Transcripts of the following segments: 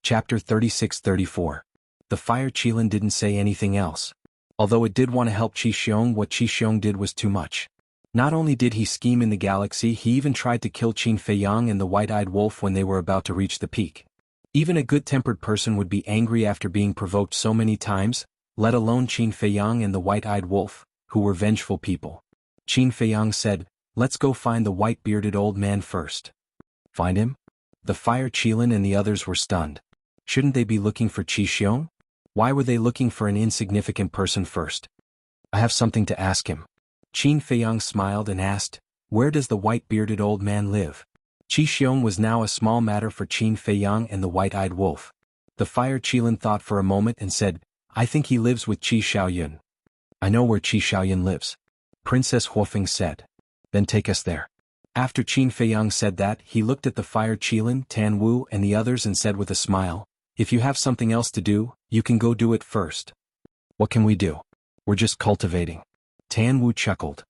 Chapter 36-34. The fire Qilin didn't say anything else. Although it did want to help Qi Xiong, what Qi Xiong did was too much. Not only did he scheme in the galaxy, he even tried to kill Qin Feiyang and the White-Eyed Wolf when they were about to reach the peak. Even a good-tempered person would be angry after being provoked so many times, let alone Qin Feiyang and the White-Eyed Wolf, who were vengeful people. Qin Feiyang said, "Let's go find the white-bearded old man first." Find him? The fire Qilin and the others were stunned. Shouldn't they be looking for Qi Xiong? Why were they looking for an insignificant person first? I have something to ask him. Qin Feiyang smiled and asked, "Where does the white-bearded old man live?" Qi Xiong was now a small matter for Qin Feiyang and the White-Eyed Wolf. The fire Qilin thought for a moment and said, "I think he lives with Qi Xiaoyun." "I know where Qi Xiaoyun lives," Princess Huofeng said. "Then take us there." After Qin Feiyang said that, he looked at the fire Qilin, Tan Wu and the others and said with a smile, "If you have something else to do, you can go do it first." "What can we do? We're just cultivating." Tan Wu chuckled.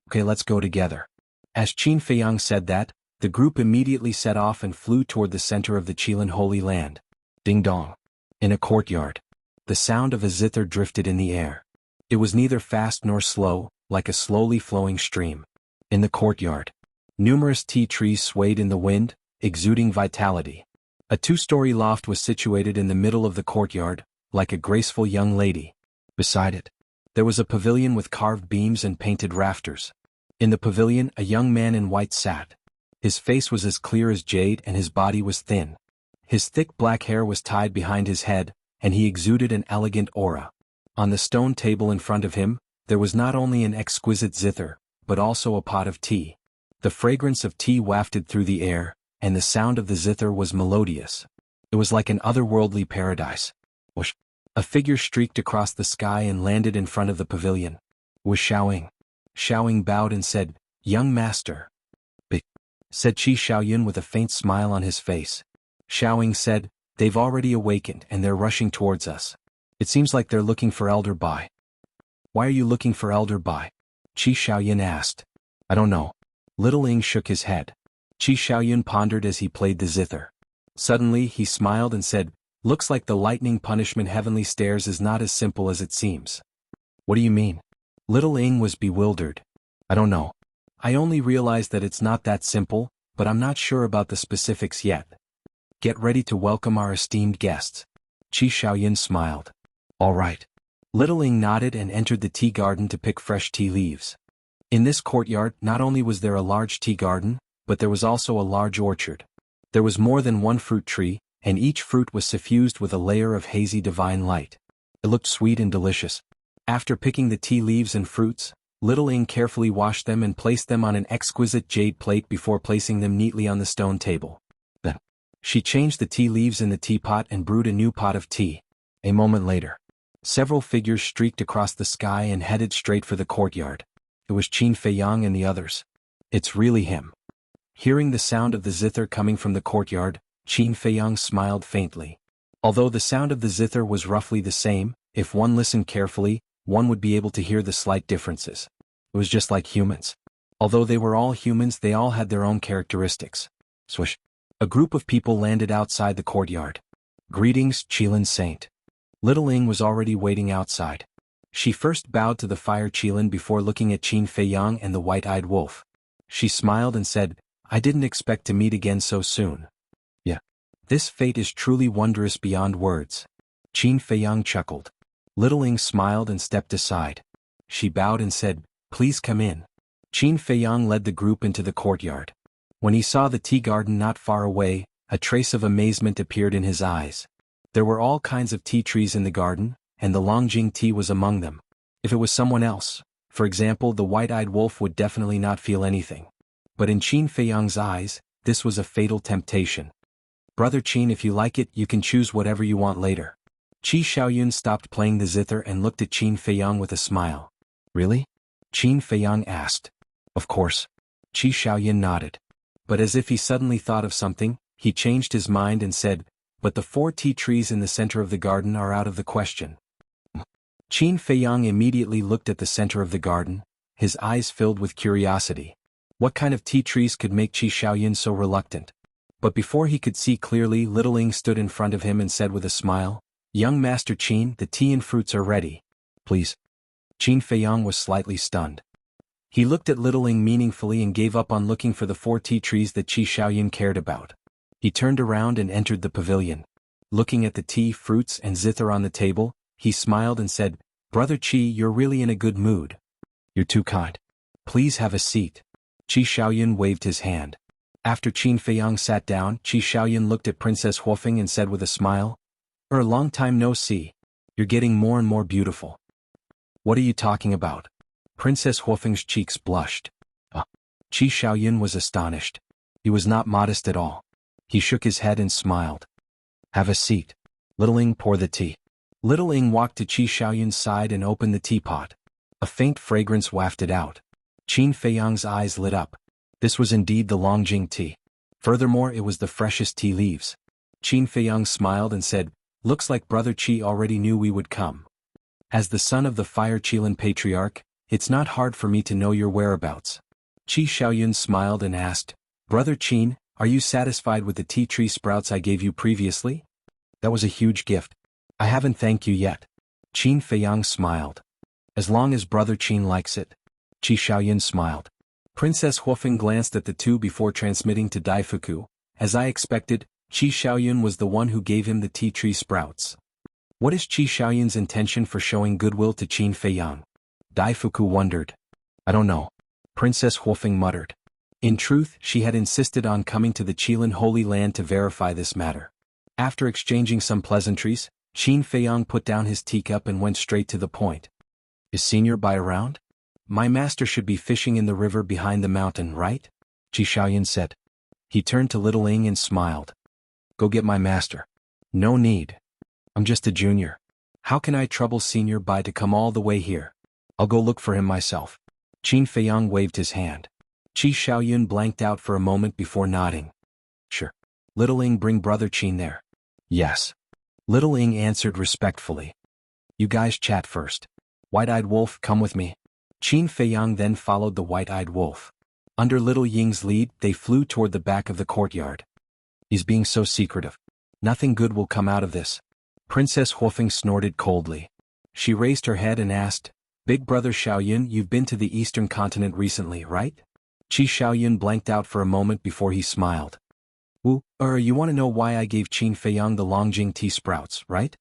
"Okay, let's go together." As Qin Feiyang said that, the group immediately set off and flew toward the center of the Qilin Holy Land. Ding dong. In a courtyard. The sound of a zither drifted in the air. It was neither fast nor slow, like a slowly flowing stream. In the courtyard. Numerous tea trees swayed in the wind, exuding vitality. A two-story loft was situated in the middle of the courtyard, like a graceful young lady. Beside it, there was a pavilion with carved beams and painted rafters. In the pavilion, a young man in white sat. His face was as clear as jade and his body was thin. His thick black hair was tied behind his head, and he exuded an elegant aura. On the stone table in front of him, there was not only an exquisite zither, but also a pot of tea. The fragrance of tea wafted through the air, and the sound of the zither was melodious. It was like an otherworldly paradise. Whoosh! A figure streaked across the sky and landed in front of the pavilion. It was Xiaoying. Xiaoying bowed and said, "Young master." "Big," said Qi Xiaoyun with a faint smile on his face. Xiaoying said, "They've already awakened and they're rushing towards us. It seems like they're looking for Elder Bai." "Why are you looking for Elder Bai?" Qi Xiaoyun asked. "I don't know." Little Ing shook his head. Qi Xiaoyun pondered as he played the zither. Suddenly he smiled and said, "Looks like the lightning punishment heavenly stairs is not as simple as it seems." "What do you mean?" Little Ing was bewildered. "I don't know. I only realized that it's not that simple, but I'm not sure about the specifics yet. Get ready to welcome our esteemed guests." Qi Xiaoyun smiled. "All right." Little Ing nodded and entered the tea garden to pick fresh tea leaves. In this courtyard, not only was there a large tea garden, but there was also a large orchard. There was more than one fruit tree, and each fruit was suffused with a layer of hazy divine light. It looked sweet and delicious. After picking the tea leaves and fruits, Little Ing carefully washed them and placed them on an exquisite jade plate before placing them neatly on the stone table. Then, she changed the tea leaves in the teapot and brewed a new pot of tea. A moment later, several figures streaked across the sky and headed straight for the courtyard. It was Qin Feiyang and the others. "It's really him." Hearing the sound of the zither coming from the courtyard, Qin Feiyang smiled faintly. Although the sound of the zither was roughly the same, if one listened carefully, one would be able to hear the slight differences. It was just like humans. Although they were all humans, they all had their own characteristics. Swish! A group of people landed outside the courtyard. "Greetings, Qilin Saint." Little Ing was already waiting outside. She first bowed to the fire Qilin before looking at Qin Feiyang and the White-Eyed Wolf. She smiled and said, "I didn't expect to meet again so soon." "Yeah. This fate is truly wondrous beyond words." Qin Feiyang chuckled. Little Ing smiled and stepped aside. She bowed and said, "Please come in." Qin Feiyang led the group into the courtyard. When he saw the tea garden not far away, a trace of amazement appeared in his eyes. There were all kinds of tea trees in the garden, and the Longjing tea was among them. If it was someone else, for example the White-Eyed Wolf, would definitely not feel anything. But in Qin Feiyang's eyes, this was a fatal temptation. "Brother Qin, if you like it, you can choose whatever you want later." Qi Xiaoyun stopped playing the zither and looked at Qin Feiyang with a smile. "Really?" Qin Feiyang asked. "Of course." Qi Xiaoyun nodded. But as if he suddenly thought of something, he changed his mind and said, "But the 4 tea trees in the center of the garden are out of the question." Qin Feiyang immediately looked at the center of the garden, his eyes filled with curiosity. What kind of tea trees could make Qi Xiaoyun so reluctant? But before he could see clearly, Little Ing stood in front of him and said with a smile, "Young Master Qin, the tea and fruits are ready. Please." Qin Feiyang was slightly stunned. He looked at Little Ing meaningfully and gave up on looking for the 4 tea trees that Qi Xiaoyun cared about. He turned around and entered the pavilion. Looking at the tea, fruits and zither on the table, he smiled and said, "Brother Qi, you're really in a good mood. You're too kind. Please have a seat." Qi Xiaoyun waved his hand. After Qin Feiyang sat down, Qi Xiaoyun looked at Princess Huofeng and said with a smile, "A long time no see. You're getting more and more beautiful." "What are you talking about?" Princess Huofeng's cheeks blushed. Qi Xiaoyun was astonished. He was not modest at all. He shook his head and smiled. "Have a seat." Little Ing poured the tea. Little Ing walked to Qi Xiaoyun's side and opened the teapot. A faint fragrance wafted out. Qin Feiyang's eyes lit up. This was indeed the Longjing tea. Furthermore, it was the freshest tea leaves. Qin Feiyang smiled and said, "Looks like Brother Qi already knew we would come. As the son of the Fire Qilin Patriarch, it's not hard for me to know your whereabouts." Qi Xiaoyun smiled and asked, "Brother Qin, are you satisfied with the tea tree sprouts I gave you previously? That was a huge gift. I haven't thanked you yet." Qin Feiyang smiled. "As long as Brother Qin likes it." Qi Xiaoyun smiled. Princess Huofeng glanced at the two before transmitting to Daifuku. As I expected, Qi Xiaoyun was the one who gave him the tea tree sprouts. What is Qi Xiaoyun's intention for showing goodwill to Qin Feiyang? Daifuku wondered. "I don't know." Princess Huofeng muttered. In truth, she had insisted on coming to the Qilin Holy Land to verify this matter. After exchanging some pleasantries, Qin Feiyang put down his teacup and went straight to the point. "Is Senior Bai around? My master should be fishing in the river behind the mountain, right?" Qi Xiaoyun said. He turned to Little Ing and smiled. "Go get my master." "No need. I'm just a junior. How can I trouble Senior Bai to come all the way here? I'll go look for him myself." Qin Feiyang waved his hand. Qi Xiaoyun blanked out for a moment before nodding. "Sure. Little Ing, bring Brother Qin there." "Yes." Little Ing answered respectfully. "You guys chat first. White-eyed wolf, come with me." Qin Feiyang then followed the white-eyed wolf. Under Little Ying's lead, they flew toward the back of the courtyard. "He's being so secretive. Nothing good will come out of this." Princess Huofeng snorted coldly. She raised her head and asked, "Big Brother Xiaoyun, you've been to the eastern continent recently, right?" Qi Xiaoyun blanked out for a moment before he smiled. You want to know why I gave Qin Feiyang the Longjing tea sprouts, right?"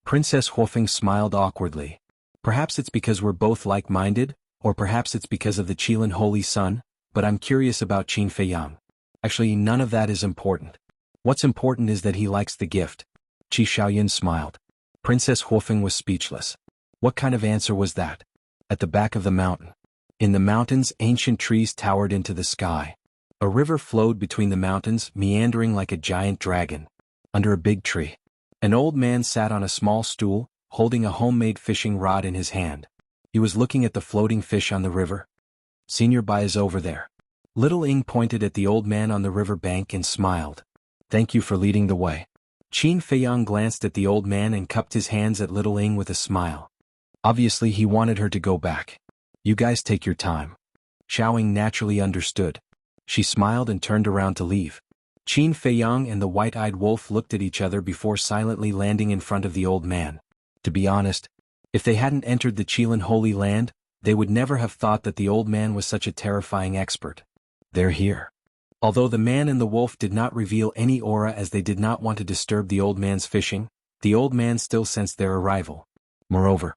Princess Huofeng smiled awkwardly. "Perhaps it's because we're both like-minded, or perhaps it's because of the Qilin Holy Sun, but I'm curious about Qin Feiyang. Actually, none of that is important. What's important is that he likes the gift." Qi Xiaoyun smiled. Princess Huofeng was speechless. What kind of answer was that? At the back of the mountain. In the mountains, ancient trees towered into the sky. A river flowed between the mountains, meandering like a giant dragon. Under a big tree, an old man sat on a small stool, holding a homemade fishing rod in his hand. He was looking at the floating fish on the river. "Senior Bai is over there." Little Ing pointed at the old man on the river bank and smiled. "Thank you for leading the way." Qin Feiyang glanced at the old man and cupped his hands at Little Ing with a smile. Obviously he wanted her to go back. "You guys take your time." Xiaoying naturally understood. She smiled and turned around to leave. Qin Feiyang and the white-eyed wolf looked at each other before silently landing in front of the old man. To be honest, if they hadn't entered the Qilin Holy Land, they would never have thought that the old man was such a terrifying expert. They're here. Although the man and the wolf did not reveal any aura as they did not want to disturb the old man's fishing, the old man still sensed their arrival. Moreover,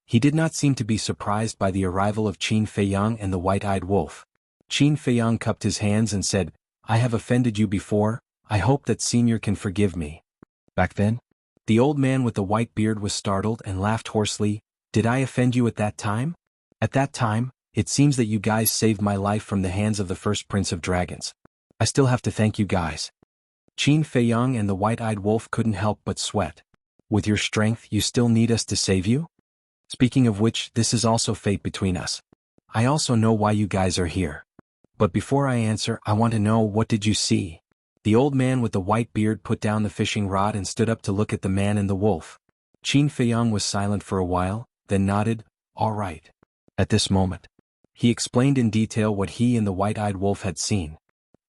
he did not seem to be surprised by the arrival of Qin Feiyang and the white-eyed wolf. Qin Feiyang cupped his hands and said, "I have offended you before, I hope that Senior can forgive me." Back then? The old man with the white beard was startled and laughed hoarsely. "Did I offend you at that time?" "At that time, it seems that you guys saved my life from the hands of the first Prince of Dragons. I still have to thank you guys." Qin Feiyang and the white-eyed wolf couldn't help but sweat. "With your strength, you still need us to save you? Speaking of which, this is also fate between us. I also know why you guys are here. But before I answer, I want to know, what did you see?" The old man with the white beard put down the fishing rod and stood up to look at the man and the wolf. Qin Feiyang was silent for a while, then nodded, "All right." At this moment, he explained in detail what he and the white-eyed wolf had seen.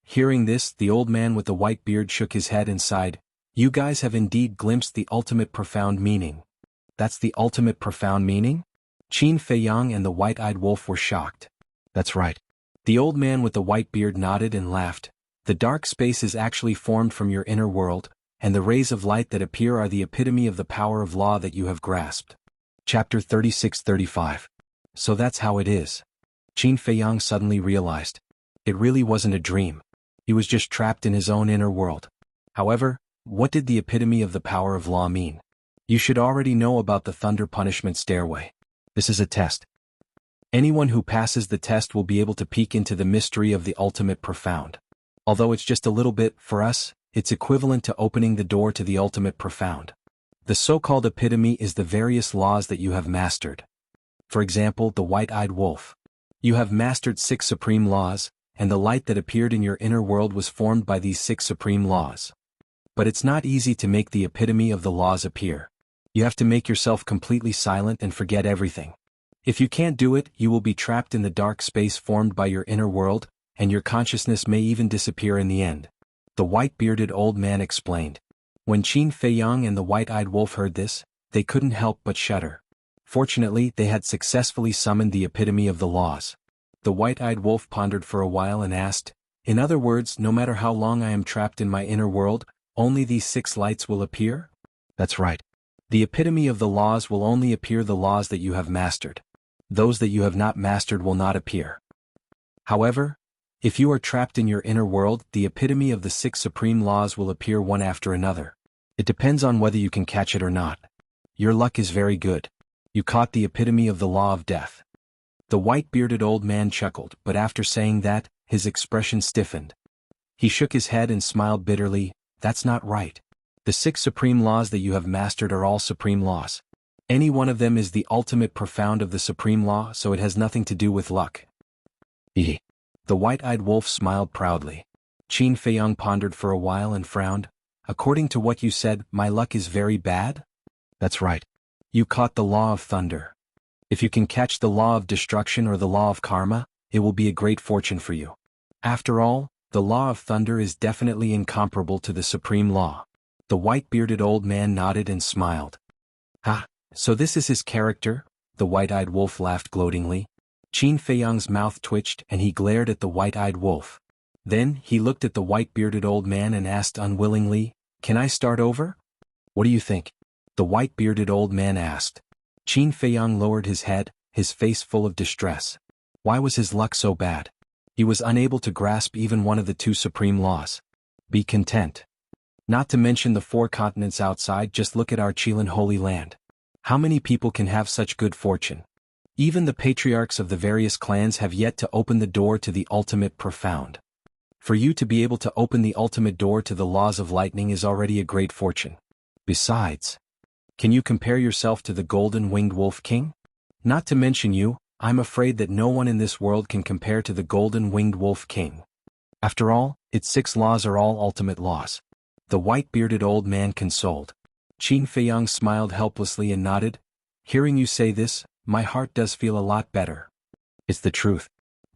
Hearing this, the old man with the white beard shook his head and sighed. You guys have indeed glimpsed the ultimate profound meaning. That's the ultimate profound meaning? Qin Feiyang and the white-eyed wolf were shocked. That's right. The old man with the white beard nodded and laughed. The dark space is actually formed from your inner world, and the rays of light that appear are the epitome of the power of law that you have grasped. Chapter 36-35. So that's how it is. Qin Feiyang suddenly realized. It really wasn't a dream. He was just trapped in his own inner world. However, what did the epitome of the power of law mean? You should already know about the thunder punishment stairway. This is a test. Anyone who passes the test will be able to peek into the mystery of the ultimate profound. Although it's just a little bit, for us, it's equivalent to opening the door to the ultimate profound. The so-called epitome is the various laws that you have mastered. For example, the white-eyed wolf. You have mastered 6 supreme laws, and the light that appeared in your inner world was formed by these 6 supreme laws. But it's not easy to make the epitome of the laws appear. You have to make yourself completely silent and forget everything. If you can't do it, you will be trapped in the dark space formed by your inner world, and your consciousness may even disappear in the end. The white-bearded old man explained. When Qin Feiyang and the white-eyed wolf heard this, they couldn't help but shudder. Fortunately, they had successfully summoned the epitome of the laws. The white-eyed wolf pondered for a while and asked, in other words, no matter how long I am trapped in my inner world, only these 6 lights will appear? That's right. The epitome of the laws will only appear the laws that you have mastered. Those that you have not mastered will not appear. However, if you are trapped in your inner world, the epitome of the 6 supreme laws will appear one after another. It depends on whether you can catch it or not. Your luck is very good. You caught the epitome of the law of death. The white-bearded old man chuckled, but after saying that, his expression stiffened. He shook his head and smiled bitterly. That's not right. The 6 supreme laws that you have mastered are all supreme laws. Any one of them is the ultimate profound of the supreme law, so it has nothing to do with luck. The white-eyed wolf smiled proudly. Qin Feiyang pondered for a while and frowned. According to what you said, my luck is very bad? That's right. You caught the law of thunder. If you can catch the law of destruction or the law of karma, it will be a great fortune for you. After all, the law of thunder is definitely incomparable to the supreme law. The white-bearded old man nodded and smiled. Ha, so this is his character? The white-eyed wolf laughed gloatingly. Qin Feiyang's mouth twitched and he glared at the white-eyed wolf. Then, he looked at the white-bearded old man and asked unwillingly, can I start over? What do you think? The white-bearded old man asked. Qin Feiyang lowered his head, his face full of distress. Why was his luck so bad? He was unable to grasp even one of the 2 supreme laws. Be content. Not to mention the 4 continents outside, just look at our Qilin Holy Land. How many people can have such good fortune? Even the patriarchs of the various clans have yet to open the door to the ultimate profound. For you to be able to open the ultimate door to the laws of lightning is already a great fortune. Besides, can you compare yourself to the golden-winged wolf king? Not to mention you, I'm afraid that no one in this world can compare to the golden-winged wolf king. After all, its 6 laws are all ultimate laws. The white-bearded old man consoled. Qin Feiyang smiled helplessly and nodded. Hearing you say this, my heart does feel a lot better. It's the truth.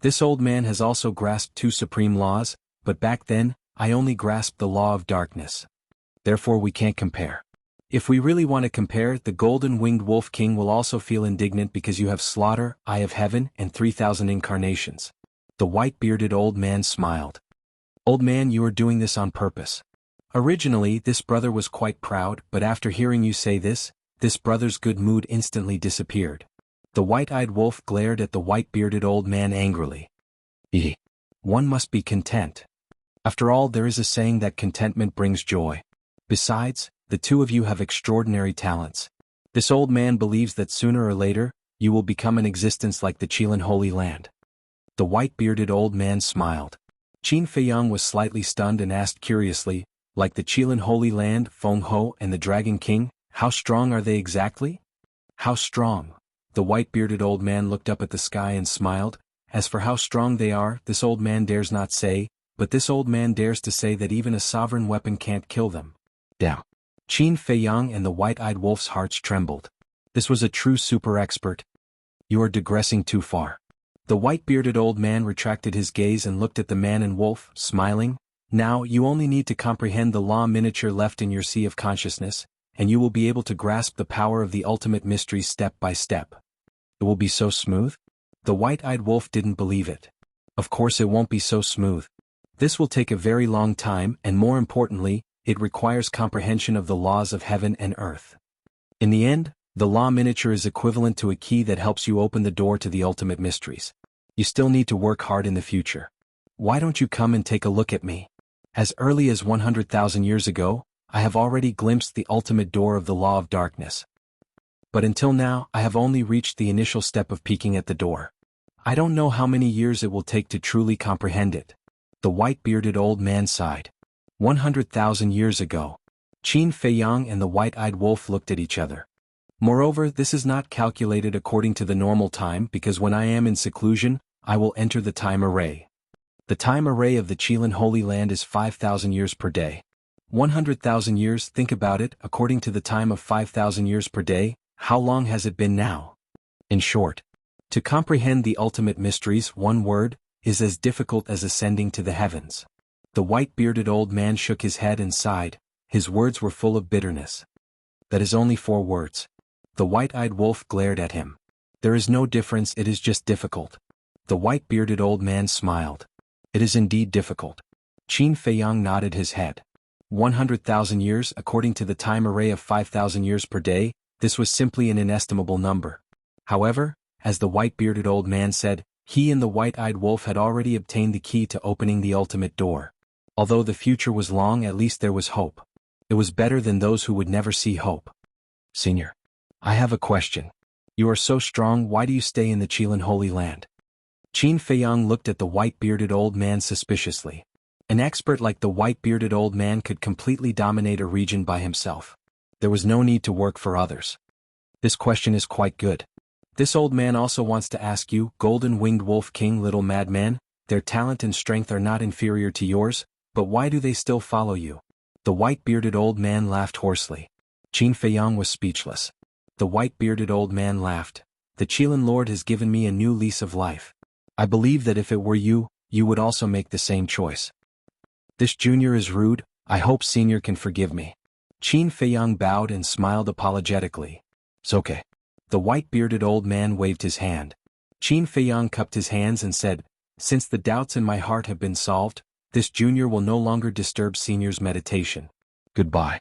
This old man has also grasped 2 supreme laws, but back then, I only grasped the law of darkness. Therefore we can't compare. If we really want to compare, the golden-winged wolf king will also feel indignant because you have slaughter, eye of heaven, and 3,000 incarnations. The white-bearded old man smiled. Old man, you are doing this on purpose. Originally, this brother was quite proud, but after hearing you say this brother's good mood instantly disappeared. The white-eyed wolf glared at the white-bearded old man angrily. One must be content. After all, there is a saying that contentment brings joy. Besides, the 2 of you have extraordinary talents. This old man believes that sooner or later, you will become an existence like the Qilin Holy Land. The white-bearded old man smiled. Qin Feiyang was slightly stunned and asked curiously, like the Qilin Holy Land, Feng Ho, and the Dragon King, how strong are they exactly? How strong? The white-bearded old man looked up at the sky and smiled. As for how strong they are, this old man dares not say, but this old man dares to say that even a sovereign weapon can't kill them. Down. Qin Feiyang and the white-eyed wolf's hearts trembled. This was a true super expert. You are digressing too far. The white-bearded old man retracted his gaze and looked at the man and wolf, smiling. Now, you only need to comprehend the law miniature left in your sea of consciousness, and you will be able to grasp the power of the ultimate mystery step by step. It will be so smooth? The white-eyed wolf didn't believe it. Of course it won't be so smooth. This will take a very long time, and more importantly, it requires comprehension of the laws of heaven and earth. In the end, the law miniature is equivalent to a key that helps you open the door to the ultimate mysteries. You still need to work hard in the future. Why don't you come and take a look at me? As early as 100,000 years ago, I have already glimpsed the ultimate door of the law of darkness. But until now, I have only reached the initial step of peeking at the door. I don't know how many years it will take to truly comprehend it. The white-bearded old man sighed. 100,000 years ago. Qin Feiyang and the white-eyed wolf looked at each other. Moreover, this is not calculated according to the normal time because when I am in seclusion, I will enter the time array. The time array of the Qilin Holy Land is 5,000 years per day. 100,000 years, think about it, according to the time of 5,000 years per day, how long has it been now? In short, to comprehend the ultimate mysteries, one word, is as difficult as ascending to the heavens. The white-bearded old man shook his head and sighed. His words were full of bitterness. That is only 4 words. The white-eyed wolf glared at him. There is no difference, it is just difficult. The white-bearded old man smiled. It is indeed difficult. Qin Feiyang nodded his head. 100,000 years, according to the time array of 5,000 years per day, this was simply an inestimable number. However, as the white-bearded old man said, he and the white-eyed wolf had already obtained the key to opening the ultimate door. Although the future was long, at least there was hope. It was better than those who would never see hope. Senior, I have a question. You are so strong, why do you stay in the Qilin Holy Land? Qin Feiyang looked at the white-bearded old man suspiciously. An expert like the white-bearded old man could completely dominate a region by himself. There was no need to work for others. This question is quite good. This old man also wants to ask you, Golden-Winged Wolf King, little madman, their talent and strength are not inferior to yours, but why do they still follow you? The white-bearded old man laughed hoarsely. Qin Feiyang was speechless. The white-bearded old man laughed. The Qilin Lord has given me a new lease of life. I believe that if it were you, you would also make the same choice. This junior is rude, I hope senior can forgive me. Qin Feiyang bowed and smiled apologetically. It's okay. The white-bearded old man waved his hand. Qin Feiyang cupped his hands and said, since the doubts in my heart have been solved, this junior will no longer disturb senior's meditation. Goodbye.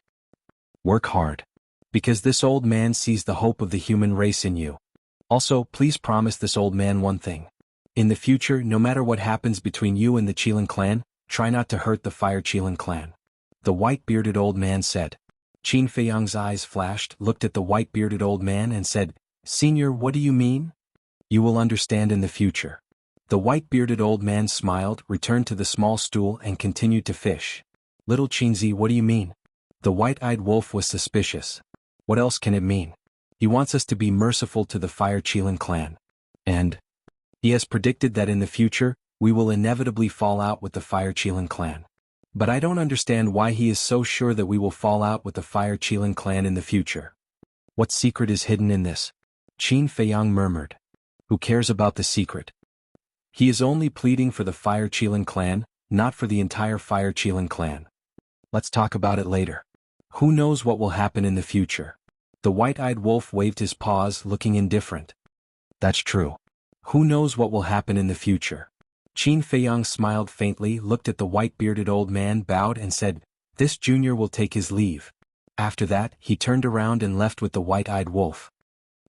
Work hard. Because this old man sees the hope of the human race in you. Also, please promise this old man one thing. In the future, no matter what happens between you and the Qilin clan, try not to hurt the Fire Qilin clan. The white-bearded old man said. Qin Feiyang's eyes flashed, looked at the white-bearded old man and said, Senior, what do you mean? You will understand in the future. The white-bearded old man smiled, returned to the small stool and continued to fish. Little Qinzi, what do you mean? The white-eyed wolf was suspicious. What else can it mean? He wants us to be merciful to the Fire Qilin clan. And he has predicted that in the future, we will inevitably fall out with the Fire Qilin clan. But I don't understand why he is so sure that we will fall out with the Fire Qilin clan in the future. What secret is hidden in this? Qin Feiyang murmured. Who cares about the secret? He is only pleading for the Fire Qilin clan, not for the entire Fire Qilin clan. Let's talk about it later. Who knows what will happen in the future? The white-eyed wolf waved his paws, looking indifferent. That's true. Who knows what will happen in the future? Qin Feiyang smiled faintly, looked at the white-bearded old man, bowed and said, this junior will take his leave. After that, he turned around and left with the white-eyed wolf.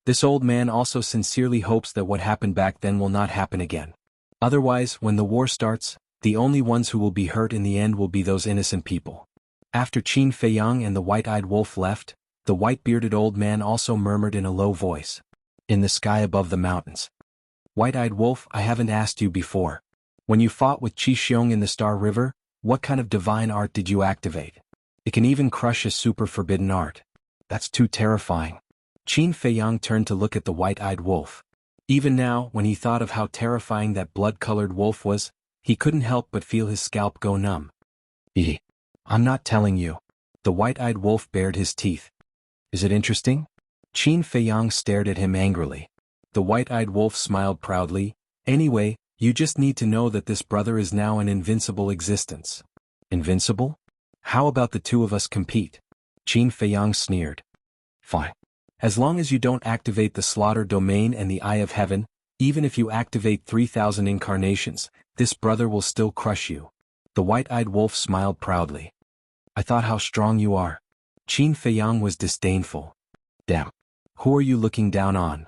This old man also sincerely hopes that what happened back then will not happen again. Otherwise, when the war starts, the only ones who will be hurt in the end will be those innocent people. After Qin Feiyang and the white-eyed wolf left, the white-bearded old man also murmured in a low voice. In the sky above the mountains. White-eyed wolf, I haven't asked you before. When you fought with Qi Xiong in the Star River, what kind of divine art did you activate? It can even crush a super forbidden art. That's too terrifying. Qin Feiyang turned to look at the white-eyed wolf. Even now, when he thought of how terrifying that blood-colored wolf was, he couldn't help but feel his scalp go numb. I'm not telling you. The white-eyed wolf bared his teeth. Is it interesting? Qin Feiyang stared at him angrily. The white-eyed wolf smiled proudly. Anyway, you just need to know that this brother is now an invincible existence. Invincible? How about the two of us compete? Qin Feiyang sneered. Fine. As long as you don't activate the slaughter domain and the Eye of Heaven, even if you activate 3,000 incarnations, this brother will still crush you. The white-eyed wolf smiled proudly. I thought how strong you are. Qin Feiyang was disdainful. Damn. Who are you looking down on?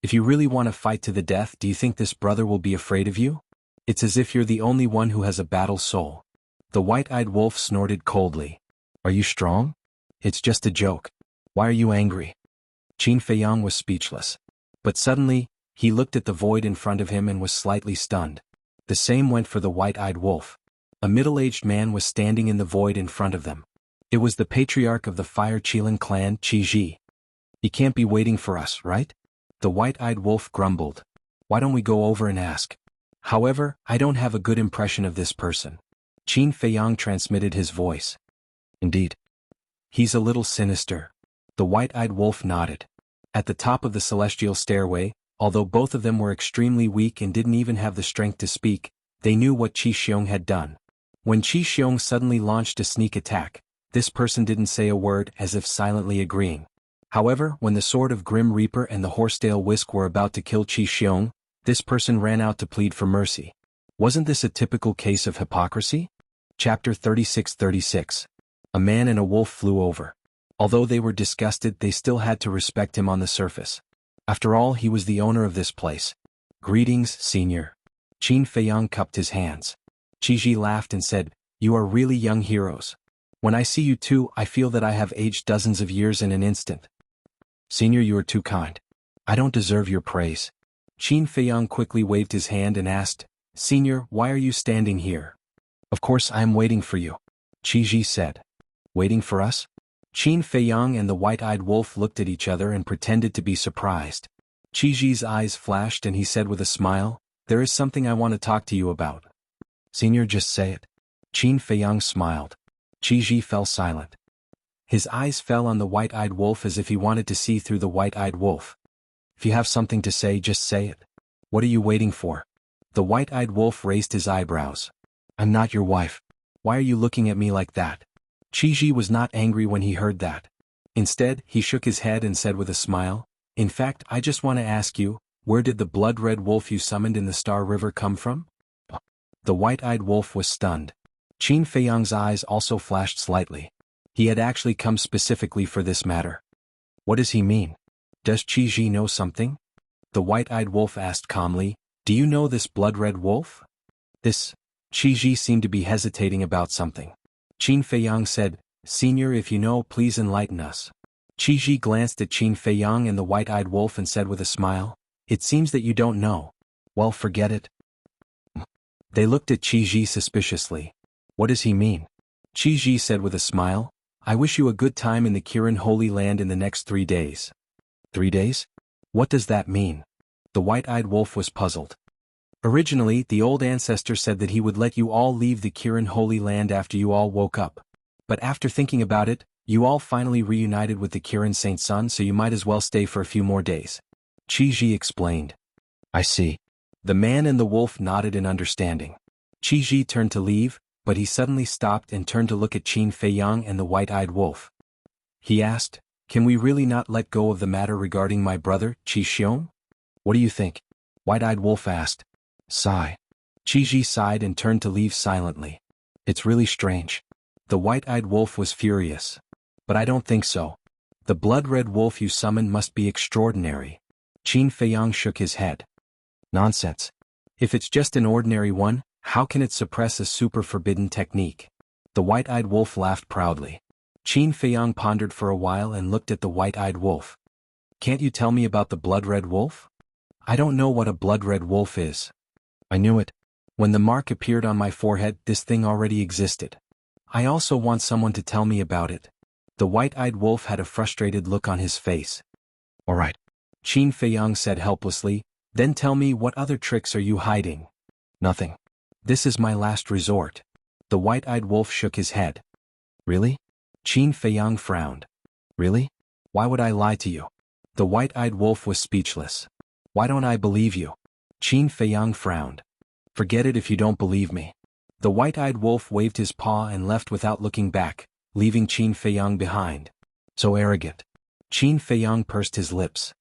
If you really want to fight to the death, do you think this brother will be afraid of you? It's as if you're the only one who has a battle soul. The white-eyed wolf snorted coldly. Are you strong? It's just a joke. Why are you angry? Qin Feiyang was speechless. But suddenly, he looked at the void in front of him and was slightly stunned. The same went for the white-eyed wolf. A middle-aged man was standing in the void in front of them. It was the patriarch of the Fire Qilin clan, Qi Ji. He can't be waiting for us, right? The white-eyed wolf grumbled. Why don't we go over and ask? However, I don't have a good impression of this person. Qin Feiyang transmitted his voice. Indeed. He's a little sinister. The white-eyed wolf nodded. At the top of the celestial stairway, although both of them were extremely weak and didn't even have the strength to speak, they knew what Qi Xiong had done. When Qi Xiong suddenly launched a sneak attack, this person didn't say a word, as if silently agreeing. However, when the sword of Grim Reaper and the horsetail whisk were about to kill Qi Xiong, this person ran out to plead for mercy. Wasn't this a typical case of hypocrisy? Chapter 36-36. A man and a wolf flew over. Although they were disgusted, they still had to respect him on the surface. After all, he was the owner of this place. Greetings, senior. Qin Feiyang cupped his hands. Qi Ji laughed and said, You are really young heroes. When I see you two, I feel that I have aged dozens of years in an instant. Senior, you are too kind. I don't deserve your praise. Qin Feiyang quickly waved his hand and asked, Senior, why are you standing here? Of course I am waiting for you. Qi Ji said. Waiting for us? Qin Feiyang and the white-eyed wolf looked at each other and pretended to be surprised. Qi Ji's eyes flashed and he said with a smile, There is something I want to talk to you about. Senior, just say it. Qin Feiyang smiled. Qi Ji fell silent. His eyes fell on the white-eyed wolf as if he wanted to see through the white-eyed wolf. If you have something to say, just say it. What are you waiting for? The white-eyed wolf raised his eyebrows. I'm not your wife. Why are you looking at me like that? Qi Ji was not angry when he heard that. Instead, he shook his head and said with a smile, In fact, I just want to ask you, where did the blood-red wolf you summoned in the Star River come from? The white-eyed wolf was stunned. Qin Feiyang's eyes also flashed slightly. He had actually come specifically for this matter. What does he mean? Does Qi Ji know something? The white-eyed wolf asked calmly, Do you know this blood-red wolf? This. Qi Ji seemed to be hesitating about something. Qin Feiyang said, Senior, if you know, please enlighten us. Qi Ji glanced at Qin Feiyang and the white-eyed wolf and said with a smile, It seems that you don't know. Well, forget it. They looked at Qi Ji suspiciously. What does he mean? Qi Ji said with a smile, I wish you a good time in the Kirin Holy Land in the next 3 days. 3 days? What does that mean? The white-eyed wolf was puzzled. Originally, the old ancestor said that he would let you all leave the Kirin Holy Land after you all woke up. But after thinking about it, you all finally reunited with the Kirin Saint Sun, so you might as well stay for a few more days. Qi Ji explained. I see. The man and the wolf nodded in understanding. Qi Ji turned to leave, but he suddenly stopped and turned to look at Qin Feiyang and the white-eyed wolf. He asked, Can we really not let go of the matter regarding my brother, Qi Xiong? What do you think? White-eyed wolf asked. Sigh. Qi Ji sighed and turned to leave silently. It's really strange. The white-eyed wolf was furious. But I don't think so. The blood-red wolf you summoned must be extraordinary. Qin Feiyang shook his head. Nonsense. If it's just an ordinary one, how can it suppress a super-forbidden technique? The white-eyed wolf laughed proudly. Qin Feiyang pondered for a while and looked at the white-eyed wolf. Can't you tell me about the blood-red wolf? I don't know what a blood-red wolf is. I knew it. When the mark appeared on my forehead, this thing already existed. I also want someone to tell me about it. The white-eyed wolf had a frustrated look on his face. All right. Qin Feiyang said helplessly, Then tell me, what other tricks are you hiding? Nothing. This is my last resort. The white-eyed wolf shook his head. Really? Qin Feiyang frowned. Really? Why would I lie to you? The white-eyed wolf was speechless. Why don't I believe you? Qin Feiyang frowned. Forget it if you don't believe me. The white-eyed wolf waved his paw and left without looking back, leaving Qin Feiyang behind. So arrogant. Qin Feiyang pursed his lips.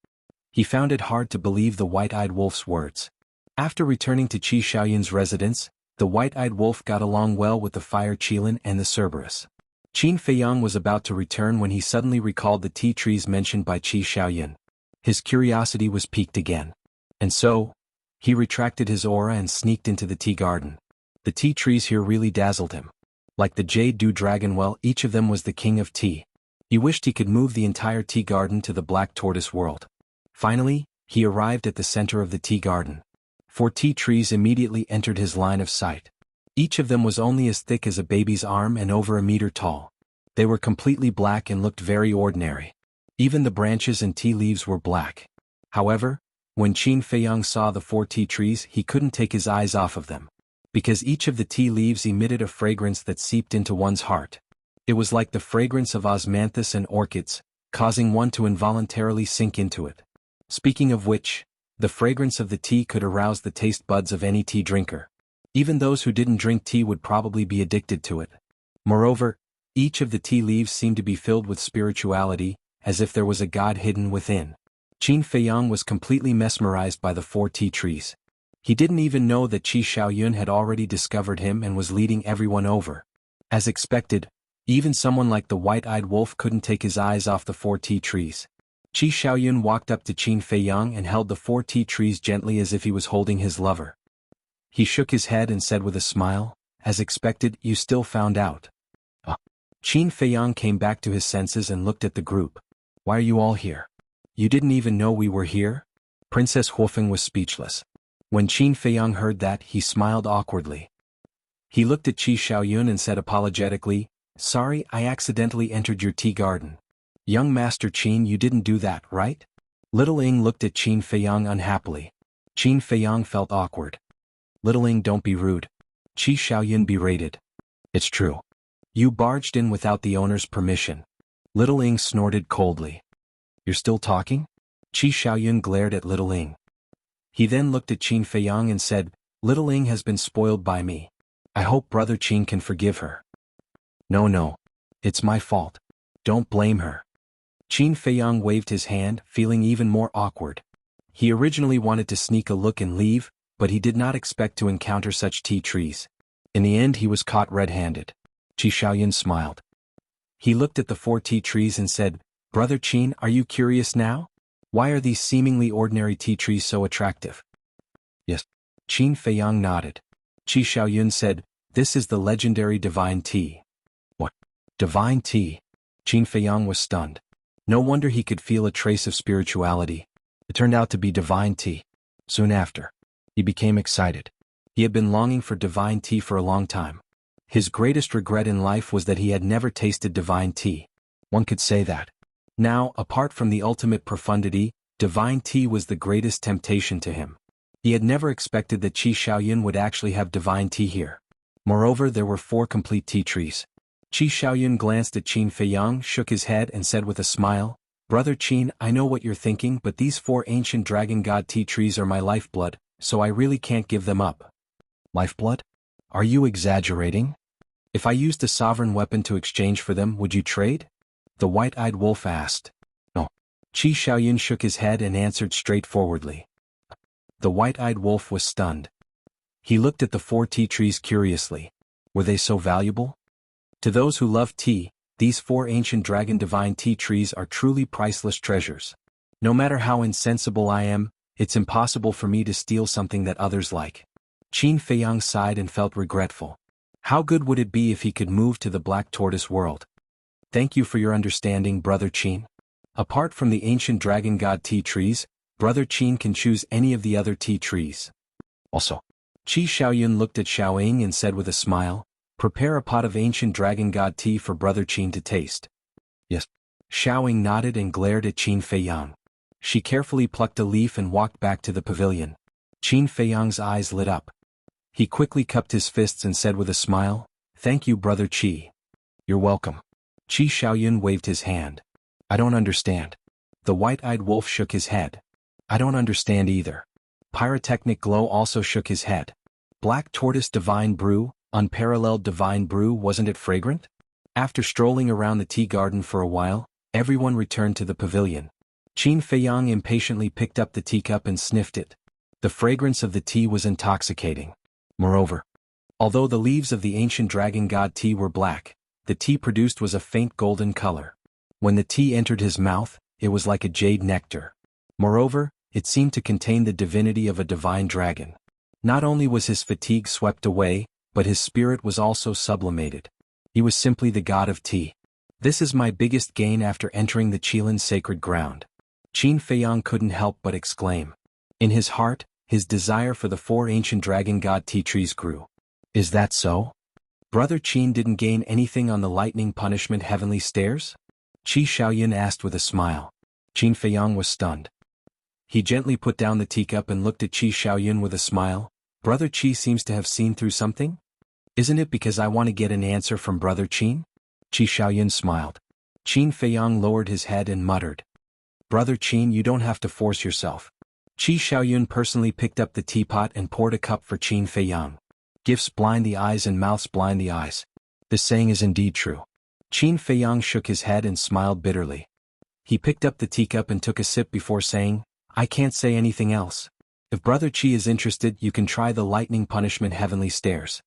He found it hard to believe the white-eyed wolf's words. After returning to Qi Xiaoyun's residence, the white-eyed wolf got along well with the fire Qilin and the Cerberus. Qin Feiyang was about to return when he suddenly recalled the tea trees mentioned by Qi Xiaoyun. His curiosity was piqued again. And so, he retracted his aura and sneaked into the tea garden. The tea trees here really dazzled him. Like the Jade Dew Dragon well, each of them was the king of tea. He wished he could move the entire tea garden to the Black Tortoise world. Finally, he arrived at the center of the tea garden. 4 tea trees immediately entered his line of sight. Each of them was only as thick as a baby's arm and over a meter tall. They were completely black and looked very ordinary. Even the branches and tea leaves were black. However, when Qin Feiyang saw the 4 tea trees, he couldn't take his eyes off of them. Because each of the tea leaves emitted a fragrance that seeped into one's heart. It was like the fragrance of osmanthus and orchids, causing one to involuntarily sink into it. Speaking of which, the fragrance of the tea could arouse the taste buds of any tea drinker. Even those who didn't drink tea would probably be addicted to it. Moreover, each of the tea leaves seemed to be filled with spirituality, as if there was a god hidden within. Qin Feiyang was completely mesmerized by the 4 tea trees. He didn't even know that Qi Xiaoyun had already discovered him and was leading everyone over. As expected, even someone like the white-eyed wolf couldn't take his eyes off the 4 tea trees. Qi Xiaoyun walked up to Qin Feiyang and held the 4 tea trees gently as if he was holding his lover. He shook his head and said with a smile, "As expected, you still found out." Qin Feiyang came back to his senses and looked at the group. "Why are you all here? You didn't even know we were here?" Princess Huofeng was speechless. When Qin Feiyang heard that, he smiled awkwardly. He looked at Qi Xiaoyun and said apologetically, "Sorry, I accidentally entered your tea garden." "Young Master Qin, you didn't do that, right?" Little Ing looked at Qin Feiyang unhappily. Qin Feiyang felt awkward. "Little Ing, don't be rude." Qi Xiaoyun berated. "It's true. You barged in without the owner's permission." Little Ing snorted coldly. "You're still talking?" Qi Xiaoyun glared at Little Ing. He then looked at Qin Feiyang and said, "Little Ing has been spoiled by me. I hope Brother Qin can forgive her." No. It's my fault. Don't blame her." Qin Feiyang waved his hand, feeling even more awkward. He originally wanted to sneak a look and leave, but he did not expect to encounter such tea trees. In the end, he was caught red-handed. Qi Xiaoyun smiled. He looked at the 4 tea trees and said, "Brother Qin, are you curious now? Why are these seemingly ordinary tea trees so attractive?" "Yes." Qin Feiyang nodded. Qi Xiaoyun said, "This is the legendary divine tea." "What? Divine tea?" Qin Feiyang was stunned. No wonder he could feel a trace of spirituality. It turned out to be divine tea. Soon after, he became excited. He had been longing for divine tea for a long time. His greatest regret in life was that he had never tasted divine tea. One could say that. Now, apart from the ultimate profundity, divine tea was the greatest temptation to him. He had never expected that Qi Xiaoyun would actually have divine tea here. Moreover, there were 4 complete tea trees. Qi Xiaoyun glanced at Qin Feiyang, shook his head and said with a smile, "Brother Qin, I know what you're thinking, but these 4 ancient dragon god tea trees are my lifeblood, so I really can't give them up." "Lifeblood? Are you exaggerating? If I used a sovereign weapon to exchange for them, would you trade?" the white-eyed wolf asked. "No." Qi Xiaoyun shook his head and answered straightforwardly. The white-eyed wolf was stunned. He looked at the 4 tea trees curiously. Were they so valuable? To those who love tea, these 4 ancient dragon divine tea trees are truly priceless treasures. No matter how insensible I am, it's impossible for me to steal something that others like. Qin Feiyang sighed and felt regretful. How good would it be if he could move to the Black Tortoise world? "Thank you for your understanding, Brother Qin. Apart from the ancient dragon god tea trees, Brother Qin can choose any of the other tea trees. Also." Qi Xiaoyun looked at Xiaoying and said with a smile, "Prepare a pot of ancient dragon god tea for Brother Qin to taste." "Yes." Xiaoying nodded and glared at Qin Feiyang. She carefully plucked a leaf and walked back to the pavilion. Qin Feiyang's eyes lit up. He quickly cupped his fists and said with a smile, "Thank you, Brother Qi." "You're welcome." Qi Xiaoyun waved his hand. "I don't understand." The white-eyed wolf shook his head. "I don't understand either. Pyrotechnic Glow also shook his head. Black Tortoise Divine Brew, unparalleled Divine Brew, wasn't it fragrant? After strolling around the tea garden for a while, everyone returned to the pavilion. Qin Feiyang impatiently picked up the teacup and sniffed it. The fragrance of the tea was intoxicating. Moreover, although the leaves of the ancient dragon god tea were black, the tea produced was a faint golden color. When the tea entered his mouth, it was like a jade nectar. Moreover, it seemed to contain the divinity of a divine dragon. Not only was his fatigue swept away, but his spirit was also sublimated. He was simply the god of tea. This is my biggest gain after entering the Qilin's sacred ground. Qin Feiyang couldn't help but exclaim. In his heart, his desire for the 4 ancient dragon god tea trees grew. Is that so? Brother Qin didn't gain anything on the lightning punishment heavenly stairs? Qi Xiaoyun asked with a smile. Qin Feiyang was stunned. He gently put down the teacup and looked at Qi Xiaoyun with a smile. Brother Qi seems to have seen through something? Isn't it because I want to get an answer from Brother Qin? Qi Xiaoyun smiled. Qin Feiyang lowered his head and muttered. Brother Qin, you don't have to force yourself. Qi Xiaoyun personally picked up the teapot and poured a cup for Qin Feiyang. Gifts blind the eyes and mouths blind the eyes. This saying is indeed true. Qin Feiyang shook his head and smiled bitterly. He picked up the teacup and took a sip before saying, I can't say anything else. If Brother Qi is interested, you can try the lightning punishment heavenly stairs.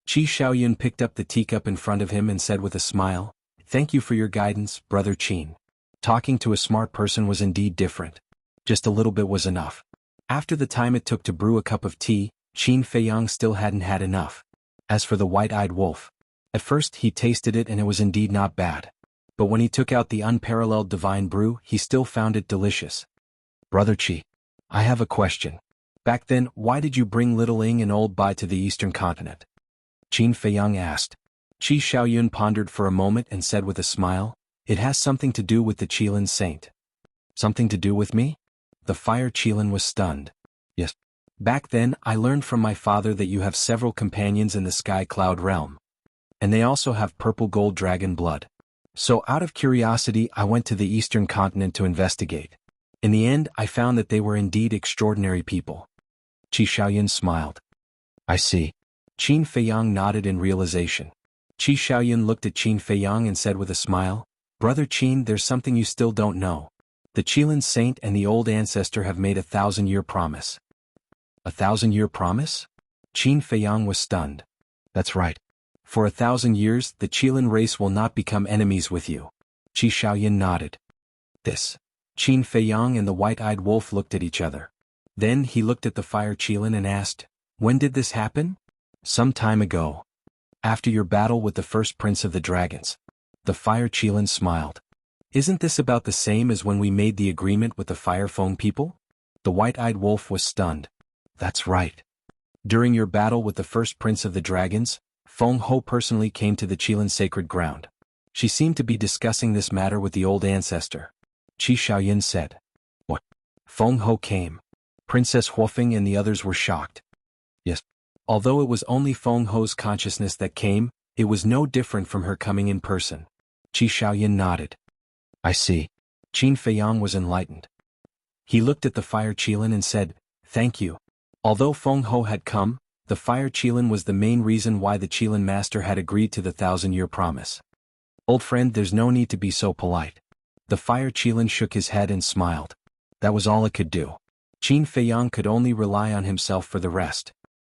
Qi Xiaoyun picked up the teacup in front of him and said with a smile, Thank you for your guidance, Brother Qin. Talking to a smart person was indeed different. Just a little bit was enough. After the time it took to brew a cup of tea, Qin Feiyang still hadn't had enough. As for the white-eyed wolf, at first he tasted it and it was indeed not bad. But when he took out the unparalleled divine brew, he still found it delicious. Brother Qi, I have a question. Back then, why did you bring little Ing and old Bai to the eastern continent? Qin Feiyang asked. Qi Xiaoyun pondered for a moment and said with a smile, It has something to do with the Qilin saint. Something to do with me? The fire Qilin was stunned. Yes. Back then, I learned from my father that you have several companions in the sky cloud realm. And they also have purple gold dragon blood. So out of curiosity, I went to the eastern continent to investigate. In the end, I found that they were indeed extraordinary people. Qi Xiaoyun smiled. I see. Qin Feiyang nodded in realization. Qi Xiaoyun looked at Qin Feiyang and said with a smile, Brother Qin, there's something you still don't know. The Qilin saint and the old ancestor have made a 1,000-year promise. A 1,000-year promise? Qin Feiyang was stunned. That's right. For 1,000 years, the Qilin race will not become enemies with you. Qi Xiaoyun nodded. This. Qin Feiyang and the white-eyed wolf looked at each other. Then he looked at the fire Qilin and asked, When did this happen? Some time ago. After your battle with the first prince of the dragons. The fire Qilin smiled. Isn't this about the same as when we made the agreement with the fire phone people? The white-eyed wolf was stunned. That's right. During your battle with the first prince of the dragons, Feng Ho personally came to the Qilin sacred ground. She seemed to be discussing this matter with the old ancestor. Qi Xiaoyun said. What? Feng Ho came. Princess Huofeng and the others were shocked. Yes. Although it was only Feng Ho's consciousness that came, it was no different from her coming in person. Qi Xiaoyun nodded. I see. Qin Feiyang was enlightened. He looked at the fire Qilin and said, Thank you. Although Feng Ho had come, the fire Qilin was the main reason why the Qilin master had agreed to the 1,000-year promise. Old friend, there's no need to be so polite. The fire Qilin shook his head and smiled. That was all it could do. Qin Feiyang could only rely on himself for the rest.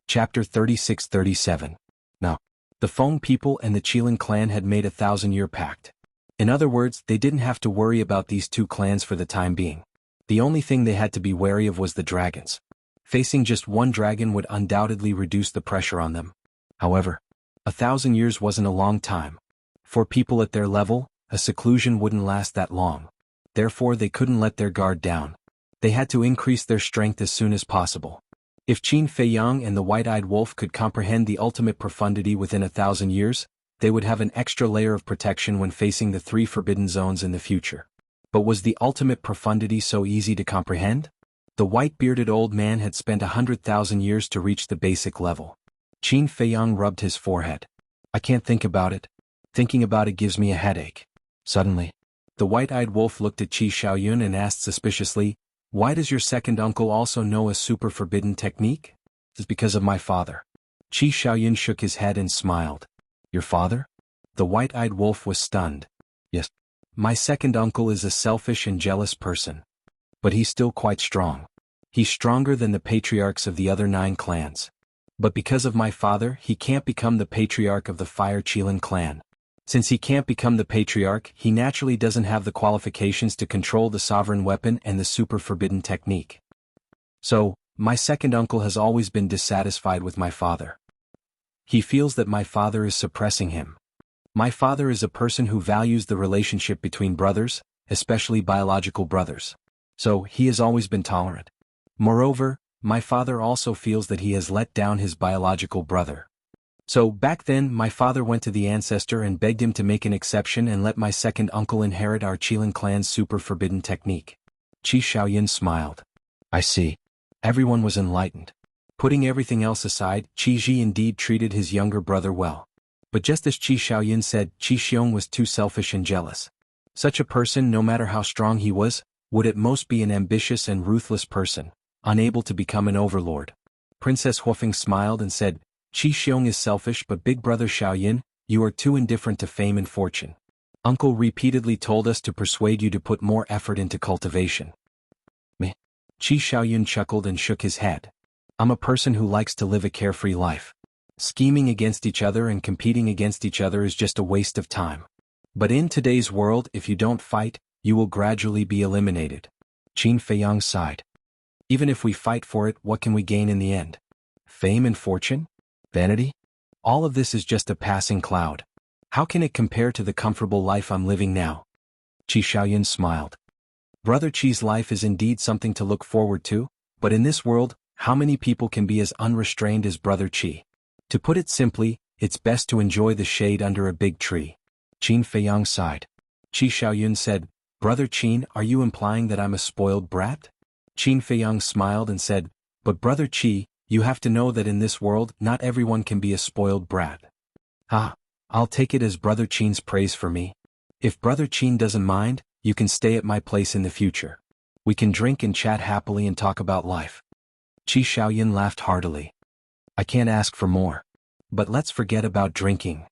Chapter 36-37. Now, the Feng people and the Qilin clan had made a 1,000-year pact. In other words, they didn't have to worry about these two clans for the time being. The only thing they had to be wary of was the dragons. Facing just one dragon would undoubtedly reduce the pressure on them. However, 1,000 years wasn't a long time. For people at their level, a seclusion wouldn't last that long. Therefore, they couldn't let their guard down. They had to increase their strength as soon as possible. If Qin Feiyang and the white-eyed wolf could comprehend the ultimate profundity within 1,000 years, they would have an extra layer of protection when facing the 3 forbidden zones in the future. But was the ultimate profundity so easy to comprehend? The white-bearded old man had spent 100,000 years to reach the basic level. Qin Feiyang rubbed his forehead. I can't think about it. Thinking about it gives me a headache. Suddenly, the white-eyed wolf looked at Qi Xiaoyun and asked suspiciously, Why does your second uncle also know a super forbidden technique? It's because of my father. Qi Xiaoyan shook his head and smiled. Your father? The white-eyed wolf was stunned. Yes. My second uncle is a selfish and jealous person. But he's still quite strong. He's stronger than the patriarchs of the other 9 clans. But because of my father, he can't become the patriarch of the Fire Qilin clan. Since he can't become the patriarch, he naturally doesn't have the qualifications to control the sovereign weapon and the super forbidden technique. So, my second uncle has always been dissatisfied with my father. He feels that my father is suppressing him. My father is a person who values the relationship between brothers, especially biological brothers. So, he has always been tolerant. Moreover, my father also feels that he has let down his biological brother. So, back then, my father went to the ancestor and begged him to make an exception and let my second uncle inherit our Qilin clan's super forbidden technique. Qi Xiaoyan smiled. I see. Everyone was enlightened. Putting everything else aside, Qi Ji indeed treated his younger brother well. But just as Qi Xiaoyan said, Qi Xiong was too selfish and jealous. Such a person, no matter how strong he was, would at most be an ambitious and ruthless person, unable to become an overlord. Princess Huofeng smiled and said, Qi Xiong is selfish, but big brother Xiaoyan, you are too indifferent to fame and fortune. Uncle repeatedly told us to persuade you to put more effort into cultivation. Meh. Qi Xiaoyan chuckled and shook his head. I'm a person who likes to live a carefree life. Scheming against each other and competing against each other is just a waste of time. But in today's world, if you don't fight, you will gradually be eliminated. Qin Feiyang sighed. Even if we fight for it, what can we gain in the end? Fame and fortune? Vanity? All of this is just a passing cloud. How can it compare to the comfortable life I'm living now? Qi Xiaoyan smiled. Brother Qi's life is indeed something to look forward to, but in this world, how many people can be as unrestrained as Brother Qi? To put it simply, it's best to enjoy the shade under a big tree. Qin Feiyang sighed. Qi Xiaoyun said, Brother Qin, are you implying that I'm a spoiled brat? Qin Feiyang smiled and said, But Brother Qi, you have to know that in this world, not everyone can be a spoiled brat. I'll take it as Brother Qin's praise for me. If Brother Qin doesn't mind, you can stay at my place in the future. We can drink and chat happily and talk about life. Qi Xiaoyan laughed heartily. I can't ask for more. But let's forget about drinking.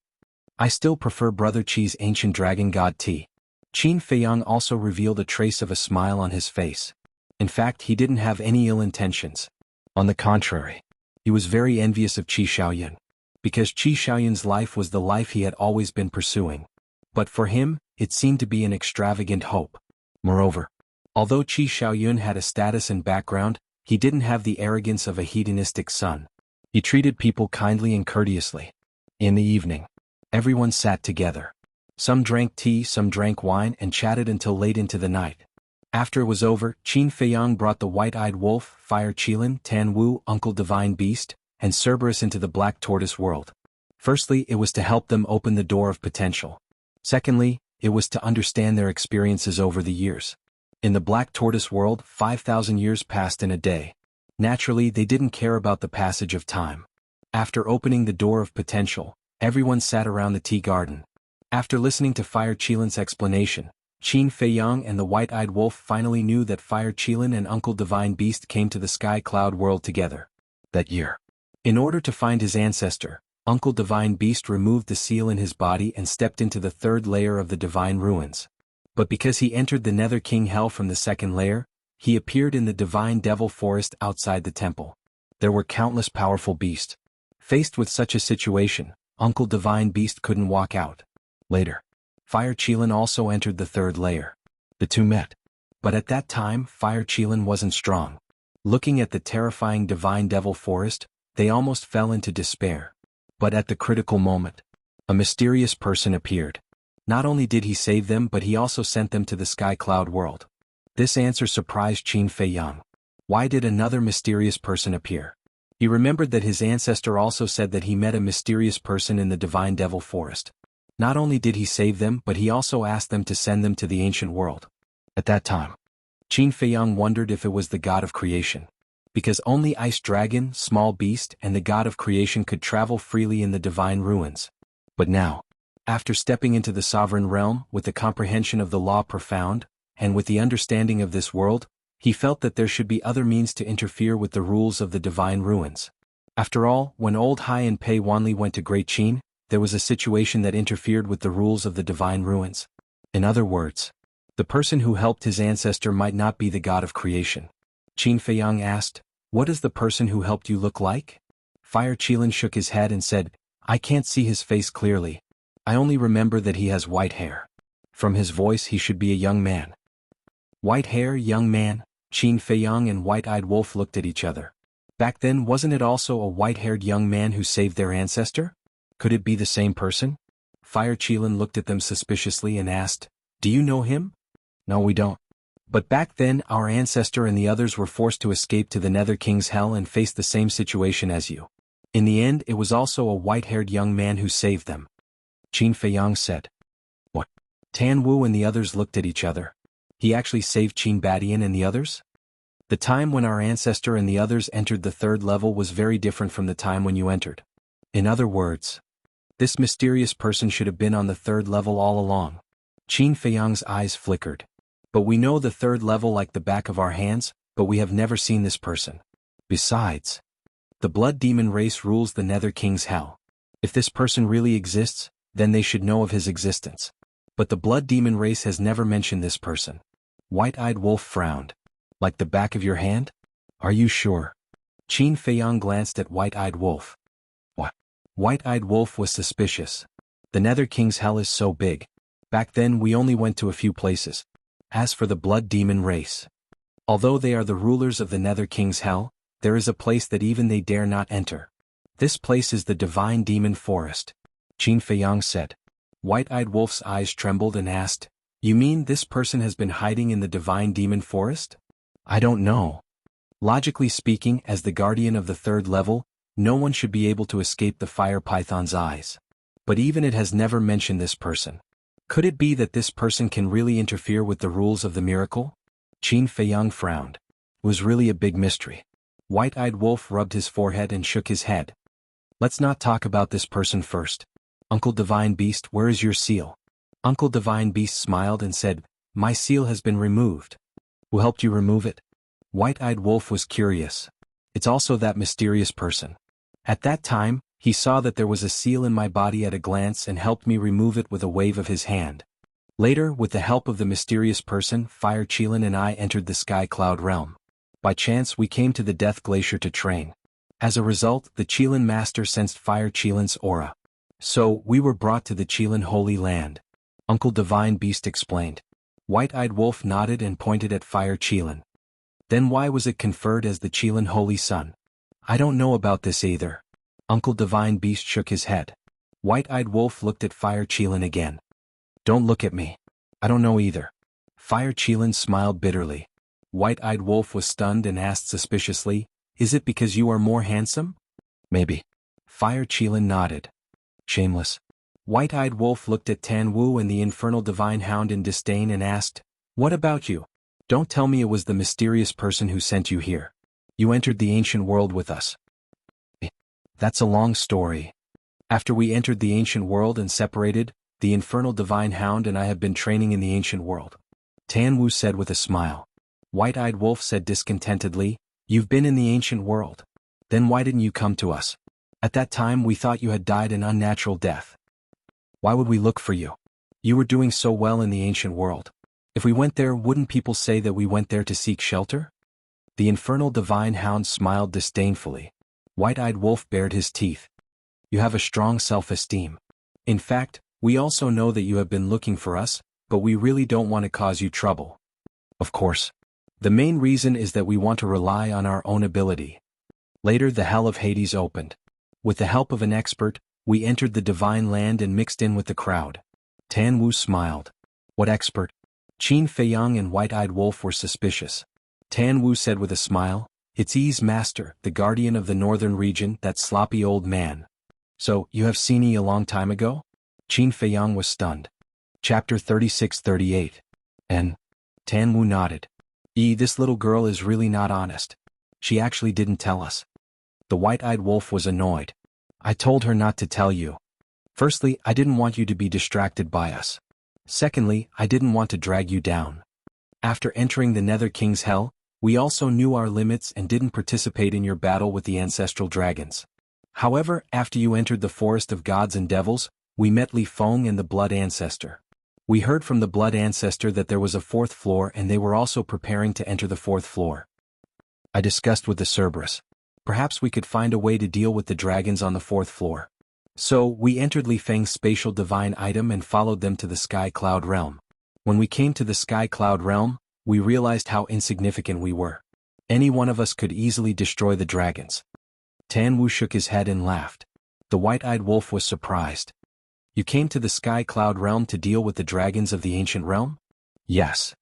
I still prefer Brother Qi's ancient dragon god tea. Qin Feiyang also revealed a trace of a smile on his face. In fact, he didn't have any ill intentions. On the contrary, he was very envious of Qi Xiaoyan, because Qi Xiaoyan's life was the life he had always been pursuing. But for him, it seemed to be an extravagant hope. Moreover, although Qi Xiaoyan had a status and background, he didn't have the arrogance of a hedonistic son. He treated people kindly and courteously. In the evening, everyone sat together. Some drank tea, some drank wine, and chatted until late into the night. After it was over, Qin Feiyang brought the white-eyed wolf, Fire Qilin, Tan Wu, Uncle Divine Beast, and Cerberus into the Black Tortoise world. Firstly, it was to help them open the door of potential. Secondly, it was to understand their experiences over the years. In the Black Tortoise world, 5,000 years passed in a day. Naturally, they didn't care about the passage of time. After opening the door of potential, everyone sat around the tea garden. After listening to Fire Qilin's explanation, Qin Feiyang and the white-eyed wolf finally knew that Fire Qilin and Uncle Divine Beast came to the Sky Cloud world together. That year. In order to find his ancestor, Uncle Divine Beast removed the seal in his body and stepped into the third layer of the Divine Ruins. But because he entered the Nether King Hell from the second layer, he appeared in the Divine Devil Forest outside the temple. There were countless powerful beasts. Faced with such a situation, Uncle Divine Beast couldn't walk out. Later, Fire Qilin also entered the third layer. The two met. But at that time, Fire Qilin wasn't strong. Looking at the terrifying Divine Devil Forest, they almost fell into despair. But at the critical moment, a mysterious person appeared. Not only did he save them, but he also sent them to the Sky Cloud world. This answer surprised Qin Feiyang. Why did another mysterious person appear? He remembered that his ancestor also said that he met a mysterious person in the Divine Devil Forest. Not only did he save them, but he also asked them to send them to the ancient world. At that time, Qin Feiyang wondered if it was the god of creation. Because only Ice Dragon, Small Beast, and the god of creation could travel freely in the Divine Ruins. But now, after stepping into the sovereign realm, with the comprehension of the law profound, and with the understanding of this world, He felt that there should be other means to interfere with the rules of the divine ruins. After all, when old Hai and Pei Wanli went to Great Qin, there was a situation that interfered with the rules of the divine ruins. In other words, the person who helped his ancestor might not be the god of creation. Qin Feiyang asked, "What does the person who helped you look like?" Fire Qilin shook his head and said, "I can't see his face clearly. I only remember that he has white hair. From his voice he should be a young man." White hair, young man? Qin Feiyang and White-Eyed Wolf looked at each other. Back then, wasn't it also a white-haired young man who saved their ancestor? Could it be the same person? Fire Qilin looked at them suspiciously and asked, "Do you know him?" "No, we don't. But back then our ancestor and the others were forced to escape to the Nether King's Hell and face the same situation as you. In the end it was also a white-haired young man who saved them." Qin Feiyang said. "What?" Tan Wu and the others looked at each other. He actually saved Qin Badian and the others? The time when our ancestor and the others entered the third level was very different from the time when you entered. In other words, this mysterious person should have been on the third level all along. Qin Feiyang's eyes flickered. "But we know the third level like the back of our hands, but we have never seen this person. Besides, the blood demon race rules the Nether King's Hell. If this person really exists, then they should know of his existence. But the blood demon race has never mentioned this person." White-Eyed Wolf frowned. "Like the back of your hand? Are you sure?" Qin Feiyang glanced at White-Eyed Wolf. "What?" White-Eyed Wolf was suspicious. "The Nether King's Hell is so big. Back then we only went to a few places. As for the blood demon race, although they are the rulers of the Nether King's Hell, there is a place that even they dare not enter. This place is the Divine Demon Forest," Qin Feiyang said. White-Eyed Wolf's eyes trembled and asked, "You mean this person has been hiding in the Divine Demon Forest?" "I don't know. Logically speaking, as the guardian of the third level, no one should be able to escape the fire python's eyes. But even it has never mentioned this person. Could it be that this person can really interfere with the rules of the miracle?" Qin Feiyang frowned. It was really a big mystery. White-Eyed Wolf rubbed his forehead and shook his head. "Let's not talk about this person first. Uncle Divine Beast, where is your seal?" Uncle Divine Beast smiled and said, "My seal has been removed." "Who helped you remove it?" White-Eyed Wolf was curious. "It's also that mysterious person. At that time, he saw that there was a seal in my body at a glance and helped me remove it with a wave of his hand. Later, with the help of the mysterious person, Fire Qilin and I entered the Sky Cloud realm. By chance we came to the Death Glacier to train. As a result, the Qilin Master sensed Fire Qilin's aura. So, we were brought to the Qilin Holy Land," Uncle Divine Beast explained. White-Eyed Wolf nodded and pointed at Fire Qilin. "Then why was it conferred as the Qilin Holy Sun?" "I don't know about this either." Uncle Divine Beast shook his head. White-Eyed Wolf looked at Fire Qilin again. "Don't look at me. I don't know either." Fire Qilin smiled bitterly. White-Eyed Wolf was stunned and asked suspiciously, "Is it because you are more handsome?" "Maybe." Fire Qilin nodded. "Shameless." White-Eyed Wolf looked at Tan Wu and the Infernal Divine Hound in disdain and asked, "What about you? Don't tell me it was the mysterious person who sent you here. You entered the ancient world with us." "That's a long story. After we entered the ancient world and separated, the Infernal Divine Hound and I have been training in the ancient world," Tan Wu said with a smile. White-Eyed Wolf said discontentedly, "You've been in the ancient world. Then why didn't you come to us? At that time we thought you had died an unnatural death. Why would we look for you? You were doing so well in the ancient world. If we went there, wouldn't people say that we went there to seek shelter?" The Infernal Divine Hound smiled disdainfully. White-Eyed Wolf bared his teeth. "You have a strong self-esteem. In fact, we also know that you have been looking for us, but we really don't want to cause you trouble. Of course. The main reason is that we want to rely on our own ability." Later the Hell of Hades opened. With the help of an expert, we entered the Divine Land and mixed in with the crowd. Tan Wu smiled. "What expert?" Qin Feiyang and White-Eyed Wolf were suspicious. Tan Wu said with a smile, "It's Yi's master, the guardian of the northern region, that sloppy old man." "So, you have seen Yi a long time ago?" Qin Feiyang was stunned. Chapter 36-38. And Tan Wu nodded. "Yi, this little girl is really not honest. She actually didn't tell us." The White-Eyed Wolf was annoyed. "I told her not to tell you. Firstly, I didn't want you to be distracted by us. Secondly, I didn't want to drag you down. After entering the Nether King's Hell, We also knew our limits and didn't participate in your battle with the ancestral dragons. However, after you entered the forest of gods and devils, we met Li Feng and the Blood Ancestor. We heard from the Blood Ancestor that there was a fourth floor and they were also preparing to enter the fourth floor. I discussed with the Cerberus. Perhaps we could find a way to deal with the dragons on the fourth floor. So, we entered Li Feng's spatial divine item and followed them to the Sky Cloud Realm. When we came to the Sky Cloud Realm, we realized how insignificant we were. Any one of us could easily destroy the dragons. Tan Wu shook his head and laughed. The white-eyed wolf was surprised. You came to the Sky Cloud Realm to deal with the dragons of the ancient realm? Yes.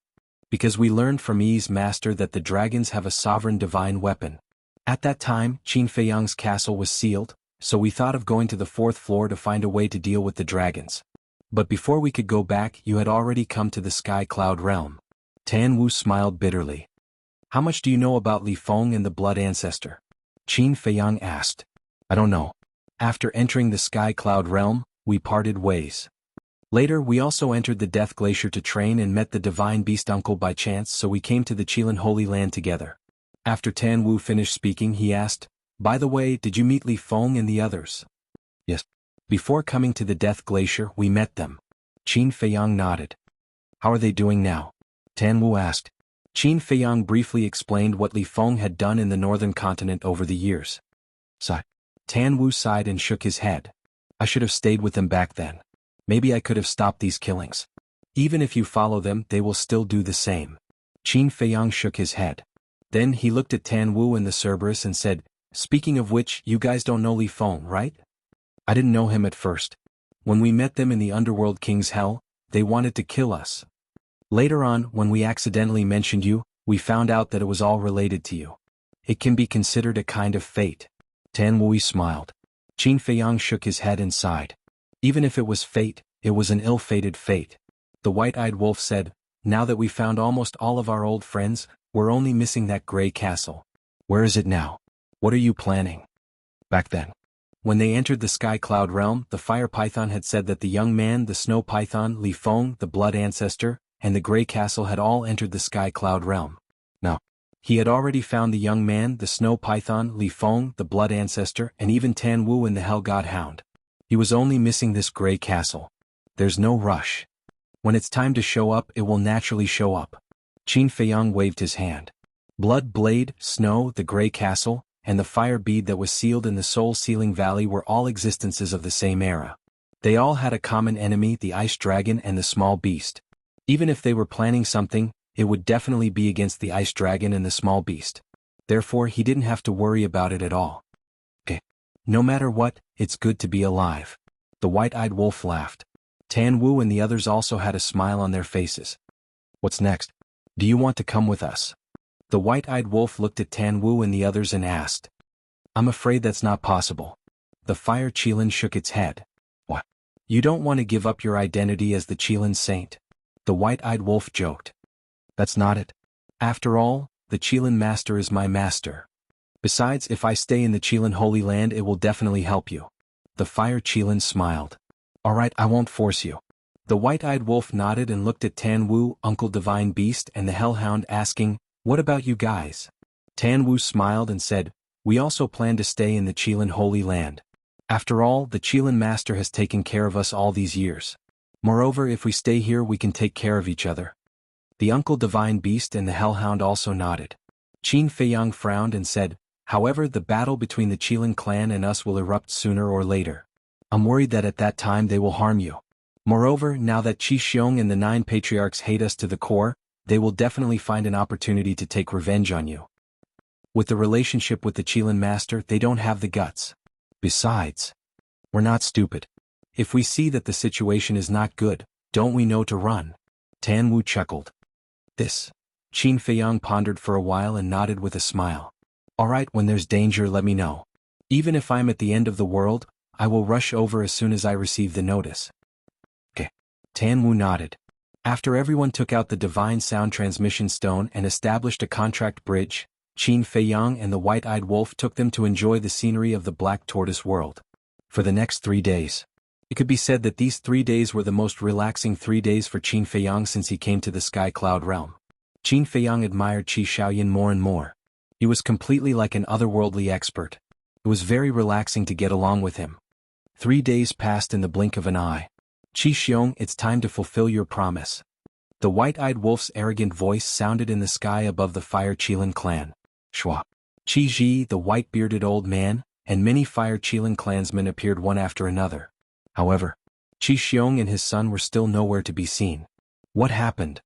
Because we learned from Yi's master that the dragons have a sovereign divine weapon. At that time, Qin Feiyang's castle was sealed, so we thought of going to the fourth floor to find a way to deal with the dragons. But before we could go back, you had already come to the Sky Cloud Realm. Tan Wu smiled bitterly. How much do you know about Li Feng and the Blood Ancestor? Qin Feiyang asked. I don't know. After entering the Sky Cloud Realm, we parted ways. Later we also entered the Death Glacier to train and met the Divine Beast Uncle by chance, so we came to the Qilin Holy Land together. After Tan Wu finished speaking, he asked, by the way, did you meet Li Feng and the others? Yes. Before coming to the Death Glacier, we met them. Qin Feiyang nodded. How are they doing now? Tan Wu asked. Qin Feiyang briefly explained what Li Feng had done in the northern continent over the years. Sigh. Tan Wu sighed and shook his head. I should have stayed with them back then. Maybe I could have stopped these killings. Even if you follow them, they will still do the same. Qin Feiyang shook his head. Then he looked at Tan Wu and the Cerberus and said, speaking of which, you guys don't know Li Feng, right? I didn't know him at first. When we met them in the Underworld King's Hell, they wanted to kill us. Later on, when we accidentally mentioned you, we found out that it was all related to you. It can be considered a kind of fate. Tan Wu smiled. Qin Feiyang shook his head and sighed. Even if it was fate, it was an ill-fated fate. The white-eyed wolf said, now that we found almost all of our old friends, we're only missing that gray castle. Where is it now? What are you planning? Back then, when they entered the Sky Cloud Realm, the Fire Python had said that the young man, the Snow Python, Li Feng, the Blood Ancestor, and the Gray Castle had all entered the Sky Cloud Realm. Now, he had already found the young man, the Snow Python, Li Feng, the Blood Ancestor, and even Tan Wu and the Hell God Hound. He was only missing this Gray Castle. There's no rush. When it's time to show up, it will naturally show up. Qin Feiyang waved his hand. Blood Blade, Snow, the Gray Castle, and the fire bead that was sealed in the Soul-Sealing Valley were all existences of the same era. They all had a common enemy, the Ice Dragon and the Small Beast. Even if they were planning something, it would definitely be against the Ice Dragon and the Small Beast. Therefore, he didn't have to worry about it at all. Okay. No matter what, it's good to be alive. The white-eyed wolf laughed. Tan Wu and the others also had a smile on their faces. What's next? Do you want to come with us? The white-eyed wolf looked at Tan Wu and the others and asked. I'm afraid that's not possible. The Fire Qilin shook its head. What? You don't want to give up your identity as the Qilin Saint? The white-eyed wolf joked. That's not it. After all, the Qilin Master is my master. Besides, if I stay in the Qilin Holy Land, it will definitely help you. The Fire Qilin smiled. Alright, I won't force you. The white-eyed wolf nodded and looked at Tan Wu, Uncle Divine Beast, and the Hellhound, asking, what about you guys? Tan Wu smiled and said, we also plan to stay in the Qilin Holy Land. After all, the Qilin Master has taken care of us all these years. Moreover, if we stay here, we can take care of each other. The Uncle Divine Beast and the Hellhound also nodded. Qin Feiyang frowned and said, however, the battle between the Qilin clan and us will erupt sooner or later. I'm worried that at that time they will harm you. Moreover, now that Qi Xiong and the 9 patriarchs hate us to the core, they will definitely find an opportunity to take revenge on you. With the relationship with the Qilin Master, they don't have the guts. Besides, we're not stupid. If we see that the situation is not good, don't we know to run? Tan Wu chuckled. This. Qin Feiyang pondered for a while and nodded with a smile. Alright, when there's danger, let me know. Even if I'm at the end of the world, I will rush over as soon as I receive the notice. Okay. Tan Wu nodded. After everyone took out the Divine Sound Transmission Stone and established a contract bridge, Qin Feiyang and the White-Eyed Wolf took them to enjoy the scenery of the Black Tortoise world. For the next 3 days. It could be said that these 3 days were the most relaxing 3 days for Qin Feiyang since he came to the Sky Cloud Realm. Qin Feiyang admired Qi Xiaoyan more and more. He was completely like an otherworldly expert. It was very relaxing to get along with him. 3 days passed in the blink of an eye. Qi Xiong, it's time to fulfill your promise. The white-eyed wolf's arrogant voice sounded in the sky above the Fire Qilin clan. Shua. Qi Ji, the white-bearded old man, and many Fire Qilin clansmen appeared one after another. However, Qi Xiong and his son were still nowhere to be seen. What happened?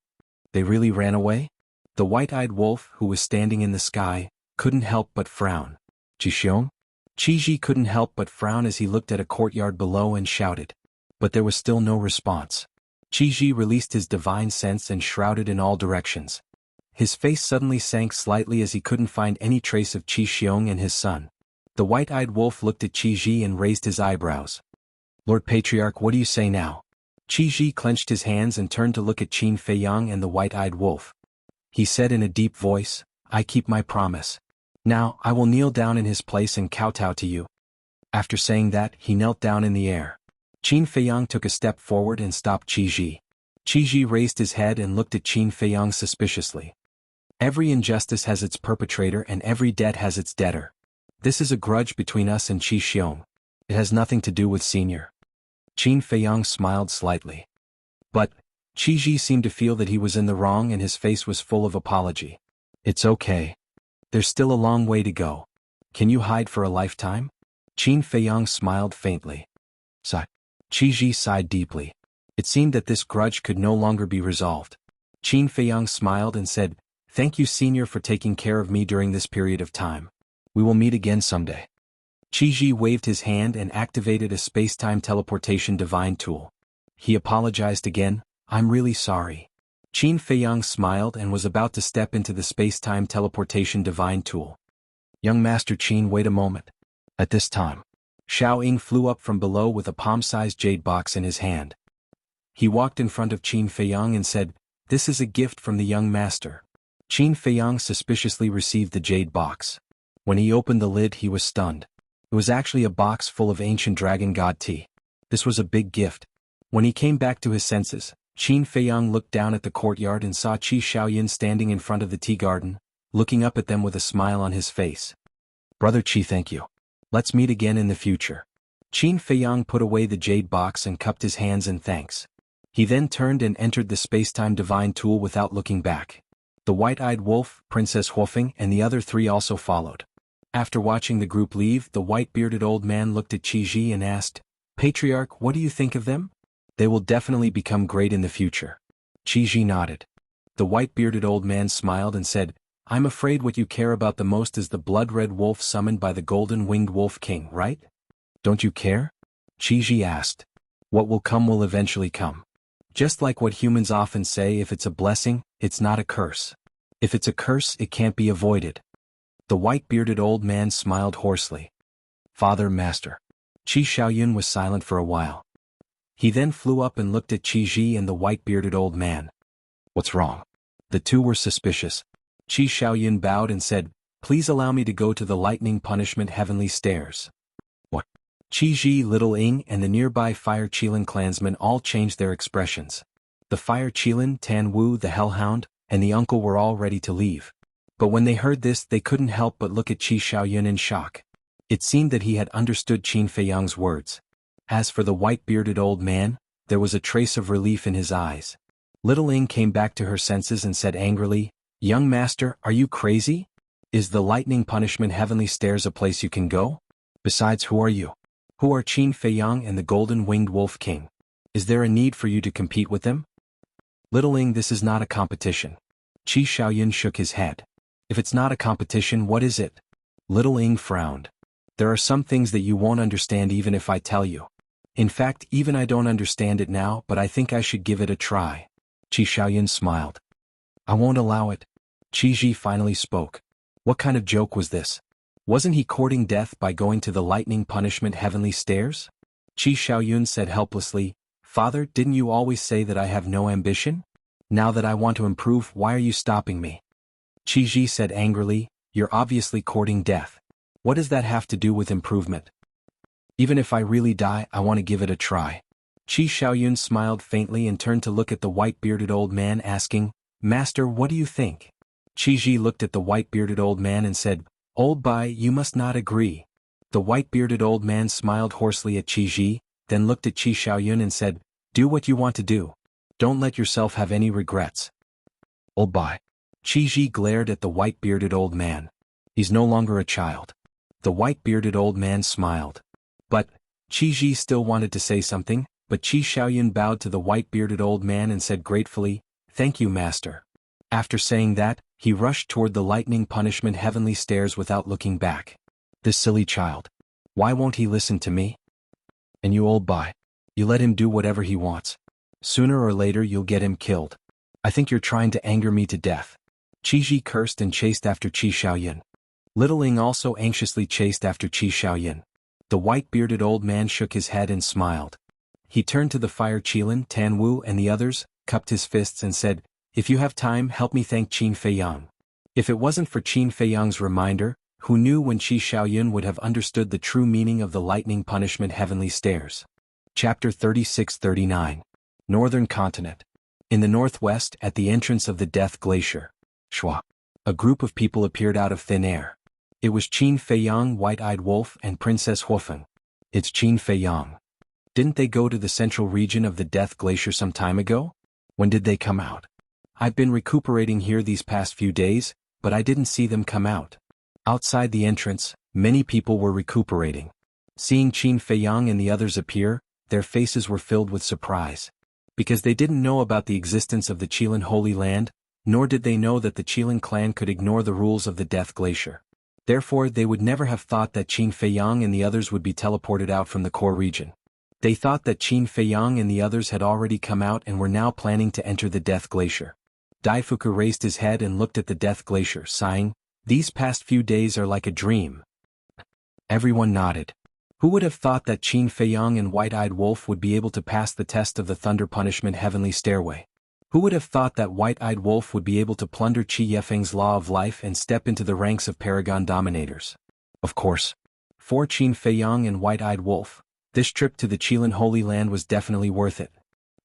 They really ran away? The white-eyed wolf, who was standing in the sky, couldn't help but frown. Qi Xiong? Qi Ji couldn't help but frown as he looked at a courtyard below and shouted. But there was still no response. Qi Ji released his divine sense and shrouded in all directions. His face suddenly sank slightly as he couldn't find any trace of Qi Xiong and his son. The white-eyed wolf looked at Qi Ji and raised his eyebrows. Lord Patriarch, what do you say now? Qi Ji clenched his hands and turned to look at Qin Feiyang and the white-eyed wolf. He said in a deep voice, I keep my promise. Now, I will kneel down in his place and kowtow to you. After saying that, he knelt down in the air. Qin Feiyang took a step forward and stopped Qi Ji. Qi Ji raised his head and looked at Qin Feiyang suspiciously. Every injustice has its perpetrator and every debt has its debtor. This is a grudge between us and Qi Xiong. It has nothing to do with Senior. Qin Feiyang smiled slightly. But, Qi Ji seemed to feel that he was in the wrong and his face was full of apology. It's okay. There's still a long way to go. Can you hide for a lifetime? Qin Feiyang smiled faintly. Sigh. Qi Ji sighed deeply. It seemed that this grudge could no longer be resolved. Qin Feiyang smiled and said, Thank you, Senior, for taking care of me during this period of time. We will meet again someday. Qi Ji waved his hand and activated a space-time teleportation divine tool. He apologized again, I'm really sorry. Qin Feiyang smiled and was about to step into the space-time teleportation divine tool. Young Master Qin, wait a moment. At this time, Xiao Ying flew up from below with a palm-sized jade box in his hand. He walked in front of Qin Feiyang and said, This is a gift from the young master. Qin Feiyang suspiciously received the jade box. When he opened the lid, he was stunned. It was actually a box full of ancient dragon god tea. This was a big gift. When he came back to his senses, Qin Feiyang looked down at the courtyard and saw Qi Xiaoyan standing in front of the tea garden, looking up at them with a smile on his face. Brother Qi, thank you. Let's meet again in the future. Qin Feiyang put away the jade box and cupped his hands in thanks. He then turned and entered the space-time divine tool without looking back. The white-eyed wolf, Princess Huofeng, and the other 3 also followed. After watching the group leave, the white-bearded old man looked at Qi Ji and asked, Patriarch, what do you think of them? They will definitely become great in the future. Qi Ji nodded. The white-bearded old man smiled and said, I'm afraid what you care about the most is the blood-red wolf summoned by the golden-winged wolf king, right? Don't you care? Qi Ji asked. What will come will eventually come. Just like what humans often say, if it's a blessing, it's not a curse. If it's a curse, it can't be avoided. The white-bearded old man smiled hoarsely. Father, Master. Qi Xiaoyun was silent for a while. He then flew up and looked at Qi Ji and the white-bearded old man. What's wrong? The two were suspicious. Qi Xiaoyun bowed and said, Please allow me to go to the lightning punishment heavenly stairs. What? Qi Ji, Little Ying, and the nearby Fire Qilin clansmen all changed their expressions. The Fire Qilin, Tan Wu, the Hellhound, and the uncle were all ready to leave. But when they heard this, they couldn't help but look at Qi Xiaoyun in shock. It seemed that he had understood Qin Feiyang's words. As for the white-bearded old man, there was a trace of relief in his eyes. Little Ying came back to her senses and said angrily, Young master, are you crazy? Is the lightning punishment heavenly stairs a place you can go? Besides, who are you? Who are Qin Feiyang and the golden-winged wolf king? Is there a need for you to compete with them? Little Ying, this is not a competition. Qi Xiaoyun shook his head. If it's not a competition, what is it? Little Ying frowned. There are some things that you won't understand even if I tell you. In fact, even I don't understand it now, but I think I should give it a try. Qi Xiaoyun smiled. I won't allow it. Qi Ji finally spoke. What kind of joke was this? Wasn't he courting death by going to the lightning punishment heavenly stairs? Qi Xiaoyun said helplessly, Father, didn't you always say that I have no ambition? Now that I want to improve, why are you stopping me? Qi Ji said angrily, You're obviously courting death. What does that have to do with improvement? Even if I really die, I want to give it a try. Qi Xiaoyun smiled faintly and turned to look at the white-bearded old man asking, Master, what do you think? Qi looked at the white-bearded old man and said, Old Bai, you must not agree. The white-bearded old man smiled hoarsely at Qi, then looked at Qi Xiaoyun and said, Do what you want to do. Don't let yourself have any regrets. Old Bai. Qi glared at the white-bearded old man. He's no longer a child. The white-bearded old man smiled. But, Qi still wanted to say something, but Qi Xiaoyun bowed to the white-bearded old man and said gratefully, Thank you, master. After saying that, he rushed toward the lightning punishment heavenly stairs without looking back. This silly child. Why won't he listen to me? And you, Old Bai. You let him do whatever he wants. Sooner or later you'll get him killed. I think you're trying to anger me to death. Qi cursed and chased after Qi Xiaoyun. Little Ing also anxiously chased after Qi Xiaoyun. The white-bearded old man shook his head and smiled. He turned to the fire Qilin, Tan Wu and the others, cupped his fists and said, If you have time, help me thank Qin Feiyang. If it wasn't for Qin Feiyang's reminder, who knew when Qi Xiaoyun would have understood the true meaning of the lightning punishment heavenly stairs. Chapter 36-39. Northern Continent. In the northwest, at the entrance of the Death Glacier, Shua, a group of people appeared out of thin air. It was Qin Feiyang, White-Eyed Wolf, and Princess Huofeng. It's Qin Feiyang. Didn't they go to the central region of the Death Glacier some time ago? When did they come out? I've been recuperating here these past few days, but I didn't see them come out. Outside the entrance, many people were recuperating. Seeing Qin Feiyang and the others appear, their faces were filled with surprise. Because they didn't know about the existence of the Qilin Holy Land, nor did they know that the Qilin clan could ignore the rules of the Death Glacier. Therefore, they would never have thought that Qin Feiyang and the others would be teleported out from the core region. They thought that Qin Feiyang and the others had already come out and were now planning to enter the Death Glacier. Daifuku raised his head and looked at the Death Glacier, sighing, These past few days are like a dream. Everyone nodded. Who would have thought that Qin Feiyang and White-Eyed Wolf would be able to pass the test of the Thunder Punishment Heavenly Stairway? Who would have thought that White-Eyed Wolf would be able to plunder Qi Yefeng's Law of Life and step into the ranks of Paragon Dominators? Of course. For Qin Feiyang and White-Eyed Wolf, this trip to the Qilin Holy Land was definitely worth it.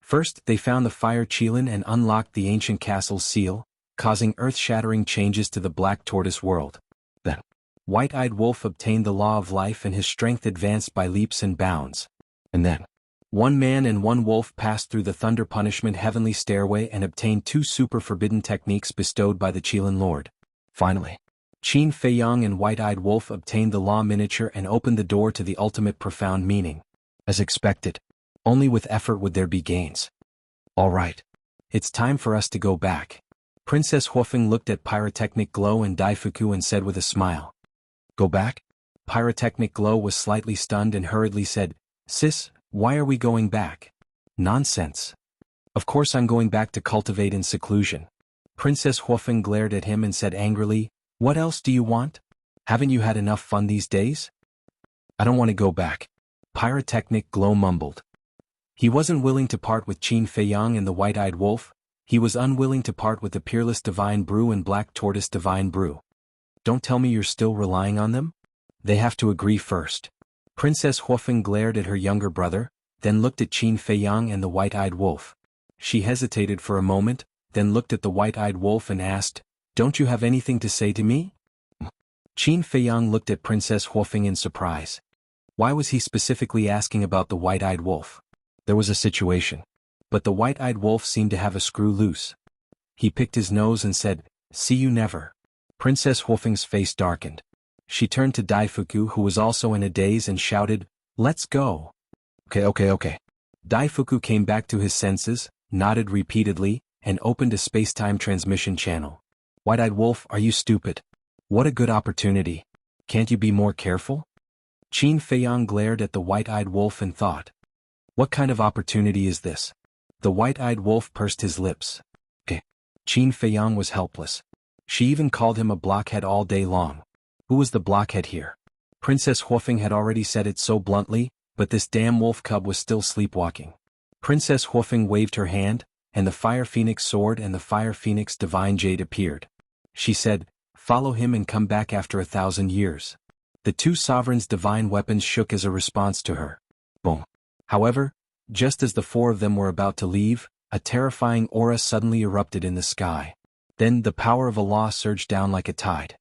First, they found the Fire Qilin and unlocked the ancient castle's seal, causing earth-shattering changes to the Black Tortoise world. Then, White-Eyed Wolf obtained the Law of Life and his strength advanced by leaps and bounds. And then, one man and one wolf passed through the Thunder Punishment Heavenly Stairway and obtained 2 super forbidden techniques bestowed by the Qilin Lord. Finally, Qin Feiyang and White-Eyed Wolf obtained the Law Miniature and opened the door to the ultimate profound meaning. As expected, only with effort would there be gains. All right. It's time for us to go back. Princess Huofeng looked at Pyrotechnic Glow and Daifuku and said with a smile. Go back? Pyrotechnic Glow was slightly stunned and hurriedly said, Sis, why are we going back? Nonsense. Of course I'm going back to cultivate in seclusion. Princess Huofeng glared at him and said angrily, What else do you want? Haven't you had enough fun these days? I don't want to go back. Pyrotechnic Glow mumbled. He wasn't willing to part with Qin Feiyang and the White-Eyed Wolf. He was unwilling to part with the Peerless Divine Brew and Black Tortoise Divine Brew. Don't tell me you're still relying on them? They have to agree first. Princess Huofeng glared at her younger brother, then looked at Qin Feiyang and the White-Eyed Wolf. She hesitated for a moment, then looked at the White-Eyed Wolf and asked, Don't you have anything to say to me? Qin Feiyang looked at Princess Huofeng in surprise. Why was he specifically asking about the White-Eyed Wolf? There was a situation. But the White-Eyed Wolf seemed to have a screw loose. He picked his nose and said, See you never. Princess Huofeng's face darkened. She turned to Daifuku, who was also in a daze, and shouted, Let's go. Okay. Daifuku came back to his senses, nodded repeatedly, and opened a space-time transmission channel. White-Eyed Wolf, are you stupid? What a good opportunity. Can't you be more careful? Qin Feiyang glared at the White-Eyed Wolf and thought. What kind of opportunity is this? The White-Eyed Wolf pursed his lips. Qin Feiyang was helpless. She even called him a blockhead all day long. Who was the blockhead here? Princess Huofeng had already said it so bluntly, but this damn wolf cub was still sleepwalking. Princess Huofeng waved her hand, and the Fire Phoenix sword and the Fire Phoenix Divine Jade appeared. She said, Follow him and come back after 1,000 years. The 2 sovereigns' divine weapons shook as a response to her. Boom. However, just as the 4 of them were about to leave, A terrifying aura suddenly erupted in the sky. Then the power of Allah surged down like a tide.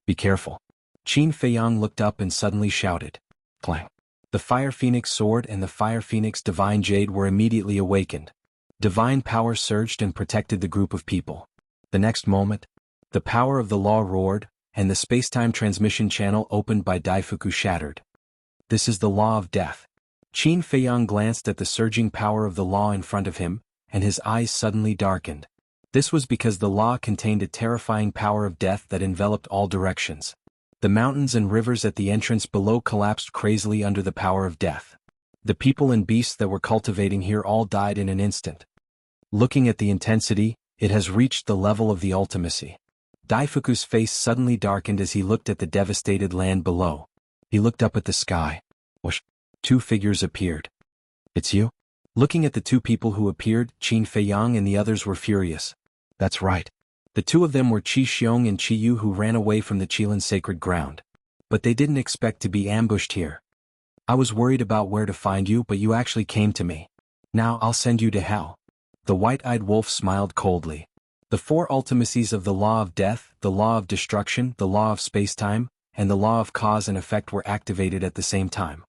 Be careful. Qin Feiyang looked up and suddenly shouted. Clang. The Fire Phoenix sword and the Fire Phoenix Divine Jade were immediately awakened. Divine power surged and protected the group of people. The next moment, the power of the law roared, and the space-time transmission channel opened by Daifuku shattered. This is the law of death. Qin Feiyang glanced at the surging power of the law in front of him, and his eyes suddenly darkened. This was because the law contained a terrifying power of death that enveloped all directions. The mountains and rivers at the entrance below collapsed crazily under the power of death. The people and beasts that were cultivating here all died in an instant. Looking at the intensity, it has reached the level of the ultimacy. Daifuku's face suddenly darkened as he looked at the devastated land below. He looked up at the sky. Whoosh! 2 figures appeared. It's you? Looking at the 2 people who appeared, Qin Feiyang and the others were furious. That's right. The 2 of them were Qi Xiong and Qi Yu, who ran away from the Qilin sacred ground. But they didn't expect to be ambushed here. I was worried about where to find you, but you actually came to me. Now I'll send you to hell. The white-eyed wolf smiled coldly. The 4 ultimacies of the law of death, the law of destruction, the law of spacetime, and the law of cause and effect were activated at the same time.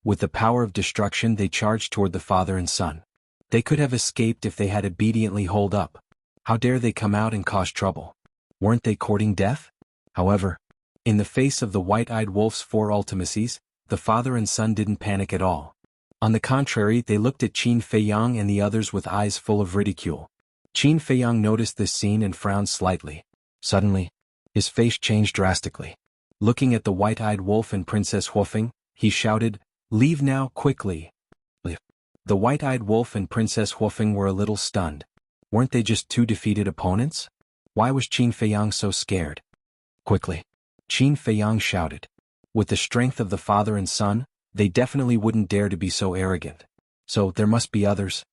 With the power of destruction they charged toward the father and son. They could have escaped if they had obediently holed up. How dare they come out and cause trouble? Weren't they courting death? However, in the face of the white-eyed wolf's 4 ultimacies, the father and son didn't panic at all. On the contrary, they looked at Qin Feiyang and the others with eyes full of ridicule. Qin Feiyang noticed this scene and frowned slightly. Suddenly, his face changed drastically. Looking at the white-eyed wolf and Princess Huofeng, he shouted, "Leave now, quickly!" Leave. The white-eyed wolf and Princess Huofeng were a little stunned. Weren't they just 2 defeated opponents? Why was Qin Feiyang so scared? Quickly. Qin Feiyang shouted. With the strength of the father and son, they definitely wouldn't dare to be so arrogant. So there must be others.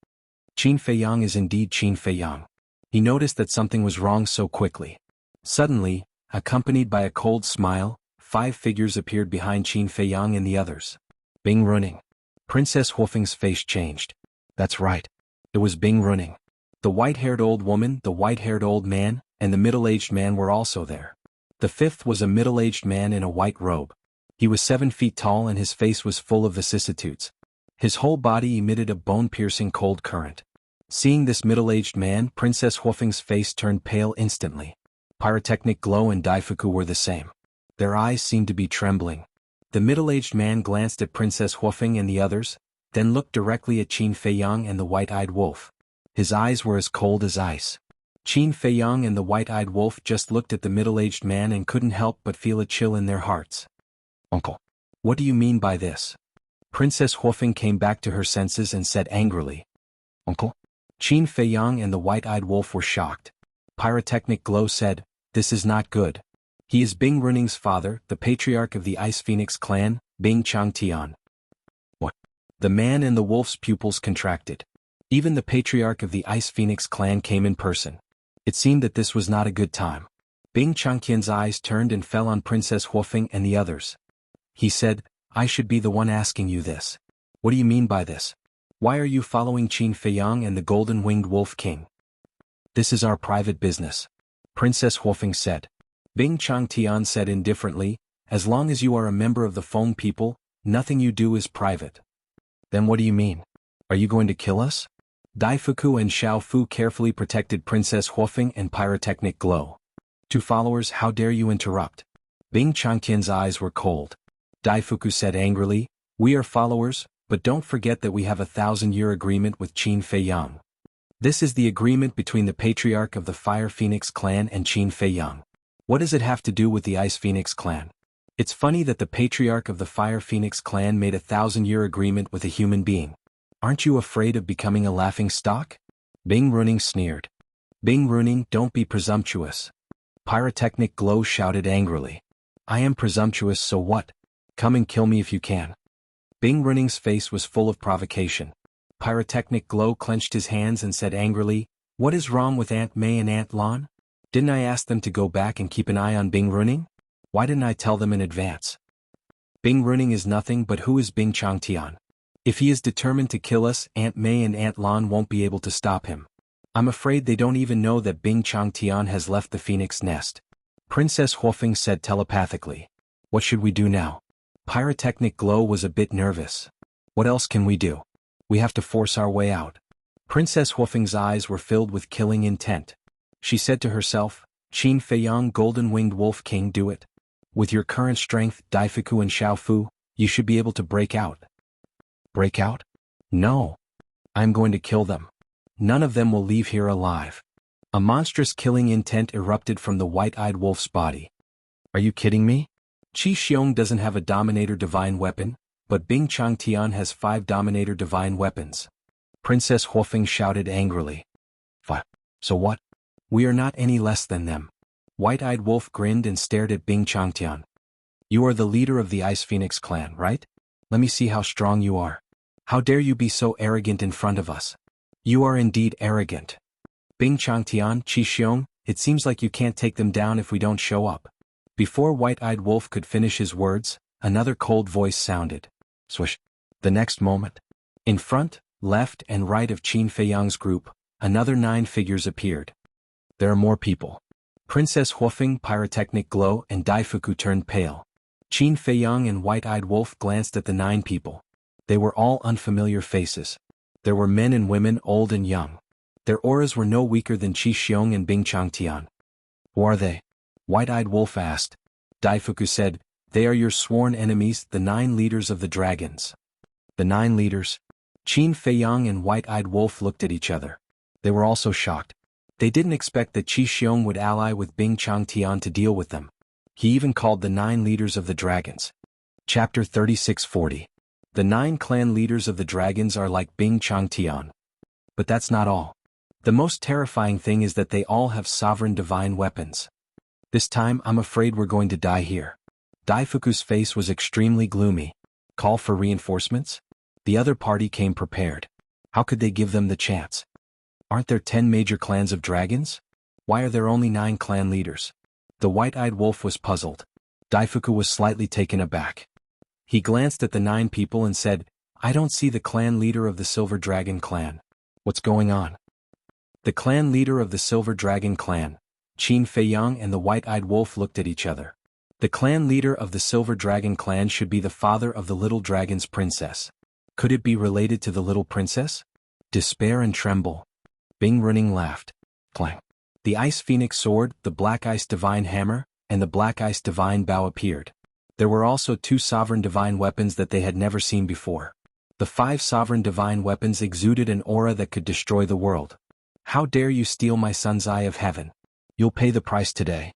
Qin Feiyang is indeed Qin Feiyang. He noticed that something was wrong so quickly. Suddenly, accompanied by a cold smile, 5 figures appeared behind Qin Feiyang and the others. Bing Runing. Princess Huofeng's face changed. That's right. It was Bing Runing. The white-haired old woman, the white-haired old man, and the middle-aged man were also there. The 5th was a middle-aged man in a white robe. He was 7 feet tall and his face was full of vicissitudes. His whole body emitted a bone-piercing cold current. Seeing this middle-aged man, Princess Huofeng's face turned pale instantly. Pyrotechnic Glow and Daifuku were the same. Their eyes seemed to be trembling. The middle-aged man glanced at Princess Huofeng and the others, then looked directly at Qin Feiyang and the white-eyed wolf. His eyes were as cold as ice. Qin Feiyang and the white-eyed wolf just looked at the middle-aged man and couldn't help but feel a chill in their hearts. Uncle, what do you mean by this? Princess Huofeng came back to her senses and said angrily. Uncle? Qin Feiyang and the white-eyed wolf were shocked. Pyrotechnic Glow said, this is not good. He is Bing Runing's father, the patriarch of the Ice Phoenix clan, Bing Changtian. What? The man and the wolf's pupils contracted. Even the patriarch of the Ice Phoenix clan came in person. It seemed that this was not a good time. Bing Changtian's eyes turned and fell on Princess Huofeng and the others. He said, I should be the one asking you this. What do you mean by this? Why are you following Qin Feiyang and the Golden-Winged Wolf King? This is our private business. Princess Huofeng said. Bing Changtian said indifferently, as long as you are a member of the Feng people, nothing you do is private. Then what do you mean? Are you going to kill us? Daifuku and Xiao Fu carefully protected Princess Huofeng and Pyrotechnic Glow. 2 followers, how dare you interrupt? Bing Changtian's eyes were cold. Daifuku said angrily, we are followers, but don't forget that we have a 1,000-year agreement with Qin Feiyang. This is the agreement between the patriarch of the Fire Phoenix clan and Qin Feiyang. What does it have to do with the Ice Phoenix clan? It's funny that the patriarch of the Fire Phoenix clan made a 1,000-year agreement with a human being. Aren't you afraid of becoming a laughingstock? Bing Runing sneered. Bing Runing, don't be presumptuous. Pyrotechnic Glow shouted angrily. I am presumptuous, so what? Come and kill me if you can. Bing Runing's face was full of provocation. Pyrotechnic Glow clenched his hands and said angrily, what is wrong with Aunt May and Aunt Lon? Didn't I ask them to go back and keep an eye on Bing Runing? Why didn't I tell them in advance? Bing Runing is nothing, but who is Bing Changtian? If he is determined to kill us, Aunt May and Aunt Lon won't be able to stop him. I'm afraid they don't even know that Bing Changtian has left the phoenix nest. Princess Huofeng said telepathically. What should we do now? Pyrotechnic Glow was a bit nervous. What else can we do? We have to force our way out. Princess Huofeng's eyes were filled with killing intent. She said to herself, Qin Feiyang, Golden-Winged Wolf King, do it. With your current strength, Daifuku and Xiaofu, you should be able to break out. Break out? No. I'm going to kill them. None of them will leave here alive. A monstrous killing intent erupted from the white-eyed wolf's body. Are you kidding me? Qi Xiong doesn't have a Dominator Divine Weapon, but Bing Changtian has 5 Dominator Divine Weapons. Princess Huofeng shouted angrily. So what? We are not any less than them. White-eyed Wolf grinned and stared at Bing Changtian. You are the leader of the Ice Phoenix clan, right? Let me see how strong you are. How dare you be so arrogant in front of us? You are indeed arrogant. Bing Changtian, Qi Xiong, it seems like you can't take them down if we don't show up. Before White-eyed Wolf could finish his words, another cold voice sounded. Swish. The next moment. In front, left and right of Qin Feiyang's group, another 9 figures appeared. There are more people. Princess Huofeng, Pyrotechnic Glow, and Daifuku turned pale. Qin Feiyang and White-eyed Wolf glanced at the 9 people. They were all unfamiliar faces. There were men and women, old and young. Their auras were no weaker than Qi Xiong and Bing Changtian. Who are they? White-eyed Wolf asked. Daifuku said, They are your sworn enemies, the 9 leaders of the dragons. The 9 leaders? Qin Feiyang and White-eyed Wolf looked at each other. They were also shocked. They didn't expect that Qi Xiong would ally with Bing Changtian to deal with them. He even called the 9 leaders of the dragons. Chapter 3640. The 9 clan leaders of the dragons are like Bing Changtian. But that's not all. The most terrifying thing is that they all have sovereign divine weapons. This time I'm afraid we're going to die here. Daifuku's face was extremely gloomy. Call for reinforcements? The other party came prepared. How could they give them the chance? Aren't there 10 major clans of dragons? Why are there only 9 clan leaders? The White-eyed Wolf was puzzled. Daifuku was slightly taken aback. He glanced at the 9 people and said, I don't see the clan leader of the Silver Dragon clan. What's going on? The clan leader of the Silver Dragon clan, Qin Feiyang and the White-eyed Wolf looked at each other. The clan leader of the Silver Dragon clan should be the father of the little dragon's princess. Could it be related to the little princess? Despair and tremble. Bing Running laughed. Clang. The Ice Phoenix Sword, the Black Ice Divine Hammer, and the Black Ice Divine Bow appeared. There were also 2 sovereign divine weapons that they had never seen before. The 5 sovereign divine weapons exuded an aura that could destroy the world. How dare you steal my son's Eye of Heaven? You'll pay the price today.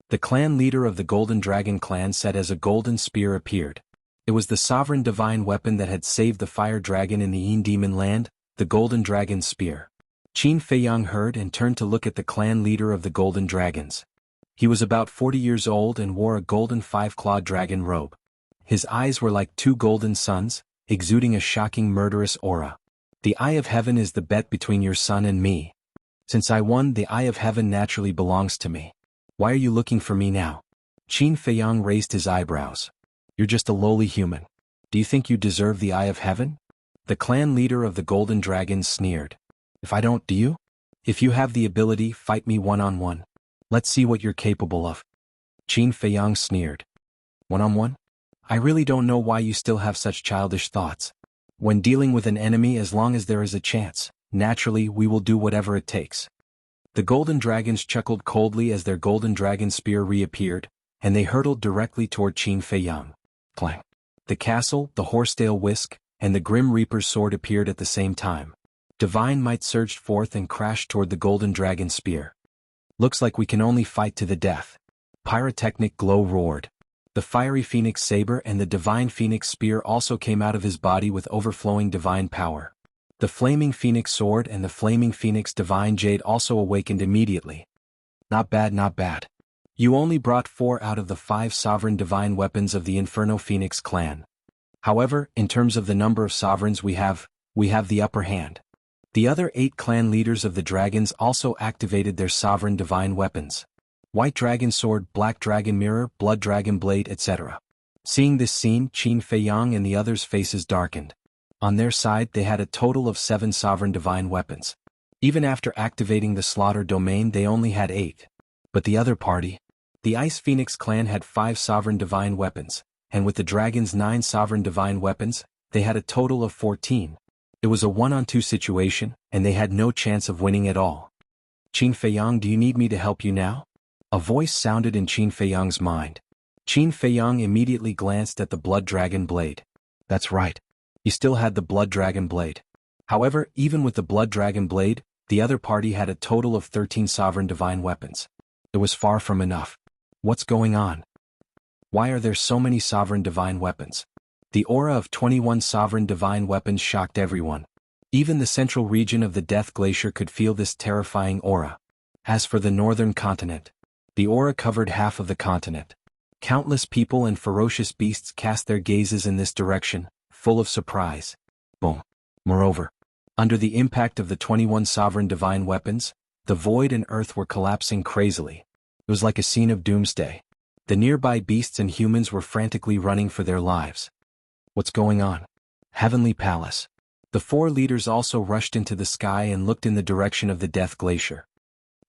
The clan leader of the Golden Dragon clan said as a golden spear appeared. It was the sovereign divine weapon that had saved the fire dragon in the Yin Demon Land, the Golden Dragon Spear. Qin Feiyang heard and turned to look at the clan leader of the Golden Dragons. He was about 40 years old and wore a golden 5-clawed dragon robe. His eyes were like 2 golden suns, exuding a shocking murderous aura. The Eye of Heaven is the bet between your son and me. Since I won, the Eye of Heaven naturally belongs to me. Why are you looking for me now? Qin Feiyang raised his eyebrows. You're just a lowly human. Do you think you deserve the Eye of Heaven? The clan leader of the Golden Dragons sneered. If I don't, do you? If you have the ability, fight me one-on-one. Let's see what you're capable of. Qin Feiyang sneered. One-on-one? I really don't know why you still have such childish thoughts. When dealing with an enemy, as long as there is a chance, naturally we will do whatever it takes. The Golden Dragons chuckled coldly as their Golden Dragon Spear reappeared, and they hurtled directly toward Qin Feiyang. Clang. The castle, the Horsetail Whisk, and the Grim Reaper's sword appeared at the same time. Divine might surged forth and crashed toward the Golden Dragon Spear. Looks like we can only fight to the death. Pyrotechnic Glow roared. The fiery Phoenix Saber and the Divine Phoenix Spear also came out of his body with overflowing divine power. The Flaming Phoenix Sword and the Flaming Phoenix Divine Jade also awakened immediately. Not bad, not bad. You only brought 4 out of the 5 sovereign divine weapons of the Inferno Phoenix clan. However, in terms of the number of sovereigns we have the upper hand. The other 8 clan leaders of the dragons also activated their sovereign divine weapons. White Dragon Sword, Black Dragon Mirror, Blood Dragon Blade, etc. Seeing this scene, Qin Feiyang and the others' faces darkened. On their side they had a total of 7 sovereign divine weapons. Even after activating the slaughter domain they only had 8. But the other party? The Ice Phoenix clan had 5 sovereign divine weapons, and with the dragon's 9 sovereign divine weapons, they had a total of 14. It was a 1-on-2 situation, and they had no chance of winning at all. Qin Feiyang, do you need me to help you now? A voice sounded in Qin Feiyang's mind. Qin Feiyang immediately glanced at the Blood Dragon Blade. That's right. He still had the Blood Dragon Blade. However, even with the Blood Dragon Blade, the other party had a total of 13 sovereign divine weapons. It was far from enough. What's going on? Why are there so many sovereign divine weapons? The aura of 21 sovereign divine weapons shocked everyone. Even the central region of the Death Glacier could feel this terrifying aura. As for the northern continent, the aura covered half of the continent. Countless people and ferocious beasts cast their gazes in this direction, full of surprise. Boom. Moreover, under the impact of the 21 sovereign divine weapons, the void and earth were collapsing crazily. It was like a scene of doomsday. The nearby beasts and humans were frantically running for their lives. What's going on? Heavenly Palace. The 4 leaders also rushed into the sky and looked in the direction of the Death Glacier.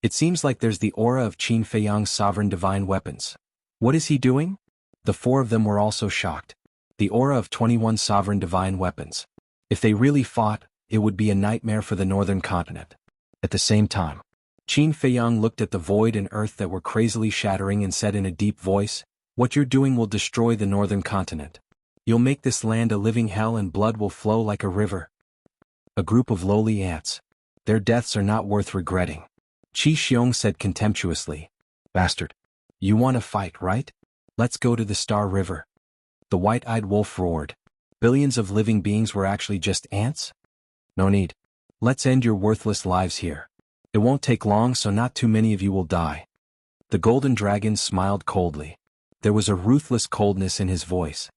It seems like there's the aura of Qin Feiyang's sovereign divine weapons. What is he doing? The 4 of them were also shocked. The aura of 21 sovereign divine weapons. If they really fought, it would be a nightmare for the northern continent. At the same time, Qin Feiyang looked at the void and earth that were crazily shattering and said in a deep voice, "What you're doing will destroy the northern continent. You'll make this land a living hell and blood will flow like a river." A group of lowly ants. Their deaths are not worth regretting. Qi Xiong said contemptuously. "Bastard. You want to fight, right? Let's go to the Star River." The white-eyed wolf roared. Billions of living beings were actually just ants? No need. Let's end your worthless lives here. It won't take long, so not too many of you will die. The golden dragon smiled coldly. There was a ruthless coldness in his voice.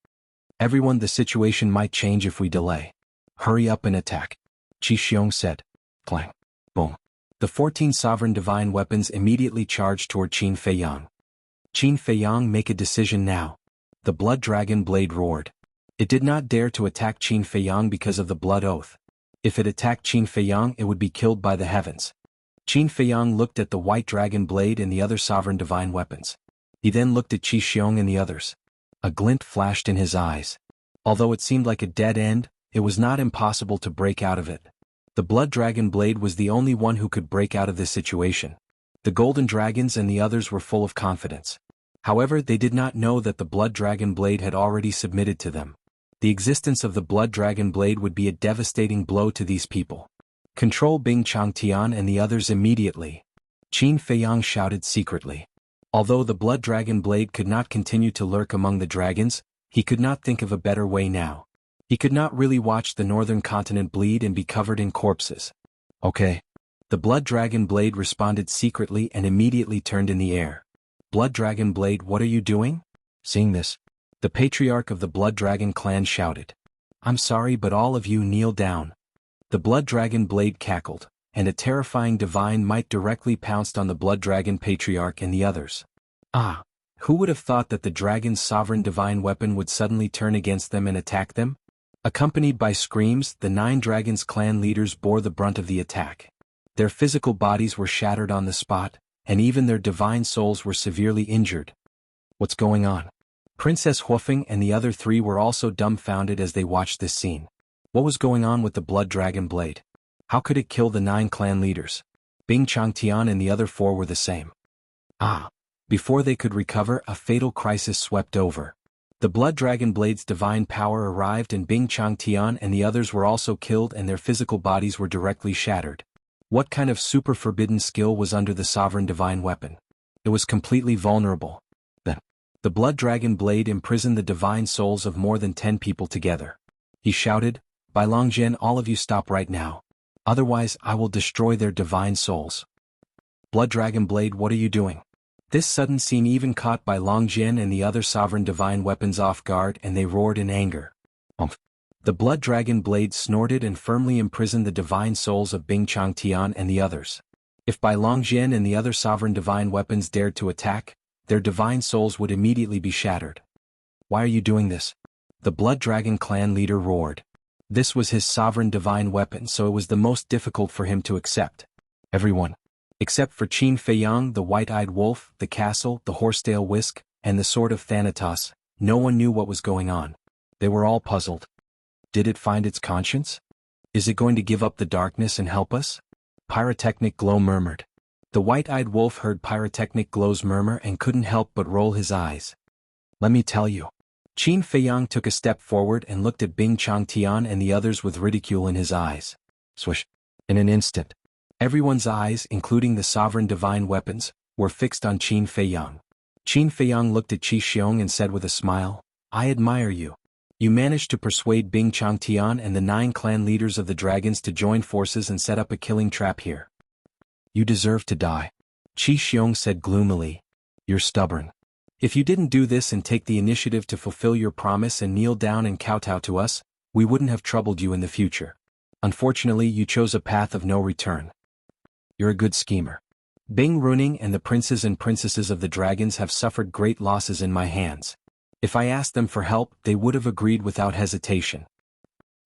"Everyone, the situation might change if we delay. Hurry up and attack," Qi Xiong said. Clang. Boom. The 14 sovereign divine weapons immediately charged toward Qin Feiyang. "Qin Feiyang, make a decision now." The blood dragon blade roared. It did not dare to attack Qin Feiyang because of the blood oath. If it attacked Qin Feiyang, it would be killed by the heavens. Qin Feiyang looked at the white dragon blade and the other sovereign divine weapons. He then looked at Qi Xiong and the others. A glint flashed in his eyes. Although it seemed like a dead end, it was not impossible to break out of it. The blood dragon blade was the only one who could break out of this situation. The golden dragons and the others were full of confidence. However, they did not know that the blood dragon blade had already submitted to them. The existence of the blood dragon blade would be a devastating blow to these people. "Control Bing Changtian and the others immediately," Qin Feiyang shouted secretly. Although the blood dragon blade could not continue to lurk among the dragons, he could not think of a better way now. He could not really watch the northern continent bleed and be covered in corpses. "Okay." The blood dragon blade responded secretly and immediately turned in the air. "Blood dragon blade, what are you doing?" Seeing this, the patriarch of the blood dragon clan shouted. "I'm sorry, but all of you kneel down." The blood dragon blade cackled, and a terrifying divine might directly pounced on the blood dragon patriarch and the others. Ah! Who would have thought that the dragon's sovereign divine weapon would suddenly turn against them and attack them? Accompanied by screams, the 9 dragons clan leaders bore the brunt of the attack. Their physical bodies were shattered on the spot, and even their divine souls were severely injured. What's going on? Princess Huofeng and the other 3 were also dumbfounded as they watched this scene. What was going on with the blood dragon blade? How could it kill the 9 clan leaders? Bing Changtian and the other 4 were the same. Ah! Before they could recover, a fatal crisis swept over. The blood dragon blade's divine power arrived and Bing Changtian and the others were also killed and their physical bodies were directly shattered. What kind of super forbidden skill was under the sovereign divine weapon? It was completely vulnerable. Then, the blood dragon blade imprisoned the divine souls of more than 10 people together. He shouted, "By Longjian, all of you stop right now. Otherwise I will destroy their divine souls." "Blood dragon blade, what are you doing?" This sudden scene even caught Bai Longjian and the other sovereign divine weapons off guard and they roared in anger. Umph. The blood dragon blade snorted and firmly imprisoned the divine souls of Bing Changtian and the others. If Bai Longjian and the other sovereign divine weapons dared to attack, their divine souls would immediately be shattered. "Why are you doing this?" The blood dragon clan leader roared. This was his sovereign divine weapon, so it was the most difficult for him to accept. Everyone, except for Qin Feiyang, the white-eyed wolf, the castle, the horsetail whisk, and the sword of Thanatos, no one knew what was going on. They were all puzzled. Did it find its conscience? Is it going to give up the darkness and help us? Pyrotechnic Glow murmured. The white-eyed wolf heard Pyrotechnic Glow's murmur and couldn't help but roll his eyes. Let me tell you. Qin Feiyang took a step forward and looked at Bing Changtian and the others with ridicule in his eyes. Swish. In an instant, everyone's eyes, including the sovereign divine weapons, were fixed on Qin Feiyang. Qin Feiyang looked at Qi Xiong and said with a smile, I admire you. You managed to persuade Bing Changtian and the 9 clan leaders of the dragons to join forces and set up a killing trap here. You deserve to die. Qi Xiong said gloomily. You're stubborn. If you didn't do this and take the initiative to fulfill your promise and kneel down and kowtow to us, we wouldn't have troubled you in the future. Unfortunately, you chose a path of no return. You're a good schemer. Bing Runing and the princes and princesses of the dragons have suffered great losses in my hands. If I asked them for help, they would have agreed without hesitation.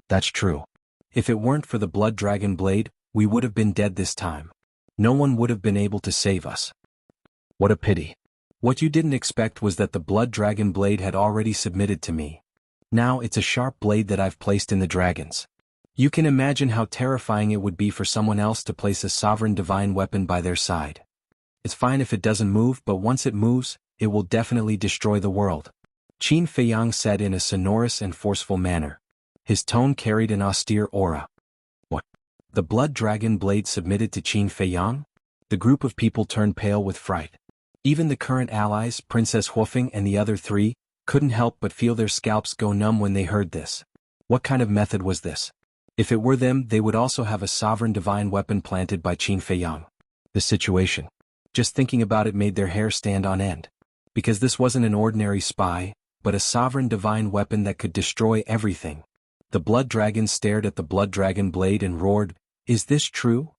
That's true. If it weren't for the blood dragon blade, we would have been dead this time. No one would have been able to save us. What a pity. What you didn't expect was that the blood dragon blade had already submitted to me. Now it's a sharp blade that I've placed in the dragons. You can imagine how terrifying it would be for someone else to place a sovereign divine weapon by their side. It's fine if it doesn't move, but once it moves, it will definitely destroy the world. Qin Feiyang said in a sonorous and forceful manner. His tone carried an austere aura. What? The blood dragon blade submitted to Qin Feiyang? The group of people turned pale with fright. Even the current allies, Princess Huofeng and the other 3, couldn't help but feel their scalps go numb when they heard this. What kind of method was this? If it were them, they would also have a sovereign divine weapon planted by Qin Feiyang. The situation. Just thinking about it made their hair stand on end. Because this wasn't an ordinary spy, but a sovereign divine weapon that could destroy everything. The blood dragon stared at the blood dragon blade and roared, Is this true?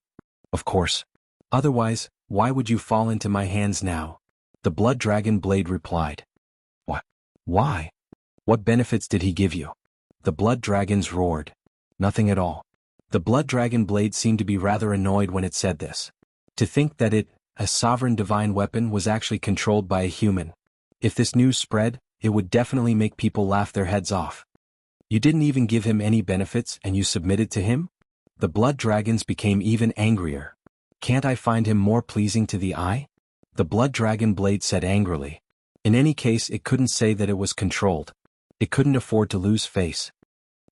Of course. Otherwise, why would you fall into my hands now? The blood dragon blade replied. What? Why? What benefits did he give you? The blood dragons roared. Nothing at all. The blood dragon blade seemed to be rather annoyed when it said this. To think that it, a sovereign divine weapon, was actually controlled by a human. If this news spread, it would definitely make people laugh their heads off. You didn't even give him any benefits and you submitted to him? The blood dragons became even angrier. Can't I find him more pleasing to the eye? The blood dragon blade said angrily. In any case, it couldn't say that it was controlled. It couldn't afford to lose face.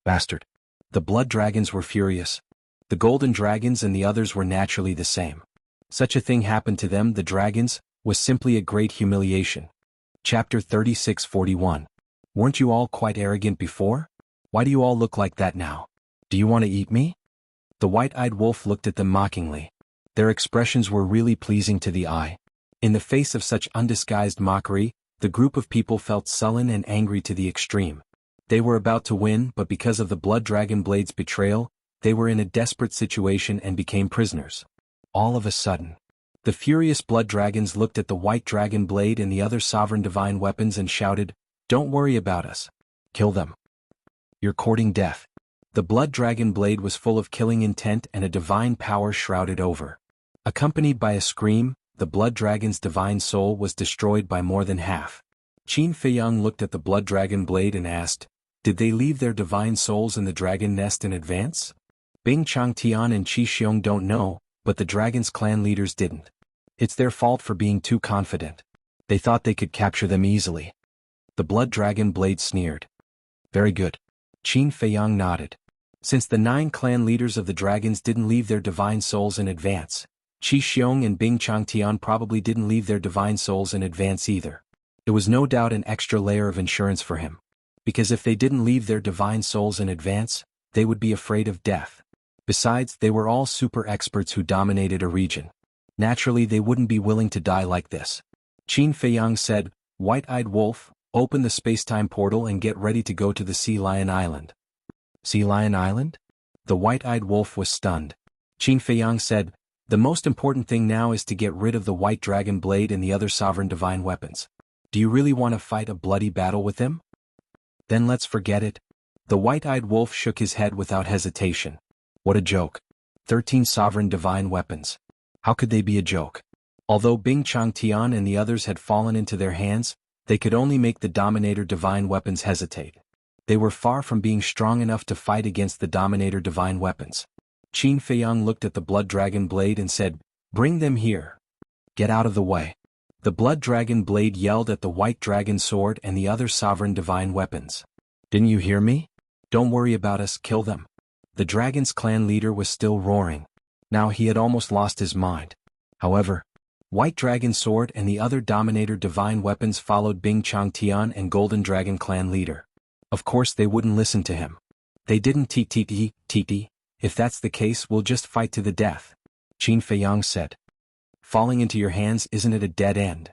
Bastard. The blood dragons were furious. The golden dragons and the others were naturally the same. Such a thing happened to them, the dragons, was simply a great humiliation. Chapter 36:41. Weren't you all quite arrogant before? Why do you all look like that now? Do you want to eat me? The white-eyed wolf looked at them mockingly. Their expressions were really pleasing to the eye. In the face of such undisguised mockery, the group of people felt sullen and angry to the extreme. They were about to win, but because of the blood dragon blade's betrayal, they were in a desperate situation and became prisoners. All of a sudden, the furious blood dragons looked at the white dragon blade and the other sovereign divine weapons and shouted, Don't worry about us. Kill them. You're courting death. The blood dragon blade was full of killing intent and a divine power shrouded over. Accompanied by a scream, the blood dragon's divine soul was destroyed by more than half. Qin Feiyang looked at the blood dragon blade and asked, Did they leave their divine souls in the dragon nest in advance? Bing Changtian and Qi Xiong don't know, but the dragon's clan leaders didn't. It's their fault for being too confident. They thought they could capture them easily. The blood dragon blade sneered. Very good. Qin Feiyang nodded. Since the 9 clan leaders of the dragons didn't leave their divine souls in advance, Qi Xiong and Bing Changtian probably didn't leave their divine souls in advance either. It was no doubt an extra layer of insurance for him. Because if they didn't leave their divine souls in advance, they would be afraid of death. Besides, they were all super experts who dominated a region. Naturally, they wouldn't be willing to die like this. Qin Feiyang said, White-eyed wolf, open the space-time portal and get ready to go to the Sea Lion Island. Sea Lion Island? The white-eyed wolf was stunned. Qin Feiyang said, The most important thing now is to get rid of the white dragon blade and the other sovereign divine weapons. Do you really want to fight a bloody battle with them? Then let's forget it. The white-eyed wolf shook his head without hesitation. What a joke. 13 sovereign divine weapons. How could they be a joke? Although Bing Changtian and the others had fallen into their hands, they could only make the Dominator divine weapons hesitate. They were far from being strong enough to fight against the Dominator divine weapons. Qin Feiyang looked at the Blood Dragon blade and said, "Bring them here. Get out of the way." The Blood Dragon blade yelled at the White Dragon sword and the other sovereign divine weapons. "Didn't you hear me? Don't worry about us, kill them." The dragon's clan leader was still roaring. Now he had almost lost his mind. However, White Dragon sword and the other Dominator divine weapons followed Bing Changtian and Golden Dragon clan leader. Of course they wouldn't listen to him. They didn't tee. If that's the case, we'll just fight to the death. Qin Feiyang said. Falling into your hands, isn't it a dead end?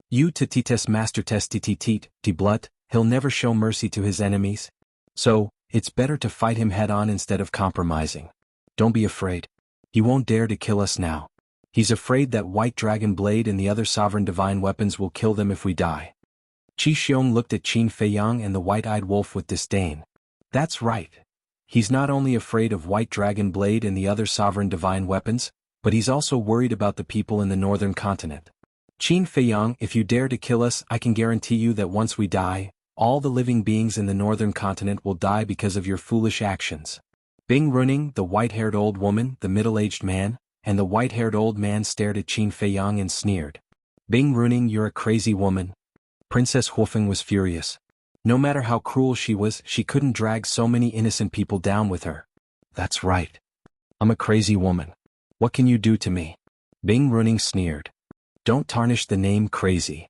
You test master test t blood, he'll never show mercy to his enemies. So, it's better to fight him head on instead of compromising. Don't be afraid. He won't dare to kill us now. He's afraid that White Dragon blade and the other sovereign divine weapons will kill them if we die. Qi Xiong looked at Qin Feiyang and the white-eyed wolf with disdain. That's right. He's not only afraid of White Dragon blade and the other sovereign divine weapons, but he's also worried about the people in the northern continent. Qin Feiyang, if you dare to kill us, I can guarantee you that once we die, all the living beings in the northern continent will die because of your foolish actions. Bing Runing, the white-haired old woman, the middle-aged man, and the white-haired old man stared at Qin Feiyang and sneered. Bing Runing, you're a crazy woman. Princess Huofeng was furious. No matter how cruel she was, she couldn't drag so many innocent people down with her. That's right. I'm a crazy woman. What can you do to me? Bing Runing sneered. Don't tarnish the name crazy.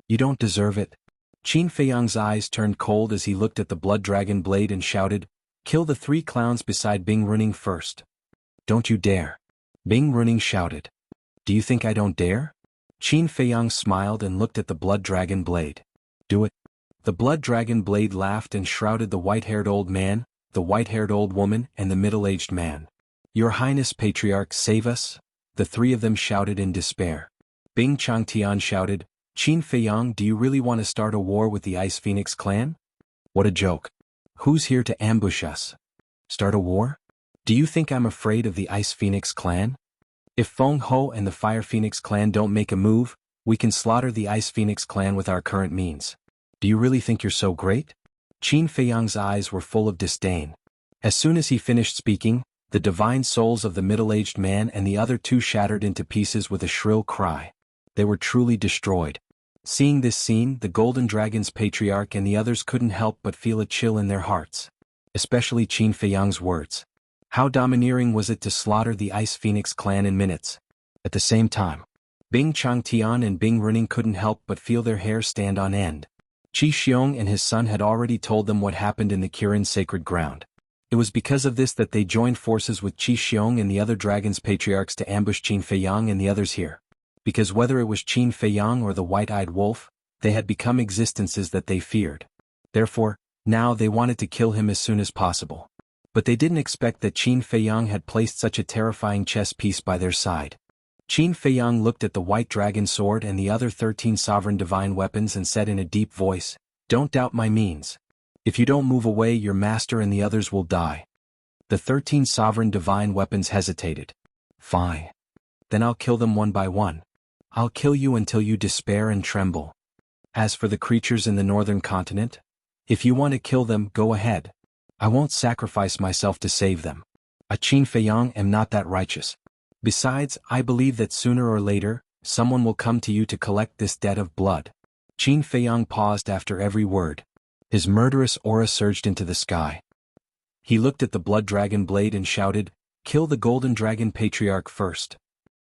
You don't deserve it. Qin Feiyang's eyes turned cold as he looked at the Blood Dragon blade and shouted, "Kill the 3 clowns beside Bing Runing first." Don't you dare. Bing Runing shouted. Do you think I don't dare? Qin Feiyang smiled and looked at the Blood Dragon blade. Do it. The Blood Dragon blade laughed and shrouded the white-haired old man, the white-haired old woman, and the middle-aged man. Your Highness Patriarch, save us! The 3 of them shouted in despair. Bing Changtian shouted, Qin Feiyang, do you really want to start a war with the Ice Phoenix clan? What a joke. Who's here to ambush us? Start a war? Do you think I'm afraid of the Ice Phoenix clan? If Feng Ho and the Fire Phoenix clan don't make a move, we can slaughter the Ice Phoenix clan with our current means. Do you really think you're so great? Qin Feiyang's eyes were full of disdain. As soon as he finished speaking, the divine souls of the middle-aged man and the other 2 shattered into pieces with a shrill cry. They were truly destroyed. Seeing this scene, the Golden Dragon's patriarch and the others couldn't help but feel a chill in their hearts. Especially Qin Feiyang's words. How domineering was it to slaughter the Ice Phoenix clan in minutes? At the same time, Bing Changtian and Bing Runing couldn't help but feel their hair stand on end. Qi Xiong and his son had already told them what happened in the Kirin sacred ground. It was because of this that they joined forces with Qi Xiong and the other dragon's patriarchs to ambush Qin Feiyang and the others here. Because whether it was Qin Feiyang or the white-eyed wolf, they had become existences that they feared. Therefore, now they wanted to kill him as soon as possible. But they didn't expect that Qin Feiyang had placed such a terrifying chess piece by their side. Qin Feiyang looked at the white dragon sword and the other 13 sovereign divine weapons and said in a deep voice, Don't doubt my means. If you don't move away, your master and the others will die. The 13 sovereign divine weapons hesitated. Fine. Then I'll kill them one by one. I'll kill you until you despair and tremble. As for the creatures in the northern continent, if you want to kill them, go ahead. I won't sacrifice myself to save them. I Qin Feiyang am not that righteous. Besides, I believe that sooner or later, someone will come to you to collect this debt of blood. Qin Feiyang paused after every word. His murderous aura surged into the sky. He looked at the blood dragon blade and shouted, Kill the golden dragon patriarch first.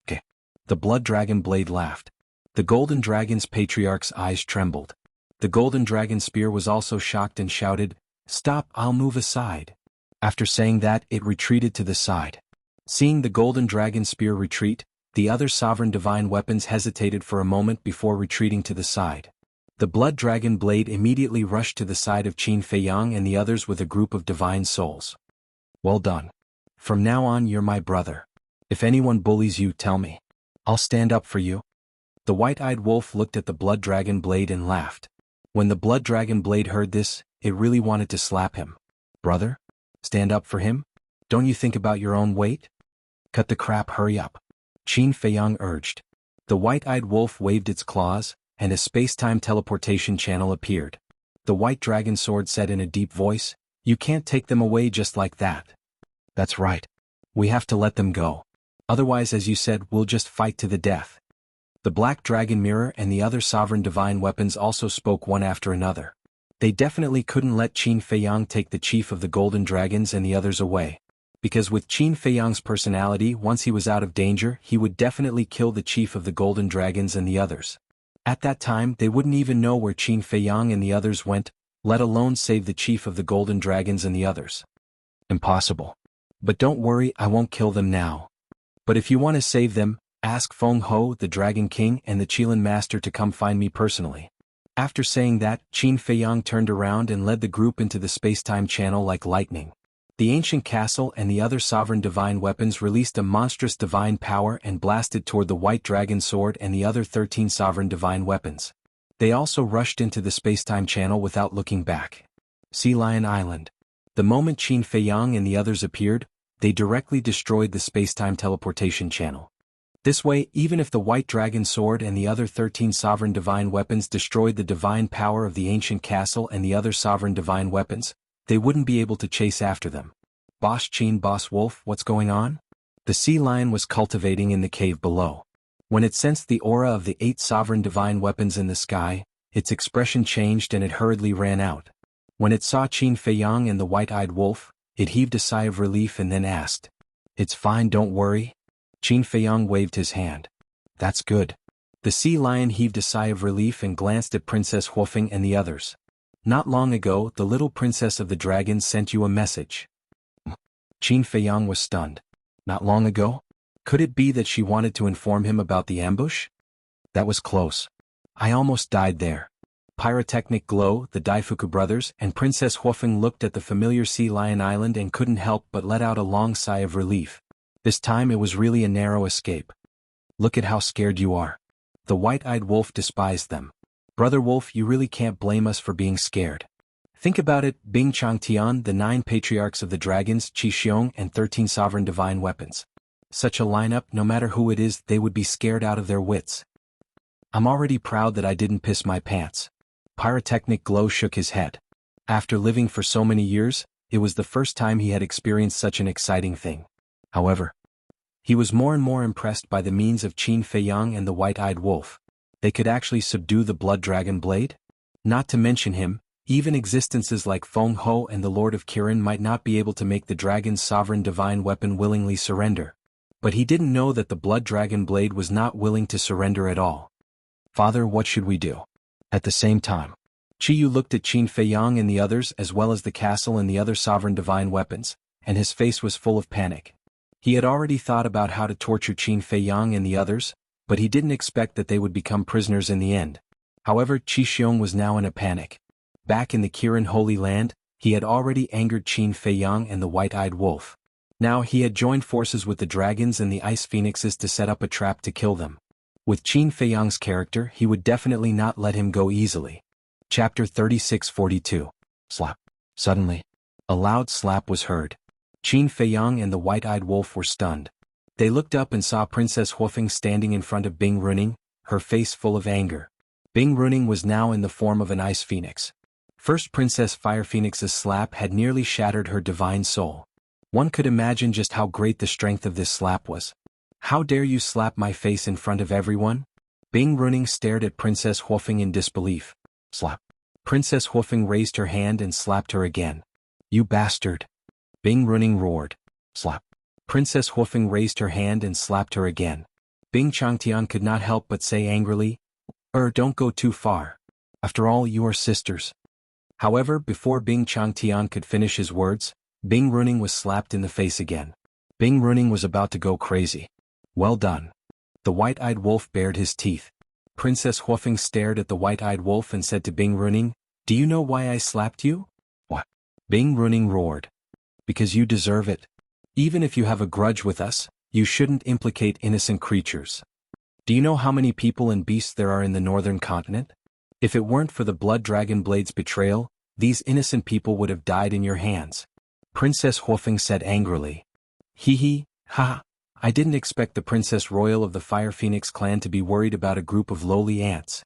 Okay. The blood dragon blade laughed. The golden dragon's patriarch's eyes trembled. The golden dragon spear was also shocked and shouted, Stop, I'll move aside. After saying that, it retreated to the side. Seeing the golden dragon spear retreat, the other sovereign divine weapons hesitated for a moment before retreating to the side. The blood dragon blade immediately rushed to the side of Qin Feiyang and the others with a group of divine souls. Well done. From now on, you're my brother. If anyone bullies you, tell me. I'll stand up for you. The white-eyed wolf looked at the blood dragon blade and laughed. When the blood dragon blade heard this, it really wanted to slap him. Brother? Stand up for him? Don't you think about your own weight? Cut the crap, hurry up. Qin Feiyang urged. The white-eyed wolf waved its claws, and a space-time teleportation channel appeared. The white dragon sword said in a deep voice, "You can't take them away just like that." "That's right. We have to let them go. Otherwise, as you said, we'll just fight to the death." The black dragon mirror and the other sovereign divine weapons also spoke one after another. They definitely couldn't let Qin Feiyang take the chief of the golden dragons and the others away. Because with Qin Feiyang's personality, once he was out of danger, he would definitely kill the chief of the golden dragons and the others. At that time, they wouldn't even know where Qin Feiyang and the others went, let alone save the chief of the golden dragons and the others. Impossible. But don't worry, I won't kill them now. But if you want to save them, ask Feng Ho, the Dragon King, and the Qilin Master to come find me personally. After saying that, Qin Feiyang turned around and led the group into the space-time channel like lightning. The ancient castle and the other sovereign divine weapons released a monstrous divine power and blasted toward the white dragon sword and the other 13 sovereign divine weapons. They also rushed into the space-time channel without looking back. Sea Lion Island. The moment Qin Feiyang and the others appeared, they directly destroyed the space-time teleportation channel. This way, even if the white dragon sword and the other 13 sovereign divine weapons destroyed the divine power of the ancient castle and the other sovereign divine weapons, they wouldn't be able to chase after them. "Boss Qin, Boss Wolf, what's going on?" The sea lion was cultivating in the cave below. When it sensed the aura of the 8 sovereign divine weapons in the sky, its expression changed and it hurriedly ran out. When it saw Qin Feiyang and the white-eyed wolf, it heaved a sigh of relief and then asked, "It's fine, don't worry." Qin Feiyang waved his hand. "That's good." The sea lion heaved a sigh of relief and glanced at Princess Huofeng and the others. "Not long ago, the little princess of the dragons sent you a message." Qin Feiyang was stunned. Not long ago? Could it be that she wanted to inform him about the ambush? That was close. I almost died there. Pyrotechnic Glow, the Daifuku brothers, and Princess Huofeng looked at the familiar Sea Lion Island and couldn't help but let out a long sigh of relief. This time it was really a narrow escape. "Look at how scared you are." The white-eyed wolf despised them. "Brother Wolf, you really can't blame us for being scared. Think about it, Bing Changtian, the 9 patriarchs of the dragons, Qi Xiong, and 13 sovereign divine weapons. Such a lineup, no matter who it is, they would be scared out of their wits. I'm already proud that I didn't piss my pants." Pyrotechnic Glow shook his head. After living for so many years, it was the first time he had experienced such an exciting thing. However, he was more and more impressed by the means of Qin Feiyang and the white-eyed wolf. They could actually subdue the blood dragon blade? Not to mention him, even existences like Feng Ho and the Lord of Kirin might not be able to make the dragon's sovereign divine weapon willingly surrender. But he didn't know that the blood dragon blade was not willing to surrender at all. "Father, what should we do?" At the same time, Qiyu looked at Qin Feiyang and the others as well as the castle and the other sovereign divine weapons, and his face was full of panic. He had already thought about how to torture Qin Feiyang and the others, but he didn't expect that they would become prisoners in the end. However, Qi Xiong was now in a panic. Back in the Kirin Holy Land, he had already angered Qin Feiyang and the white-eyed wolf. Now he had joined forces with the dragons and the ice phoenixes to set up a trap to kill them. With Qin Feiyang's character, he would definitely not let him go easily. Chapter 3642. Slap. Suddenly, a loud slap was heard. Qin Feiyang and the white-eyed wolf were stunned. They looked up and saw Princess Huofeng standing in front of Bing Runing, her face full of anger. Bing Runing was now in the form of an ice phoenix. First Princess Fire Phoenix's slap had nearly shattered her divine soul. One could imagine just how great the strength of this slap was. "How dare you slap my face in front of everyone?" Bing Runing stared at Princess Huofeng in disbelief. Slap. Princess Huofeng raised her hand and slapped her again. "You bastard!" Bing Runing roared. Slap. Princess Huofeng raised her hand and slapped her again. Bing Changtian could not help but say angrily, Don't go too far. After all, you are sisters." However, before Bing Changtian could finish his words, Bing Runing was slapped in the face again. Bing Runing was about to go crazy. "Well done." The white-eyed wolf bared his teeth. Princess Huofeng stared at the white-eyed wolf and said to Bing Runing, "Do you know why I slapped you?" "What?" Bing Runing roared. "Because you deserve it. Even if you have a grudge with us, you shouldn't implicate innocent creatures. Do you know how many people and beasts there are in the northern continent? If it weren't for the blood dragon blade's betrayal, these innocent people would have died in your hands. Princess Huofeng said angrily. Hee, ha. I didn't expect the Princess Royal of the Fire Phoenix clan to be worried about a group of lowly ants.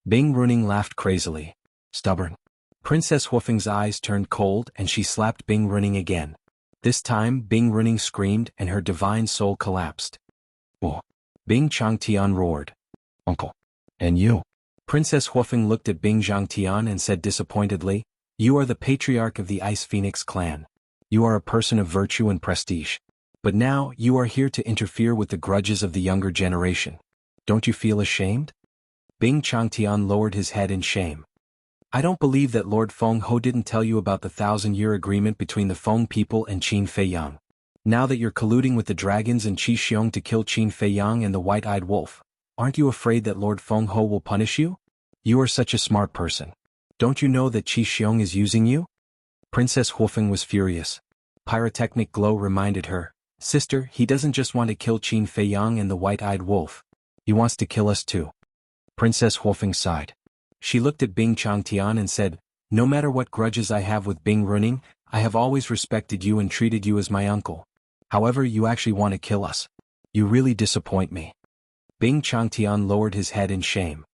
Bing Runing laughed crazily. Stubborn. Princess Huofeng's eyes turned cold and she slapped Bing Runing again. This time Bing Runing screamed and her divine soul collapsed. Oh. Bing Changtian roared. Uncle. And you? Princess Huofeng looked at Bing Zhangtian and said disappointedly, You are the patriarch of the Ice Phoenix clan. You are a person of virtue and prestige. But now you are here to interfere with the grudges of the younger generation. Don't you feel ashamed? Bing Changtian lowered his head in shame. I don't believe that Lord Feng Ho didn't tell you about the 1,000-year agreement between the Feng people and Qin Feiyang. Now that you're colluding with the dragons and Qi Xiong to kill Qin Feiyang and the White-Eyed Wolf, aren't you afraid that Lord Feng Ho will punish you? You are such a smart person. Don't you know that Qi Xiong is using you? Princess Huofeng was furious. Pyrotechnic glow reminded her, Sister, he doesn't just want to kill Qin Feiyang and the White-Eyed Wolf. He wants to kill us too. Princess Huofeng sighed. She looked at Bing Changtian and said, No matter what grudges I have with Bing Runing, I have always respected you and treated you as my uncle. However, you actually want to kill us. You really disappoint me. Bing Changtian lowered his head in shame.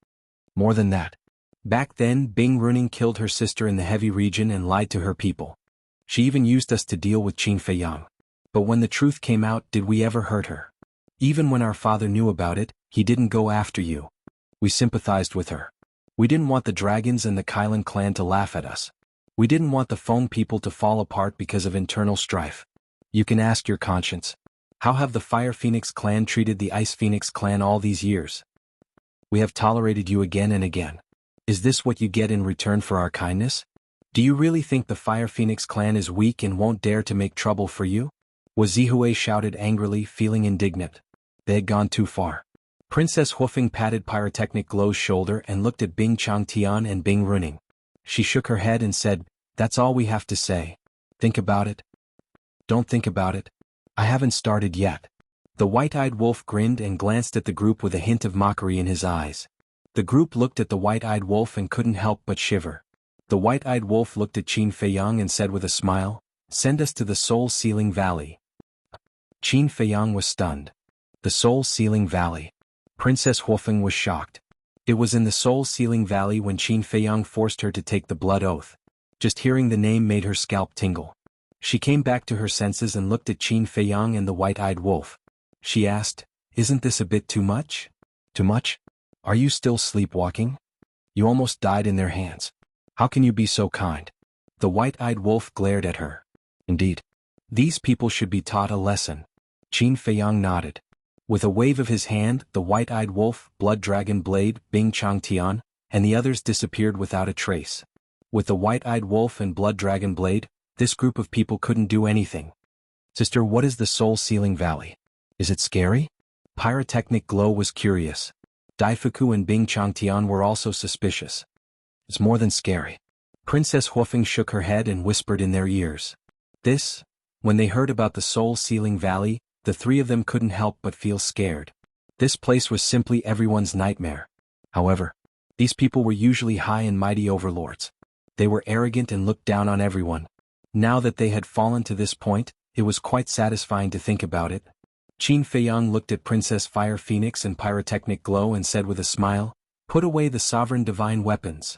More than that. Back then, Bing Runing killed her sister in the heavy region and lied to her people. She even used us to deal with Qin Feiyang. But when the truth came out, did we ever hurt her? Even when our father knew about it, he didn't go after you. We sympathized with her. We didn't want the dragons and the Kailan clan to laugh at us. We didn't want the Feng people to fall apart because of internal strife. You can ask your conscience. How have the Fire Phoenix clan treated the Ice Phoenix clan all these years? We have tolerated you again and again. Is this what you get in return for our kindness? Do you really think the Fire Phoenix clan is weak and won't dare to make trouble for you? Zihue shouted angrily, feeling indignant. They had gone too far. Princess Huofeng patted Pyrotechnic Glow's shoulder and looked at Bing Changtian and Bing Runing. She shook her head and said, That's all we have to say. Think about it. Don't think about it. I haven't started yet. The White-Eyed Wolf grinned and glanced at the group with a hint of mockery in his eyes. The group looked at the White-Eyed Wolf and couldn't help but shiver. The White-Eyed Wolf looked at Qin Feiyang and said with a smile, Send us to the Soul-Sealing Valley. Qin Feiyang was stunned. The Soul-Sealing Valley. Princess Huofeng was shocked. It was in the Soul-Sealing Valley when Qin Feiyang forced her to take the blood oath. Just hearing the name made her scalp tingle. She came back to her senses and looked at Qin Feiyang and the White-Eyed Wolf. She asked, Isn't this a bit too much? Too much? Are you still sleepwalking? You almost died in their hands. How can you be so kind? The White-Eyed Wolf glared at her. Indeed. These people should be taught a lesson. Qin Feiyang nodded. With a wave of his hand, the White-Eyed Wolf, Blood Dragon Blade, Bing Changtian, and the others disappeared without a trace. With the White-Eyed Wolf and Blood Dragon Blade, this group of people couldn't do anything. Sister, what is the Soul-Sealing Valley? Is it scary? Pyrotechnic Glow was curious. Daifuku and Bing Changtian were also suspicious. It's more than scary. Princess Huofeng shook her head and whispered in their ears. When they heard about the Soul-Sealing Valley, the three of them couldn't help but feel scared. This place was simply everyone's nightmare. However, these people were usually high and mighty overlords. They were arrogant and looked down on everyone. Now that they had fallen to this point, it was quite satisfying to think about it. Qin Feiyang looked at Princess Fire Phoenix and Pyrotechnic Glow and said with a smile, Put away the sovereign divine weapons.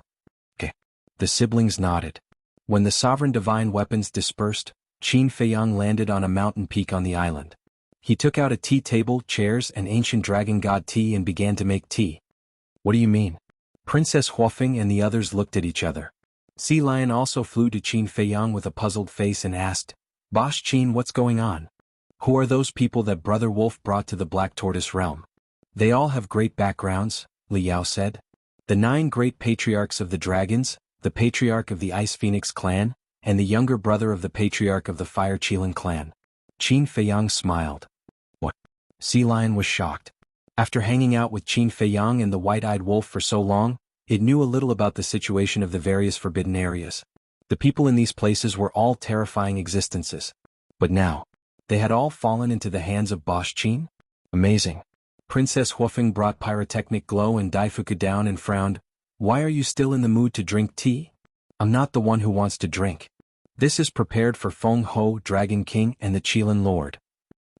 Okay. The siblings nodded. When the sovereign divine weapons dispersed, Qin Feiyang landed on a mountain peak on the island. He took out a tea table, chairs, and ancient dragon god tea and began to make tea. What do you mean? Princess Huofeng and the others looked at each other. Sea Lion also flew to Qin Feiyang with a puzzled face and asked, Boss Qin, what's going on? Who are those people that Brother Wolf brought to the Black Tortoise realm? They all have great backgrounds, Li Yao said. The 9 great patriarchs of the dragons, the patriarch of the Ice Phoenix clan, and the younger brother of the patriarch of the Fire Qilin clan. Qin Feiyang smiled. What? Sea Lion was shocked. After hanging out with Qin Feiyang and the White-Eyed Wolf for so long, it knew a little about the situation of the various forbidden areas. The people in these places were all terrifying existences. But now, they had all fallen into the hands of Boss Qin? Amazing. Princess Huofeng brought Pyrotechnic Glow and Daifuku down and frowned. Why are you still in the mood to drink tea? I'm not the one who wants to drink. This is prepared for Feng Ho, Dragon King, and the Qilin Lord.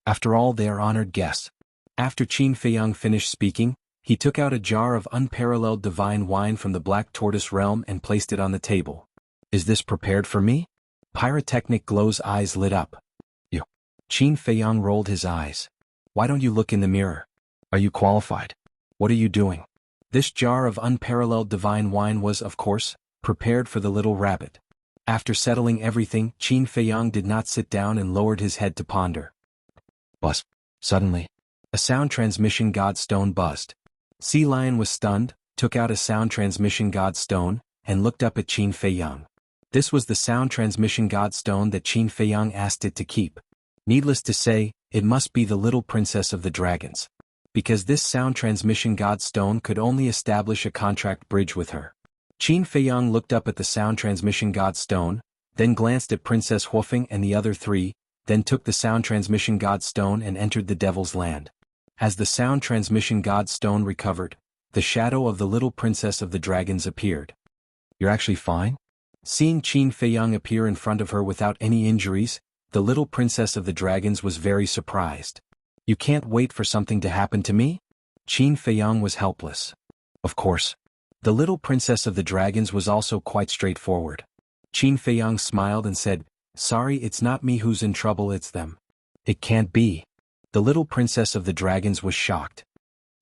After all, they are honored guests. After Qin Feiyang finished speaking, he took out a jar of unparalleled divine wine from the Black Tortoise realm and placed it on the table. Is this prepared for me? Pyrotechnic Glow's eyes lit up. You. Qin Feiyang rolled his eyes. Why don't you look in the mirror? Are you qualified? What are you doing? This jar of unparalleled divine wine was, of course, prepared for the little rabbit. After settling everything, Qin Feiyang did not sit down and lowered his head to ponder. Buzz. Suddenly, a sound transmission god stone buzzed. Sea Lion was stunned, took out a sound transmission god stone, and looked up at Qin Feiyang. This was the sound transmission god stone that Qin Feiyang asked it to keep. Needless to say, it must be the little princess of the dragons. Because this sound transmission god stone could only establish a contract bridge with her. Qin Feiyang looked up at the sound transmission god stone, then glanced at Princess Huofeng and the other three, then took the sound transmission god stone and entered the Devil's Land. As the sound transmission god stone recovered, the shadow of the little princess of the dragons appeared. You're actually fine? Seeing Qin Feiyang appear in front of her without any injuries, the little princess of the dragons was very surprised. You can't wait for something to happen to me? Qin Feiyang was helpless. Of course. The little princess of the dragons was also quite straightforward. Qin Feiyang smiled and said, Sorry, it's not me who's in trouble, it's them. It can't be. The little princess of the dragons was shocked.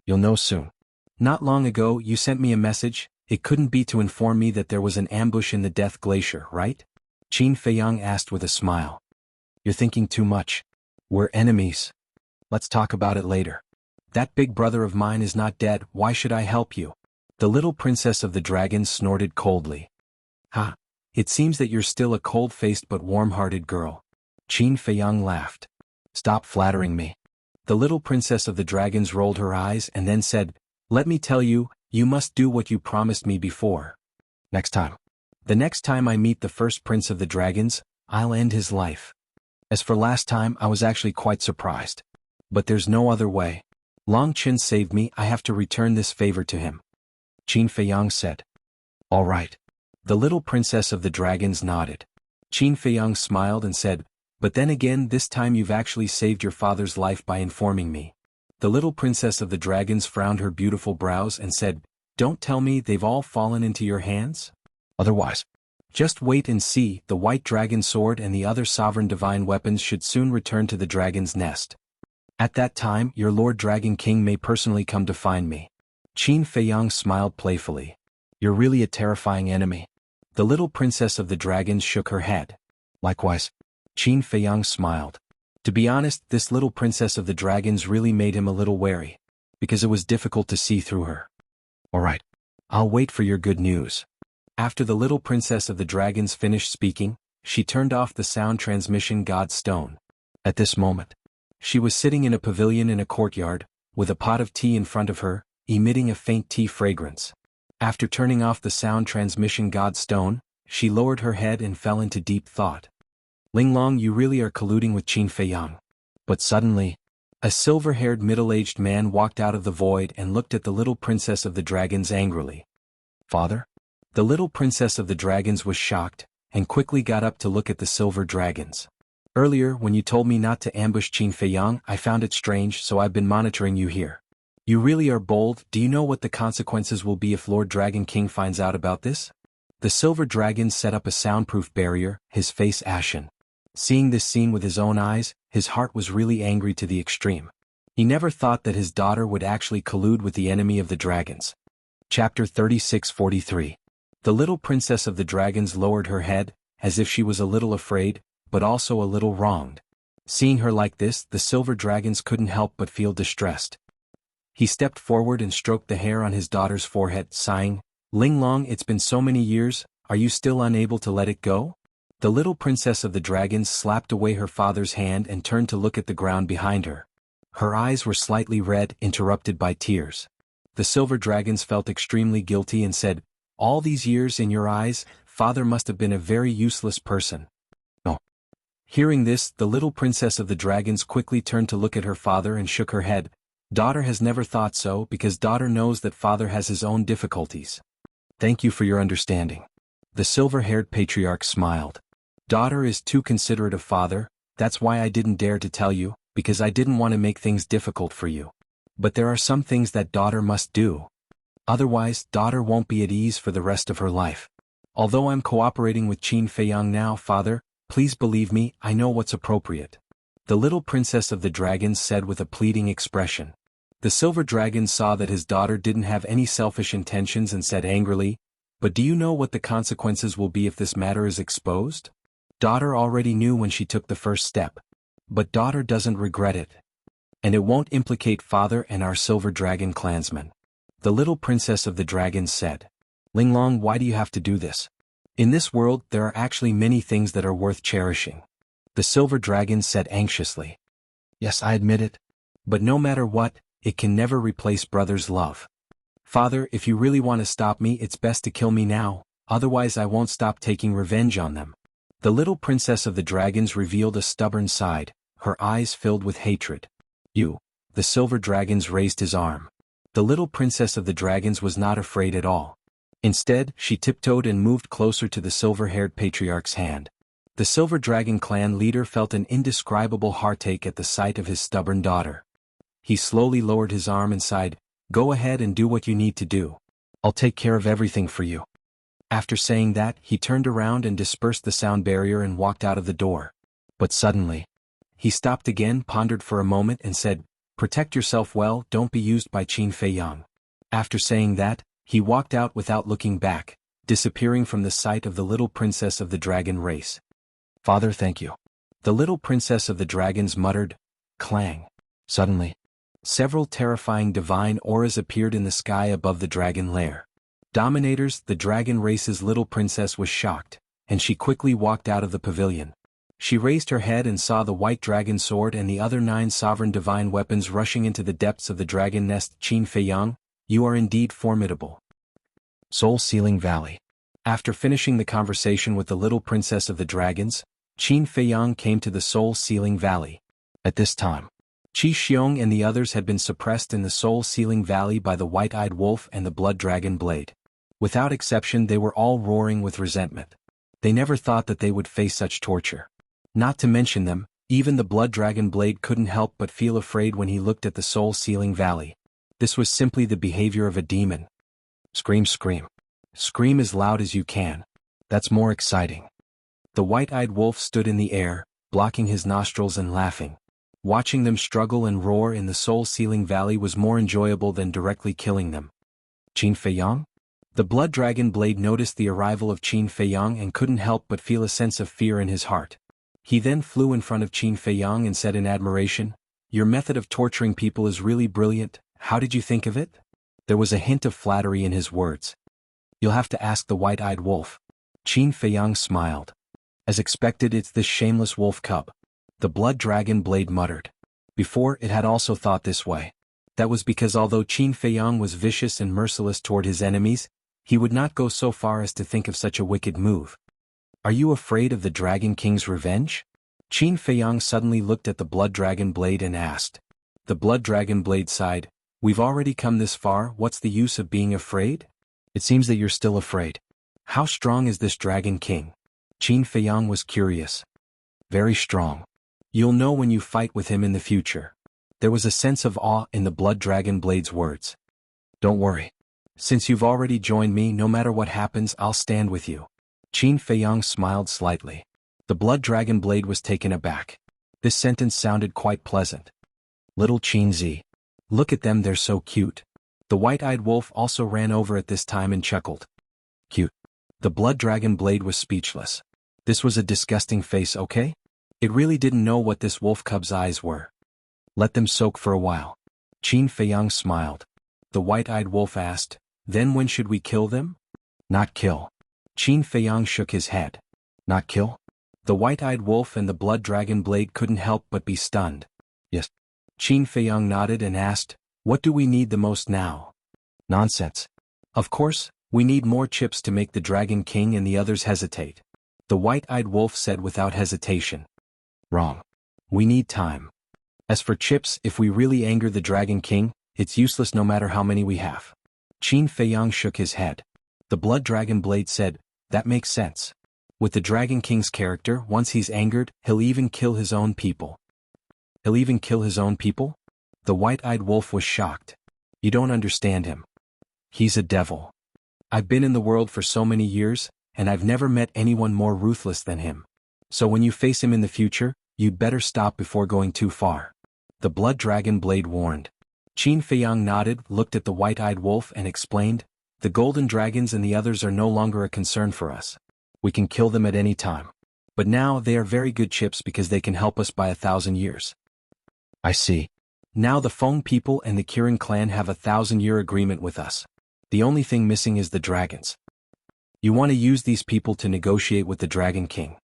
You'll know soon. Not long ago you sent me a message, it couldn't be to inform me that there was an ambush in the Death Glacier, right? Qin Feiyang asked with a smile. You're thinking too much. We're enemies. Let's talk about it later. That big brother of mine is not dead, why should I help you? The little princess of the dragons snorted coldly. Ha! It seems that you're still a cold-faced but warm-hearted girl. Qin Feiyang laughed. Stop flattering me. The little princess of the dragons rolled her eyes and then said, Let me tell you, you must do what you promised me before. Next time. The next time I meet the first prince of the dragons, I'll end his life. As for last time, I was actually quite surprised. But there's no other way. Long Qin saved me, I have to return this favor to him. Qin Feiyang said. All right. The little princess of the dragons nodded. Qin Feiyang smiled and said, But then again, this time you've actually saved your father's life by informing me. The little princess of the dragons frowned her beautiful brows and said, Don't tell me they've all fallen into your hands? Otherwise. Just wait and see, the white dragon sword and the other sovereign divine weapons should soon return to the dragon's nest. At that time, your Lord Dragon King may personally come to find me. Qin Feiyang smiled playfully. You're really a terrifying enemy. The little princess of the dragons shook her head. Likewise. Qin Feiyang smiled. To be honest, this little princess of the dragons really made him a little wary, because it was difficult to see through her. All right. I'll wait for your good news. After the little princess of the dragons finished speaking, she turned off the sound transmission god stone. At this moment, she was sitting in a pavilion in a courtyard, with a pot of tea in front of her, emitting a faint tea fragrance. After turning off the sound transmission god stone, she lowered her head and fell into deep thought. Linglong, you really are colluding with Qin Feiyang. But suddenly, a silver-haired middle-aged man walked out of the void and looked at the little princess of the dragons angrily. Father? The little princess of the dragons was shocked, and quickly got up to look at the silver dragons. Earlier, when you told me not to ambush Qin Feiyang, I found it strange, so I've been monitoring you here. You really are bold. Do you know what the consequences will be if Lord Dragon King finds out about this? The silver dragon set up a soundproof barrier, his face ashen. Seeing this scene with his own eyes, his heart was really angry to the extreme. He never thought that his daughter would actually collude with the enemy of the dragons. Chapter 36-43. The little princess of the dragons lowered her head, as if she was a little afraid, but also a little wronged. Seeing her like this, the silver dragons couldn't help but feel distressed. He stepped forward and stroked the hair on his daughter's forehead, sighing, Linglong, it's been so many years, are you still unable to let it go? The little princess of the dragons slapped away her father's hand and turned to look at the ground behind her. Her eyes were slightly red, interrupted by tears. The silver dragons felt extremely guilty and said, All these years in your eyes, father must have been a very useless person. Oh. Hearing this, the little princess of the dragons quickly turned to look at her father and shook her head. Daughter has never thought so, because daughter knows that father has his own difficulties. Thank you for your understanding. The silver-haired patriarch smiled. Daughter is too considerate of father, that's why I didn't dare to tell you, because I didn't want to make things difficult for you. But there are some things that daughter must do. Otherwise, daughter won't be at ease for the rest of her life. Although I'm cooperating with Qin Feiyang now, father, please believe me, I know what's appropriate. The little princess of the dragons said with a pleading expression. The silver dragon saw that his daughter didn't have any selfish intentions and said angrily, but do you know what the consequences will be if this matter is exposed? Daughter already knew when she took the first step. But daughter doesn't regret it. And it won't implicate father and our silver dragon clansmen. The little princess of the dragons said. Linglong, why do you have to do this? In this world there are actually many things that are worth cherishing. The silver dragon said anxiously. Yes, I admit it. But no matter what, it can never replace brother's love. Father, if you really want to stop me, it's best to kill me now, otherwise I won't stop taking revenge on them. The little princess of the dragons revealed a stubborn side, her eyes filled with hatred. You. The silver dragons raised his arm. The little princess of the dragons was not afraid at all. Instead, she tiptoed and moved closer to the silver-haired patriarch's hand. The silver dragon clan leader felt an indescribable heartache at the sight of his stubborn daughter. He slowly lowered his arm and sighed, "Go ahead and do what you need to do. I'll take care of everything for you." After saying that, he turned around and dispersed the sound barrier and walked out of the door. But suddenly, he stopped again, pondered for a moment and said, "Protect yourself well, don't be used by Qin Feiyang." After saying that, he walked out without looking back, disappearing from the sight of the little princess of the dragon race. "Father, thank you." The little princess of the dragons muttered, "Clang." Suddenly, several terrifying divine auras appeared in the sky above the dragon lair. Dominators, the dragon race's little princess was shocked, and she quickly walked out of the pavilion. She raised her head and saw the white dragon sword and the other 9 sovereign divine weapons rushing into the depths of the dragon nest. "Qin Feiyang, you are indeed formidable." Soul Sealing Valley. After finishing the conversation with the little princess of the dragons, Qin Feiyang came to the Soul Sealing Valley. At this time, Qi Xiong and the others had been suppressed in the Soul Sealing Valley by the white-eyed wolf and the blood dragon blade. Without exception, they were all roaring with resentment. They never thought that they would face such torture. Not to mention them, even the blood dragon blade couldn't help but feel afraid when he looked at the Soul Sealing Valley. This was simply the behavior of a demon. Scream, scream. Scream as loud as you can. That's more exciting. The white-eyed wolf stood in the air, blocking his nostrils and laughing. Watching them struggle and roar in the Soul Sealing Valley was more enjoyable than directly killing them. Qin Feiyang? The blood dragon blade noticed the arrival of Qin Feiyang and couldn't help but feel a sense of fear in his heart. He then flew in front of Qin Feiyang and said in admiration, "Your method of torturing people is really brilliant. How did you think of it?" There was a hint of flattery in his words. "You'll have to ask the white-eyed wolf." Qin Feiyang smiled. "As expected, it's this shameless wolf cub." The blood dragon blade muttered. Before, it had also thought this way. That was because although Qin Feiyang was vicious and merciless toward his enemies, he would not go so far as to think of such a wicked move. "Are you afraid of the Dragon King's revenge?" Qin Feiyang suddenly looked at the blood dragon blade and asked. The blood dragon blade sighed, "We've already come this far, what's the use of being afraid?" "It seems that you're still afraid. How strong is this Dragon King?" Qin Feiyang was curious. "Very strong. You'll know when you fight with him in the future." There was a sense of awe in the blood dragon blade's words. "Don't worry. Since you've already joined me, no matter what happens, I'll stand with you." Qin Feiyang smiled slightly. The blood dragon blade was taken aback. This sentence sounded quite pleasant. "Little Qin Zi. Look at them, they're so cute." The white-eyed wolf also ran over at this time and chuckled. "Cute." The blood dragon blade was speechless. This was a disgusting face, okay? It really didn't know what this wolf cub's eyes were. "Let them soak for a while." Qin Feiyang smiled. The white-eyed wolf asked, "Then when should we kill them?" "Not kill." Qin Feiyang shook his head. "Not kill?" The white-eyed wolf and the blood dragon blade couldn't help but be stunned. "Yes." Qin Feiyang nodded and asked, "What do we need the most now?" "Nonsense. Of course, we need more chips to make the Dragon King and the others hesitate." The white-eyed wolf said without hesitation. "Wrong. We need time. As for chips, if we really anger the Dragon King, it's useless no matter how many we have." Qin Feiyang shook his head. The blood dragon blade said, "That makes sense. With the Dragon King's character, once he's angered, he'll even kill his own people. He'll even kill his own people? The white-eyed wolf was shocked. You don't understand him. He's a devil. I've been in the world for so many years, and I've never met anyone more ruthless than him. So when you face him in the future, you'd better stop before going too far. The blood dragon blade warned. Qin Feiyang nodded, looked at the white-eyed wolf and explained, the golden dragons and the others are no longer a concern for us. We can kill them at any time. But now they are very good chips because they can help us by 1,000 years. I see. Now the Feng people and the Kirin clan have a 1,000-year agreement with us. The only thing missing is the dragons. You want to use these people to negotiate with the Dragon King.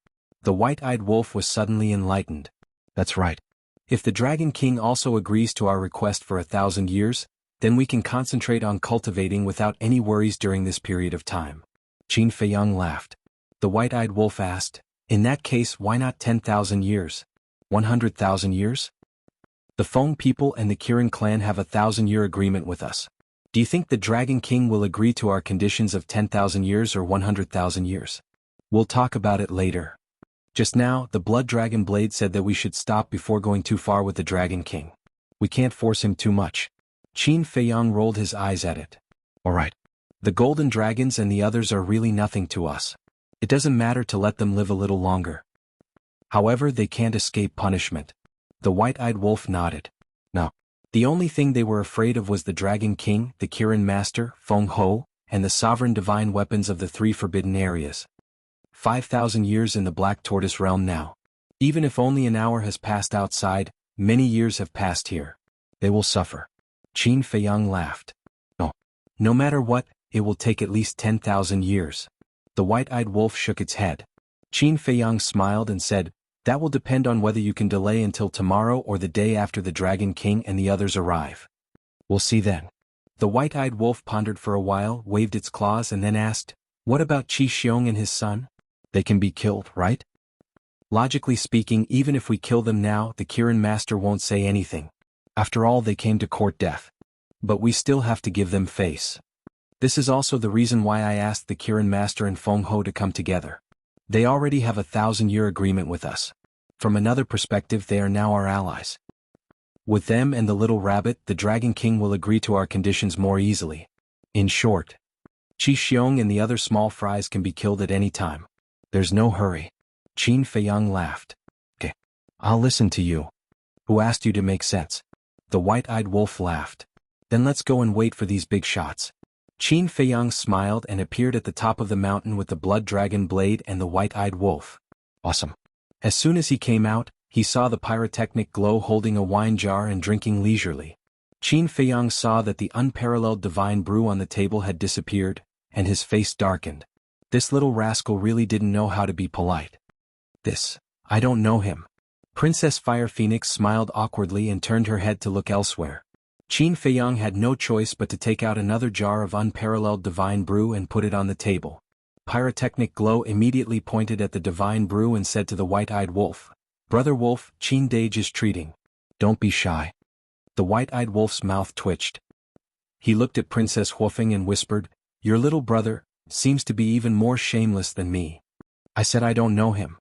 The white-eyed wolf was suddenly enlightened. That's right. If the Dragon King also agrees to our request for 1,000 years, then we can concentrate on cultivating without any worries during this period of time. Qin Feiyang laughed. The white-eyed wolf asked, in that case why not 10,000 years? 100,000 years? The Feng people and the Kirin clan have a 1,000-year agreement with us. Do you think the Dragon King will agree to our conditions of 10,000 years or 100,000 years? We'll talk about it later. Just now, the Blood Dragon Blade said that we should stop before going too far with the Dragon King. We can't force him too much. Qin Feiyang rolled his eyes at it. Alright. The golden dragons and the others are really nothing to us. It doesn't matter to let them live a little longer. However, they can't escape punishment. The white-eyed wolf nodded. No. The only thing they were afraid of was the Dragon King, the Kirin Master, Feng Ho, and the sovereign divine weapons of the 3 forbidden areas. 5,000 years in the Black Tortoise realm now. Even if only an hour has passed outside, many years have passed here. They will suffer. Qin Feiyang laughed. No. No matter what, it will take at least 10,000 years. The white-eyed wolf shook its head. Qin Feiyang smiled and said, that will depend on whether you can delay until tomorrow or the day after the Dragon King and the others arrive. We'll see then. The white-eyed wolf pondered for a while, waved its claws and then asked, what about Qi Xiong and his son? They can be killed, right? Logically speaking, even if we kill them now, the Kirin Master won't say anything. After all, they came to court death. But we still have to give them face. This is also the reason why I asked the Kirin Master and Feng Ho to come together. They already have a 1,000-year agreement with us. From another perspective, they are now our allies. With them and the little rabbit, the Dragon King will agree to our conditions more easily. In short, Qi Xiong and the other small fries can be killed at any time. There's no hurry. Qin Feiyang laughed. Okay. I'll listen to you. Who asked you to make sense? The white-eyed wolf laughed. Then let's go and wait for these big shots. Qin Feiyang smiled and appeared at the top of the mountain with the blood dragon blade and the white-eyed wolf. Awesome. As soon as he came out, he saw the pyrotechnic glow holding a wine jar and drinking leisurely. Qin Feiyang saw that the unparalleled divine brew on the table had disappeared, and his face darkened. This little rascal really didn't know how to be polite. I don't know him. Princess Fire Phoenix smiled awkwardly and turned her head to look elsewhere. Qin Feiyang had no choice but to take out another jar of unparalleled divine brew and put it on the table. Pyrotechnic glow immediately pointed at the divine brew and said to the white-eyed wolf, Brother Wolf, Qin Dage is treating. Don't be shy. The white-eyed wolf's mouth twitched. He looked at Princess Huofeng and whispered, Your little brother seems to be even more shameless than me. I said I don't know him.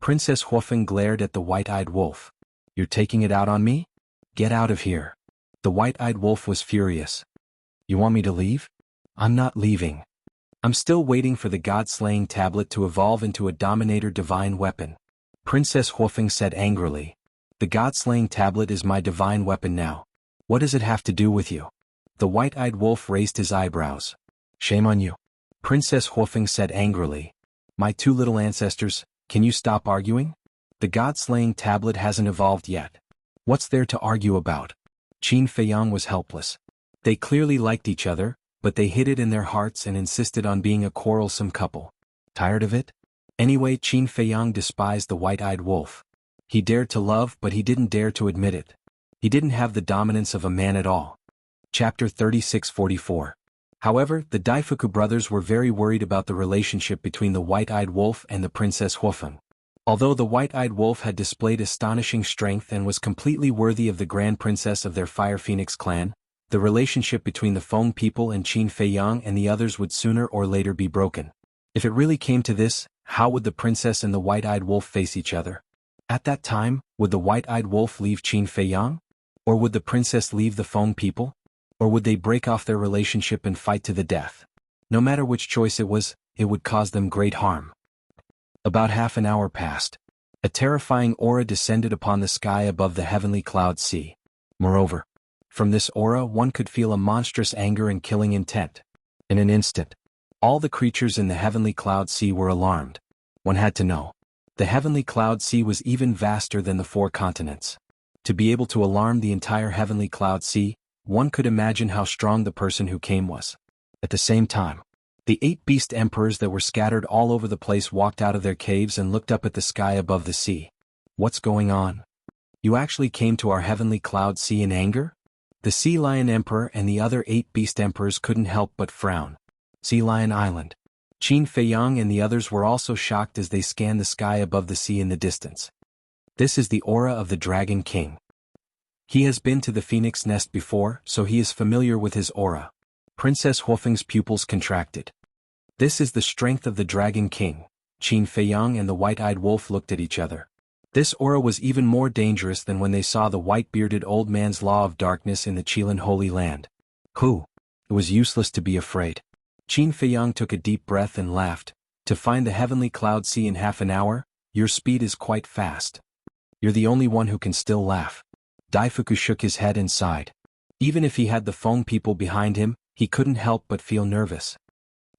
Princess Huofeng glared at the white-eyed wolf. You're taking it out on me? Get out of here. The white-eyed wolf was furious. You want me to leave? I'm not leaving. I'm still waiting for the god-slaying tablet to evolve into a dominator divine weapon. Princess Huofeng said angrily. The god-slaying tablet is my divine weapon now. What does it have to do with you? The white-eyed wolf raised his eyebrows. Shame on you. Princess Huofeng said angrily. My two little ancestors, can you stop arguing? The god-slaying tablet hasn't evolved yet. What's there to argue about? Qin Feiyang was helpless. They clearly liked each other, but they hid it in their hearts and insisted on being a quarrelsome couple. Tired of it? Anyway, Qin Feiyang despised the white-eyed wolf. He dared to love, but he didn't dare to admit it. He didn't have the dominance of a man at all. Chapter 3644. However, the Daifuku brothers were very worried about the relationship between the white-eyed wolf and the Princess Huofeng. Although the white-eyed wolf had displayed astonishing strength and was completely worthy of the Grand Princess of their Fire Phoenix clan, the relationship between the Feng people and Qin Feiyang and the others would sooner or later be broken. If it really came to this, How would the princess and the white-eyed wolf face each other? At that time, would the white-eyed wolf leave Qin Feiyang? Or would the princess leave the Feng people? Or would they break off their relationship and fight to the death? No matter which choice it was, it would cause them great harm. About half an hour passed. A terrifying aura descended upon the sky above the heavenly cloud sea. Moreover, from this aura one could feel a monstrous anger and killing intent. In an instant, all the creatures in the heavenly cloud sea were alarmed. One had to know. The heavenly cloud sea was even vaster than the 4 continents. To be able to alarm the entire heavenly cloud sea, one could imagine how strong the person who came was. At the same time, the 8 beast emperors that were scattered all over the place walked out of their caves and looked up at the sky above the sea. What's going on? You actually came to our heavenly cloud sea in anger? The Sea Lion Emperor and the other 8 beast emperors couldn't help but frown. Sea Lion Island. Qin Feiyang and the others were also shocked as they scanned the sky above the sea in the distance. This is the aura of the Dragon King. He has been to the Phoenix Nest before, so he is familiar with his aura. Princess Huofeng's pupils contracted. This is the strength of the Dragon King. Qin Feiyang and the white-eyed wolf looked at each other. This aura was even more dangerous than when they saw the white-bearded old man's law of darkness in the Qilin Holy Land. It was useless to be afraid. Qin Feiyang took a deep breath and laughed. To find the heavenly cloud sea in half an hour, your speed is quite fast. You're the only one who can still laugh. Daifuku shook his head and sighed. Even if he had the Feng people behind him, he couldn't help but feel nervous.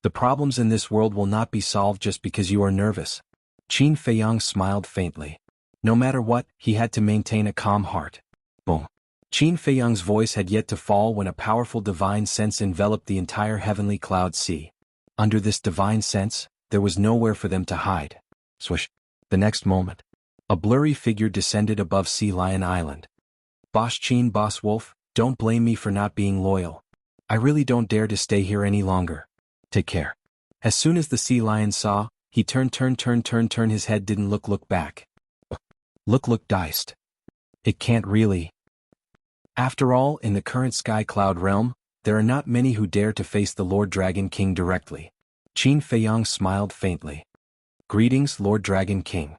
The problems in this world will not be solved just because you are nervous. Qin Feiyang smiled faintly. No matter what, he had to maintain a calm heart. Boom. Qin Feiyang's voice had yet to fall when a powerful divine sense enveloped the entire heavenly cloud sea. Under this divine sense, there was nowhere for them to hide. Swish. The next moment, a blurry figure descended above Sea Lion Island. Boss Qin, Boss Wolf, don't blame me for not being loyal. I really don't dare to stay here any longer. Take care. As soon as the sea lion saw, he turned his head didn't look back. Look diced. It can't really. After all, in the current Sky Cloud realm, there are not many who dare to face the Lord Dragon King directly. Qin Feiyang smiled faintly. Greetings, Lord Dragon King.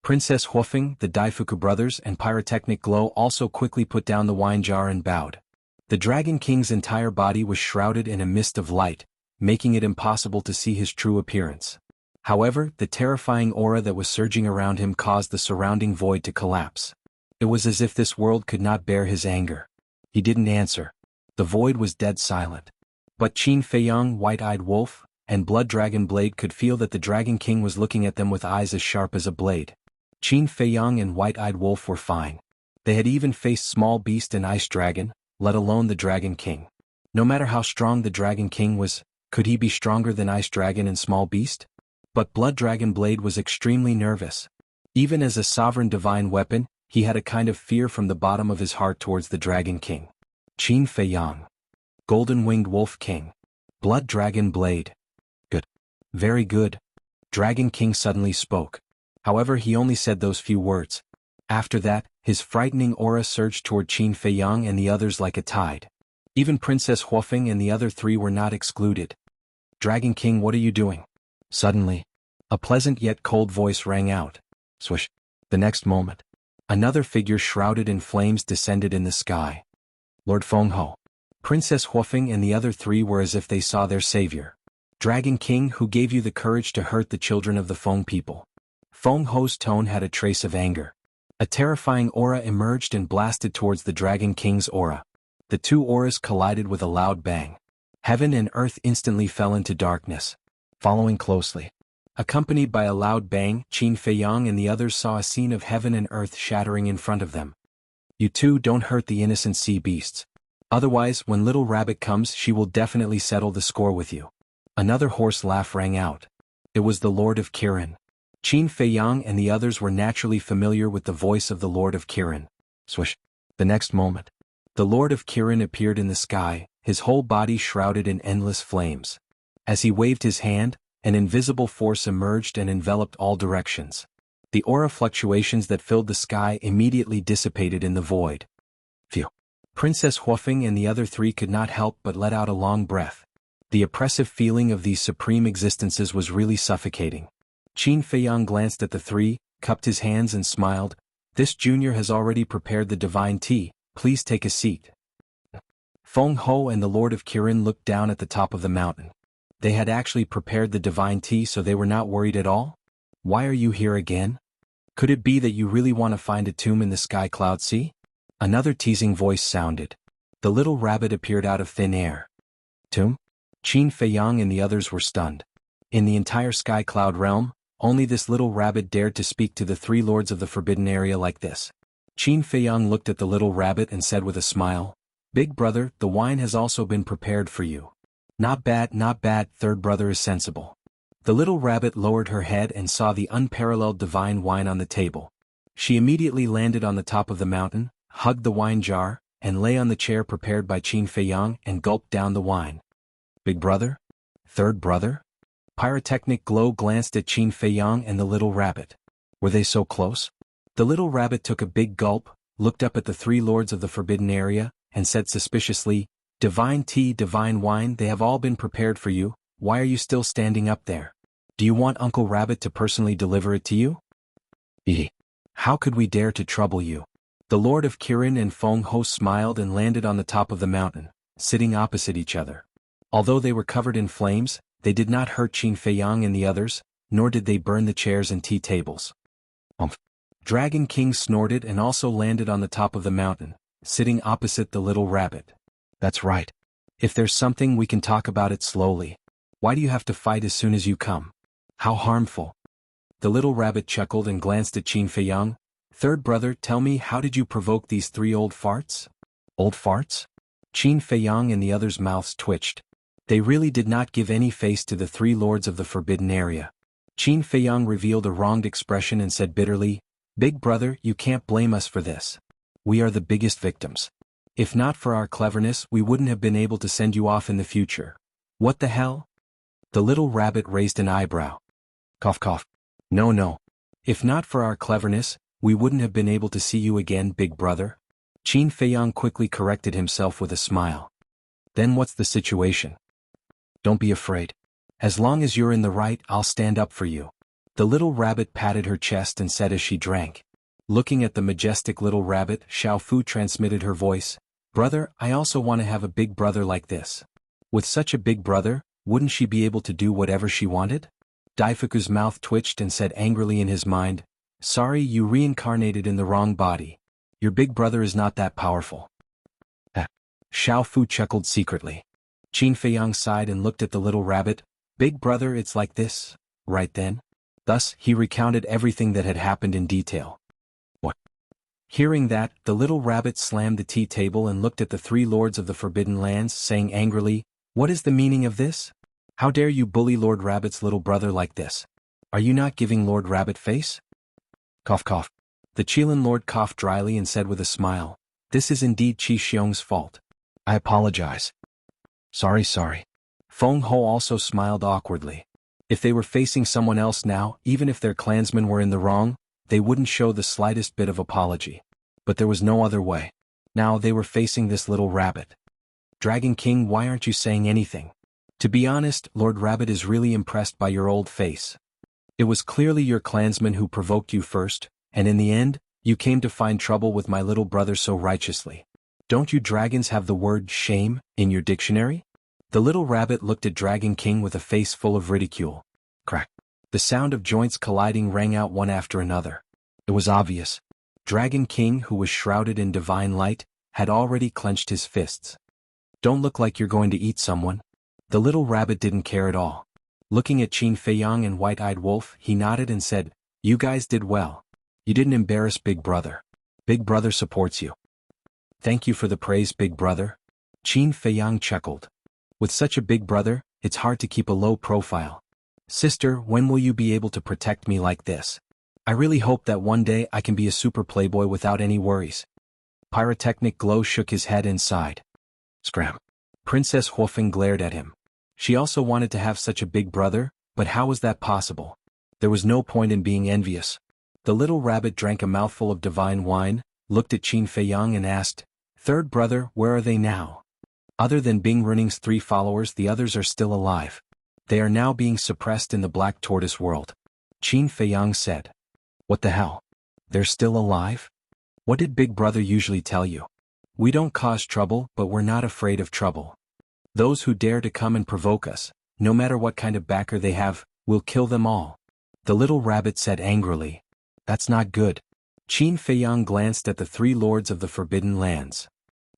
Princess Huofeng, the Daifuku brothers and Pyrotechnic Glow also quickly put down the wine jar and bowed. The Dragon King's entire body was shrouded in a mist of light, making it impossible to see his true appearance. However, the terrifying aura that was surging around him caused the surrounding void to collapse. It was as if this world could not bear his anger. He didn't answer. The void was dead silent. But Qin Feiyang, White-Eyed Wolf, and Blood Dragon Blade could feel that the Dragon King was looking at them with eyes as sharp as a blade. Qin Feiyang and White-Eyed Wolf were fine. They had even faced Small Beast and Ice Dragon, let alone the Dragon King. No matter how strong the Dragon King was, could he be stronger than Ice Dragon and Small Beast? But Blood Dragon Blade was extremely nervous. Even as a sovereign divine weapon, he had a kind of fear from the bottom of his heart towards the Dragon King. Qin Feiyang. Golden-Winged Wolf King. Blood Dragon Blade. Good. Very good. Dragon King suddenly spoke. However, he only said those few words. After that, his frightening aura surged toward Qin Feiyang and the others like a tide. Even Princess Huofeng and the other 3 were not excluded. Dragon King, what are you doing? Suddenly, a pleasant yet cold voice rang out. Swish. The next moment, another figure shrouded in flames descended in the sky. Lord Fengho. Princess Huofeng and the other 3 were as if they saw their savior. Dragon King, who gave you the courage to hurt the children of the Feng people? Fengho's tone had a trace of anger. A terrifying aura emerged and blasted towards the Dragon King's aura. The 2 auras collided with a loud bang. Heaven and earth instantly fell into darkness. Following closely, accompanied by a loud bang, Qin Feiyang and the others saw a scene of heaven and earth shattering in front of them. You 2 don't hurt the innocent sea beasts. Otherwise, when Little Rabbit comes, she will definitely settle the score with you. Another hoarse laugh rang out. It was the Lord of Kirin. Qin Feiyang and the others were naturally familiar with the voice of the Lord of Kirin. Swish. The next moment, the Lord of Kirin appeared in the sky, his whole body shrouded in endless flames. As he waved his hand, an invisible force emerged and enveloped all directions. The aura fluctuations that filled the sky immediately dissipated in the void. Phew. Princess Huofeng and the other 3 could not help but let out a long breath. The oppressive feeling of these supreme existences was really suffocating. Qin Feiyang glanced at the three, cupped his hands and smiled. This junior has already prepared the divine tea, please take a seat. Feng Ho and the Lord of Kirin looked down at the top of the mountain. They had actually prepared the divine tea, so they were not worried at all? Why are you here again? Could it be that you really want to find a tomb in the sky cloud sea? Another teasing voice sounded. The little rabbit appeared out of thin air. Tomb? Qin Feiyang and the others were stunned. In the entire sky cloud realm, only this little rabbit dared to speak to the three lords of the forbidden area like this. Qin Feiyang looked at the little rabbit and said with a smile, Big brother, the wine has also been prepared for you. Not bad, not bad, third brother is sensible. The little rabbit lowered her head and saw the unparalleled divine wine on the table. She immediately landed on the top of the mountain, hugged the wine jar, and lay on the chair prepared by Qin Feiyang and gulped down the wine. Big brother? Third brother? Pyrotechnic glow glanced at Qin Feiyang and the little rabbit. Were they so close? The little rabbit took a big gulp, looked up at the three lords of the forbidden area, and said suspiciously, Divine tea, divine wine, they have all been prepared for you, why are you still standing up there? Do you want Uncle Rabbit to personally deliver it to you? How could we dare to trouble you? The Lord of Kirin and Feng Ho smiled and landed on the top of the mountain, sitting opposite each other. Although they were covered in flames, they did not hurt Qin Feiyang and the others, nor did they burn the chairs and tea tables. Dragon King snorted and also landed on the top of the mountain, sitting opposite the little rabbit. That's right. If there's something, we can talk about it slowly. Why do you have to fight as soon as you come? How harmful. The little rabbit chuckled and glanced at Qin Feiyang. Third brother, tell me, how did you provoke these three old farts? Old farts? Qin Feiyang and the others' mouths twitched. They really did not give any face to the three lords of the forbidden area. Qin Feiyang revealed a wronged expression and said bitterly, Big brother, you can't blame us for this. We are the biggest victims. If not for our cleverness, we wouldn't have been able to send you off in the future. What the hell? The little rabbit raised an eyebrow. Cough cough. No. If not for our cleverness, we wouldn't have been able to see you again, big brother. Qin Feiyang quickly corrected himself with a smile. Then what's the situation? Don't be afraid. As long as you're in the right, I'll stand up for you. The little rabbit patted her chest and said as she drank. Looking at the majestic little rabbit, Xiao Fu transmitted her voice. Brother, I also want to have a big brother like this. With such a big brother, wouldn't she be able to do whatever she wanted? Daifuku's mouth twitched and said angrily in his mind, Sorry, you reincarnated in the wrong body. Your big brother is not that powerful. Xiao Fu chuckled secretly. Qin Feiyang sighed and looked at the little rabbit. Big brother, it's like this, right then? Thus, he recounted everything that had happened in detail. What? Hearing that, the little rabbit slammed the tea table and looked at the three lords of the Forbidden Lands, saying angrily, What is the meaning of this? How dare you bully Lord Rabbit's little brother like this? Are you not giving Lord Rabbit face? Cough cough. The Qilin Lord coughed dryly and said with a smile, This is indeed Qi Xiong's fault. I apologize. Sorry. Feng Ho also smiled awkwardly. If they were facing someone else now, even if their clansmen were in the wrong, they wouldn't show the slightest bit of apology. But there was no other way. Now they were facing this little rabbit. Dragon King, why aren't you saying anything? To be honest, Lord Rabbit is really impressed by your old face. It was clearly your clansmen who provoked you first, and in the end, you came to find trouble with my little brother so righteously. Don't you dragons have the word shame in your dictionary? The little rabbit looked at Dragon King with a face full of ridicule. Crack. The sound of joints colliding rang out one after another. It was obvious. Dragon King, who was shrouded in divine light, had already clenched his fists. Don't look like you're going to eat someone. The little rabbit didn't care at all. Looking at Qin Feiyang and White-Eyed Wolf, he nodded and said, You guys did well. You didn't embarrass Big Brother. Big Brother supports you. Thank you for the praise, Big Brother. Qin Feiyang chuckled. With such a big brother, it's hard to keep a low profile. Sister, when will you be able to protect me like this? I really hope that one day I can be a super playboy without any worries. Pyrotechnic Glow shook his head and sighed. Scram. Princess Huofeng glared at him. She also wanted to have such a big brother, but how was that possible? There was no point in being envious. The little rabbit drank a mouthful of divine wine, looked at Qin Feiyang and asked, Third brother, where are they now? Other than Bing Running's 3 followers, the others are still alive. They are now being suppressed in the Black Tortoise world. Qin Feiyang said. What the hell? They're still alive? What did Big Brother usually tell you? We don't cause trouble, but we're not afraid of trouble. Those who dare to come and provoke us, no matter what kind of backer they have, we'll kill them all. The little rabbit said angrily. That's not good. Qin Feiyang glanced at the three lords of the Forbidden Lands.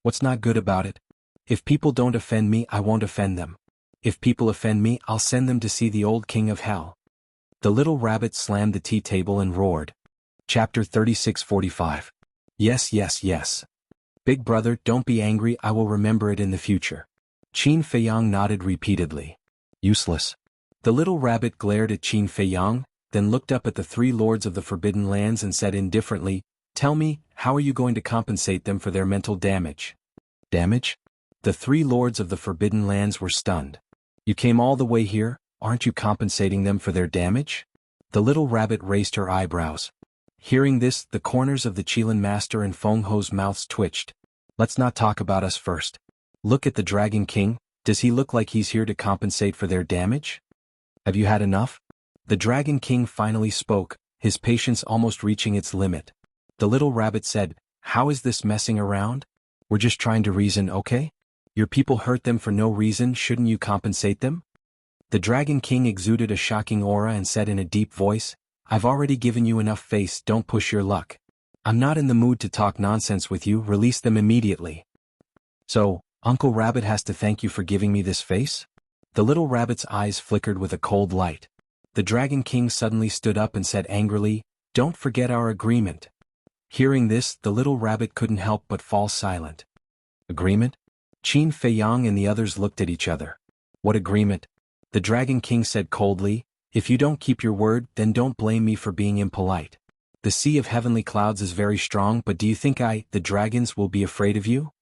What's not good about it? If people don't offend me, I won't offend them. If people offend me, I'll send them to see the old king of hell. The little rabbit slammed the tea table and roared. Chapter 36:45. Yes, yes, yes. Big Brother, don't be angry, I will remember it in the future. Qin Feiyang nodded repeatedly. Useless. The little rabbit glared at Qin Feiyang, then looked up at the three lords of the Forbidden Lands and said indifferently, Tell me, how are you going to compensate them for their mental damage? Damage? The three lords of the Forbidden Lands were stunned. You came all the way here, aren't you compensating them for their damage? The little rabbit raised her eyebrows. Hearing this, the corners of the Qilin Master and Feng Ho's mouths twitched. Let's not talk about us first. Look at the Dragon King, does he look like he's here to compensate for their damage? Have you had enough? The Dragon King finally spoke, his patience almost reaching its limit. The little rabbit said, How is this messing around? We're just trying to reason, okay? Your people hurt them for no reason, shouldn't you compensate them? The Dragon King exuded a shocking aura and said in a deep voice, I've already given you enough face, don't push your luck. I'm not in the mood to talk nonsense with you, release them immediately. So, Uncle Rabbit has to thank you for giving me this face? The little rabbit's eyes flickered with a cold light. The Dragon King suddenly stood up and said angrily, Don't forget our agreement. Hearing this, the little rabbit couldn't help but fall silent. Agreement? Qin Feiyang and the others looked at each other. What agreement? The Dragon King said coldly, If you don't keep your word, then don't blame me for being impolite. The sea of heavenly clouds is very strong, but do you think the dragons, will be afraid of you?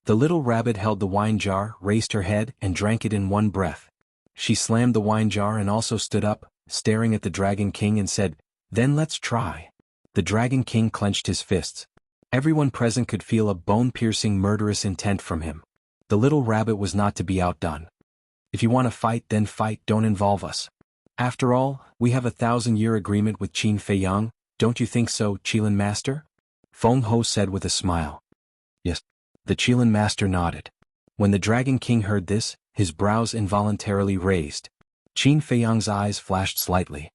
The little rabbit held the wine jar, raised her head, and drank it in one breath. She slammed the wine jar and also stood up, staring at the Dragon King and said, Then let's try. The Dragon King clenched his fists. Everyone present could feel a bone-piercing murderous intent from him. The little rabbit was not to be outdone. If you want to fight, then fight, don't involve us. After all, we have a 1,000-year agreement with Qin Feiyang, don't you think so, Qilin Master? Feng Ho said with a smile. Yes. The Qilin Master nodded. When the Dragon King heard this, his brows involuntarily raised. Qin Feiyang's eyes flashed slightly.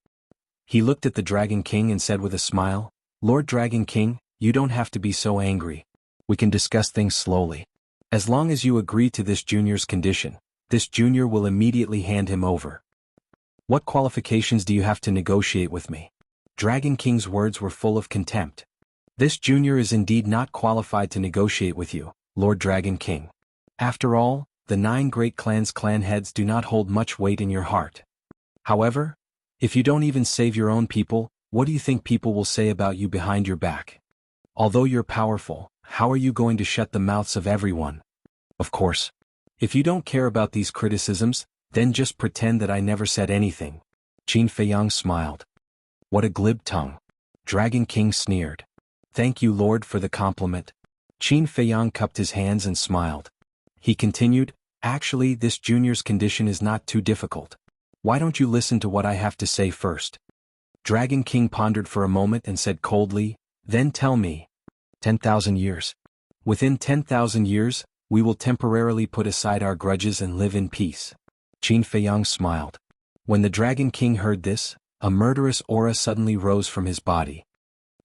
He looked at the Dragon King and said with a smile, Lord Dragon King, you don't have to be so angry. We can discuss things slowly. As long as you agree to this junior's condition, this junior will immediately hand him over. What qualifications do you have to negotiate with me? Dragon King's words were full of contempt. This junior is indeed not qualified to negotiate with you, Lord Dragon King. After all, the 9 great clans' clan heads do not hold much weight in your heart. However, if you don't even save your own people, what do you think people will say about you behind your back? Although you're powerful, how are you going to shut the mouths of everyone? Of course. If you don't care about these criticisms, then just pretend that I never said anything. Qin Feiyang smiled. What a glib tongue. Dragon King sneered. Thank you, Lord, for the compliment. Qin Feiyang cupped his hands and smiled. He continued, Actually, this junior's condition is not too difficult. Why don't you listen to what I have to say first? Dragon King pondered for a moment and said coldly, Then tell me. 10,000 years. Within 10,000 years, we will temporarily put aside our grudges and live in peace. Qin Feiyang smiled. When the Dragon King heard this, a murderous aura suddenly rose from his body.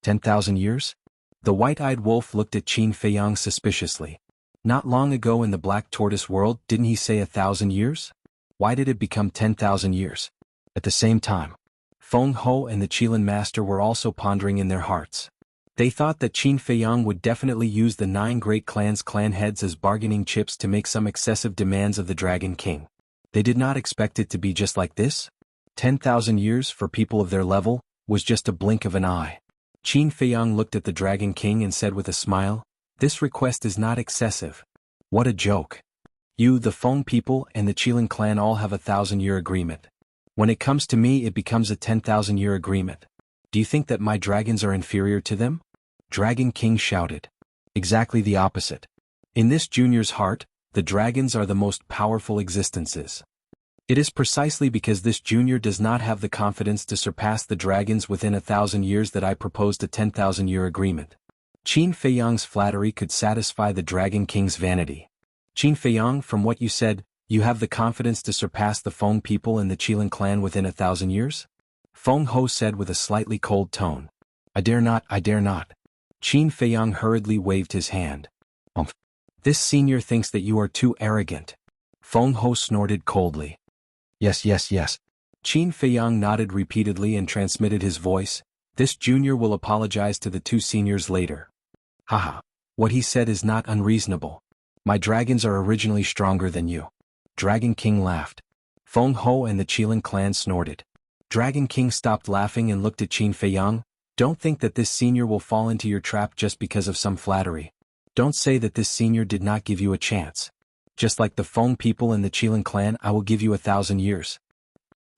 10,000 years? The white-eyed wolf looked at Qin Feiyang suspiciously. Not long ago in the Black Tortoise world, didn't he say 1,000 years? Why did it become 10,000 years? At the same time, Feng Ho and the Qilin Master were also pondering in their hearts. They thought that Qin Feiyang would definitely use the 9 great clans' clan heads as bargaining chips to make some excessive demands of the Dragon King. They did not expect it to be just like this. 10,000 years, for people of their level, was just a blink of an eye. Qin Feiyang looked at the Dragon King and said with a smile, This request is not excessive. What a joke. You, the Feng people, and the Qilin clan all have a 1,000-year agreement. When it comes to me, it becomes a 10,000-year agreement. Do you think that my dragons are inferior to them? Dragon King shouted. Exactly the opposite. In this junior's heart, the dragons are the most powerful existences. It is precisely because this junior does not have the confidence to surpass the dragons within 1,000 years that I proposed a 10,000-year agreement. Qin Feiyang's flattery could satisfy the Dragon King's vanity. Qin Feiyang, from what you said, you have the confidence to surpass the Feng people in the Qilin clan within 1,000 years? Feng Ho said with a slightly cold tone. I dare not, I dare not. Qin Feiyang hurriedly waved his hand. This senior thinks that you are too arrogant. Feng Ho snorted coldly. Yes, yes, yes. Qin Feiyang nodded repeatedly and transmitted his voice. This junior will apologize to the two seniors later. Haha. What he said is not unreasonable. My dragons are originally stronger than you. Dragon King laughed. Feng Ho and the Qilin clan snorted. Dragon King stopped laughing and looked at Qin Feiyang. Don't think that this senior will fall into your trap just because of some flattery. Don't say that this senior did not give you a chance. Just like the Feng people in the Qilin clan, I will give you 1,000 years.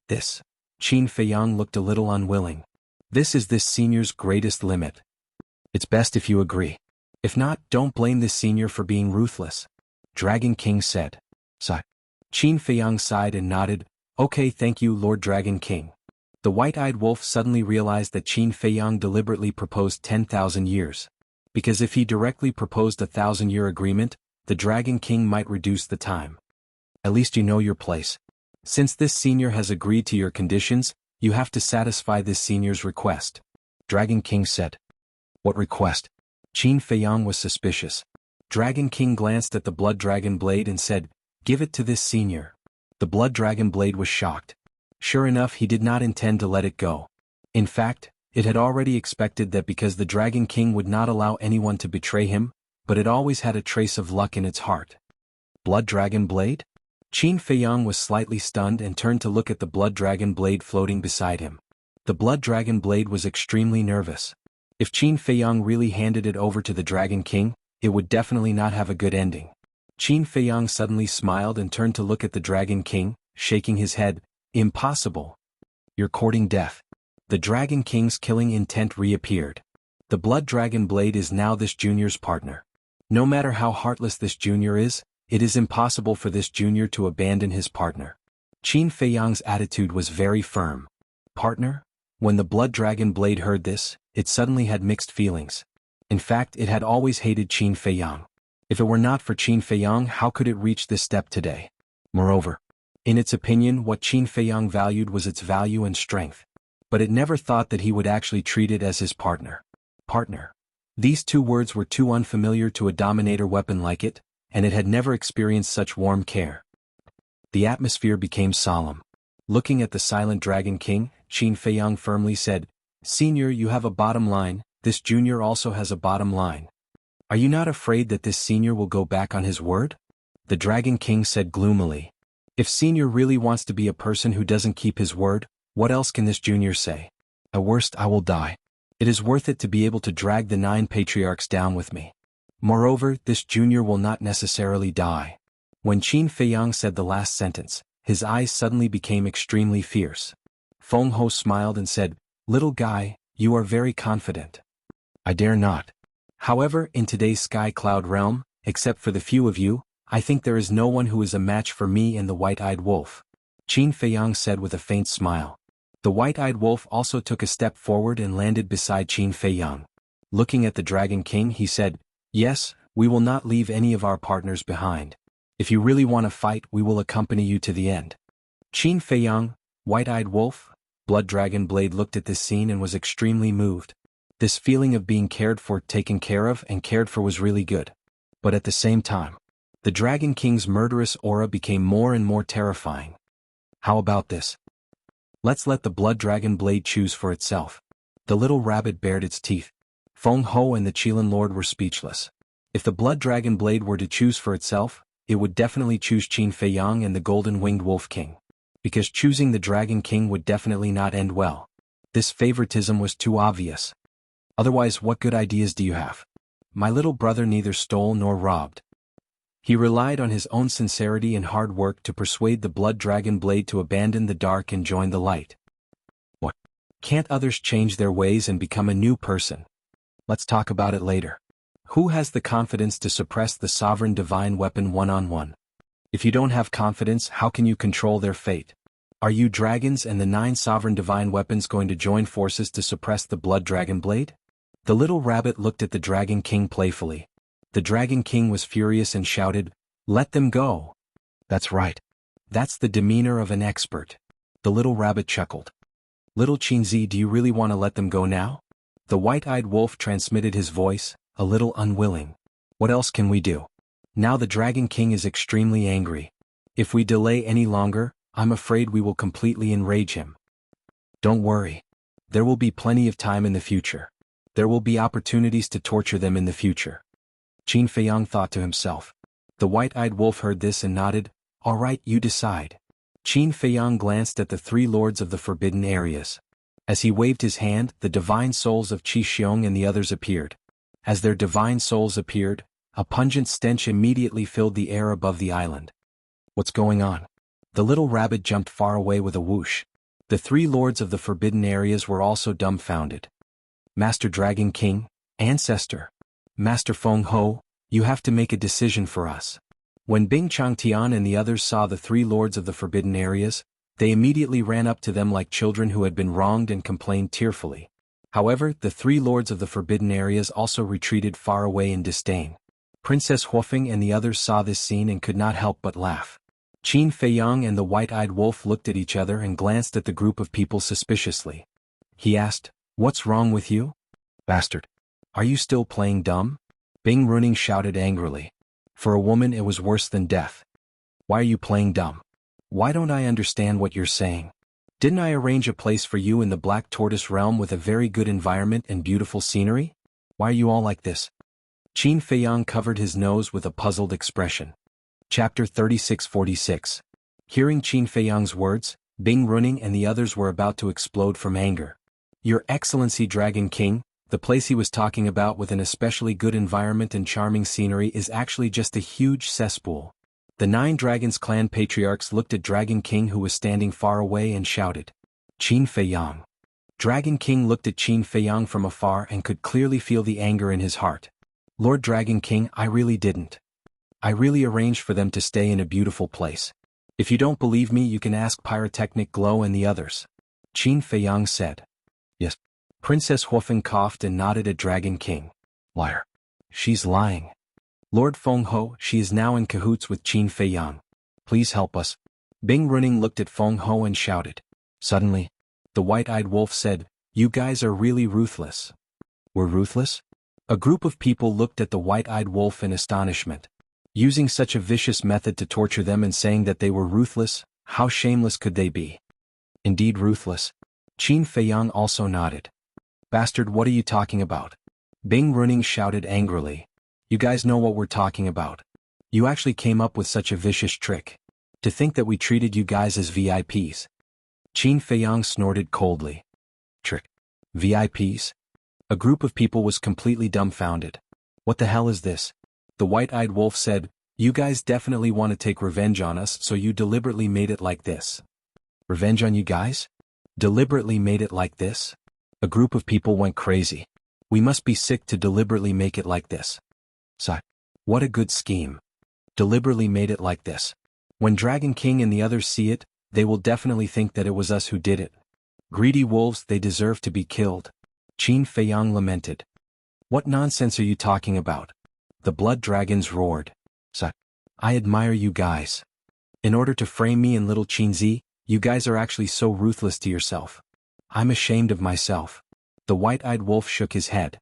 This. Qin Feiyang looked a little unwilling. This is this senior's greatest limit. It's best if you agree. If not, don't blame this senior for being ruthless. Dragon King said. Sigh. Qin Feiyang sighed and nodded. Okay, thank you, Lord Dragon King. The white-eyed wolf suddenly realized that Qin Feiyang deliberately proposed 10,000 years. Because if he directly proposed a 1,000-year agreement, the Dragon King might reduce the time. At least you know your place. Since this senior has agreed to your conditions, you have to satisfy this senior's request. Dragon King said. What request? Qin Feiyang was suspicious. Dragon King glanced at the Blood Dragon Blade and said, Give it to this senior. The Blood Dragon Blade was shocked. Sure enough, he did not intend to let it go. In fact, it had already expected that because the Dragon King would not allow anyone to betray him, but it always had a trace of luck in its heart. Blood Dragon Blade? Qin Feiyang was slightly stunned and turned to look at the Blood Dragon Blade floating beside him. The Blood Dragon Blade was extremely nervous. If Qin Feiyang really handed it over to the Dragon King, it would definitely not have a good ending. Qin Feiyang suddenly smiled and turned to look at the Dragon King, shaking his head. Impossible. You're courting death. The Dragon King's killing intent reappeared. The Blood Dragon Blade is now this junior's partner. No matter how heartless this junior is, it is impossible for this junior to abandon his partner. Qin Feiyang's attitude was very firm. Partner? When the Blood Dragon Blade heard this, it suddenly had mixed feelings. In fact, it had always hated Qin Feiyang. If it were not for Qin Feiyang, how could it reach this step today? Moreover, in its opinion, what Qin Feiyang valued was its value and strength. But it never thought that he would actually treat it as his partner. Partner. These two words were too unfamiliar to a dominator weapon like it, and it had never experienced such warm care. The atmosphere became solemn. Looking at the silent Dragon King, Qin Feiyang firmly said, Senior, you have a bottom line, this junior also has a bottom line. Are you not afraid that this senior will go back on his word? The Dragon King said gloomily. If senior really wants to be a person who doesn't keep his word, what else can this junior say? At worst, I will die. It is worth it to be able to drag the 9 patriarchs down with me. Moreover, this junior will not necessarily die. When Qin Feiyang said the last sentence, his eyes suddenly became extremely fierce. Feng Ho smiled and said, Little guy, you are very confident. I dare not. However, in today's Sky Cloud realm, except for the few of you, I think there is no one who is a match for me and the white-eyed wolf. Qin Feiyang said with a faint smile. The white-eyed wolf also took a step forward and landed beside Qin Feiyang. Looking at the Dragon King, he said, Yes, we will not leave any of our partners behind. If you really want to fight, we will accompany you to the end. Qin Feiyang, white-eyed wolf, Blood Dragon Blade looked at this scene and was extremely moved. This feeling of being cared for, taken care of, and cared for was really good. But at the same time, the Dragon King's murderous aura became more and more terrifying. How about this? Let's let the Blood Dragon Blade choose for itself. The little rabbit bared its teeth. Feng Ho and the Qilin Lord were speechless. If the Blood Dragon Blade were to choose for itself, it would definitely choose Qin Feiyang and the Golden-Winged Wolf King. Because choosing the Dragon King would definitely not end well. This favoritism was too obvious. Otherwise, what good ideas do you have? My little brother neither stole nor robbed. He relied on his own sincerity and hard work to persuade the Blood Dragon Blade to abandon the dark and join the light. What? Can't others change their ways and become a new person? Let's talk about it later. Who has the confidence to suppress the sovereign divine weapon one-on-one? If you don't have confidence, how can you control their fate? Are you dragons and the 9 sovereign divine weapons going to join forces to suppress the blood dragon blade? The little rabbit looked at the Dragon King playfully. The Dragon King was furious and shouted, "Let them go!" That's right. That's the demeanor of an expert. The little rabbit chuckled. Little Qinzi, do you really want to let them go now? The white-eyed wolf transmitted his voice, a little unwilling. What else can we do? Now the Dragon King is extremely angry. If we delay any longer, I'm afraid we will completely enrage him. Don't worry. There will be plenty of time in the future. There will be opportunities to torture them in the future. Qin Feiyang thought to himself. The white-eyed wolf heard this and nodded. All right, you decide. Qin Feiyang glanced at the 3 lords of the forbidden areas. As he waved his hand, the divine souls of Qi Xiong and the others appeared. As their divine souls appeared, a pungent stench immediately filled the air above the island. What's going on? The little rabbit jumped far away with a whoosh. The 3 lords of the forbidden areas were also dumbfounded. Master Dragon King, Ancestor, Master Feng Ho, you have to make a decision for us. When Bing Changtian and the others saw the 3 lords of the forbidden areas, they immediately ran up to them like children who had been wronged and complained tearfully. However, the 3 lords of the forbidden areas also retreated far away in disdain. Princess Huofeng and the others saw this scene and could not help but laugh. Qin Feiyang and the white-eyed wolf looked at each other and glanced at the group of people suspiciously. He asked, "What's wrong with you? Bastard. Are you still playing dumb?" Bing Runing shouted angrily. For a woman it was worse than death. Why are you playing dumb? Why don't I understand what you're saying? Didn't I arrange a place for you in the Black Tortoise realm with a very good environment and beautiful scenery? Why are you all like this? Qin Feiyang covered his nose with a puzzled expression. Chapter 3646. Hearing Qin Feiyang's words, Bing Runing and the others were about to explode from anger. Your Excellency Dragon King, the place he was talking about with an especially good environment and charming scenery is actually just a huge cesspool. The 9 Dragons clan patriarchs looked at Dragon King who was standing far away and shouted, "Qin Feiyang." Dragon King looked at Qin Feiyang from afar and could clearly feel the anger in his heart. Lord Dragon King, I really didn't. I really arranged for them to stay in a beautiful place. If you don't believe me, you can ask Pyrotechnic Glow and the others. Qin Feiyang said. Yes. Princess Huofeng coughed and nodded at Dragon King. Liar. She's lying. Lord Feng Ho, she is now in cahoots with Qin Feiyang. Please help us. Bing Runing looked at Feng Ho and shouted. Suddenly, the white-eyed wolf said, You guys are really ruthless. We're ruthless? A group of people looked at the white-eyed wolf in astonishment. Using such a vicious method to torture them and saying that they were ruthless, how shameless could they be? Indeed ruthless. Qin Feiyang also nodded. Bastard, what are you talking about? Bing Runing shouted angrily. You guys know what we're talking about. You actually came up with such a vicious trick. To think that we treated you guys as VIPs. Qin Feiyang snorted coldly. Trick? VIPs? A group of people was completely dumbfounded. What the hell is this? The white-eyed wolf said, You guys definitely want to take revenge on us, so you deliberately made it like this. Revenge on you guys? Deliberately made it like this? A group of people went crazy. We must be sick to deliberately make it like this. Sigh. What a good scheme. Deliberately made it like this. When Dragon King and the others see it, they will definitely think that it was us who did it. Greedy wolves, they deserve to be killed. Qin Feiyang lamented. What nonsense are you talking about? The blood dragons roared. Sigh. I admire you guys. In order to frame me and little Qinzi, you guys are actually so ruthless to yourself. I'm ashamed of myself. The white-eyed wolf shook his head.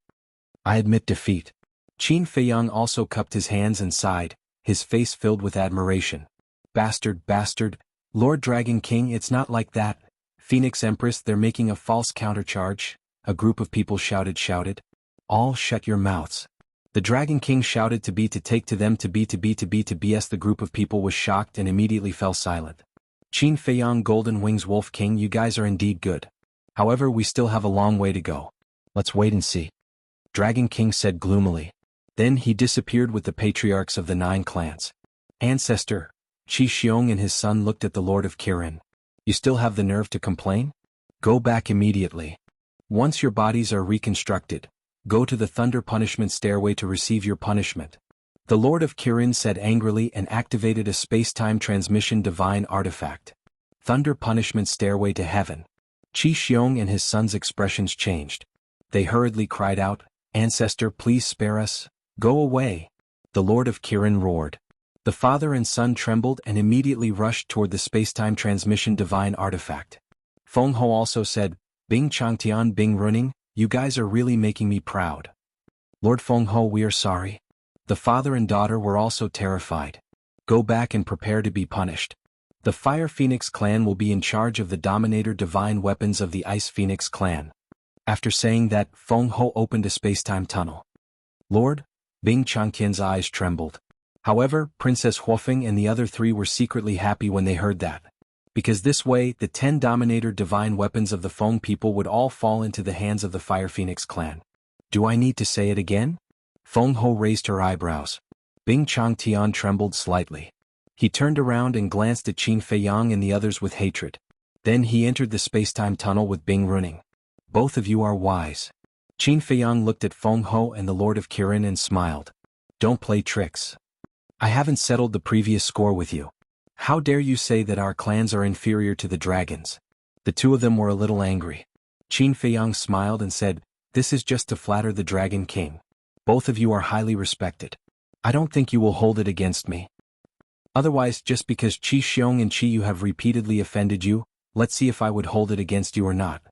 I admit defeat. Qin Feiyang also cupped his hands and sighed, his face filled with admiration. Bastard, bastard. Lord Dragon King, it's not like that. Phoenix Empress, they're making a false countercharge. A group of people shouted. All shut your mouths. The Dragon King shouted to take to them to BS. The group of people was shocked and immediately fell silent. Qin Feiyang, Golden Wings Wolf King, you guys are indeed good. However, we still have a long way to go. Let's wait and see. Dragon King said gloomily. Then he disappeared with the patriarchs of the 9 clans. Ancestor, Qi Xiong and his son looked at the Lord of Kirin. You still have the nerve to complain? Go back immediately. Once your bodies are reconstructed, go to the Thunder Punishment Stairway to receive your punishment. The Lord of Kirin said angrily and activated a space-time transmission divine artifact. Thunder punishment stairway to heaven. Qi Xiong and his son's expressions changed. They hurriedly cried out, "Ancestor, please spare us. Go away." The Lord of Kirin roared. The father and son trembled and immediately rushed toward the space-time transmission divine artifact. Feng Ho also said, "Bing Changtian Bing Runing, you guys are really making me proud." "Lord Feng Ho, we are sorry." The father and daughter were also terrified. "Go back and prepare to be punished. The Fire Phoenix clan will be in charge of the Dominator divine weapons of the Ice Phoenix clan." After saying that, Feng Ho opened a space-time tunnel. Lord Bing Changtian's eyes trembled. However, Princess Huofeng and the other three were secretly happy when they heard that. Because this way, the 10 Dominator divine weapons of the Feng people would all fall into the hands of the Fire Phoenix clan. Do I need to say it again? Feng Ho raised her eyebrows. Bing Changtian trembled slightly. He turned around and glanced at Qin Feiyang and the others with hatred. Then he entered the space-time tunnel with Bing Runing. "Both of you are wise." Qin Feiyang looked at Feng Ho and the Lord of Kirin and smiled. "Don't play tricks. I haven't settled the previous score with you. How dare you say that our clans are inferior to the dragons?" The two of them were a little angry. Qin Feiyang smiled and said, "This is just to flatter the Dragon King. Both of you are highly respected. I don't think you will hold it against me. Otherwise, just because Qi Xiong and Qi Yu have repeatedly offended you, let's see if I would hold it against you or not."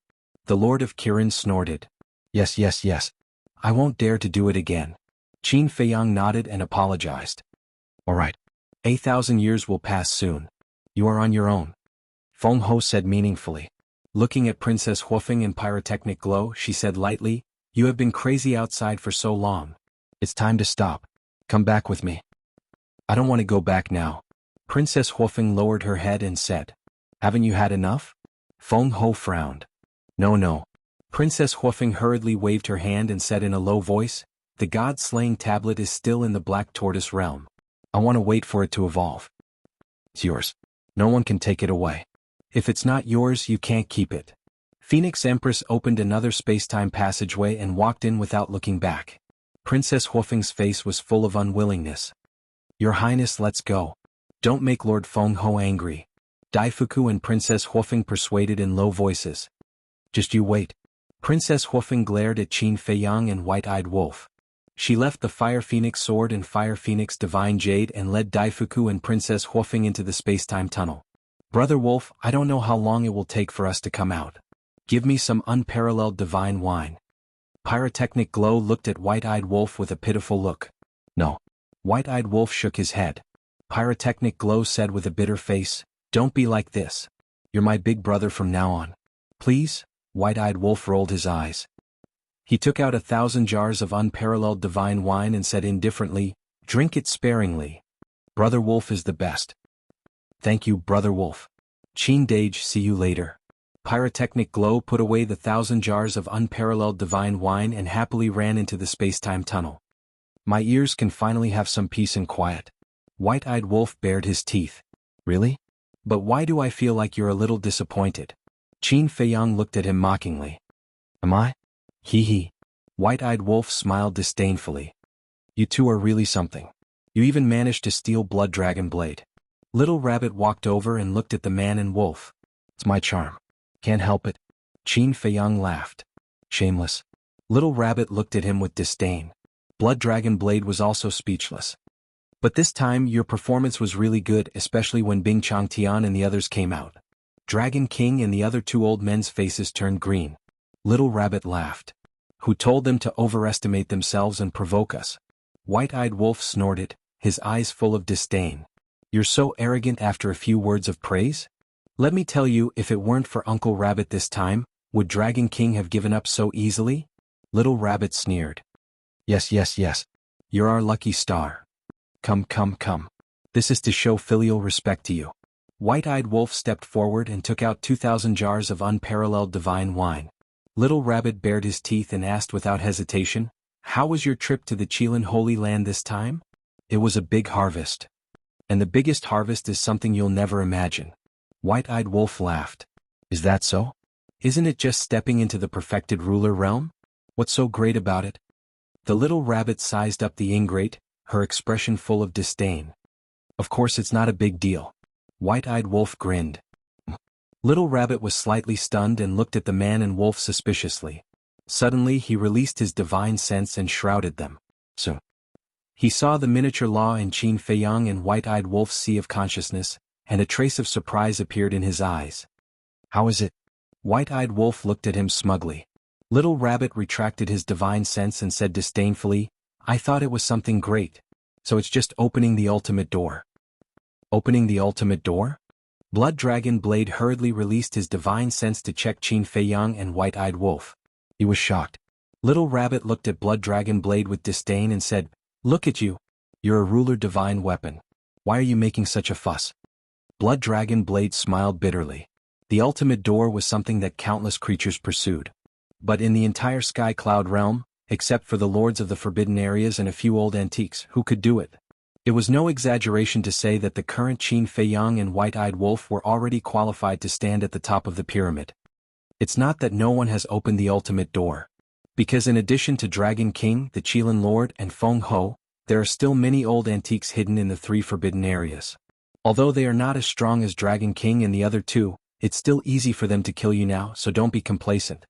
The Lord of Kirin snorted. Yes, yes, yes. I won't dare to do it again." Qin Feiyang nodded and apologized. "All right. 8,000 years will pass soon. You are on your own," Feng Ho said meaningfully. Looking at Princess Huofeng and Pyrotechnic Glow, she said lightly, "You have been crazy outside for so long. It's time to stop. Come back with me." "I don't want to go back now." Princess Huofeng lowered her head and said, "Haven't you had enough?" Feng Ho frowned. "No, no." Princess Huofeng hurriedly waved her hand and said in a low voice, "The God-slaying tablet is still in the Black Tortoise realm. I want to wait for it to evolve. It's yours. No one can take it away. If it's not yours, you can't keep it." Phoenix Empress opened another space-time passageway and walked in without looking back. Princess Huofeng's face was full of unwillingness. "Your Highness, let's go. Don't make Lord Feng Ho angry." Daifuku and Princess Huofeng persuaded in low voices. "Just you wait." Princess Huofeng glared at Qin Feiyang and White-Eyed Wolf. She left the Fire Phoenix Sword and Fire Phoenix Divine Jade and led Daifuku and Princess Huofeng into the space-time tunnel. "Brother Wolf, I don't know how long it will take for us to come out. Give me some unparalleled divine wine." Pyrotechnic Glow looked at White-Eyed Wolf with a pitiful look. "No." White-Eyed Wolf shook his head. Pyrotechnic Glow said with a bitter face, "Don't be like this. You're my big brother from now on. Please?" White-Eyed Wolf rolled his eyes. He took out 1,000 jars of unparalleled divine wine and said indifferently, "Drink it sparingly. Brother Wolf is the best." "Thank you, Brother Wolf. Qin Dage, see you later." Pyrotechnic Glow put away the 1,000 jars of unparalleled divine wine and happily ran into the space-time tunnel. "My ears can finally have some peace and quiet." White-Eyed Wolf bared his teeth. "Really? But why do I feel like you're a little disappointed?" Qin Feiyang looked at him mockingly. "Am I?" Hee hee. White-Eyed Wolf smiled disdainfully. "You two are really something. You even managed to steal Blood Dragon Blade." Little Rabbit walked over and looked at the man and wolf. "It's my charm. Can't help it." Qin Feiyang laughed. "Shameless." Little Rabbit looked at him with disdain. Blood Dragon Blade was also speechless. "But this time your performance was really good, especially when Bing Changtian and the others came out." Dragon King and the other two old men's faces turned green. Little Rabbit laughed. "Who told them to overestimate themselves and provoke us?" White-Eyed Wolf snorted, his eyes full of disdain. "You're so arrogant after a few words of praise? Let me tell you, if it weren't for Uncle Rabbit this time, would Dragon King have given up so easily?" Little Rabbit sneered. Yes, yes, yes. You're our lucky star. Come, come, come. This is to show filial respect to you." White-Eyed Wolf stepped forward and took out 2,000 jars of unparalleled divine wine. Little Rabbit bared his teeth and asked without hesitation, "How was your trip to the Qilin Holy Land this time?" "It was a big harvest. And the biggest harvest is something you'll never imagine." White-Eyed Wolf laughed. "Is that so? Isn't it just stepping into the perfected ruler realm? What's so great about it?" The little rabbit sized up the ingrate, her expression full of disdain. Of course it's not a big deal. White-eyed Wolf grinned. Little Rabbit was slightly stunned and looked at the man and wolf suspiciously. Suddenly he released his divine sense and shrouded them. So he saw the miniature Law in Qin Feiyang and White-eyed Wolf's sea of consciousness, and a trace of surprise appeared in his eyes. How is it? White-eyed Wolf looked at him smugly. Little Rabbit retracted his divine sense and said disdainfully, I thought it was something great. So it's just opening the ultimate door. Opening the ultimate door? Blood Dragon Blade hurriedly released his divine sense to check Qin Feiyang and White-eyed Wolf. He was shocked. Little Rabbit looked at Blood Dragon Blade with disdain and said, Look at you. You're a ruler divine weapon. Why are you making such a fuss? Blood Dragon Blade smiled bitterly. The ultimate door was something that countless creatures pursued. But in the entire Sky Cloud realm, except for the lords of the forbidden areas and a few old antiques, who could do it? It was no exaggeration to say that the current Qin Feiyang and White-eyed Wolf were already qualified to stand at the top of the pyramid. It's not that no one has opened the ultimate door. Because in addition to Dragon King, the Qilin Lord, and Feng Ho, there are still many old antiques hidden in the three forbidden areas. Although they are not as strong as Dragon King and the other two, it's still easy for them to kill you now, so don't be complacent.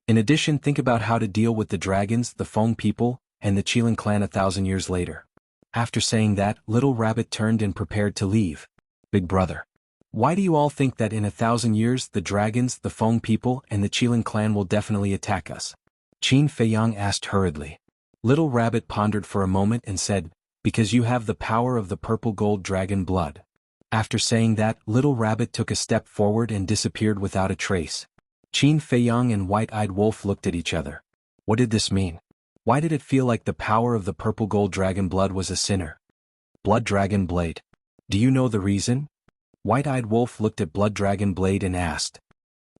In addition, think about how to deal with the dragons, the Feng people, and the Qilin clan 1,000 years later. After saying that, Little Rabbit turned and prepared to leave. Big brother. Why do you all think that in 1,000 years the dragons, the Feng people, and the Qilin clan will definitely attack us? Qin Feiyang asked hurriedly. Little Rabbit pondered for a moment and said, Because you have the power of the purple gold dragon blood. After saying that, Little Rabbit took a step forward and disappeared without a trace. Qin Feiyang and White-eyed Wolf looked at each other. What did this mean? Why did it feel like the power of the purple gold dragon blood was a sinner? Blood Dragon Blade. Do you know the reason? White-eyed Wolf looked at Blood Dragon Blade and asked.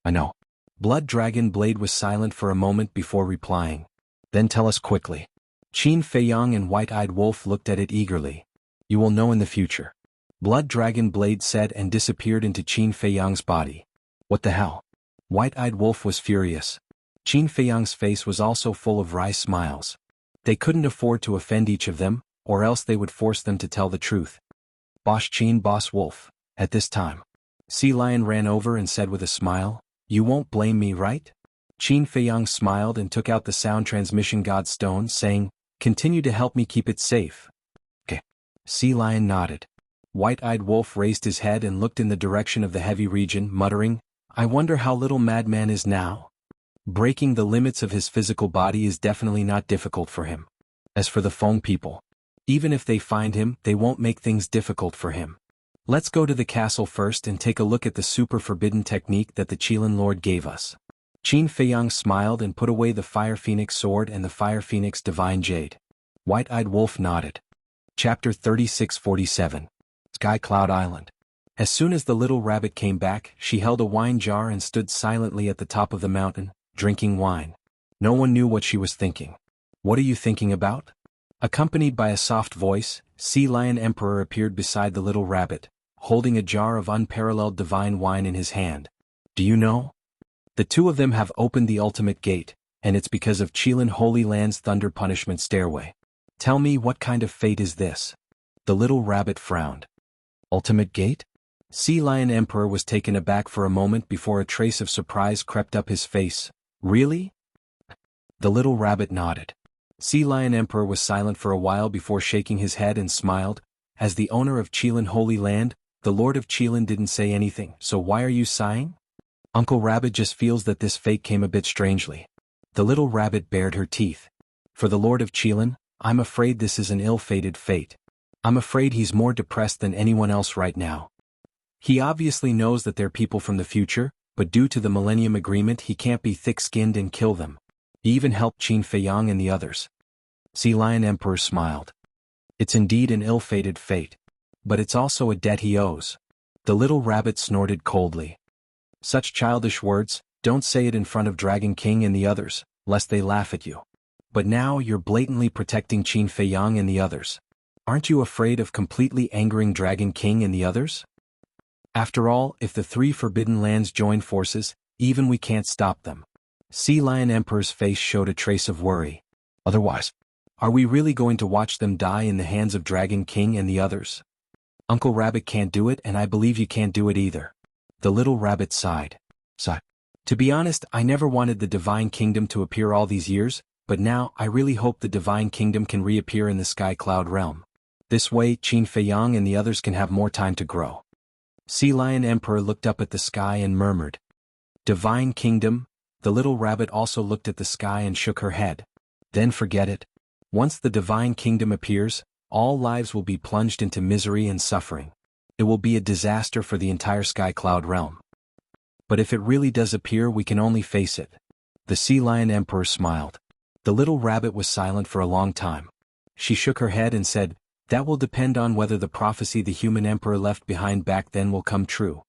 I know. Blood Dragon Blade was silent for a moment before replying. Then tell us quickly. Qin Feiyang and White-eyed Wolf looked at it eagerly. You will know in the future. Blood Dragon Blade said and disappeared into Qin Feiyang's body. What the hell? White-eyed Wolf was furious. Qin Feiyang's face was also full of wry smiles. They couldn't afford to offend each of them, or else they would force them to tell the truth. Boss Qin, Boss Wolf. At this time, Sea Lion ran over and said with a smile, You won't blame me, right? Qin Feiyang smiled and took out the sound transmission god stone, saying, Continue to help me keep it safe. Okay. Sea Lion nodded. White-eyed Wolf raised his head and looked in the direction of the heavy region, muttering, I wonder how little Madman is now. Breaking the limits of his physical body is definitely not difficult for him. As for the Feng people, even if they find him, they won't make things difficult for him. Let's go to the castle first and take a look at the super forbidden technique that the Qilin Lord gave us. Qin Feiyang smiled and put away the Fire Phoenix sword and the Fire Phoenix Divine Jade. White-eyed Wolf nodded. Chapter 3647. Sky Cloud Island. As soon as the little rabbit came back, she held a wine jar and stood silently at the top of the mountain, drinking wine. No one knew what she was thinking. What are you thinking about? Accompanied by a soft voice, Sea Lion Emperor appeared beside the little rabbit, holding a jar of unparalleled divine wine in his hand. Do you know? The two of them have opened the ultimate gate, and it's because of Qilin Holy Land's Thunder Punishment Stairway. Tell me, what kind of fate is this? The little rabbit frowned. Ultimate gate? Sea Lion Emperor was taken aback for a moment before a trace of surprise crept up his face. Really? The little rabbit nodded. Sea Lion Emperor was silent for a while before shaking his head and smiled. As the owner of Qilin Holy Land, the Lord of Qilin didn't say anything, so why are you sighing? Uncle Rabbit just feels that this fate came a bit strangely. The little rabbit bared her teeth. For the Lord of Qilin, I'm afraid this is an ill-fated fate. I'm afraid he's more depressed than anyone else right now. He obviously knows that they're people from the future, but due to the Millennium Agreement he can't be thick-skinned and kill them. He even helped Qin Feiyang and the others. Sea Lion Emperor smiled. It's indeed an ill-fated fate. But it's also a debt he owes. The little rabbit snorted coldly. Such childish words, don't say it in front of Dragon King and the others, lest they laugh at you. But now you're blatantly protecting Qin Feiyang and the others. Aren't you afraid of completely angering Dragon King and the others? After all, if the three forbidden lands join forces, even we can't stop them. Sea Lion Emperor's face showed a trace of worry. Otherwise, Are we really going to watch them die in the hands of Dragon King and the others? Uncle Rabbit can't do it, and I believe you can't do it either. The little rabbit sighed. To be honest, I never wanted the Divine Kingdom to appear all these years, but now I really hope the Divine Kingdom can reappear in the Sky Cloud realm. This way, Qin Feiyang and the others can have more time to grow. Sea Lion Emperor looked up at the sky and murmured, Divine Kingdom? The little rabbit also looked at the sky and shook her head. Then forget it. Once the Divine Kingdom appears, all lives will be plunged into misery and suffering. It will be a disaster for the entire Sky Cloud realm. But if it really does appear, we can only face it. The Sea Lion Emperor smiled. The little rabbit was silent for a long time. She shook her head and said, that will depend on whether the prophecy the human emperor left behind back then will come true.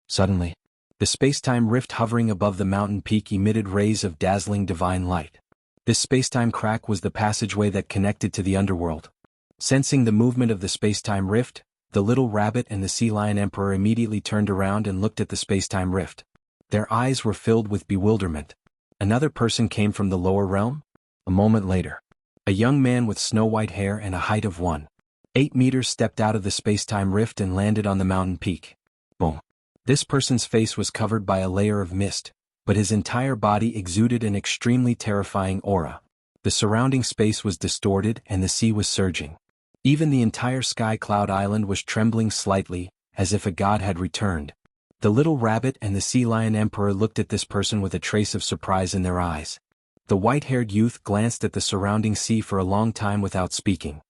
Suddenly, the space-time rift hovering above the mountain peak emitted rays of dazzling divine light. This space-time crack was the passageway that connected to the underworld. Sensing the movement of the space-time rift, the little rabbit and the Sea Lion Emperor immediately turned around and looked at the space-time rift. Their eyes were filled with bewilderment. Another person came from the lower realm? A moment later, a young man with snow-white hair and a height of 1.8 meters stepped out of the space-time rift and landed on the mountain peak. Boom. This person's face was covered by a layer of mist, but his entire body exuded an extremely terrifying aura. The surrounding space was distorted and the sea was surging. Even the entire Sky Cloud Island was trembling slightly, as if a god had returned. The little rabbit and the Sea Lion Emperor looked at this person with a trace of surprise in their eyes. The white-haired youth glanced at the surrounding sea for a long time without speaking.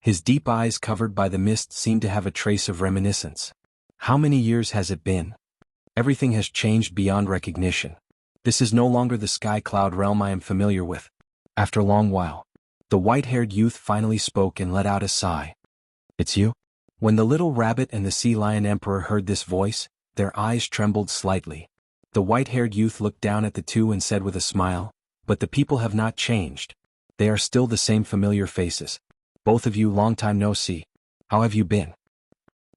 His deep eyes covered by the mist seemed to have a trace of reminiscence. How many years has it been? Everything has changed beyond recognition. This is no longer the Sky Cloud realm I am familiar with. After a long while, the white-haired youth finally spoke and let out a sigh. It's you? When the little rabbit and the Sea Lion Emperor heard this voice, their eyes trembled slightly. The white-haired youth looked down at the two and said with a smile, but the people have not changed. They are still the same familiar faces. Both of you, long time no see. How have you been?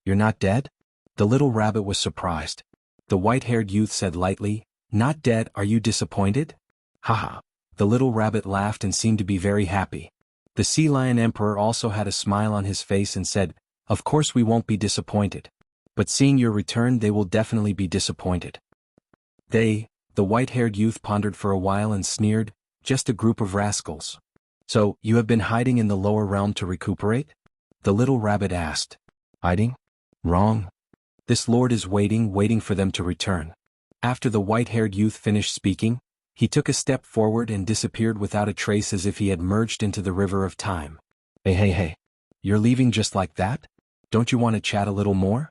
You're not dead? The little rabbit was surprised. The white-haired youth said lightly, not dead, are you disappointed? Haha. The little rabbit laughed and seemed to be very happy. The Sea Lion Emperor also had a smile on his face and said, of course we won't be disappointed. But seeing your return they will definitely be disappointed. The white-haired youth pondered for a while and sneered, just a group of rascals. So, you have been hiding in the lower realm to recuperate? The little rabbit asked. Hiding? Wrong. This lord is waiting for them to return. After the white-haired youth finished speaking, he took a step forward and disappeared without a trace as if he had merged into the river of time. Hey. You're leaving just like that? Don't you want to chat a little more?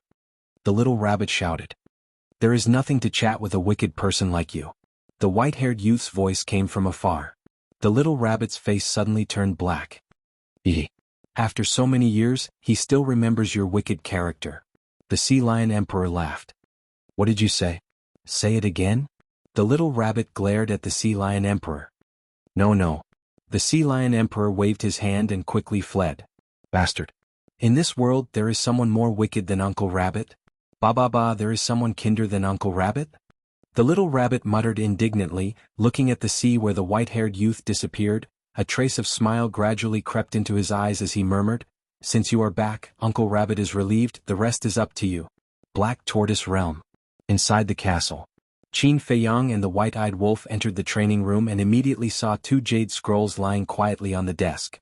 The little rabbit shouted. There is nothing to chat with a wicked person like you. The white-haired youth's voice came from afar. The little rabbit's face suddenly turned black. After so many years, he still remembers your wicked character. The Sea Lion Emperor laughed. What did you say? Say it again? The little rabbit glared at the Sea Lion Emperor. No. The Sea Lion Emperor waved his hand and quickly fled. Bastard. In this world there is someone more wicked than Uncle Rabbit? Ba, there is someone kinder than Uncle Rabbit? The little rabbit muttered indignantly, looking at the sea where the white-haired youth disappeared. A trace of smile gradually crept into his eyes as he murmured, since you are back, Uncle Rabbit is relieved, the rest is up to you. Black Tortoise Realm. Inside the castle, Qin Feiyang and the white-eyed wolf entered the training room and immediately saw 2 jade scrolls lying quietly on the desk.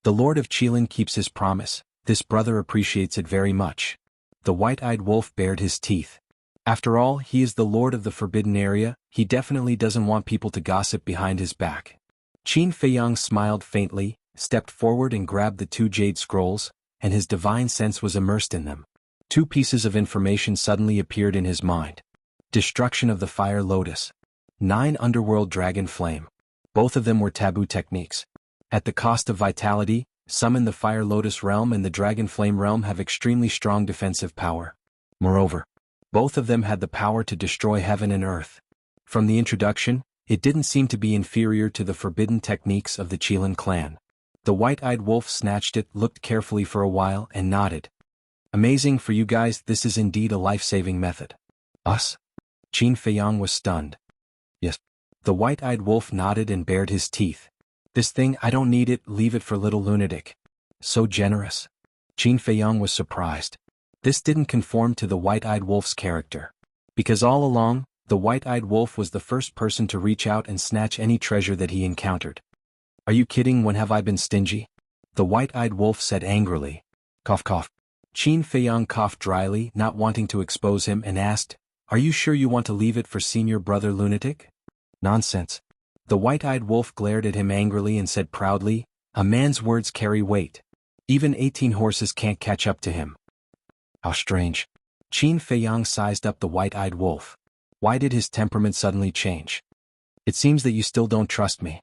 The Lord of Qilin keeps his promise, this brother appreciates it very much. The white-eyed wolf bared his teeth. After all, he is the lord of the forbidden area, he definitely doesn't want people to gossip behind his back. Qin Feiyang smiled faintly, stepped forward and grabbed the 2 jade scrolls, and his divine sense was immersed in them. 2 pieces of information suddenly appeared in his mind. Destruction of the Fire Lotus. 9 Underworld Dragon Flame. Both of them were taboo techniques. At the cost of vitality, some in the Fire Lotus realm and the Dragon Flame realm have extremely strong defensive power. Moreover, both of them had the power to destroy heaven and earth. From the introduction, it didn't seem to be inferior to the forbidden techniques of the Qilin clan. The white-eyed wolf snatched it, looked carefully for a while, and nodded. Amazing for you guys, this is indeed a life-saving method. Us? Qin Feiyang was stunned. Yes. The white-eyed wolf nodded and bared his teeth. This thing, I don't need it, leave it for little lunatic. So generous. Qin Feiyang was surprised. This didn't conform to the white-eyed wolf's character. Because all along, the white-eyed wolf was the first person to reach out and snatch any treasure that he encountered. Are you kidding? When have I been stingy? The white-eyed wolf said angrily. Cough cough. Qin Feiyang coughed dryly, not wanting to expose him, and asked, Are you sure you want to leave it for senior brother lunatic? Nonsense. The white-eyed wolf glared at him angrily and said proudly, A man's words carry weight. Even 18 horses can't catch up to him. How strange. Qin Feiyang sized up the white-eyed wolf. Why did his temperament suddenly change? It seems that you still don't trust me.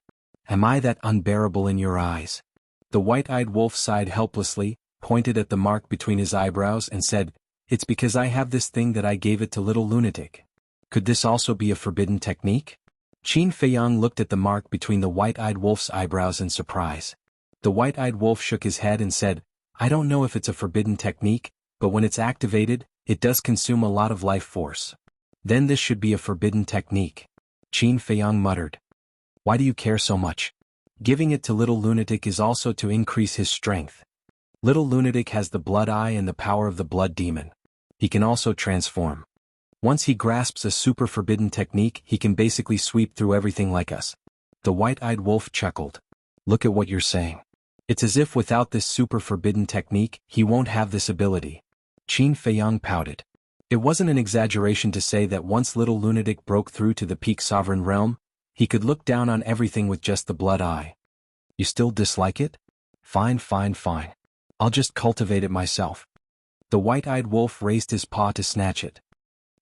Am I that unbearable in your eyes? The white-eyed wolf sighed helplessly, pointed at the mark between his eyebrows and said, It's because I have this thing that I gave it to little lunatic. Could this also be a forbidden technique? Qin Feiyang looked at the mark between the white-eyed wolf's eyebrows in surprise. The white-eyed wolf shook his head and said, I don't know if it's a forbidden technique, but when it's activated, it does consume a lot of life force. Then this should be a forbidden technique. Qin Feiyang muttered. Why do you care so much? Giving it to little lunatic is also to increase his strength. Little lunatic has the blood eye and the power of the blood demon. He can also transform. Once he grasps a super forbidden technique, he can basically sweep through everything like us. The white-eyed wolf chuckled. Look at what you're saying. It's as if without this super forbidden technique, he won't have this ability. Qin Feiyang pouted. It wasn't an exaggeration to say that once little lunatic broke through to the peak sovereign realm, he could look down on everything with just the blood eye. You still dislike it? Fine, fine, fine. I'll just cultivate it myself. The white-eyed wolf raised his paw to snatch it.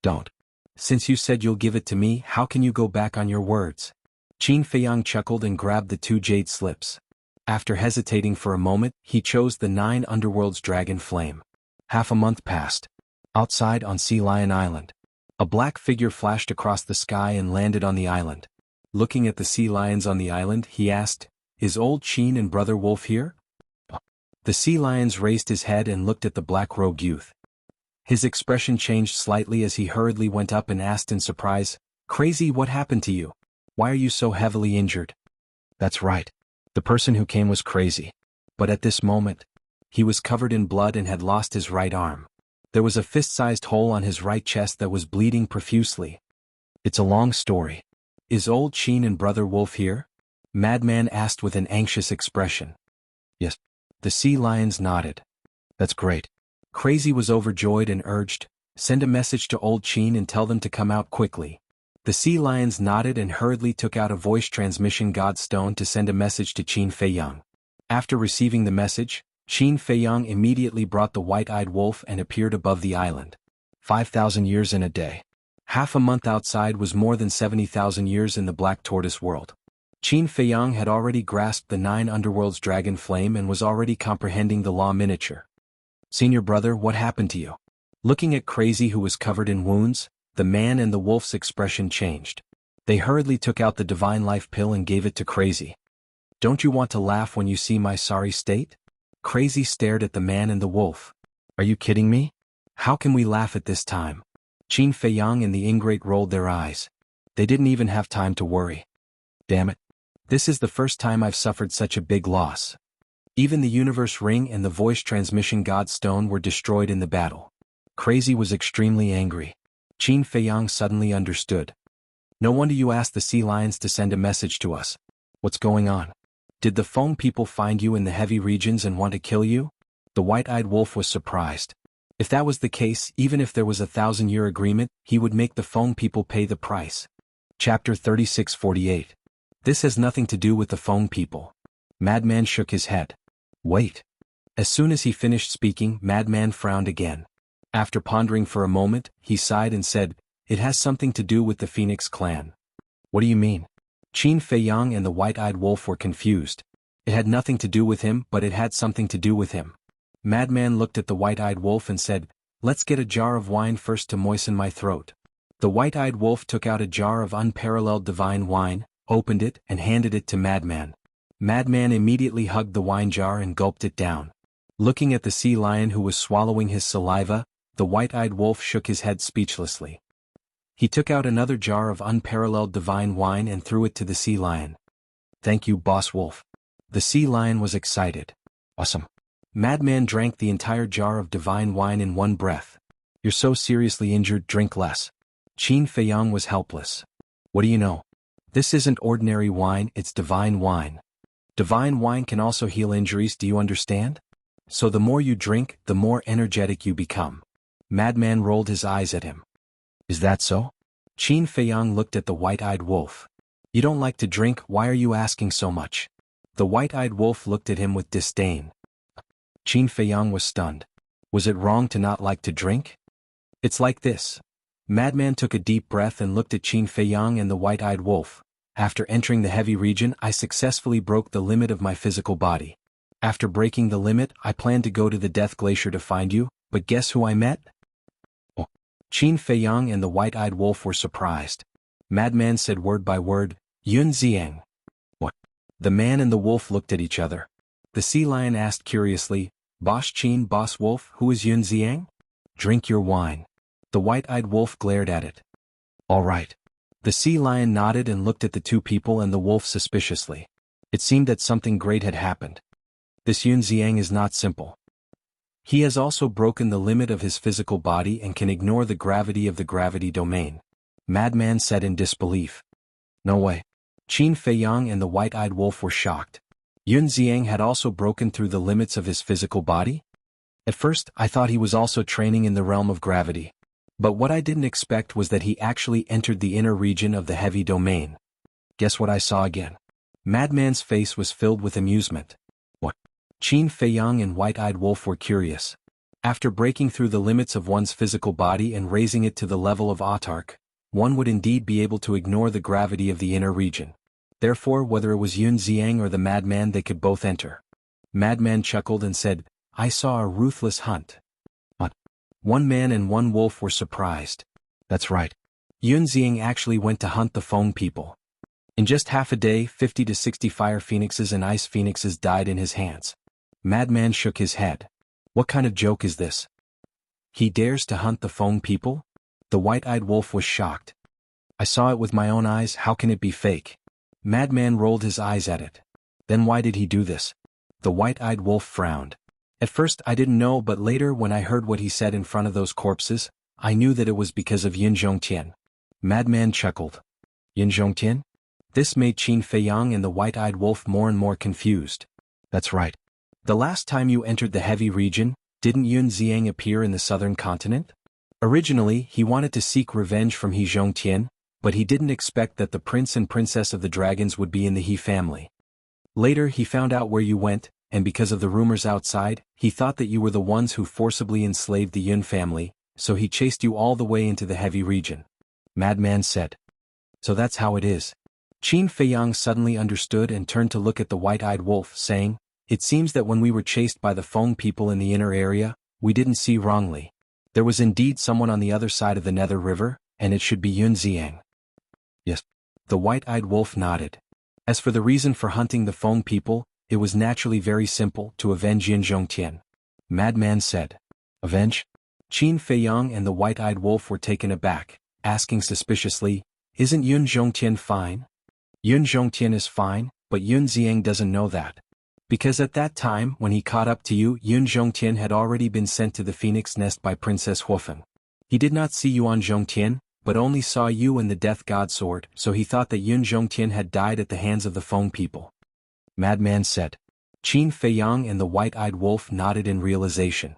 Don't. Since you said you'll give it to me, how can you go back on your words? Qin Feiyang chuckled and grabbed the 2 jade slips. After hesitating for a moment, he chose the 9 underworld's dragon flame. Half a month passed. Outside on Sea Lion Island. A black figure flashed across the sky and landed on the island. Looking at the sea lions on the island, he asked, Is old Qin and brother wolf here? The sea lions raised his head and looked at the black-robed youth. His expression changed slightly as he hurriedly went up and asked in surprise, Crazy, what happened to you? Why are you so heavily injured? That's right. The person who came was crazy. But at this moment, he was covered in blood and had lost his right arm. There was a fist-sized hole on his right chest that was bleeding profusely. It's a long story. Is old Qin and brother wolf here? Madman asked with an anxious expression. Yes. The sea lions nodded. That's great. Crazy was overjoyed and urged, Send a message to old Qin and tell them to come out quickly. The sea lions nodded and hurriedly took out a voice transmission god stone to send a message to Qin Feiyang. After receiving the message, Qin Feiyang immediately brought the white-eyed wolf and appeared above the island. 5,000 years in a day. Half a month outside was more than 70,000 years in the Black Tortoise world. Qin Feiyang had already grasped the 9 underworld's dragon flame and was already comprehending the law miniature. Senior brother, what happened to you? Looking at Crazy, who was covered in wounds, the man and the wolf's expression changed. They hurriedly took out the divine life pill and gave it to Crazy. Don't you want to laugh when you see my sorry state? Crazy stared at the man and the wolf. Are you kidding me? How can we laugh at this time? Qin Feiyang and the ingrate rolled their eyes. They didn't even have time to worry. Damn it. This is the first time I've suffered such a big loss. Even the universe ring and the voice transmission god stone were destroyed in the battle. Crazy was extremely angry. Qin Feiyang suddenly understood. No wonder you asked the sea lions to send a message to us. What's going on? Did the Feng people find you in the heavy regions and want to kill you? The white-eyed wolf was surprised. If that was the case, even if there was a 1,000-year agreement, he would make the Feng people pay the price. Chapter 3648. This has nothing to do with the Feng people. Madman shook his head. Wait. As soon as he finished speaking, Madman frowned again. After pondering for a moment, he sighed and said, It has something to do with the Phoenix clan. What do you mean? Qin Feiyang and the white-eyed wolf were confused. It had nothing to do with him, but it had something to do with him. Madman looked at the white-eyed wolf and said, Let's get a jar of wine first to moisten my throat. The white-eyed wolf took out a jar of unparalleled divine wine, opened it, and handed it to Madman. Madman immediately hugged the wine jar and gulped it down. Looking at the sea lion who was swallowing his saliva, the white-eyed wolf shook his head speechlessly. He took out another jar of unparalleled divine wine and threw it to the sea lion. Thank you, Boss Wolf. The sea lion was excited. Awesome. Madman drank the entire jar of divine wine in one breath. You're so seriously injured, drink less. Qin Feiyang was helpless. What do you know? This isn't ordinary wine, it's divine wine. Divine wine can also heal injuries, do you understand? So the more you drink, the more energetic you become. Madman rolled his eyes at him. Is that so? Qin Feiyang looked at the white-eyed wolf. You don't like to drink, why are you asking so much? The white-eyed wolf looked at him with disdain. Qin Feiyang was stunned. Was it wrong to not like to drink? It's like this. Madman took a deep breath and looked at Qin Feiyang and the white-eyed wolf. After entering the heavy region, I successfully broke the limit of my physical body. After breaking the limit, I planned to go to the Death Glacier to find you, but guess who I met? Oh. Qin Feiyang and the white-eyed wolf were surprised. Madman said word by word, Yun Ziang. What? The man and the wolf looked at each other. The sea lion asked curiously, Boss Qin, Boss Wolf, who is Yun Ziang? Drink your wine. The white-eyed wolf glared at it. All right. The sea lion nodded and looked at the two people and the wolf suspiciously. It seemed that something great had happened. This Yun Ziang is not simple. He has also broken the limit of his physical body and can ignore the gravity of the gravity domain. Madman said in disbelief. No way. Qin Feiyang and the white-eyed wolf were shocked. Yun Ziang had also broken through the limits of his physical body? At first, I thought he was also training in the realm of gravity. But what I didn't expect was that he actually entered the inner region of the heavy domain. Guess what I saw again? Madman's face was filled with amusement. What? Qin Feiyang and white-eyed wolf were curious. After breaking through the limits of one's physical body and raising it to the level of autark, one would indeed be able to ignore the gravity of the inner region. Therefore, whether it was Yun Ziang or the madman, they could both enter. Madman chuckled and said, I saw a ruthless hunt. What? One man and one wolf were surprised. That's right. Yun Ziang actually went to hunt the Feng people. In just half a day, 50 to 60 fire phoenixes and ice phoenixes died in his hands. Madman shook his head. What kind of joke is this? He dares to hunt the Feng people? The white-eyed wolf was shocked. I saw it with my own eyes, how can it be fake? Madman rolled his eyes at it. Then why did he do this? The white-eyed wolf frowned. At first I didn't know, but later when I heard what he said in front of those corpses, I knew that it was because of Yin Zhongtian. Madman chuckled. Yin Zhongtian? This made Qin Feiyang and the white-eyed wolf more and more confused. That's right. The last time you entered the heavy region, didn't Yun Ziang appear in the southern continent? Originally, he wanted to seek revenge from He Zhongtian, but he didn't expect that the prince and princess of the dragons would be in the He family. Later he found out where you went, and because of the rumors outside, he thought that you were the ones who forcibly enslaved the Yun family, so he chased you all the way into the heavy region. Madman said. So that's how it is. Qin Feiyang suddenly understood and turned to look at the white-eyed wolf, saying, It seems that when we were chased by the Feng people in the inner area, we didn't see wrongly. There was indeed someone on the other side of the Nether River, and it should be Yun Ziang. Yes. The white-eyed wolf nodded. As for the reason for hunting the Feng people, it was naturally very simple, to avenge Yin Zhongtian. Madman said. Avenge? Qin Feiyang and the white-eyed wolf were taken aback, asking suspiciously, Isn't Yun Zhongtian fine? Yun Zhongtian is fine, but Yun Ziang doesn't know that. Because at that time, when he caught up to you, Yun Zhongtian had already been sent to the phoenix nest by Princess Huofeng. He did not see Yuan Zhongtian, but only saw you and the death god sword, so he thought that Yun Zhongtian had died at the hands of the Feng people. Madman said. Qin Feiyang and the white-eyed wolf nodded in realization.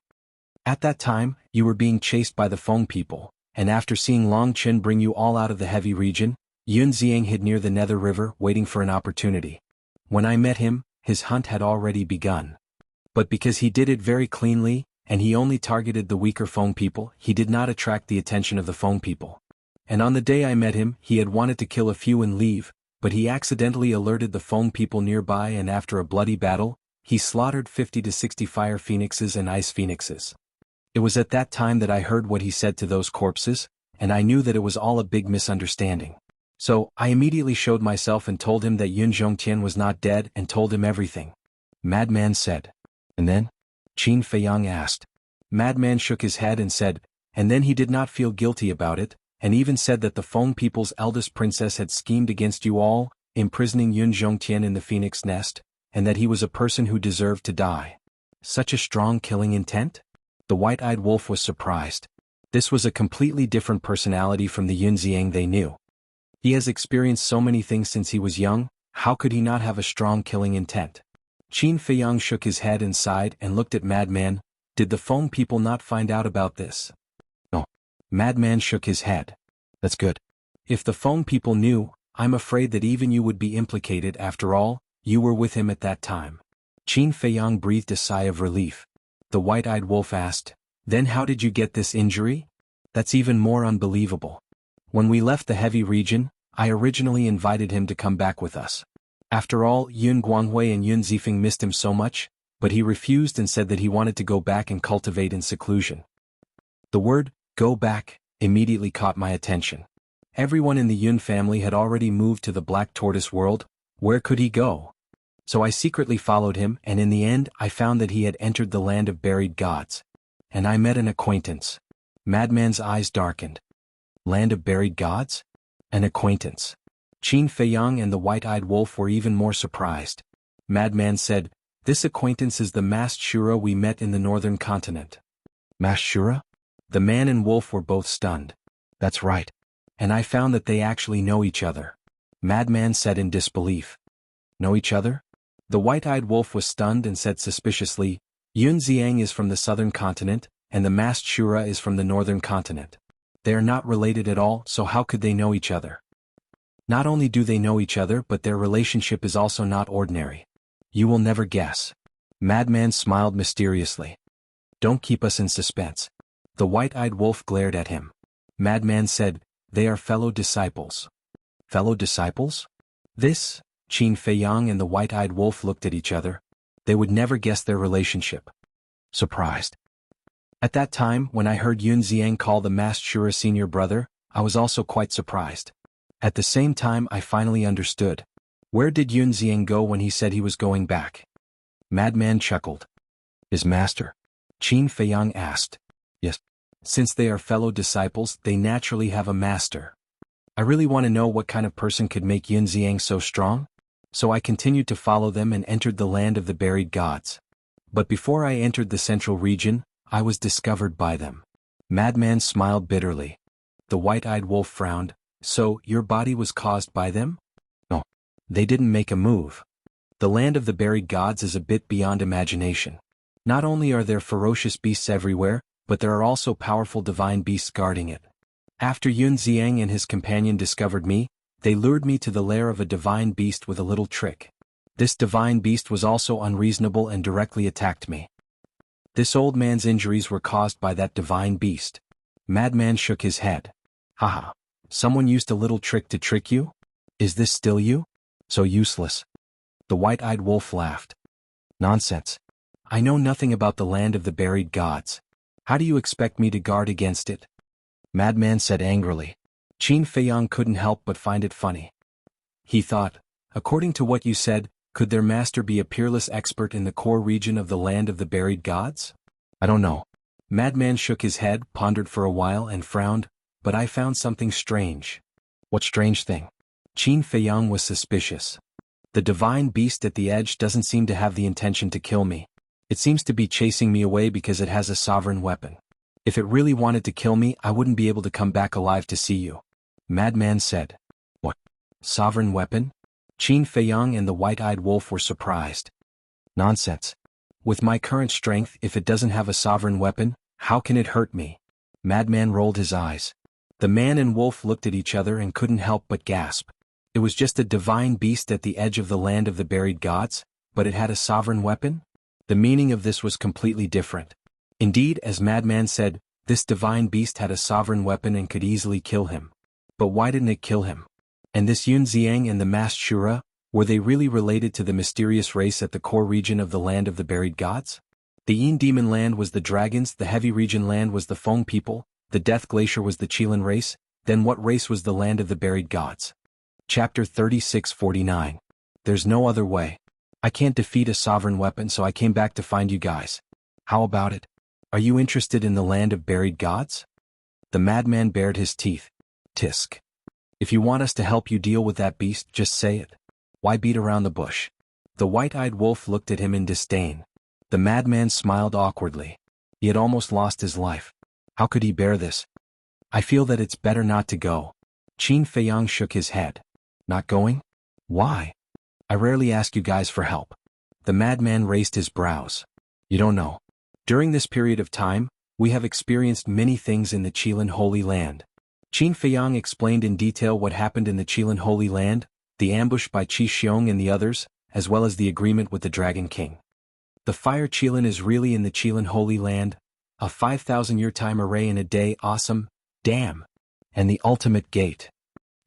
At that time, you were being chased by the Feng people, and after seeing Long Qin bring you all out of the heavy region, Yun Ziang hid near the Nether River waiting for an opportunity. When I met him, his hunt had already begun. But because he did it very cleanly, and he only targeted the weaker Feng people, he did not attract the attention of the Feng people. And on the day I met him, he had wanted to kill a few and leave, but he accidentally alerted the Feng people nearby, and after a bloody battle, he slaughtered 50 to 60 fire phoenixes and ice phoenixes. It was at that time that I heard what he said to those corpses, and I knew that it was all a big misunderstanding. So, I immediately showed myself and told him that Yun Zhongtian was not dead and told him everything. Madman said. And then? Qin Feiyang asked. Madman shook his head and said, and then he did not feel guilty about it, and even said that the Feng people's eldest princess had schemed against you all, imprisoning Yun Zhongtian in the phoenix nest, and that he was a person who deserved to die. Such a strong killing intent? The white-eyed wolf was surprised. This was a completely different personality from the Yun Ziang they knew. He has experienced so many things since he was young, how could he not have a strong killing intent? Qin Feiyang shook his head and sighed and looked at Madman. Did the Feng people not find out about this? No. Madman shook his head. That's good. If the Feng people knew, I'm afraid that even you would be implicated. After all, you were with him at that time. Qin Feiyang breathed a sigh of relief. The white-eyed wolf asked, then how did you get this injury? That's even more unbelievable. When we left the heavy region, I originally invited him to come back with us. After all, Yun Guanghui and Yun Zifeng missed him so much, but he refused and said that he wanted to go back and cultivate in seclusion. The word, go back, immediately caught my attention. Everyone in the Yun family had already moved to the Black Tortoise world. Where could he go? So I secretly followed him, and in the end I found that he had entered the land of buried gods. And I met an acquaintance. Madman's eyes darkened. Land of buried gods? An acquaintance. Qin Feiyang and the white-eyed wolf were even more surprised. Madman said, this acquaintance is the masked Shura we met in the northern continent. Masked Shura? The man and wolf were both stunned. That's right. And I found that they actually know each other. Madman said in disbelief. Know each other? The white-eyed wolf was stunned and said suspiciously, Yun Ziang is from the southern continent, and the masked Shura is from the northern continent. They are not related at all, so how could they know each other? Not only do they know each other, but their relationship is also not ordinary. You will never guess. Madman smiled mysteriously. Don't keep us in suspense. The white-eyed wolf glared at him. Madman said, they are fellow disciples. Fellow disciples? This? Qin Feiyang and the white-eyed wolf looked at each other. They would never guess their relationship. Surprised. At that time, when I heard Yun Ziang call the masked Shura senior brother, I was also quite surprised. At the same time I finally understood. Where did Yun Ziang go when he said he was going back? Madman chuckled. His master? Qin Feiyang asked. Yes. Since they are fellow disciples, they naturally have a master. I really want to know what kind of person could make Yun Ziang so strong? So I continued to follow them and entered the land of the buried gods. But before I entered the central region, I was discovered by them. Madman smiled bitterly. The white-eyed wolf frowned. So, your body was caused by them? No. They didn't make a move. The land of the buried gods is a bit beyond imagination. Not only are there ferocious beasts everywhere, but there are also powerful divine beasts guarding it. After Yun Ziang and his companion discovered me, they lured me to the lair of a divine beast with a little trick. This divine beast was also unreasonable and directly attacked me. This old man's injuries were caused by that divine beast. Madman shook his head. Haha. Someone used a little trick to trick you? Is this still you? So useless. The white-eyed wolf laughed. Nonsense. I know nothing about the land of the buried gods. How do you expect me to guard against it? Madman said angrily. Qin Feiyang couldn't help but find it funny. He thought, according to what you said, could their master be a peerless expert in the core region of the land of the buried gods? I don't know. Madman shook his head, pondered for a while and frowned. But I found something strange. What strange thing? Qin Feiyang was suspicious. The divine beast at the edge doesn't seem to have the intention to kill me. It seems to be chasing me away because it has a sovereign weapon. If it really wanted to kill me, I wouldn't be able to come back alive to see you. Madman said. What? Sovereign weapon? Qin Feiyang and the white-eyed wolf were surprised. Nonsense. With my current strength, if it doesn't have a sovereign weapon, how can it hurt me? Madman rolled his eyes. The man and wolf looked at each other and couldn't help but gasp. It was just a divine beast at the edge of the land of the buried gods, but it had a sovereign weapon? The meaning of this was completely different. Indeed, as Madman said, this divine beast had a sovereign weapon and could easily kill him. But why didn't it kill him? And this Yun Ziang and the masked Shura, were they really related to the mysterious race at the core region of the land of the buried gods? The Yin Demon land was the dragons, the heavy region land was the Feng people, the Death Glacier was the Qilin race, then what race was the land of the buried gods? Chapter 3649. There's no other way. I can't defeat a sovereign weapon, so I came back to find you guys. How about it? Are you interested in the land of buried gods? The madman bared his teeth. Tisk. If you want us to help you deal with that beast, just say it. Why beat around the bush? The white-eyed wolf looked at him in disdain. The madman smiled awkwardly. He had almost lost his life. How could he bear this? I feel that it's better not to go. Qin Feiyang shook his head. Not going? Why? I rarely ask you guys for help. The madman raised his brows. You don't know. During this period of time, we have experienced many things in the Qilin Holy Land. Qin Feiyang explained in detail what happened in the Qilin Holy Land, the ambush by Qi Xiong and the others, as well as the agreement with the Dragon King. The Fire Qilin is really in the Qilin Holy Land, a 5,000-year time array in a day. Awesome, damn. And the ultimate gate.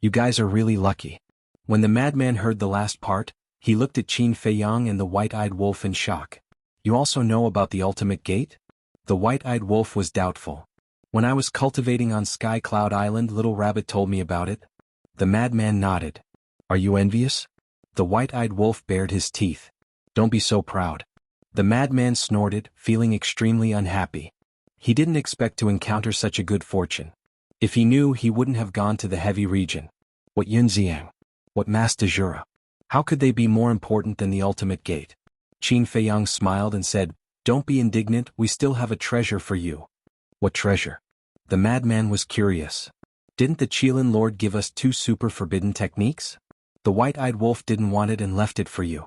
You guys are really lucky. When the madman heard the last part, he looked at Qin Feiyang and the white-eyed wolf in shock. You also know about the ultimate gate? The white-eyed wolf was doubtful. When I was cultivating on Sky Cloud Island, Little Rabbit told me about it. The madman nodded. Are you envious? The white-eyed wolf bared his teeth. Don't be so proud. The madman snorted, feeling extremely unhappy. He didn't expect to encounter such a good fortune. If he knew, he wouldn't have gone to the heavy region. What Yunxiang? What Mas de Jura? How could they be more important than the ultimate gate? Qin Feiyang smiled and said, Don't be indignant, we still have a treasure for you. What treasure? The madman was curious. Didn't the Qilin Lord give us 2 super forbidden techniques? The white-eyed wolf didn't want it and left it for you.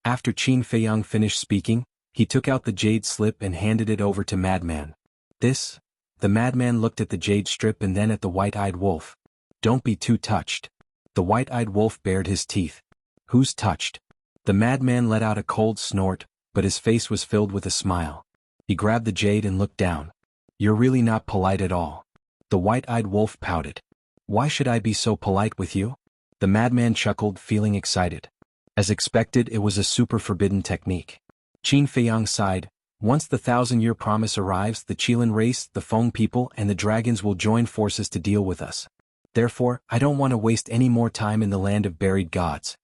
After Qin Feiyang finished speaking, he took out the jade slip and handed it over to madman. This? The madman looked at the jade strip and then at the white-eyed wolf. Don't be too touched. The white-eyed wolf bared his teeth. Who's touched? The madman let out a cold snort, but his face was filled with a smile. He grabbed the jade and looked down. You're really not polite at all. The white-eyed wolf pouted. Why should I be so polite with you? The madman chuckled, feeling excited. As expected, it was a super forbidden technique. Qin Feiyang sighed. Once the 1,000-year promise arrives, the Qilin race, the Feng people, and the dragons will join forces to deal with us. Therefore, I don't want to waste any more time in the land of buried gods.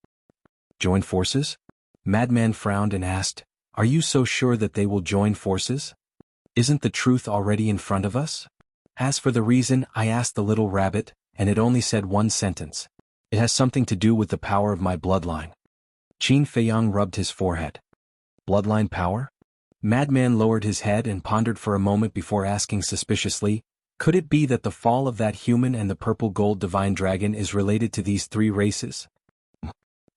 Join forces? Madman frowned and asked, Are you so sure that they will join forces? Isn't the truth already in front of us? As for the reason, I asked the little rabbit, and it only said one sentence. It has something to do with the power of my bloodline. Qin Feiyang rubbed his forehead. Bloodline power? Madman lowered his head and pondered for a moment before asking suspiciously, Could it be that the fall of that human and the purple gold divine dragon is related to these 3 races?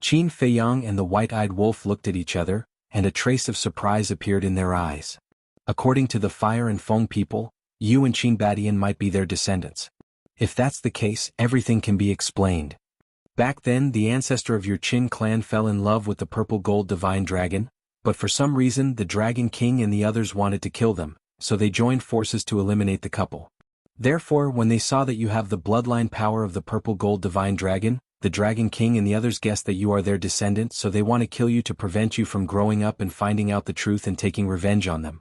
Qin Feiyang and the white-eyed wolf looked at each other, and a trace of surprise appeared in their eyes. According to the Fire and Feng people, you and Qin Badian might be their descendants. If that's the case, everything can be explained. Back then, the ancestor of your Qin clan fell in love with the purple gold divine dragon, but for some reason the Dragon King and the others wanted to kill them, so they joined forces to eliminate the couple. Therefore, when they saw that you have the bloodline power of the purple gold divine dragon, the Dragon King and the others guessed that you are their descendant, so they want to kill you to prevent you from growing up and finding out the truth and taking revenge on them.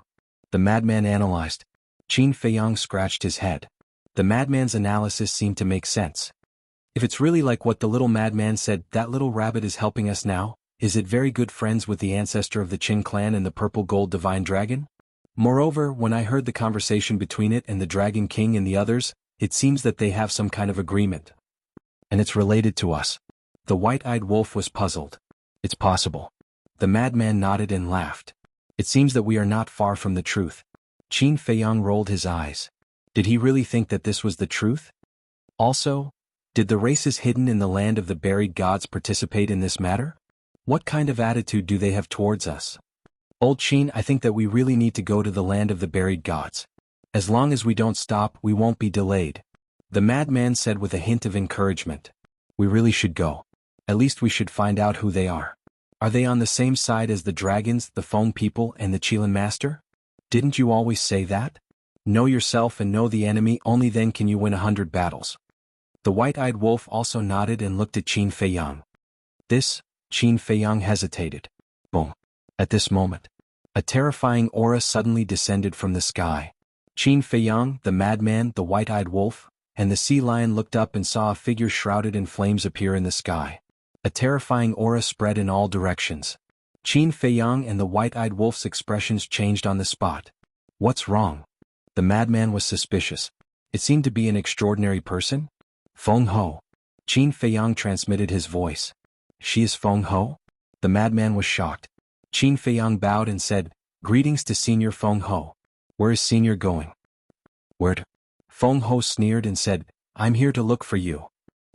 The madman analyzed. Qin Feiyang scratched his head. The madman's analysis seemed to make sense. If it's really like what the little madman said, that little rabbit is helping us now, is it very good friends with the ancestor of the Qin clan and the purple gold divine dragon? Moreover, when I heard the conversation between it and the Dragon King and the others, it seems that they have some kind of agreement. And it's related to us. The white-eyed wolf was puzzled. It's possible. The madman nodded and laughed. It seems that we are not far from the truth. Qin Feiyang rolled his eyes. Did he really think that this was the truth? Also, did the races hidden in the land of the buried gods participate in this matter? What kind of attitude do they have towards us? Old Qin, I think that we really need to go to the land of the buried gods. As long as we don't stop, we won't be delayed. The madman said with a hint of encouragement. We really should go. At least we should find out who they are. Are they on the same side as the dragons, the Feng people, and the Qilin master? Didn't you always say that? Know yourself and know the enemy, only then can you win 100 battles. The white-eyed wolf also nodded and looked at Qin Feiyang. Qin Feiyang hesitated. Boom. At this moment, a terrifying aura suddenly descended from the sky. Qin Feiyang, the madman, the white-eyed wolf, and the sea lion looked up and saw a figure shrouded in flames appear in the sky. A terrifying aura spread in all directions. Qin Feiyang and the white-eyed wolf's expressions changed on the spot. What's wrong? The madman was suspicious. It seemed to be an extraordinary person. Feng Ho. Qin Feiyang transmitted his voice. She is Feng Ho? The madman was shocked. Qin Feiyang bowed and said, "Greetings to Senior Feng Ho. Where is Senior going?" "Where to?" Feng Ho sneered and said, "I'm here to look for you."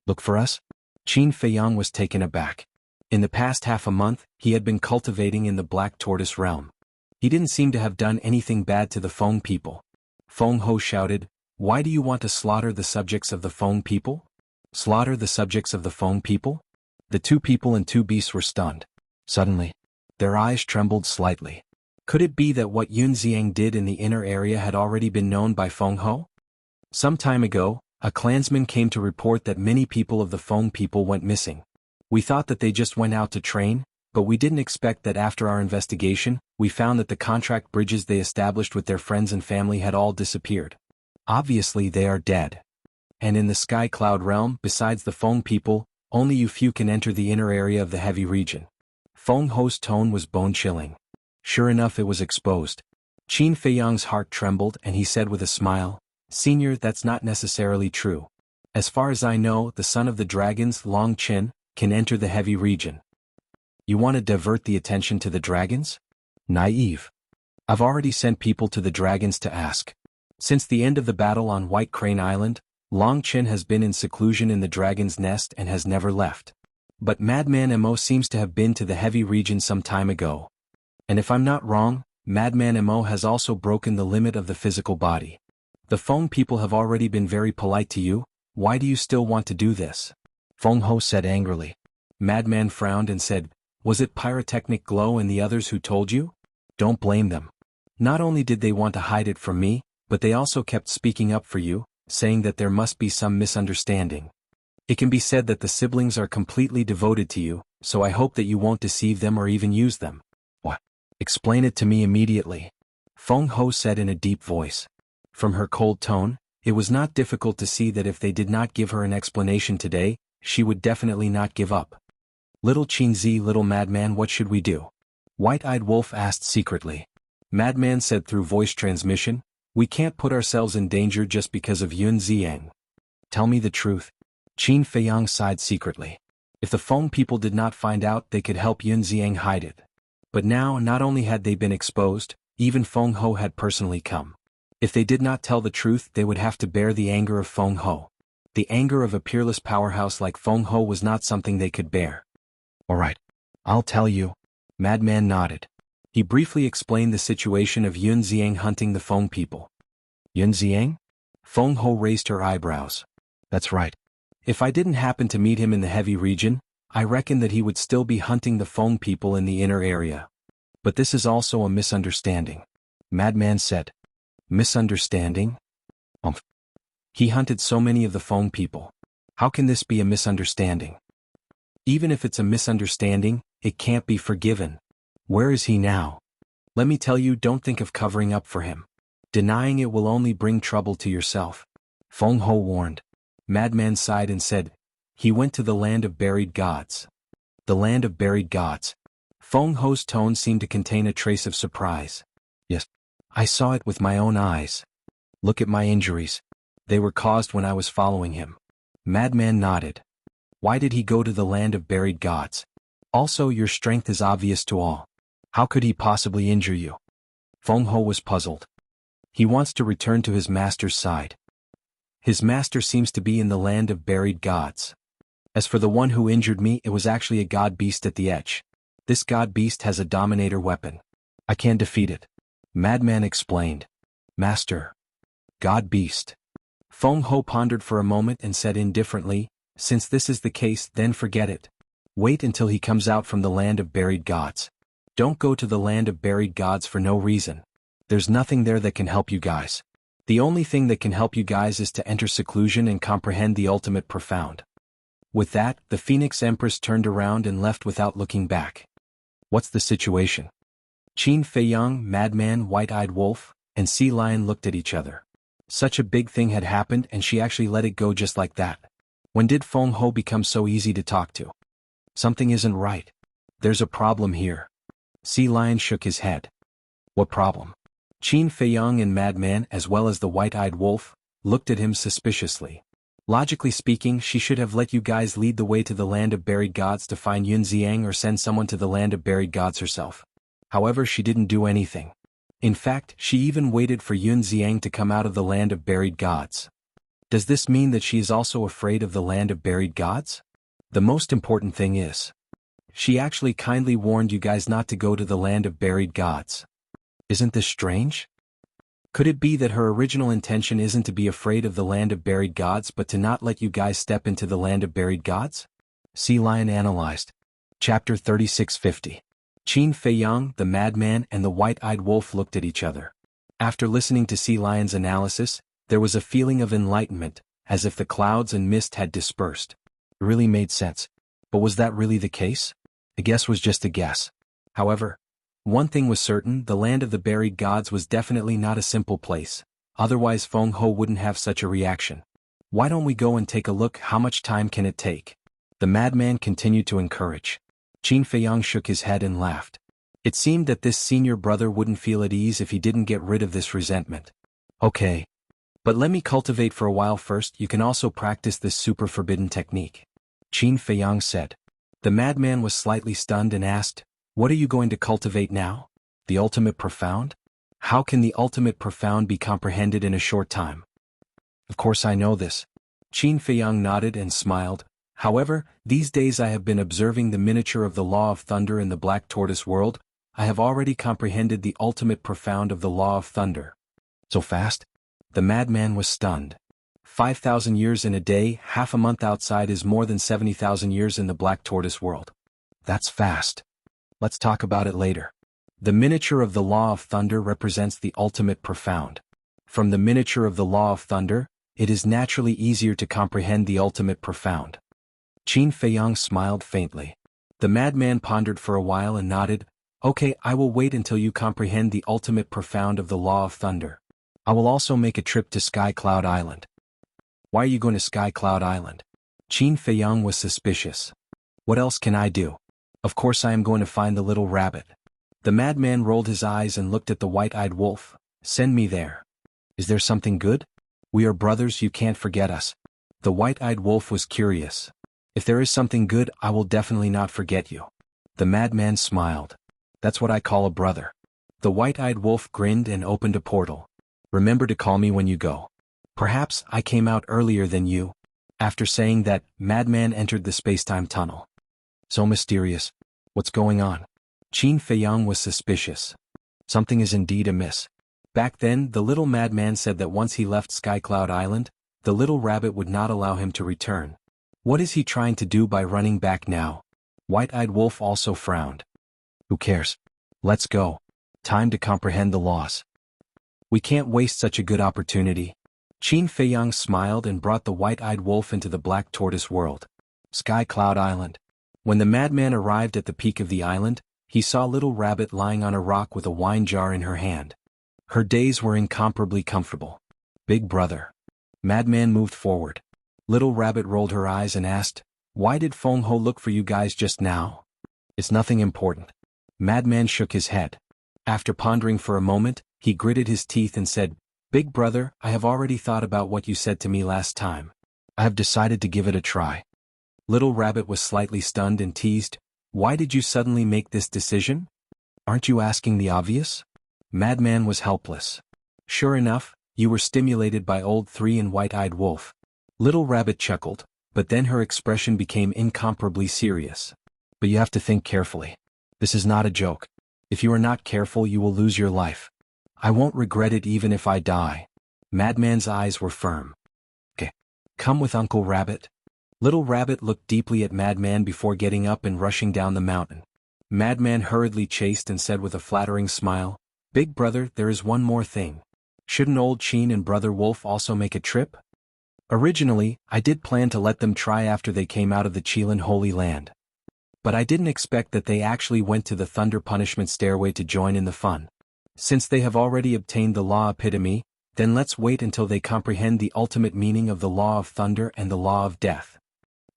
"Look for us?" Qin Feiyang was taken aback. In the past half a month, he had been cultivating in the Black Tortoise realm. He didn't seem to have done anything bad to the Feng people. Feng Ho shouted, "Why do you want to slaughter the subjects of the Feng people?" "Slaughter the subjects of the Feng people?" The two people and two beasts were stunned. Suddenly, their eyes trembled slightly. Could it be that what Yun Xiang did in the inner area had already been known by Feng Ho? Some time ago, a clansman came to report that many people of the Feng people went missing. We thought that they just went out to train, but we didn't expect that after our investigation, we found that the contract bridges they established with their friends and family had all disappeared. Obviously they are dead. And in the Sky Cloud realm, besides the Feng people, only you few can enter the inner area of the heavy region. Feng Ho's tone was bone-chilling. Sure enough, it was exposed. Qin Feiyang's heart trembled and he said with a smile, "Senior, that's not necessarily true. As far as I know, the son of the dragons, Long Qin, can enter the heavy region." "You want to divert the attention to the dragons?" Naive. "I've already sent people to the dragons to ask. Since the end of the battle on White Crane Island, Long Qin has been in seclusion in the dragon's nest and has never left. But Madman Mo seems to have been to the heavy region some time ago. And if I'm not wrong, Madman Mo has also broken the limit of the physical body. The Feng people have already been very polite to you, why do you still want to do this?" Feng Ho said angrily. Madman frowned and said, "Was it Pyrotechnic Glow and the others who told you? Don't blame them. Not only did they want to hide it from me, but they also kept speaking up for you, saying that there must be some misunderstanding. It can be said that the siblings are completely devoted to you, so I hope that you won't deceive them or even use them." "What? Explain it to me immediately," Feng Ho said in a deep voice. From her cold tone, it was not difficult to see that if they did not give her an explanation today, she would definitely not give up. "Little Qinzi, little madman, what should we do?" White-Eyed Wolf asked secretly. Madman said through voice transmission, "We can't put ourselves in danger just because of Yun Xiang. Tell me the truth." Qin Feiyang sighed secretly. If the Feng people did not find out, they could help Yun Xiang hide it. But now, not only had they been exposed, even Feng Ho had personally come. If they did not tell the truth, they would have to bear the anger of Feng Ho. The anger of a peerless powerhouse like Feng Ho was not something they could bear. "All right. I'll tell you." Madman nodded. He briefly explained the situation of Yun Xiang hunting the Feng people. "Yun Xiang?" Feng Ho raised her eyebrows. "That's right. If I didn't happen to meet him in the heavy region, I reckon that he would still be hunting the Feng people in the inner area. But this is also a misunderstanding," Madman said. "Misunderstanding?" He hunted so many of the Feng people. How can this be a misunderstanding?" "Even if it's a misunderstanding, it can't be forgiven. Where is he now? Let me tell you, don't think of covering up for him. Denying it will only bring trouble to yourself," Feng Ho warned. Madman sighed and said, "He went to the land of buried gods." "The land of buried gods?" Feng Ho's tone seemed to contain a trace of surprise. "Yes. I saw it with my own eyes. Look at my injuries. They were caused when I was following him." Madman nodded. "Why did he go to the land of buried gods? Also, your strength is obvious to all. How could he possibly injure you?" Feng Ho was puzzled. "He wants to return to his master's side. His master seems to be in the land of buried gods. As for the one who injured me, it was actually a god beast at the edge. This god beast has a dominator weapon. I can defeat it," Madman explained. "Master. God beast." Feng Ho pondered for a moment and said indifferently, "Since this is the case, then forget it. Wait until he comes out from the land of buried gods. Don't go to the land of buried gods for no reason. There's nothing there that can help you guys. The only thing that can help you guys is to enter seclusion and comprehend the ultimate profound." With that, the Phoenix Empress turned around and left without looking back. "What's the situation?" Qin Feiyang, Madman, White-Eyed Wolf, and Sea Lion looked at each other. Such a big thing had happened and she actually let it go just like that. When did Feng Ho become so easy to talk to? Something isn't right. There's a problem here. Sea Lion shook his head. "What problem?" Qin Feiyang and Madman, as well as the White-Eyed Wolf, looked at him suspiciously. Logically speaking, she should have let you guys lead the way to the land of buried gods to find Yun Xiang or send someone to the land of buried gods herself. However, she didn't do anything. In fact, she even waited for Yun Xiang to come out of the land of buried gods. Does this mean that she is also afraid of the land of buried gods? The most important thing is, she actually kindly warned you guys not to go to the land of buried gods. Isn't this strange? Could it be that her original intention isn't to be afraid of the land of buried gods but to not let you guys step into the land of buried gods? Sea Lion analyzed. Chapter 3650. Qin Feiyang, the madman, and the white-eyed wolf looked at each other. After listening to Sea Lion's analysis, there was a feeling of enlightenment, as if the clouds and mist had dispersed. It really made sense. But was that really the case? A guess was just a guess. However, one thing was certain: the land of the buried gods was definitely not a simple place. Otherwise Feng Ho wouldn't have such a reaction. Why don't we go and take a look? How much time can it take? The madman continued to encourage. Qin Feiyang shook his head and laughed. It seemed that this senior brother wouldn't feel at ease if he didn't get rid of this resentment. Okay. But let me cultivate for a while first. You can also practice this super forbidden technique, Qin Feiyang said. The madman was slightly stunned and asked, "What are you going to cultivate now? The ultimate profound? How can the ultimate profound be comprehended in a short time?" Of course I know this. Qin Feiyang nodded and smiled. However, these days I have been observing the miniature of the law of thunder in the Black Tortoise world. I have already comprehended the ultimate profound of the law of thunder. So fast? The madman was stunned. 5,000 years in a day, half a month outside, is more than 70,000 years in the Black Tortoise world. That's fast. Let's talk about it later. The miniature of the law of thunder represents the ultimate profound. From the miniature of the law of thunder, it is naturally easier to comprehend the ultimate profound. Qin Feiyang smiled faintly. The madman pondered for a while and nodded. Okay, I will wait until you comprehend the ultimate profound of the law of thunder. I will also make a trip to Sky Cloud Island. Why are you going to Sky Cloud Island? Qin Feiyang was suspicious. What else can I do? Of course I am going to find the little rabbit. The madman rolled his eyes and looked at the white-eyed wolf. Send me there. Is there something good? We are brothers, you can't forget us. The white-eyed wolf was curious. If there is something good, I will definitely not forget you. The madman smiled. That's what I call a brother. The white-eyed wolf grinned and opened a portal. Remember to call me when you go. Perhaps I came out earlier than you. After saying that, madman entered the space-time tunnel. So mysterious. What's going on? Qin Feiyang was suspicious. Something is indeed amiss. Back then, the little madman said that once he left Sky Cloud Island, the little rabbit would not allow him to return. What is he trying to do by running back now? White-eyed wolf also frowned. Who cares? Let's go. Time to comprehend the laws. We can't waste such a good opportunity. Qin Feiyang smiled and brought the white-eyed wolf into the Black Tortoise world. Sky Cloud Island. When the madman arrived at the peak of the island, he saw Little Rabbit lying on a rock with a wine jar in her hand. Her days were incomparably comfortable. Big brother. Madman moved forward. Little Rabbit rolled her eyes and asked, "Why did Feng Ho look for you guys just now?" "It's nothing important." Madman shook his head. After pondering for a moment, he gritted his teeth and said, "Big brother, I have already thought about what you said to me last time. I have decided to give it a try." Little Rabbit was slightly stunned and teased, "Why did you suddenly make this decision? Aren't you asking the obvious?" Madman was helpless. "Sure enough, you were stimulated by old 3 and white-eyed wolf." Little Rabbit chuckled, but then her expression became incomparably serious. "But you have to think carefully. This is not a joke. If you are not careful, you will lose your life. I won't regret it even if I die." Madman's eyes were firm. "Okay. Come with Uncle Rabbit." Little Rabbit looked deeply at Madman before getting up and rushing down the mountain. Madman hurriedly chased and said with a flattering smile, "Big brother, there is one more thing. Shouldn't old Qin and brother Wolf also make a trip? Originally, I did plan to let them try after they came out of the Qilin Holy Land. But I didn't expect that they actually went to the Thunder Punishment Stairway to join in the fun. Since they have already obtained the Law Epitome, then let's wait until they comprehend the ultimate meaning of the Law of Thunder and the Law of Death.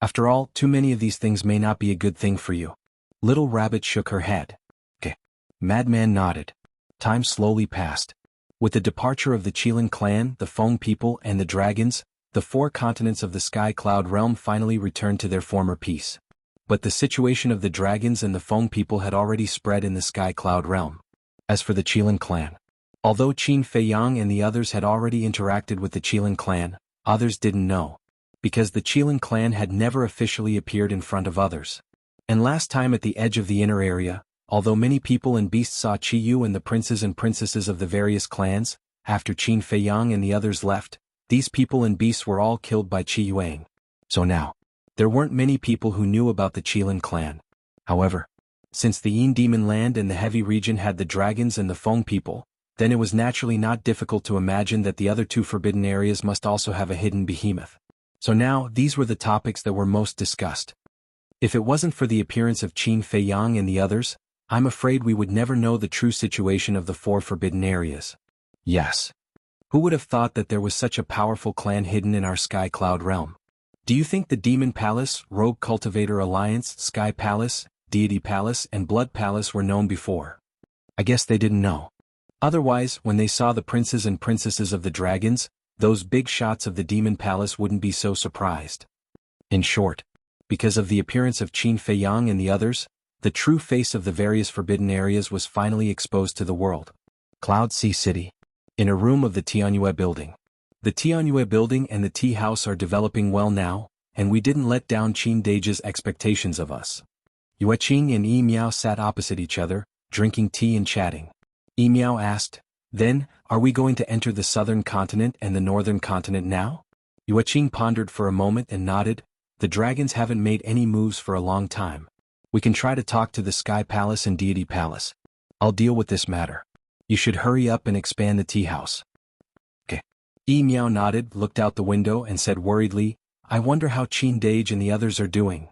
After all, too many of these things may not be a good thing for you." Little Rabbit shook her head. "Okay." Madman nodded. Time slowly passed. With the departure of the Qilin clan, the Feng people, and the dragons, the 4 continents of the Sky Cloud realm finally returned to their former peace. But the situation of the dragons and the Feng people had already spread in the Sky Cloud realm. As for the Qilin clan, although Qin Feiyang and the others had already interacted with the Qilin clan, others didn't know, because the Qilin clan had never officially appeared in front of others. And last time at the edge of the inner area, although many people and beasts saw Qi Yu and the princes and princesses of the various clans, after Qin Feiyang and the others left, these people and beasts were all killed by Qi Yuang. So now, there weren't many people who knew about the Qilin clan. However, since the Yin Demon Land and the Heavy region had the dragons and the Feng people, then it was naturally not difficult to imagine that the other 2 forbidden areas must also have a hidden behemoth. So now, these were the topics that were most discussed. If it wasn't for the appearance of Qin Feiyang and the others, I'm afraid we would never know the true situation of the 4 forbidden areas. Yes. Who would have thought that there was such a powerful clan hidden in our Sky Cloud realm? Do you think the Demon Palace, Rogue Cultivator Alliance, Sky Palace, Deity Palace and Blood Palace were known before? I guess they didn't know. Otherwise, when they saw the princes and princesses of the dragons, those big shots of the Demon Palace wouldn't be so surprised. In short, because of the appearance of Qin Feiyang and the others, the true face of the various forbidden areas was finally exposed to the world. Cloud Sea City. In a room of the Tianyue building. The Tianyue building and the tea house are developing well now, and we didn't let down Qin Dage's expectations of us. Yue Qing and Yi Miao sat opposite each other, drinking tea and chatting. Yi Miao asked, "Then, are we going to enter the southern continent and the northern continent now?" Yue Qing pondered for a moment and nodded. "The dragons haven't made any moves for a long time. We can try to talk to the Sky Palace and Deity Palace. I'll deal with this matter. You should hurry up and expand the tea house." Okay. Yi Miao nodded, looked out the window and said worriedly, "I wonder how Qin Dage and the others are doing."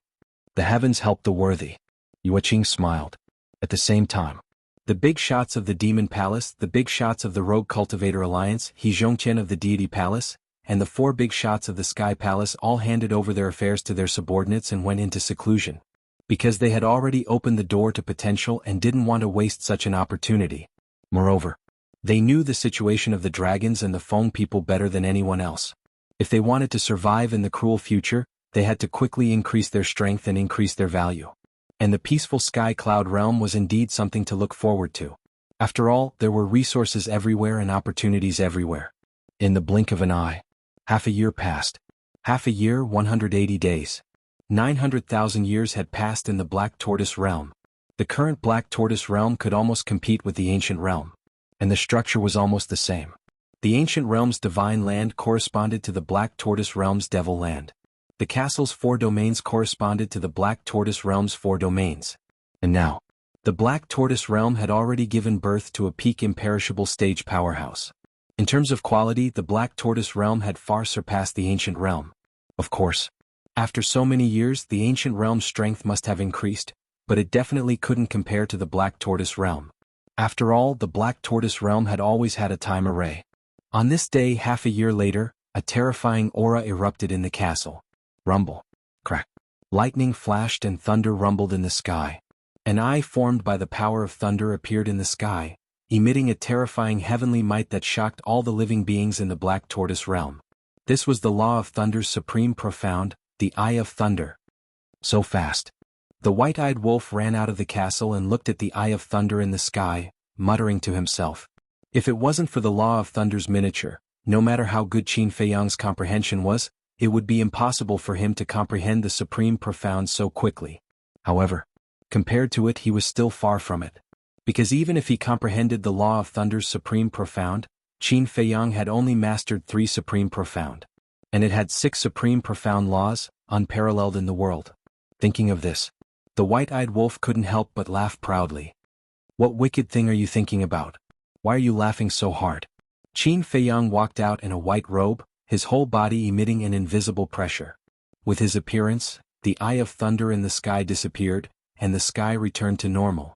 "The heavens help the worthy." Yue Qing smiled. At the same time, the big shots of the Demon Palace, the big shots of the Rogue Cultivator Alliance, He Zhongqian of the Deity Palace, and the 4 big shots of the Sky Palace all handed over their affairs to their subordinates and went into seclusion. Because they had already opened the door to potential and didn't want to waste such an opportunity. Moreover, they knew the situation of the dragons and the Feng people better than anyone else. If they wanted to survive in the cruel future, they had to quickly increase their strength and increase their value. And the peaceful Sky Cloud realm was indeed something to look forward to. After all, there were resources everywhere and opportunities everywhere. In the blink of an eye, half a year passed. Half a year, 180 days. 900,000 years had passed in the Black Tortoise realm. The current Black Tortoise realm could almost compete with the ancient realm. And the structure was almost the same. The ancient realm's divine land corresponded to the Black Tortoise realm's devil land. The castle's 4 domains corresponded to the Black Tortoise realm's 4 domains. And now, the Black Tortoise realm had already given birth to a peak imperishable stage powerhouse. In terms of quality, the Black Tortoise realm had far surpassed the ancient realm. Of course, after so many years, the ancient realm's strength must have increased, but it definitely couldn't compare to the Black Tortoise realm. After all, the Black Tortoise realm had always had a time array. On this day, half a year later, a terrifying aura erupted in the castle. Rumble. Crack. Lightning flashed and thunder rumbled in the sky. An eye formed by the power of thunder appeared in the sky, emitting a terrifying heavenly might that shocked all the living beings in the Black Tortoise realm. This was the law of thunder's supreme profound, the Eye of Thunder. So fast. The white-eyed wolf ran out of the castle and looked at the Eye of Thunder in the sky, muttering to himself. If it wasn't for the law of thunder's miniature, no matter how good Qin Feiyang's comprehension was, it would be impossible for him to comprehend the supreme profound so quickly. However, compared to it, he was still far from it. Because even if he comprehended the law of thunder's supreme profound, Qin Feiyang had only mastered 3 supreme profound. And it had 6 supreme profound laws, unparalleled in the world. Thinking of this, the white-eyed wolf couldn't help but laugh proudly. "What wicked thing are you thinking about? Why are you laughing so hard?" Qin Feiyang walked out in a white robe, his whole body emitting an invisible pressure. With his appearance, the Eye of Thunder in the sky disappeared, and the sky returned to normal.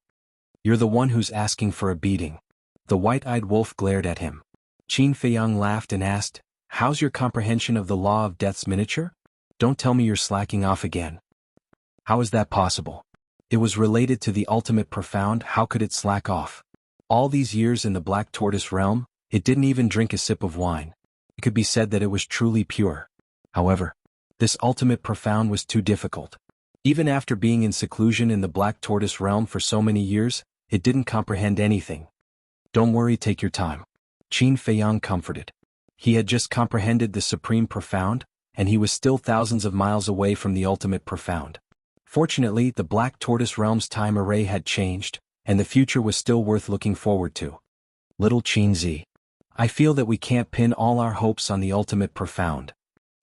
"You're the one who's asking for a beating." The white-eyed wolf glared at him. Qin Feiyang laughed and asked, "How's your comprehension of the law of death's miniature? Don't tell me you're slacking off again." "How is that possible? It was related to the ultimate profound, how could it slack off? All these years in the Black Tortoise realm, it didn't even drink a sip of wine. It could be said that it was truly pure." However, this ultimate profound was too difficult. Even after being in seclusion in the Black Tortoise realm for so many years, it didn't comprehend anything. Don't worry, take your time. Qin Feiyang comforted. He had just comprehended the supreme profound, and he was still thousands of miles away from the ultimate profound. Fortunately, the Black Tortoise realm's time array had changed, and the future was still worth looking forward to. Little Qin Zi. I feel that we can't pin all our hopes on the ultimate profound,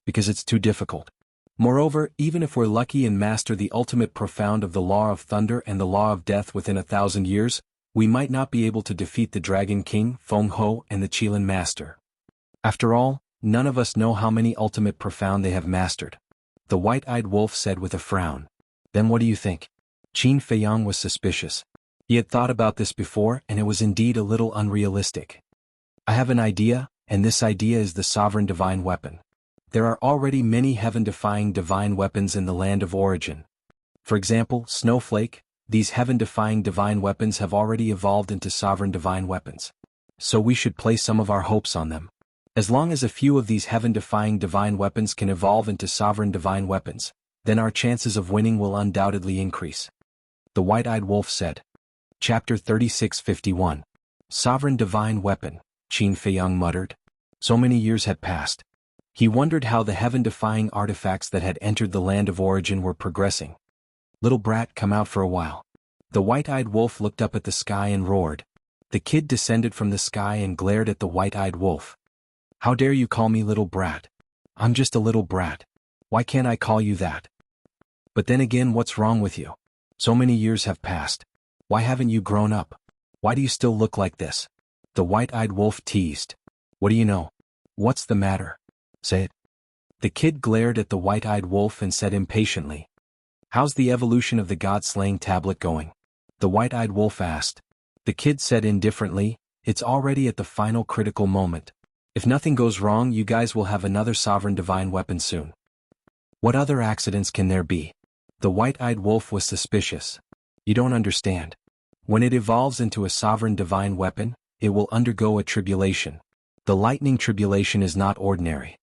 because it's too difficult. Moreover, even if we're lucky and master the ultimate profound of the law of thunder and the law of death within 1,000 years, we might not be able to defeat the Dragon King, Feng Ho, and the Qilin Master. After all, none of us know how many ultimate profound they have mastered. The white-eyed wolf said with a frown. Then what do you think? Qin Feiyang was suspicious. He had thought about this before, and it was indeed a little unrealistic. I have an idea, and this idea is the sovereign divine weapon. There are already many heaven-defying divine weapons in the land of origin. For example, Snowflake, these heaven-defying divine weapons have already evolved into sovereign divine weapons. So we should place some of our hopes on them. As long as a few of these heaven-defying divine weapons can evolve into sovereign divine weapons, then our chances of winning will undoubtedly increase. The white-eyed wolf said. Chapter 36:51. Sovereign divine weapon, Qin Feiyang muttered. So many years had passed. He wondered how the heaven-defying artifacts that had entered the land of origin were progressing. Little brat, come out for a while. The white-eyed wolf looked up at the sky and roared. The kid descended from the sky and glared at the white-eyed wolf. How dare you call me little brat? I'm just a little brat. Why can't I call you that? But then again, what's wrong with you? So many years have passed. Why haven't you grown up? Why do you still look like this? The white-eyed wolf teased. What do you know? What's the matter? Say it. The kid glared at the white-eyed wolf and said impatiently. How's the evolution of the god-slaying tablet going? The white-eyed wolf asked. The kid said indifferently, it's already at the final critical moment. If nothing goes wrong, you guys will have another sovereign divine weapon soon. What other accidents can there be? The white-eyed wolf was suspicious. You don't understand. When it evolves into a sovereign divine weapon, it will undergo a tribulation. The lightning tribulation is not ordinary.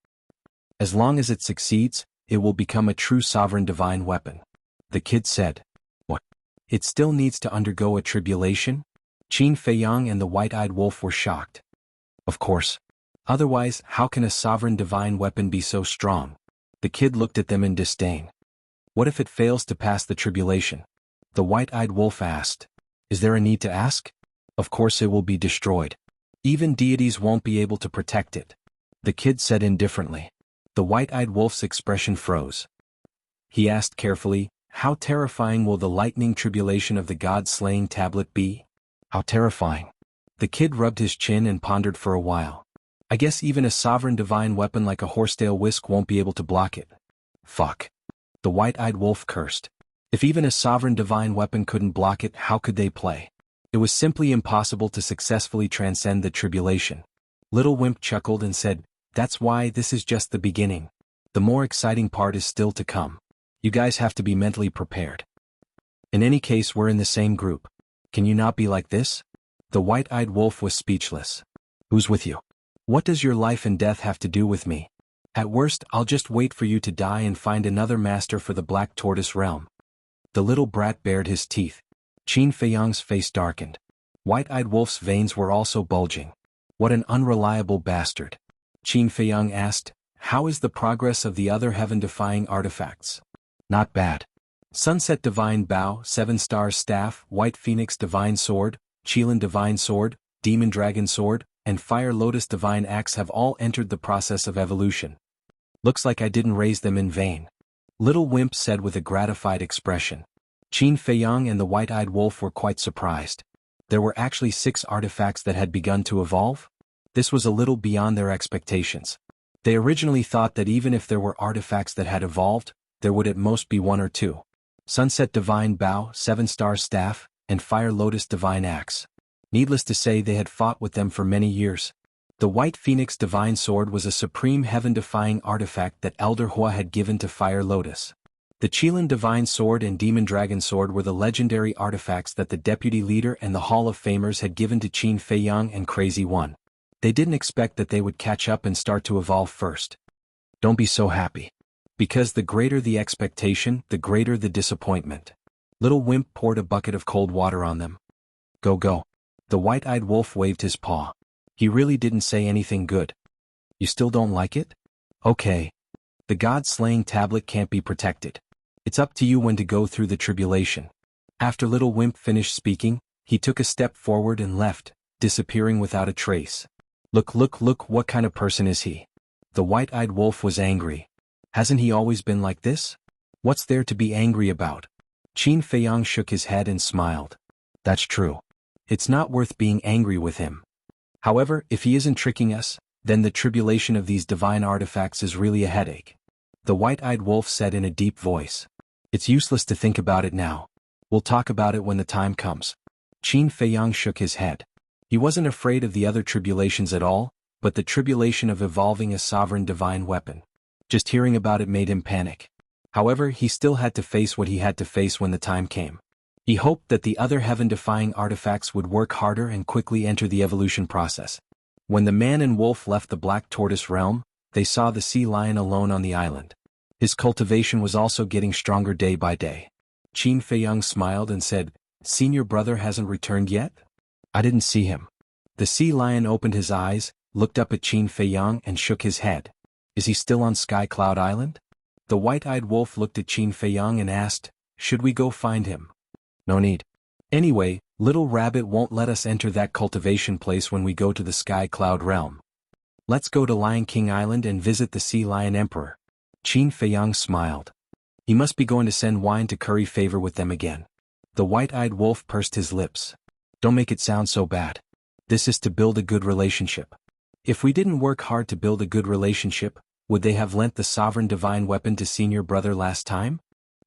As long as it succeeds, it will become a true sovereign divine weapon. The kid said. What? It still needs to undergo a tribulation? Qin Feiyang and the white-eyed wolf were shocked. Of course. Otherwise, how can a sovereign divine weapon be so strong? The kid looked at them in disdain. What if it fails to pass the tribulation? The white-eyed wolf asked. Is there a need to ask? Of course it will be destroyed. Even deities won't be able to protect it. The kid said indifferently. The white-eyed wolf's expression froze. He asked carefully, how terrifying will the lightning tribulation of the god-slaying tablet be? How terrifying. The kid rubbed his chin and pondered for a while. I guess even a sovereign divine weapon like a horsetail whisk won't be able to block it. Fuck. The white-eyed wolf cursed. If even a sovereign divine weapon couldn't block it, how could they play? It was simply impossible to successfully transcend the tribulation. Little Wimp chuckled and said, that's why this is just the beginning. The more exciting part is still to come. You guys have to be mentally prepared. In any case, we're in the same group. Can you not be like this? The white-eyed wolf was speechless. Who's with you? What does your life and death have to do with me? At worst, I'll just wait for you to die and find another master for the Black Tortoise realm. The little brat bared his teeth. Qin Feiyang's face darkened. White-eyed wolf's veins were also bulging. What an unreliable bastard. Qin Feiyang asked, how is the progress of the other heaven-defying artifacts? Not bad. Sunset Divine Bow, Seven Stars Staff, White Phoenix Divine Sword, Qilin Divine Sword, Demon Dragon Sword, and Fire Lotus Divine Axe have all entered the process of evolution. Looks like I didn't raise them in vain. Little Wimp said with a gratified expression. Qin Feiyang and the white-eyed wolf were quite surprised. There were actually 6 artifacts that had begun to evolve? This was a little beyond their expectations. They originally thought that even if there were artifacts that had evolved, there would at most be 1 or 2. Sunset Divine Bow, Seven Star Staff, and Fire Lotus Divine Axe. Needless to say, they had fought with them for many years. The White Phoenix Divine Sword was a supreme heaven-defying artifact that Elder Hua had given to Fire Lotus. The Qilin Divine Sword and Demon Dragon Sword were the legendary artifacts that the Deputy Leader and the Hall of Famers had given to Qin Feiyang and Crazy One. They didn't expect that they would catch up and start to evolve first. Don't be so happy. Because the greater the expectation, the greater the disappointment. Little Wimp poured a bucket of cold water on them. Go go. The white-eyed wolf waved his paw. He really didn't say anything good. You still don't like it? Okay. The god-slaying tablet can't be protected. It's up to you when to go through the tribulation. After Little Wimp finished speaking, he took a step forward and left, disappearing without a trace. Look, what kind of person is he? The white-eyed wolf was angry. Hasn't he always been like this? What's there to be angry about? Qin Feiyang shook his head and smiled. That's true. It's not worth being angry with him. However, if he isn't tricking us, then the tribulation of these divine artifacts is really a headache. The white-eyed wolf said in a deep voice. It's useless to think about it now. We'll talk about it when the time comes. Qin Feiyang shook his head. He wasn't afraid of the other tribulations at all, but the tribulation of evolving a sovereign divine weapon. Just hearing about it made him panic. However, he still had to face what he had to face when the time came. He hoped that the other heaven-defying artifacts would work harder and quickly enter the evolution process. When the man and wolf left the Black Tortoise realm, they saw the sea lion alone on the island. His cultivation was also getting stronger day by day. Qin Feiyang smiled and said, Senior brother hasn't returned yet? I didn't see him. The sea lion opened his eyes, looked up at Qin Feiyang and shook his head. Is he still on Sky Cloud Island? The white-eyed wolf looked at Qin Feiyang and asked, Should we go find him? No need. Anyway, Little Rabbit won't let us enter that cultivation place when we go to the Sky Cloud realm. Let's go to Lion King Island and visit the Sea Lion Emperor. Qin Feiyang smiled. He must be going to send wine to curry favor with them again. The white-eyed wolf pursed his lips. Don't make it sound so bad. This is to build a good relationship. If we didn't work hard to build a good relationship, would they have lent the sovereign divine weapon to senior brother last time?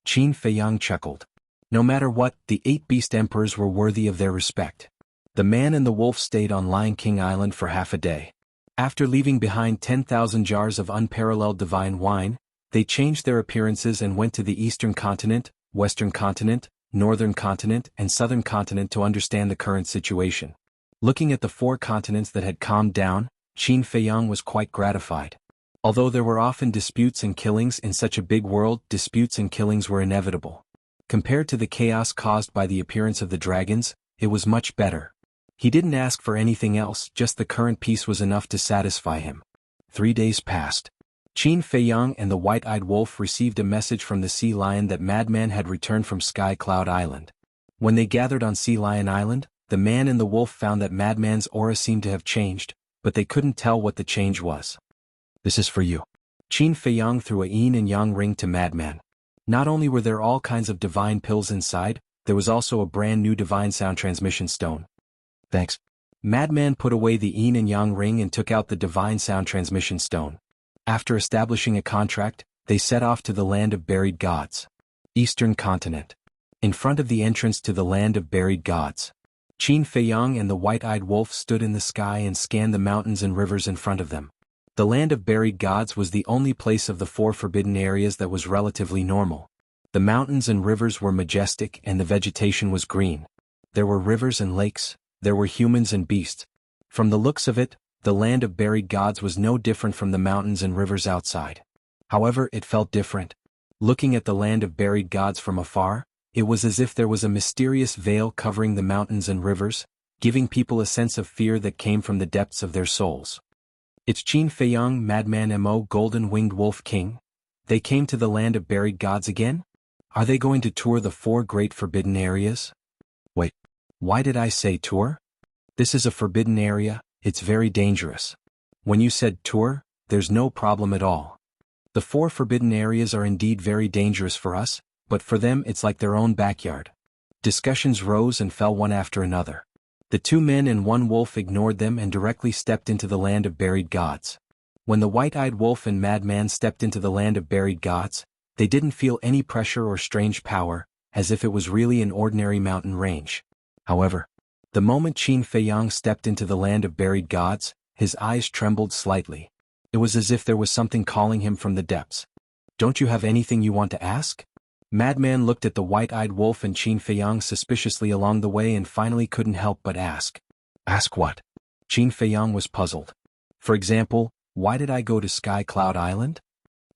Qin Feiyang chuckled. No matter what, the 8 beast emperors were worthy of their respect. The man and the wolf stayed on Lion King Island for half a day. After leaving behind 10,000 jars of unparalleled divine wine, they changed their appearances and went to the Eastern Continent, Western Continent, Northern Continent and Southern Continent to understand the current situation. Looking at the 4 continents that had calmed down, Qin Feiyang was quite gratified. Although there were often disputes and killings in such a big world, disputes and killings were inevitable. Compared to the chaos caused by the appearance of the dragons, it was much better. He didn't ask for anything else, just the current peace was enough to satisfy him. 3 days passed. Qin Feiyang and the white-eyed wolf received a message from the sea lion that Madman had returned from Sky Cloud Island. When they gathered on Sea Lion Island, the man and the wolf found that Madman's aura seemed to have changed, but they couldn't tell what the change was. This is for you. Qin Feiyang threw a yin and yang ring to Madman. Not only were there all kinds of divine pills inside, there was also a brand new divine sound transmission stone. Thanks. Madman put away the yin and yang ring and took out the divine sound transmission stone. After establishing a contract, they set off to the land of buried gods. Eastern Continent. In front of the entrance to the land of buried gods, Qin Feiyang and the white-eyed wolf stood in the sky and scanned the mountains and rivers in front of them. The land of buried gods was the only place of the 4 forbidden areas that was relatively normal. The mountains and rivers were majestic and the vegetation was green. There were rivers and lakes, there were humans and beasts. From the looks of it, the land of buried gods was no different from the mountains and rivers outside. However, it felt different. Looking at the land of buried gods from afar, it was as if there was a mysterious veil covering the mountains and rivers, giving people a sense of fear that came from the depths of their souls. It's Qin Feiyang, Madman Mo, Golden-Winged Wolf King. They came to the land of buried gods again? Are they going to tour the 4 great forbidden areas? Wait, why did I say tour? This is a forbidden area, it's very dangerous. When you said tour, there's no problem at all. The 4 forbidden areas are indeed very dangerous for us, but for them it's like their own backyard. Discussions rose and fell one after another. The 2 men and 1 wolf ignored them and directly stepped into the land of buried gods. When the white-eyed wolf and Madman stepped into the land of buried gods, they didn't feel any pressure or strange power, as if it was really an ordinary mountain range. However, the moment Qin Feiyang stepped into the land of buried gods, his eyes trembled slightly. It was as if there was something calling him from the depths. Don't you have anything you want to ask? Madman looked at the white-eyed wolf and Qin Feiyang suspiciously along the way and finally couldn't help but ask. Ask what? Qin Feiyang was puzzled. For example, why did I go to Sky Cloud Island?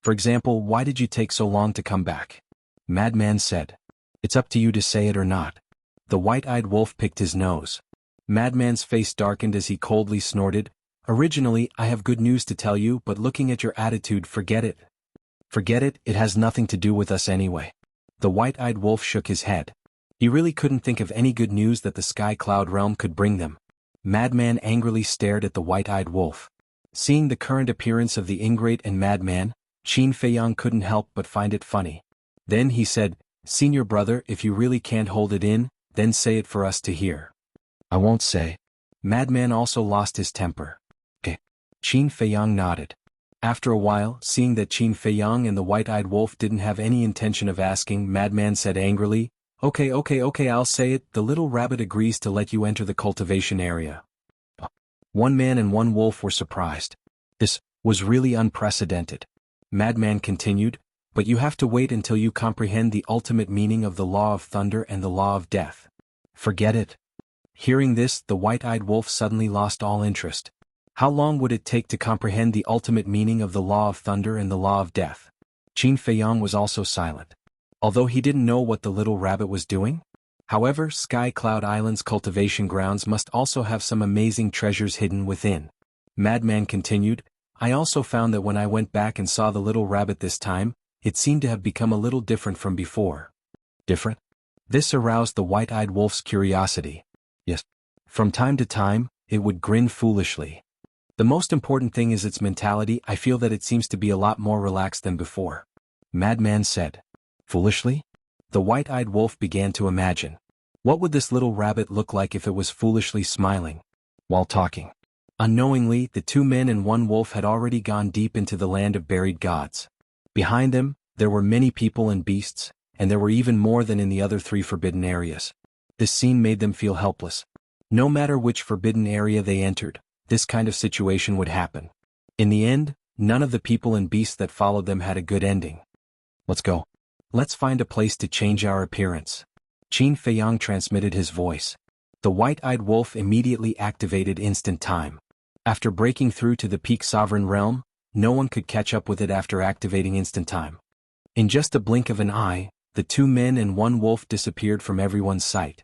For example, why did you take so long to come back? Madman said. It's up to you to say it or not. The white-eyed wolf picked his nose. Madman's face darkened as he coldly snorted. Originally, I have good news to tell you, but looking at your attitude, forget it. Forget it, it has nothing to do with us anyway. The white-eyed wolf shook his head. He really couldn't think of any good news that the Sky Cloud realm could bring them. Madman angrily stared at the white-eyed wolf. Seeing the current appearance of the ingrate and Madman, Qin Feiyang couldn't help but find it funny. Then he said, Senior brother, if you really can't hold it in, then say it for us to hear. I won't say. Madman also lost his temper. Qin Feiyang nodded. After a while, seeing that Qin Feiyang and the white-eyed wolf didn't have any intention of asking, Madman said angrily, Okay, I'll say it, the little rabbit agrees to let you enter the cultivation area. One man and one wolf were surprised. This was really unprecedented. Madman continued, but you have to wait until you comprehend the ultimate meaning of the law of thunder and the law of death. Forget it. Hearing this, the white-eyed wolf suddenly lost all interest. How long would it take to comprehend the ultimate meaning of the law of thunder and the law of death? Qin Feiyang was also silent. Although he didn't know what the little rabbit was doing. However, Sky Cloud Island's cultivation grounds must also have some amazing treasures hidden within. Madman continued, I also found that when I went back and saw the little rabbit this time, it seemed to have become a little different from before. Different? This aroused the white-eyed wolf's curiosity. Yes. From time to time, it would grin foolishly. The most important thing is its mentality. I feel that it seems to be a lot more relaxed than before. Madman said. Foolishly? The white-eyed wolf began to imagine. What would this little rabbit look like if it was foolishly smiling while talking? Unknowingly, the two men and one wolf had already gone deep into the land of buried gods. Behind them, there were many people and beasts, and there were even more than in the other 3 forbidden areas. This scene made them feel helpless. No matter which forbidden area they entered, this kind of situation would happen. In the end, none of the people and beasts that followed them had a good ending. Let's go. Let's find a place to change our appearance. Qin Feiyang transmitted his voice. The white-eyed wolf immediately activated instant time. After breaking through to the peak sovereign realm, no one could catch up with it after activating instant time. In just a blink of an eye, the 2 men and 1 wolf disappeared from everyone's sight.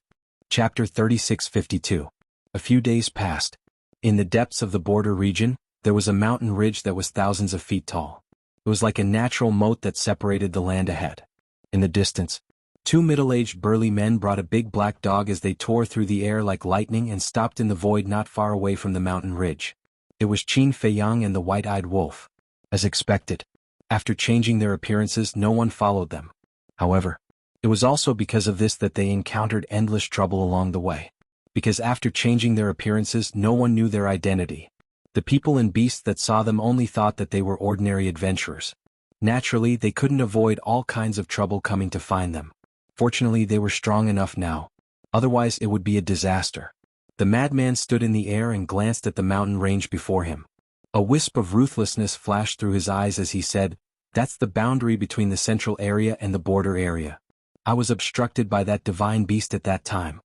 Chapter 3652. A few days passed. In the depths of the border region, there was a mountain ridge that was thousands of feet tall. It was like a natural moat that separated the land ahead. In the distance, 2 middle-aged burly men brought a big black dog as they tore through the air like lightning and stopped in the void not far away from the mountain ridge. It was Qin Feiyang and the white-eyed wolf. As expected, after changing their appearances, no one followed them. However, it was also because of this that they encountered endless trouble along the way. Because after changing their appearances, no one knew their identity. The people and beasts that saw them only thought that they were ordinary adventurers. Naturally, they couldn't avoid all kinds of trouble coming to find them. Fortunately, they were strong enough now. Otherwise, it would be a disaster. The madman stood in the air and glanced at the mountain range before him. A wisp of ruthlessness flashed through his eyes as he said, That's the boundary between the central area and the border area. I was obstructed by that divine beast at that time.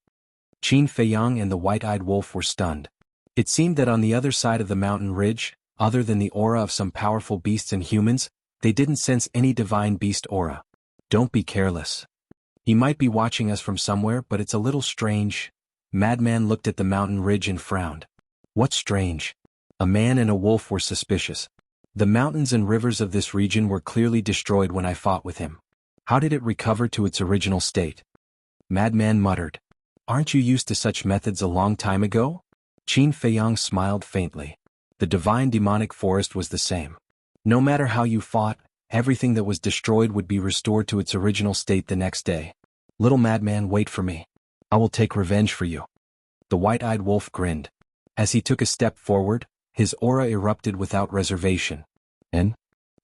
Qin Feiyang and the white-eyed wolf were stunned. It seemed that on the other side of the mountain ridge, other than the aura of some powerful beasts and humans, they didn't sense any divine beast aura. Don't be careless. He might be watching us from somewhere, but it's a little strange. Madman looked at the mountain ridge and frowned. What's strange? A man and a wolf were suspicious. The mountains and rivers of this region were clearly destroyed when I fought with him. How did it recover to its original state? Madman muttered. Aren't you used to such methods a long time ago? Qin Feiyang smiled faintly. The divine demonic forest was the same. No matter how you fought, everything that was destroyed would be restored to its original state the next day. Little madman, wait for me. I will take revenge for you. The white-eyed wolf grinned. As he took a step forward, his aura erupted without reservation. And?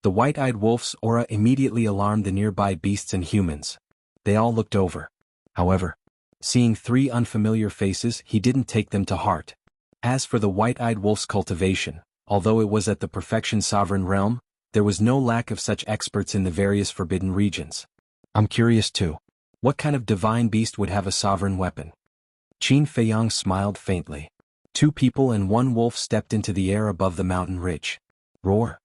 The white-eyed wolf's aura immediately alarmed the nearby beasts and humans. They all looked over. However, seeing 3 unfamiliar faces, he didn't take them to heart. As for the white-eyed wolf's cultivation, although it was at the perfection sovereign realm, there was no lack of such experts in the various forbidden regions. I'm curious too. What kind of divine beast would have a sovereign weapon? Qin Feiyang smiled faintly. 2 people and 1 wolf stepped into the air above the mountain ridge. Roar.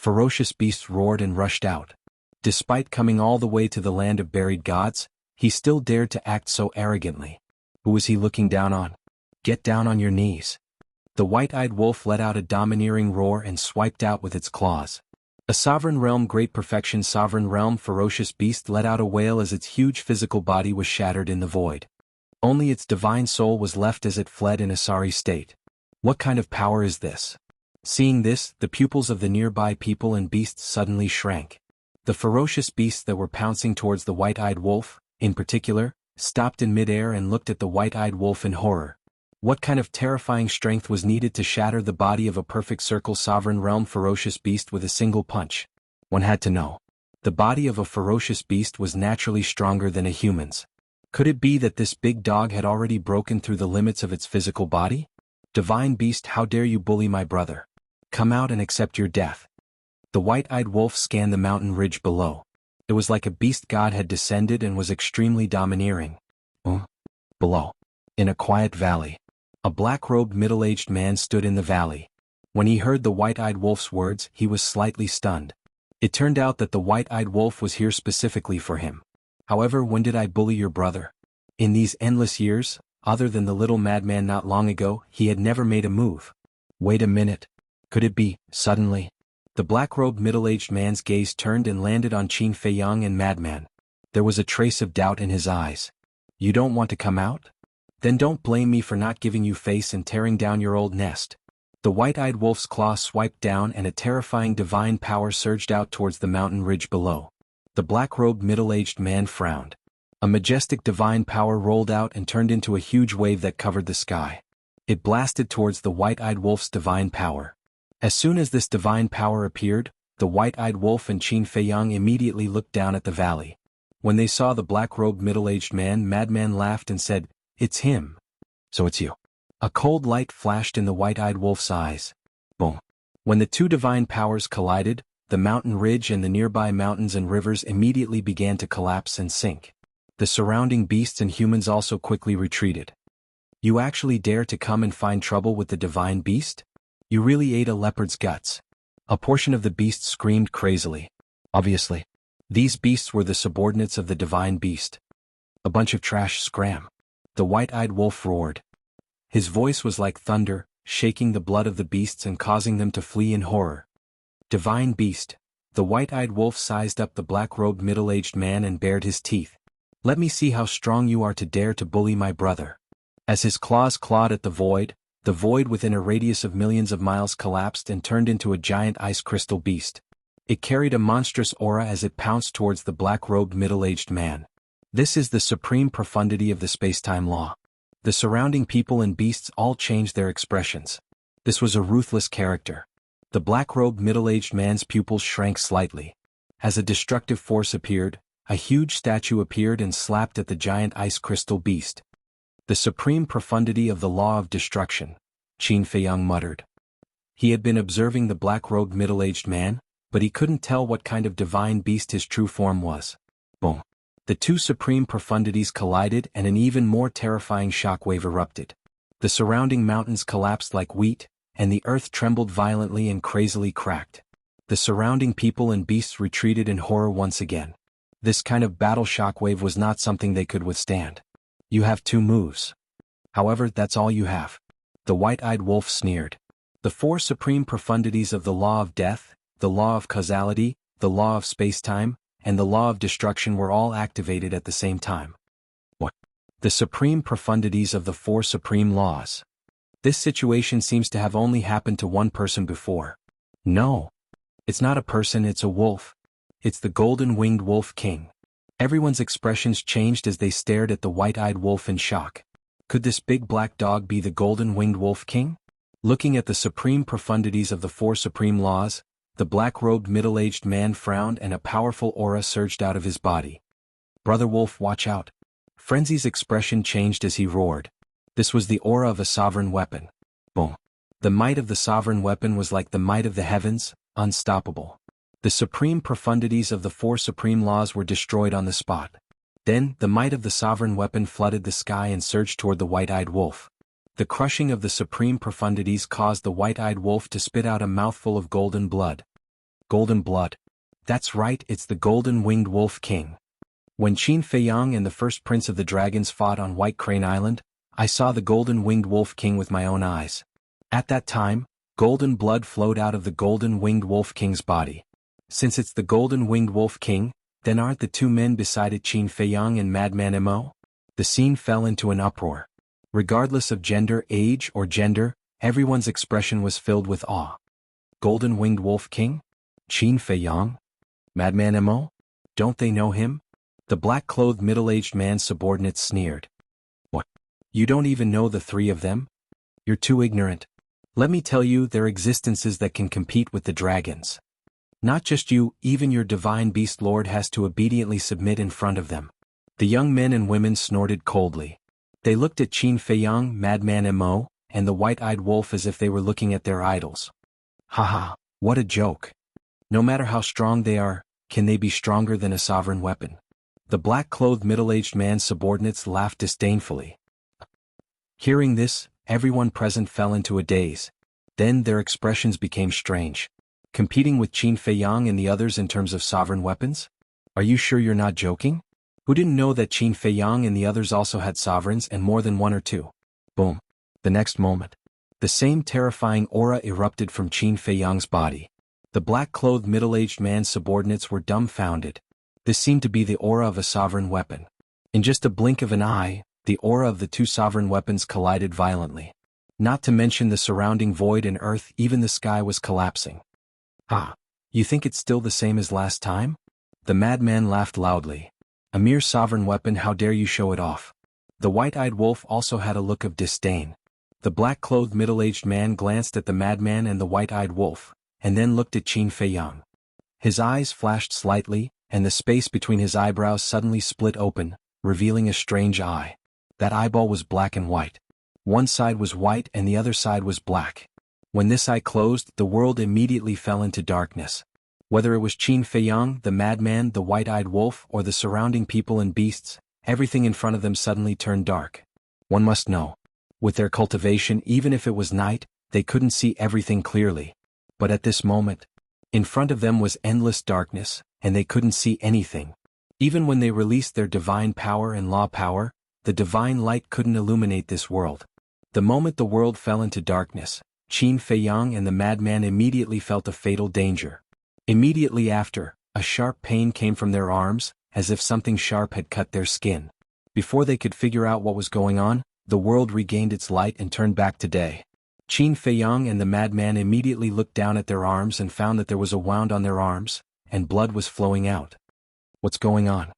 Ferocious beasts roared and rushed out. Despite coming all the way to the land of buried gods, he still dared to act so arrogantly. Who was he looking down on? Get down on your knees. The white-eyed wolf let out a domineering roar and swiped out with its claws. A sovereign realm, great perfection, sovereign realm, ferocious beast let out a wail as its huge physical body was shattered in the void. Only its divine soul was left as it fled in a sorry state. What kind of power is this? Seeing this, the pupils of the nearby people and beasts suddenly shrank. The ferocious beasts that were pouncing towards the white-eyed wolf, in particular, stopped in midair and looked at the white-eyed wolf in horror. What kind of terrifying strength was needed to shatter the body of a perfect circle sovereign realm ferocious beast with a single punch? One had to know. The body of a ferocious beast was naturally stronger than a human's. Could it be that this big dog had already broken through the limits of its physical body? Divine beast, how dare you bully my brother? Come out and accept your death. The white-eyed wolf scanned the mountain ridge below. It was like a beast god had descended and was extremely domineering. Below. In a quiet valley. A black-robed middle-aged man stood in the valley. When he heard the white-eyed wolf's words, he was slightly stunned. It turned out that the white-eyed wolf was here specifically for him. However, when did I bully your brother? In these endless years, other than the little madman not long ago, he had never made a move. Wait a minute. Could it be, suddenly? The black-robed middle-aged man's gaze turned and landed on Qin Feiyang and Madman. There was a trace of doubt in his eyes. You don't want to come out? Then don't blame me for not giving you face and tearing down your old nest. The white-eyed wolf's claw swiped down and a terrifying divine power surged out towards the mountain ridge below. The black-robed middle-aged man frowned. A majestic divine power rolled out and turned into a huge wave that covered the sky. It blasted towards the white-eyed wolf's divine power. As soon as this divine power appeared, the white-eyed wolf and Qin Feiyang immediately looked down at the valley. When they saw the black-robed middle-aged man, Madman laughed and said, "It's him. So it's you." A cold light flashed in the white-eyed wolf's eyes. Boom. When the two divine powers collided, the mountain ridge and the nearby mountains and rivers immediately began to collapse and sink. The surrounding beasts and humans also quickly retreated. You actually dare to come and find trouble with the divine beast? You really ate a leopard's guts. A portion of the beast screamed crazily. Obviously. These beasts were the subordinates of the divine beast. A bunch of trash, scram. The white-eyed wolf roared. His voice was like thunder, shaking the blood of the beasts and causing them to flee in horror. Divine beast. The white-eyed wolf sized up the black-robed middle-aged man and bared his teeth. Let me see how strong you are to dare to bully my brother. As his claws clawed at the void within a radius of millions of miles collapsed and turned into a giant ice crystal beast. It carried a monstrous aura as it pounced towards the black-robed middle-aged man. This is the supreme profundity of the space-time law. The surrounding people and beasts all changed their expressions. This was a ruthless character. The black-robed middle-aged man's pupils shrank slightly. As a destructive force appeared, a huge statue appeared and slapped at the giant ice crystal beast. The supreme profundity of the law of destruction, Qin Feiyang muttered. He had been observing the black-robed middle-aged man, but he couldn't tell what kind of divine beast his true form was. Boom. The two supreme profundities collided and an even more terrifying shockwave erupted. The surrounding mountains collapsed like wheat, and the earth trembled violently and crazily cracked. The surrounding people and beasts retreated in horror once again. This kind of battle shockwave was not something they could withstand. You have 2 moves. However, that's all you have. The white-eyed wolf sneered. The 4 supreme profundities of the law of death, the law of causality, the law of space-time, and the law of destruction were all activated at the same time. What? The supreme profundities of the 4 supreme laws. This situation seems to have only happened to one person before. No. It's not a person, it's a wolf. It's the golden-winged wolf king. Everyone's expressions changed as they stared at the white-eyed wolf in shock. Could this big black dog be the golden-winged wolf king? Looking at the supreme profundities of the 4 supreme laws, the black-robed middle-aged man frowned and a powerful aura surged out of his body. Brother Wolf, watch out. Frenzy's expression changed as he roared. This was the aura of a sovereign weapon. Boom. The might of the sovereign weapon was like the might of the heavens, unstoppable. The supreme profundities of the 4 supreme laws were destroyed on the spot. Then, the might of the sovereign weapon flooded the sky and surged toward the white-eyed wolf. The crushing of the supreme profundities caused the white-eyed wolf to spit out a mouthful of golden blood. Golden blood. That's right, it's the golden-winged wolf king. When Qin Feiyang and the first prince of the dragons fought on White Crane Island, I saw the golden-winged wolf king with my own eyes. At that time, golden blood flowed out of the golden-winged wolf king's body. Since it's the golden-winged wolf king, then aren't the two men beside it Qin Feiyang and Madman Mo? The scene fell into an uproar. Regardless of gender, age, or gender, everyone's expression was filled with awe. Golden-winged wolf king? Qin Feiyang? Madman Mo? Don't they know him? The black-clothed middle-aged man's subordinates sneered. What? You don't even know the three of them? You're too ignorant. Let me tell you, they're existences that can compete with the dragons. Not just you, even your divine beast lord has to obediently submit in front of them. The young men and women snorted coldly. They looked at Qin Feiyang, Madman Mo, and the white-eyed wolf as if they were looking at their idols. Haha, what a joke. No matter how strong they are, can they be stronger than a sovereign weapon? The black-clothed middle-aged man's subordinates laughed disdainfully. Hearing this, everyone present fell into a daze. Then their expressions became strange. Competing with Qin Feiyang and the others in terms of sovereign weapons? Are you sure you're not joking? Who didn't know that Qin Feiyang and the others also had sovereigns and more than one or two? Boom. The next moment, the same terrifying aura erupted from Qin Feiyang's body. The black-clothed middle-aged man's subordinates were dumbfounded. This seemed to be the aura of a sovereign weapon. In just a blink of an eye, the aura of the two sovereign weapons collided violently. Not to mention the surrounding void and earth, even the sky was collapsing. Ah, you think it's still the same as last time? The madman laughed loudly. A mere sovereign weapon, how dare you show it off? The white-eyed wolf also had a look of disdain. The black-clothed middle-aged man glanced at the madman and the white-eyed wolf, and then looked at Qin Feiyang. His eyes flashed slightly, and the space between his eyebrows suddenly split open, revealing a strange eye. That eyeball was black and white. One side was white and the other side was black. When this eye closed, the world immediately fell into darkness. Whether it was Qin Feiyang, the madman, the white-eyed wolf, or the surrounding people and beasts, everything in front of them suddenly turned dark. One must know. With their cultivation, even if it was night, they couldn't see everything clearly. But at this moment, in front of them was endless darkness, and they couldn't see anything. Even when they released their divine power and law power, the divine light couldn't illuminate this world. The moment the world fell into darkness, Qin Feiyang and the madman immediately felt a fatal danger. Immediately after, a sharp pain came from their arms, as if something sharp had cut their skin. Before they could figure out what was going on, the world regained its light and turned back to day. Qin Feiyang and the madman immediately looked down at their arms and found that there was a wound on their arms, and blood was flowing out. What's going on?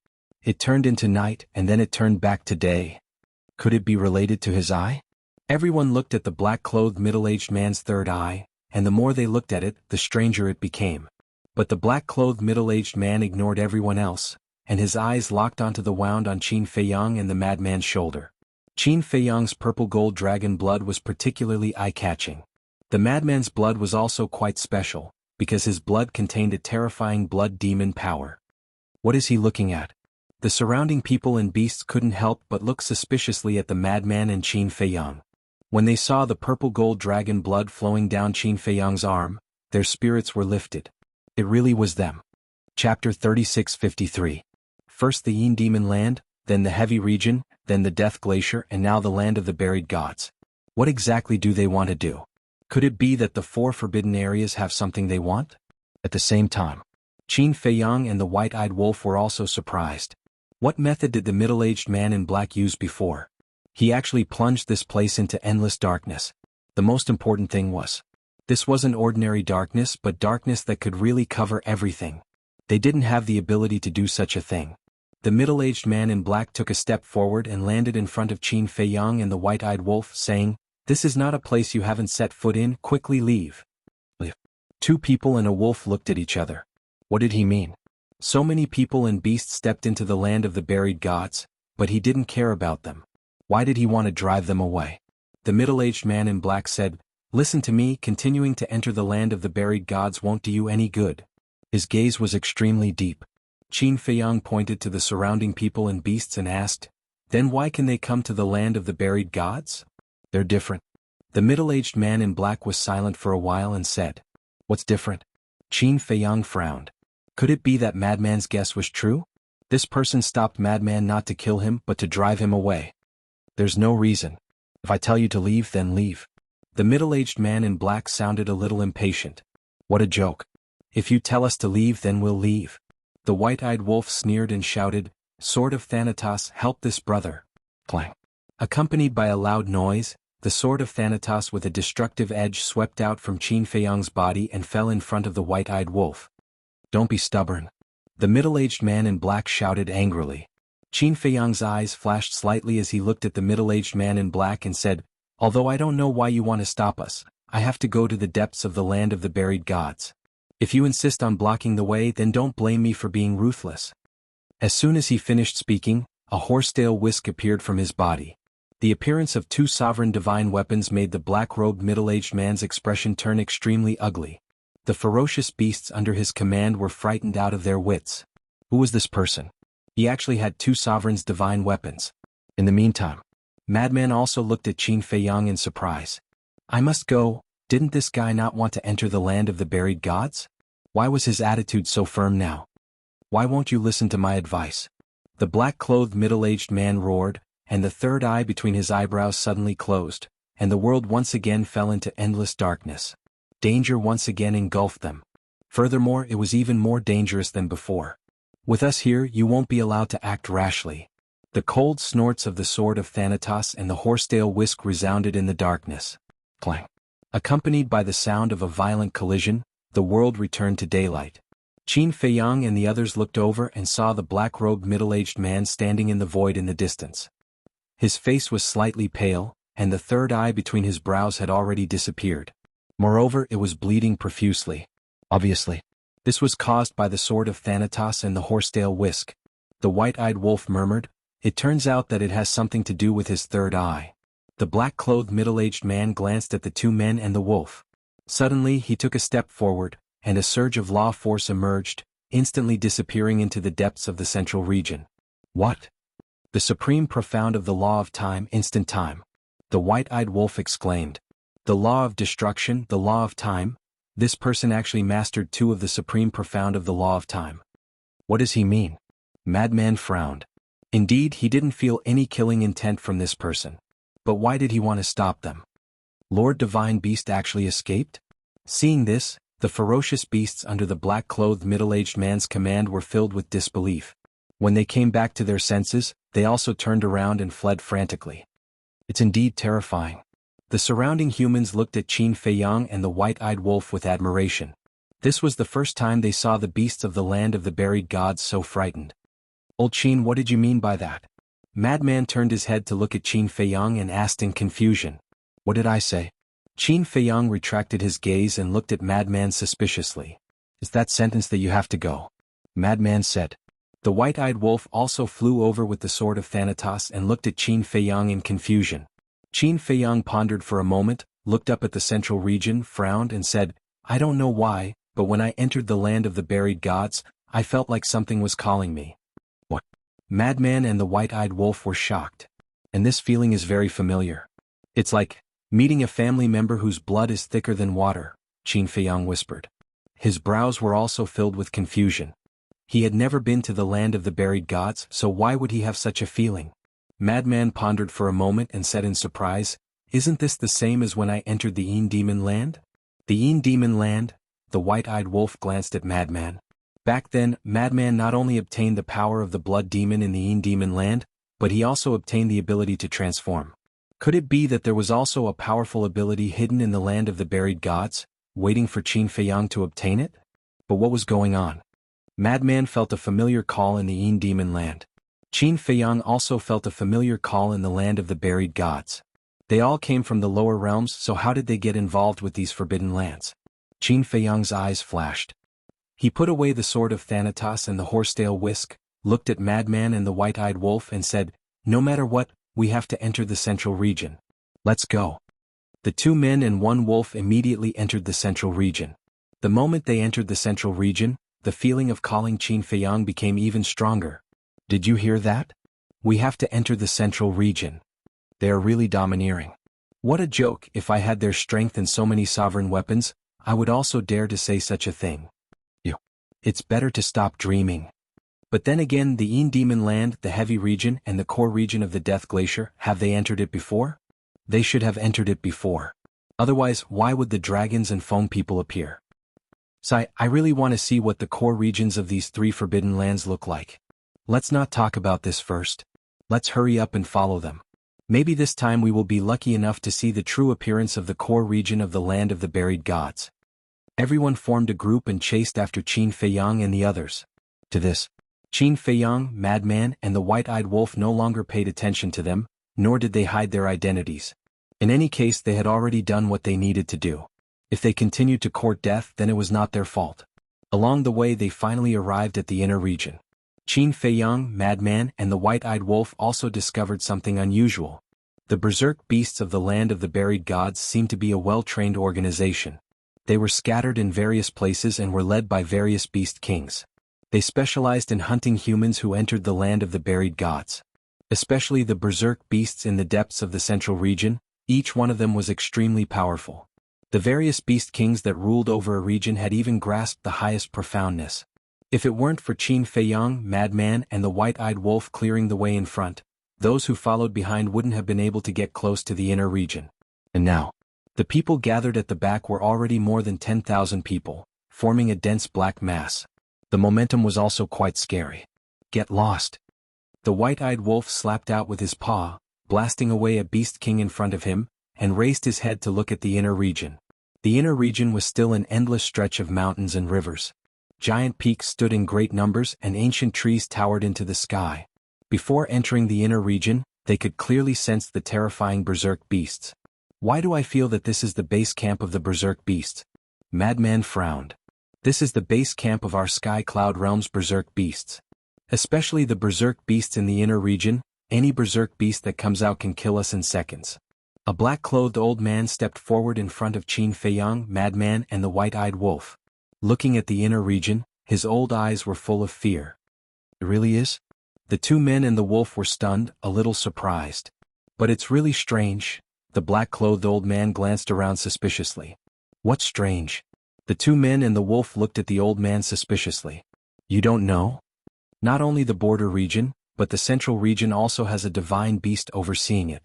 It turned into night and then it turned back to day. Could it be related to his eye? Everyone looked at the black-clothed middle-aged man's third eye, and the more they looked at it, the stranger it became. But the black-clothed middle-aged man ignored everyone else, and his eyes locked onto the wound on Qin Feiyang and the madman's shoulder. Qin Feiyang's purple-gold dragon blood was particularly eye-catching. The madman's blood was also quite special, because his blood contained a terrifying blood demon power. What is he looking at? The surrounding people and beasts couldn't help but look suspiciously at the madman and Qin Feiyang. When they saw the purple-gold dragon blood flowing down Qin Feiyang's arm, their spirits were lifted. It really was them. Chapter 3653. First the Yin Demon Land, then the Heavy Region, then the Death Glacier, and now the Land of the Buried Gods. What exactly do they want to do? Could it be that the four forbidden areas have something they want? At the same time, Qin Feiyang and the white-eyed wolf were also surprised. What method did the middle-aged man in black use before? He actually plunged this place into endless darkness. The most important thing was, this wasn't ordinary darkness but darkness that could really cover everything. They didn't have the ability to do such a thing. The middle-aged man in black took a step forward and landed in front of Qin Feiyang and the white-eyed wolf, saying, "This is not a place you haven't set foot in, quickly leave." Two people and a wolf looked at each other. What did he mean? So many people and beasts stepped into the land of the buried gods, but he didn't care about them. Why did he want to drive them away? The middle-aged man in black said, "Listen to me, continuing to enter the land of the buried gods won't do you any good." His gaze was extremely deep. Qin Feiyang pointed to the surrounding people and beasts and asked, "Then why can they come to the land of the buried gods?" "They're different." The middle-aged man in black was silent for a while and said, "What's different?" Qin Feiyang frowned. Could it be that Madman's guess was true? This person stopped Madman not to kill him but to drive him away. There's no reason. If I tell you to leave, then leave. The middle-aged man in black sounded a little impatient. What a joke. If you tell us to leave, then we'll leave. The white-eyed wolf sneered and shouted, Sword of Thanatos, help this brother. Clang. Accompanied by a loud noise, the sword of Thanatos with a destructive edge swept out from Qin Feiyang's body and fell in front of the white-eyed wolf. Don't be stubborn. The middle-aged man in black shouted angrily. Qin Feiyang's eyes flashed slightly as he looked at the middle-aged man in black and said, Although I don't know why you want to stop us, I have to go to the depths of the land of the buried gods. If you insist on blocking the way, then don't blame me for being ruthless. As soon as he finished speaking, a horsetail whisk appeared from his body. The appearance of two sovereign divine weapons made the black-robed middle-aged man's expression turn extremely ugly. The ferocious beasts under his command were frightened out of their wits. Who was this person? He actually had two sovereigns' divine weapons. In the meantime, Madman also looked at Qin Feiyang in surprise. I must go. Didn't this guy not want to enter the land of the buried gods? Why was his attitude so firm now? Why won't you listen to my advice? The black-clothed middle-aged man roared, and the third eye between his eyebrows suddenly closed, and the world once again fell into endless darkness. Danger once again engulfed them. Furthermore, it was even more dangerous than before. With us here, you won't be allowed to act rashly. The cold snorts of the sword of Thanatos and the horsetail whisk resounded in the darkness. Clang. Accompanied by the sound of a violent collision, the world returned to daylight. Qin Feiyang and the others looked over and saw the black-robed middle-aged man standing in the void in the distance. His face was slightly pale, and the third eye between his brows had already disappeared. Moreover, it was bleeding profusely. Obviously, this was caused by the sword of Thanatos and the horsetail whisk. The white-eyed wolf murmured, It turns out that it has something to do with his third eye. The black-clothed middle-aged man glanced at the two men and the wolf. Suddenly he took a step forward, and a surge of law force emerged, instantly disappearing into the depths of the central region. What? The supreme profound of the law of time, instant time. The white-eyed wolf exclaimed. The law of destruction, the law of time? This person actually mastered two of the supreme profound of the law of time. What does he mean? Madman frowned. Indeed, he didn't feel any killing intent from this person. But why did he want to stop them? Lord Divine Beast actually escaped? Seeing this, the ferocious beasts under the black-clothed middle-aged man's command were filled with disbelief. When they came back to their senses, they also turned around and fled frantically. It's indeed terrifying. The surrounding humans looked at Qin Feiyang and the white-eyed wolf with admiration. This was the first time they saw the beasts of the land of the buried gods so frightened. Old Qin, what did you mean by that? Madman turned his head to look at Qin Feiyang and asked in confusion. What did I say? Qin Feiyang retracted his gaze and looked at Madman suspiciously. Is that sentence that you have to go? Madman said. The white-eyed wolf also flew over with the sword of Thanatos and looked at Qin Feiyang in confusion. Qin Feiyang pondered for a moment, looked up at the central region, frowned and said, I don't know why, but when I entered the land of the buried gods, I felt like something was calling me. What? Madman and the white-eyed wolf were shocked. And this feeling is very familiar. It's like meeting a family member whose blood is thicker than water, Qin Feiyang whispered. His brows were also filled with confusion. He had never been to the land of the buried gods, so why would he have such a feeling? Madman pondered for a moment and said in surprise, Isn't this the same as when I entered the Yin Demon Land? The Yin Demon Land? The white-eyed wolf glanced at Madman. Back then, Madman not only obtained the power of the blood demon in the Yin Demon Land, but he also obtained the ability to transform. Could it be that there was also a powerful ability hidden in the land of the buried gods, waiting for Qin Feiyang to obtain it? But what was going on? Madman felt a familiar call in the Yin Demon Land. Qin Feiyang also felt a familiar call in the land of the buried gods. They all came from the lower realms, so how did they get involved with these forbidden lands? Qin Feiyang's eyes flashed. He put away the sword of Thanatos and the horsetail whisk, looked at Madman and the white-eyed wolf and said, No matter what, we have to enter the central region. Let's go. The two men and one wolf immediately entered the central region. The moment they entered the central region, the feeling of calling Qin Feiyang became even stronger. Did you hear that? We have to enter the central region. They are really domineering. What a joke! If I had their strength and so many sovereign weapons, I would also dare to say such a thing. It's better to stop dreaming. But then again, the Een Demon Land, the heavy region and the core region of the Death Glacier, have they entered it before? They should have entered it before. Otherwise, why would the dragons and foam people appear? So I really want to see what the core regions of these 3 forbidden lands look like. Let's not talk about this first. Let's hurry up and follow them. Maybe this time we will be lucky enough to see the true appearance of the core region of the land of the buried gods. Everyone formed a group and chased after Qin Feiyang and the others. To this, Qin Feiyang, Madman, and the white-eyed wolf no longer paid attention to them, nor did they hide their identities. In any case, they had already done what they needed to do. If they continued to court death, then it was not their fault. Along the way they finally arrived at the inner region. Qin Feiyang, Madman, and the white-eyed wolf also discovered something unusual. The berserk beasts of the land of the buried gods seemed to be a well-trained organization. They were scattered in various places and were led by various beast kings. They specialized in hunting humans who entered the land of the buried gods. Especially the berserk beasts in the depths of the central region, each one of them was extremely powerful. The various beast kings that ruled over a region had even grasped the highest profoundness. If it weren't for Qin Feiyang, Madman, and the white-eyed wolf clearing the way in front, those who followed behind wouldn't have been able to get close to the inner region. And now, the people gathered at the back were already more than 10,000 people, forming a dense black mass. The momentum was also quite scary. Get lost. The white-eyed wolf slapped out with his paw, blasting away a beast king in front of him, and raised his head to look at the inner region. The inner region was still an endless stretch of mountains and rivers. Giant peaks stood in great numbers and ancient trees towered into the sky. Before entering the inner region, they could clearly sense the terrifying berserk beasts. Why do I feel that this is the base camp of the berserk beasts? Madman frowned. This is the base camp of our Sky Cloud Realm's berserk beasts. Especially the berserk beasts in the inner region, any berserk beast that comes out can kill us in seconds. A black-clothed old man stepped forward in front of Qin Feiyang, Madman, and the white-eyed wolf. Looking at the inner region, his old eyes were full of fear. It really is? The 2 men and the wolf were stunned, a little surprised. But it's really strange. The black-clothed old man glanced around suspiciously. What's strange? The 2 men and the wolf looked at the old man suspiciously. You don't know? Not only the border region, but the central region also has a divine beast overseeing it.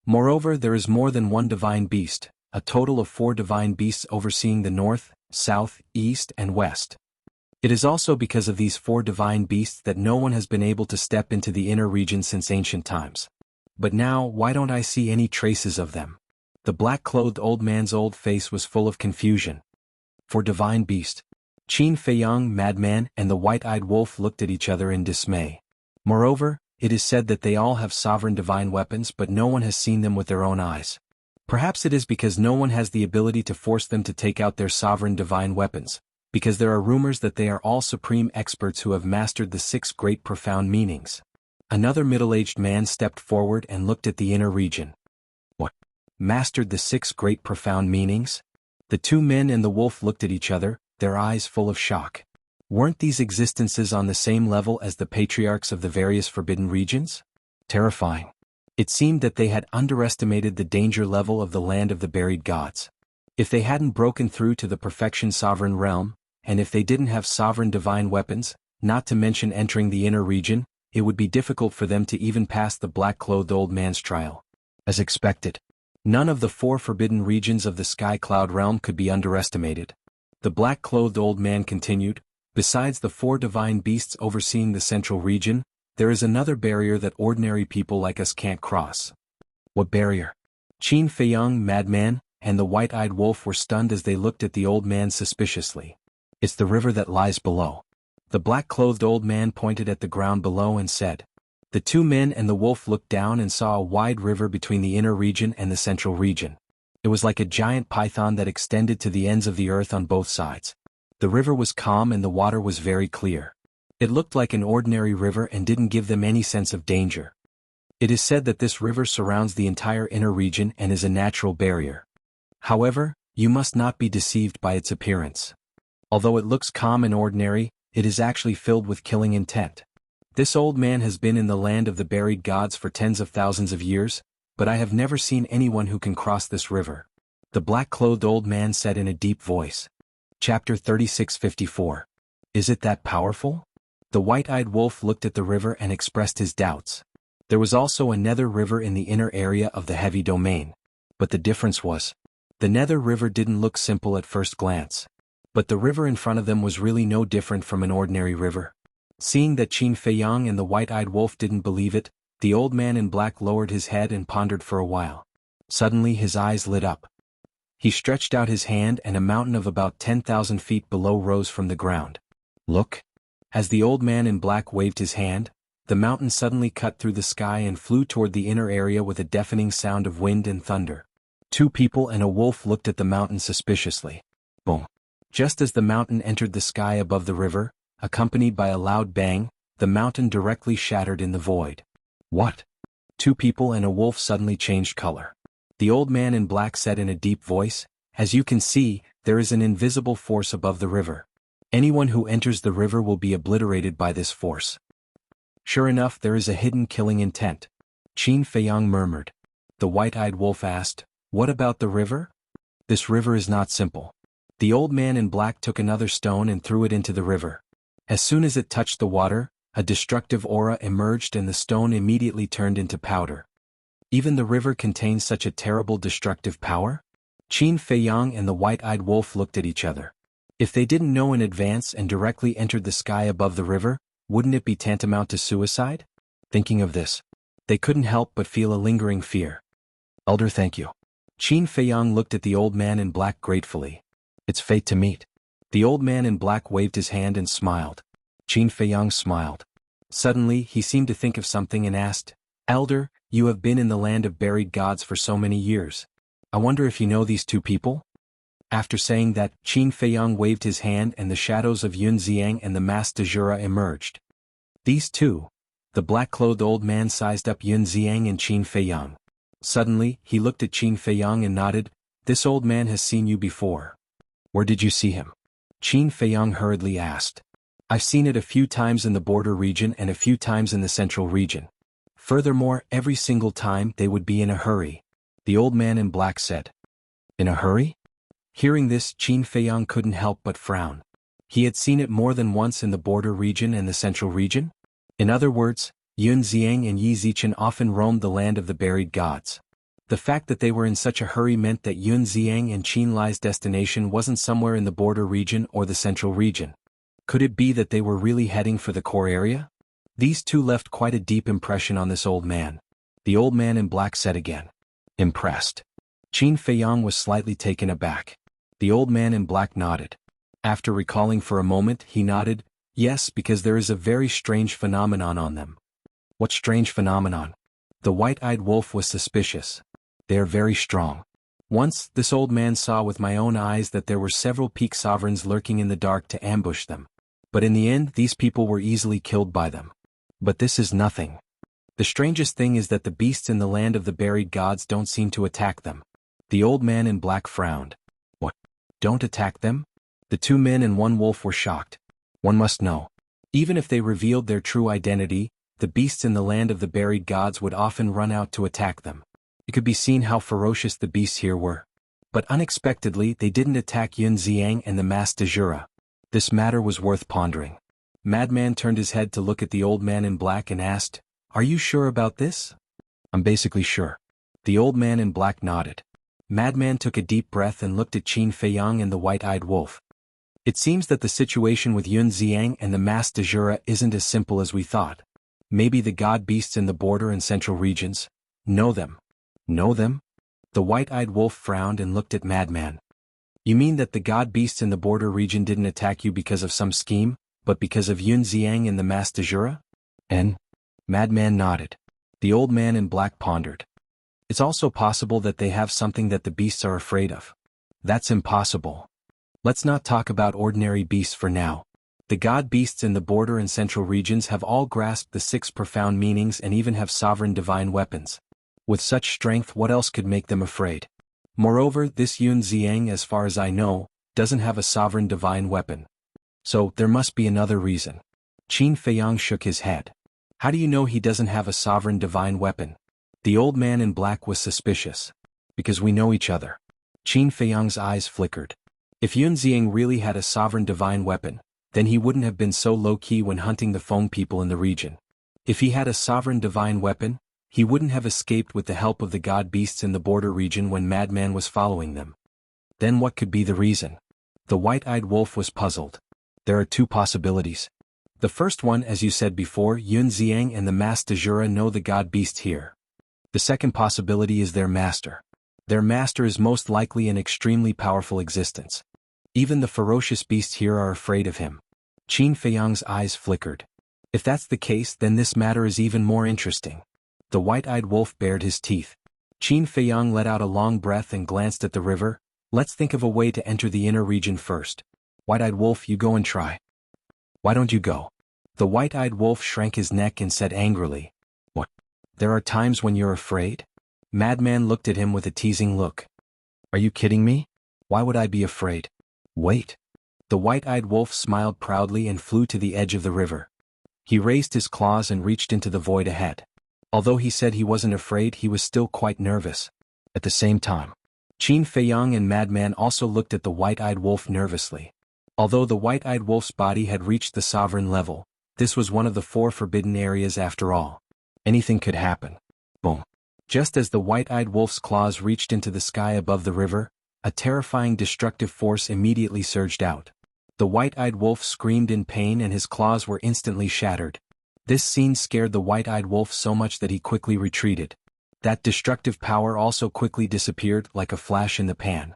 Moreover, there is more than one divine beast, a total of 4 divine beasts overseeing the north, south, east, and west. It is also because of these 4 divine beasts that no one has been able to step into the inner region since ancient times. But now, why don't I see any traces of them? The black-clothed old man's old face was full of confusion. For divine beast, Qin Feiyang, Madman, and the white-eyed wolf looked at each other in dismay. Moreover, it is said that they all have sovereign divine weapons, but no one has seen them with their own eyes. Perhaps it is because no one has the ability to force them to take out their sovereign divine weapons, because there are rumors that they are all supreme experts who have mastered the 6 great profound meanings. Another middle-aged man stepped forward and looked at the inner region. What? Mastered the 6 great profound meanings? The 2 men and the wolf looked at each other, their eyes full of shock. Weren't these existences on the same level as the patriarchs of the various forbidden regions? Terrifying. It seemed that they had underestimated the danger level of the land of the buried gods. If they hadn't broken through to the perfection sovereign realm, and if they didn't have sovereign divine weapons, not to mention entering the inner region, it would be difficult for them to even pass the black-clothed old man's trial. As expected, none of the 4 forbidden regions of the Sky Cloud Realm could be underestimated. The black-clothed old man continued, besides the 4 divine beasts overseeing the central region, there is another barrier that ordinary people like us can't cross. What barrier? Qin Feiyang, Madman, and the white-eyed wolf were stunned as they looked at the old man suspiciously. It's the river that lies below. The black-clothed old man pointed at the ground below and said. The 2 men and the wolf looked down and saw a wide river between the inner region and the central region. It was like a giant python that extended to the ends of the earth on both sides. The river was calm and the water was very clear. It looked like an ordinary river and didn't give them any sense of danger. It is said that this river surrounds the entire inner region and is a natural barrier. However, you must not be deceived by its appearance. Although it looks calm and ordinary, it is actually filled with killing intent. This old man has been in the land of the buried gods for tens of thousands of years, but I have never seen anyone who can cross this river. The black-clothed old man said in a deep voice. Chapter 3654. Is it that powerful? The white-eyed wolf looked at the river and expressed his doubts. There was also a nether river in the inner area of the heavy domain. But the difference was, the nether river didn't look simple at first glance. But the river in front of them was really no different from an ordinary river. Seeing that Qin Feiyang and the white-eyed wolf didn't believe it, the old man in black lowered his head and pondered for a while. Suddenly his eyes lit up. He stretched out his hand and a mountain of about 10,000 feet below rose from the ground. Look! As the old man in black waved his hand, the mountain suddenly cut through the sky and flew toward the inner area with a deafening sound of wind and thunder. Two people and a wolf looked at the mountain suspiciously. Boom! Just as the mountain entered the sky above the river, accompanied by a loud bang, the mountain directly shattered in the void. What? Two people and a wolf suddenly changed color. The old man in black said in a deep voice, "As you can see, there is an invisible force above the river. Anyone who enters the river will be obliterated by this force." Sure enough, there is a hidden killing intent. Qin Feiyang murmured. The white-eyed wolf asked, "What about the river?" "This river is not simple." The old man in black took another stone and threw it into the river. As soon as it touched the water, a destructive aura emerged and the stone immediately turned into powder. Even the river contains such a terrible destructive power? Qin Feiyang and the white-eyed wolf looked at each other. If they didn't know in advance and directly entered the sky above the river, wouldn't it be tantamount to suicide? Thinking of this, they couldn't help but feel a lingering fear. "Elder, thank you." Qin Feiyang looked at the old man in black gratefully. "It's fate to meet." The old man in black waved his hand and smiled. Qin Feiyang smiled. Suddenly, he seemed to think of something and asked, "Elder, you have been in the land of buried gods for so many years. I wonder if you know these two people?" After saying that, Qin Feiyang waved his hand and the shadows of Yun Xiang and the masked Dajura emerged. These two. The black-clothed old man sized up Yun Xiang and Qin Feiyang. Suddenly, he looked at Qin Feiyang and nodded, "This old man has seen you before." "Where did you see him?" Qin Feiyang hurriedly asked. "I've seen it a few times in the border region and a few times in the central region. Furthermore, every single time they would be in a hurry," the old man in black said. "In a hurry?" Hearing this, Qin Feiyang couldn't help but frown. He had seen it more than once in the border region and the central region. In other words, Yun Xiang and Yi Zichen often roamed the land of the buried gods. The fact that they were in such a hurry meant that Yun Xiang and Qin Li's destination wasn't somewhere in the border region or the central region. Could it be that they were really heading for the core area? These two left quite a deep impression on this old man. The old man in black said again. "Impressed." Qin Feiyang was slightly taken aback. The old man in black nodded. After recalling for a moment, he nodded, "Yes, because there is a very strange phenomenon on them." "What strange phenomenon?" The white-eyed wolf was suspicious. "They are very strong. Once, this old man saw with my own eyes that there were several peak sovereigns lurking in the dark to ambush them. But in the end, these people were easily killed by them. But this is nothing. The strangest thing is that the beasts in the land of the buried gods don't seem to attack them." The old man in black frowned. "What? Don't attack them?" The two men and one wolf were shocked. One must know. Even if they revealed their true identity, the beasts in the land of the buried gods would often run out to attack them. It could be seen how ferocious the beasts here were. But unexpectedly, they didn't attack Yun Xiang and the masked Dajura. This matter was worth pondering. Madman turned his head to look at the old man in black and asked, "Are you sure about this?" "I'm basically sure." The old man in black nodded. Madman took a deep breath and looked at Qin Feiyang and the white-eyed wolf. "It seems that the situation with Yun Xiang and the masked Dajura isn't as simple as we thought. Maybe the god beasts in the border and central regions know them." "Know them?" The white-eyed wolf frowned and looked at Madman. "You mean that the god beasts in the border region didn't attack you because of some scheme, but because of Yun Xiang and the masked Dajura?" "And?" Madman nodded. The old man in black pondered. "It's also possible that they have something that the beasts are afraid of." "That's impossible. Let's not talk about ordinary beasts for now. The god beasts in the border and central regions have all grasped the six profound meanings and even have sovereign divine weapons. With such strength, what else could make them afraid? Moreover, this Yun Xiang, as far as I know, doesn't have a sovereign divine weapon. So, there must be another reason." Qin Feiyang shook his head. "How do you know he doesn't have a sovereign divine weapon?" The old man in black was suspicious. "Because we know each other." Qin Feiyang's eyes flickered. If Yun Xiang really had a sovereign divine weapon, then he wouldn't have been so low-key when hunting the Feng people in the region. If he had a sovereign divine weapon, he wouldn't have escaped with the help of the god beasts in the border region when Madman was following them. Then what could be the reason? The white-eyed wolf was puzzled. There are two possibilities. The first one, as you said before, Yun Xiang and the masked Dejura know the god beast here. The second possibility is their master. Their master is most likely an extremely powerful existence. Even the ferocious beasts here are afraid of him. Qin Feiyang's eyes flickered. If that's the case, then this matter is even more interesting. The white-eyed wolf bared his teeth. Qin Feiyang let out a long breath and glanced at the river. Let's think of a way to enter the inner region first. White-eyed wolf, you go and try. Why don't you go? The white-eyed wolf shrank his neck and said angrily. What? There are times when you're afraid? Madman looked at him with a teasing look. Are you kidding me? Why would I be afraid? Wait. The white-eyed wolf smiled proudly and flew to the edge of the river. He raised his claws and reached into the void ahead. Although he said he wasn't afraid, he was still quite nervous. At the same time, Qin Feiyang and Madman also looked at the white-eyed wolf nervously. Although the white-eyed wolf's body had reached the sovereign level, this was one of the 4 forbidden areas after all. Anything could happen. Boom. Just as the white-eyed wolf's claws reached into the sky above the river, a terrifying destructive force immediately surged out. The white-eyed wolf screamed in pain and his claws were instantly shattered. This scene scared the white-eyed wolf so much that he quickly retreated. That destructive power also quickly disappeared like a flash in the pan.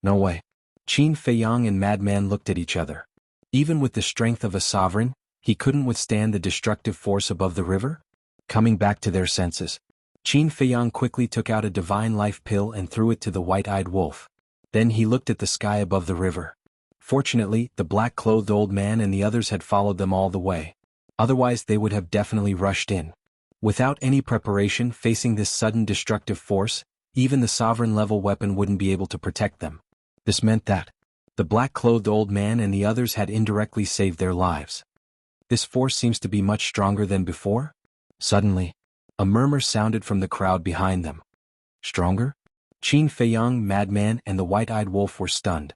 No way. Qin Feiyang and Madman looked at each other. Even with the strength of a sovereign, he couldn't withstand the destructive force above the river? Coming back to their senses, Qin Feiyang quickly took out a divine life pill and threw it to the white-eyed wolf. Then he looked at the sky above the river. Fortunately, the black-clothed old man and the others had followed them all the way. Otherwise they would have definitely rushed in. Without any preparation facing this sudden destructive force, even the sovereign-level weapon wouldn't be able to protect them. This meant that the black-clothed old man and the others had indirectly saved their lives. This force seems to be much stronger than before? Suddenly, a murmur sounded from the crowd behind them. Stronger? Qin Feiyang, Madman, and the white-eyed wolf were stunned.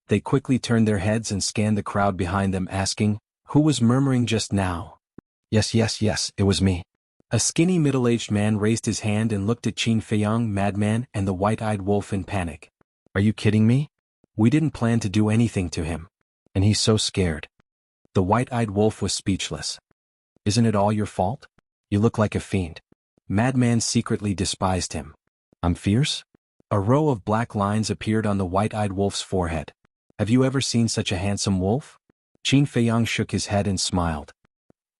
They quickly turned their heads and scanned the crowd behind them, asking, who was murmuring just now? Yes, it was me. A skinny middle-aged man raised his hand and looked at Qin Feiyang, Madman, and the white-eyed wolf in panic. Are you kidding me? We didn't plan to do anything to him. And he's so scared. The white-eyed wolf was speechless. Isn't it all your fault? You look like a fiend. Madman secretly despised him. I'm fierce? A row of black lines appeared on the white-eyed wolf's forehead. Have you ever seen such a handsome wolf? Qin Feiyang shook his head and smiled.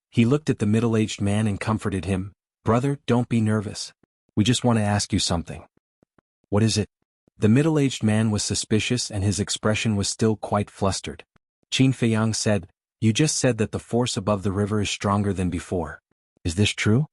He looked at the middle-aged man and comforted him. Brother, don't be nervous. We just want to ask you something. What is it? The middle-aged man was suspicious and his expression was still quite flustered. Qin Feiyang said, you just said that the force above the river is stronger than before. Is this true?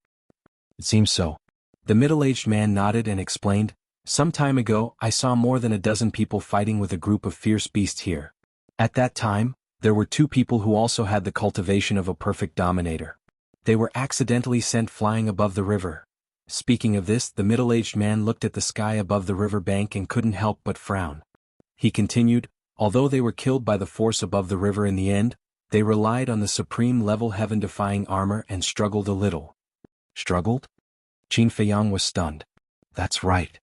It seems so. The middle-aged man nodded and explained, some time ago I saw more than a dozen people fighting with a group of fierce beasts here. At that time, there were 2 people who also had the cultivation of a perfect dominator. They were accidentally sent flying above the river. Speaking of this, the middle-aged man looked at the sky above the river bank and couldn't help but frown. He continued, although they were killed by the force above the river in the end, they relied on the supreme-level heaven-defying armor and struggled a little. Struggled? Qin Feiyang was stunned. That's right.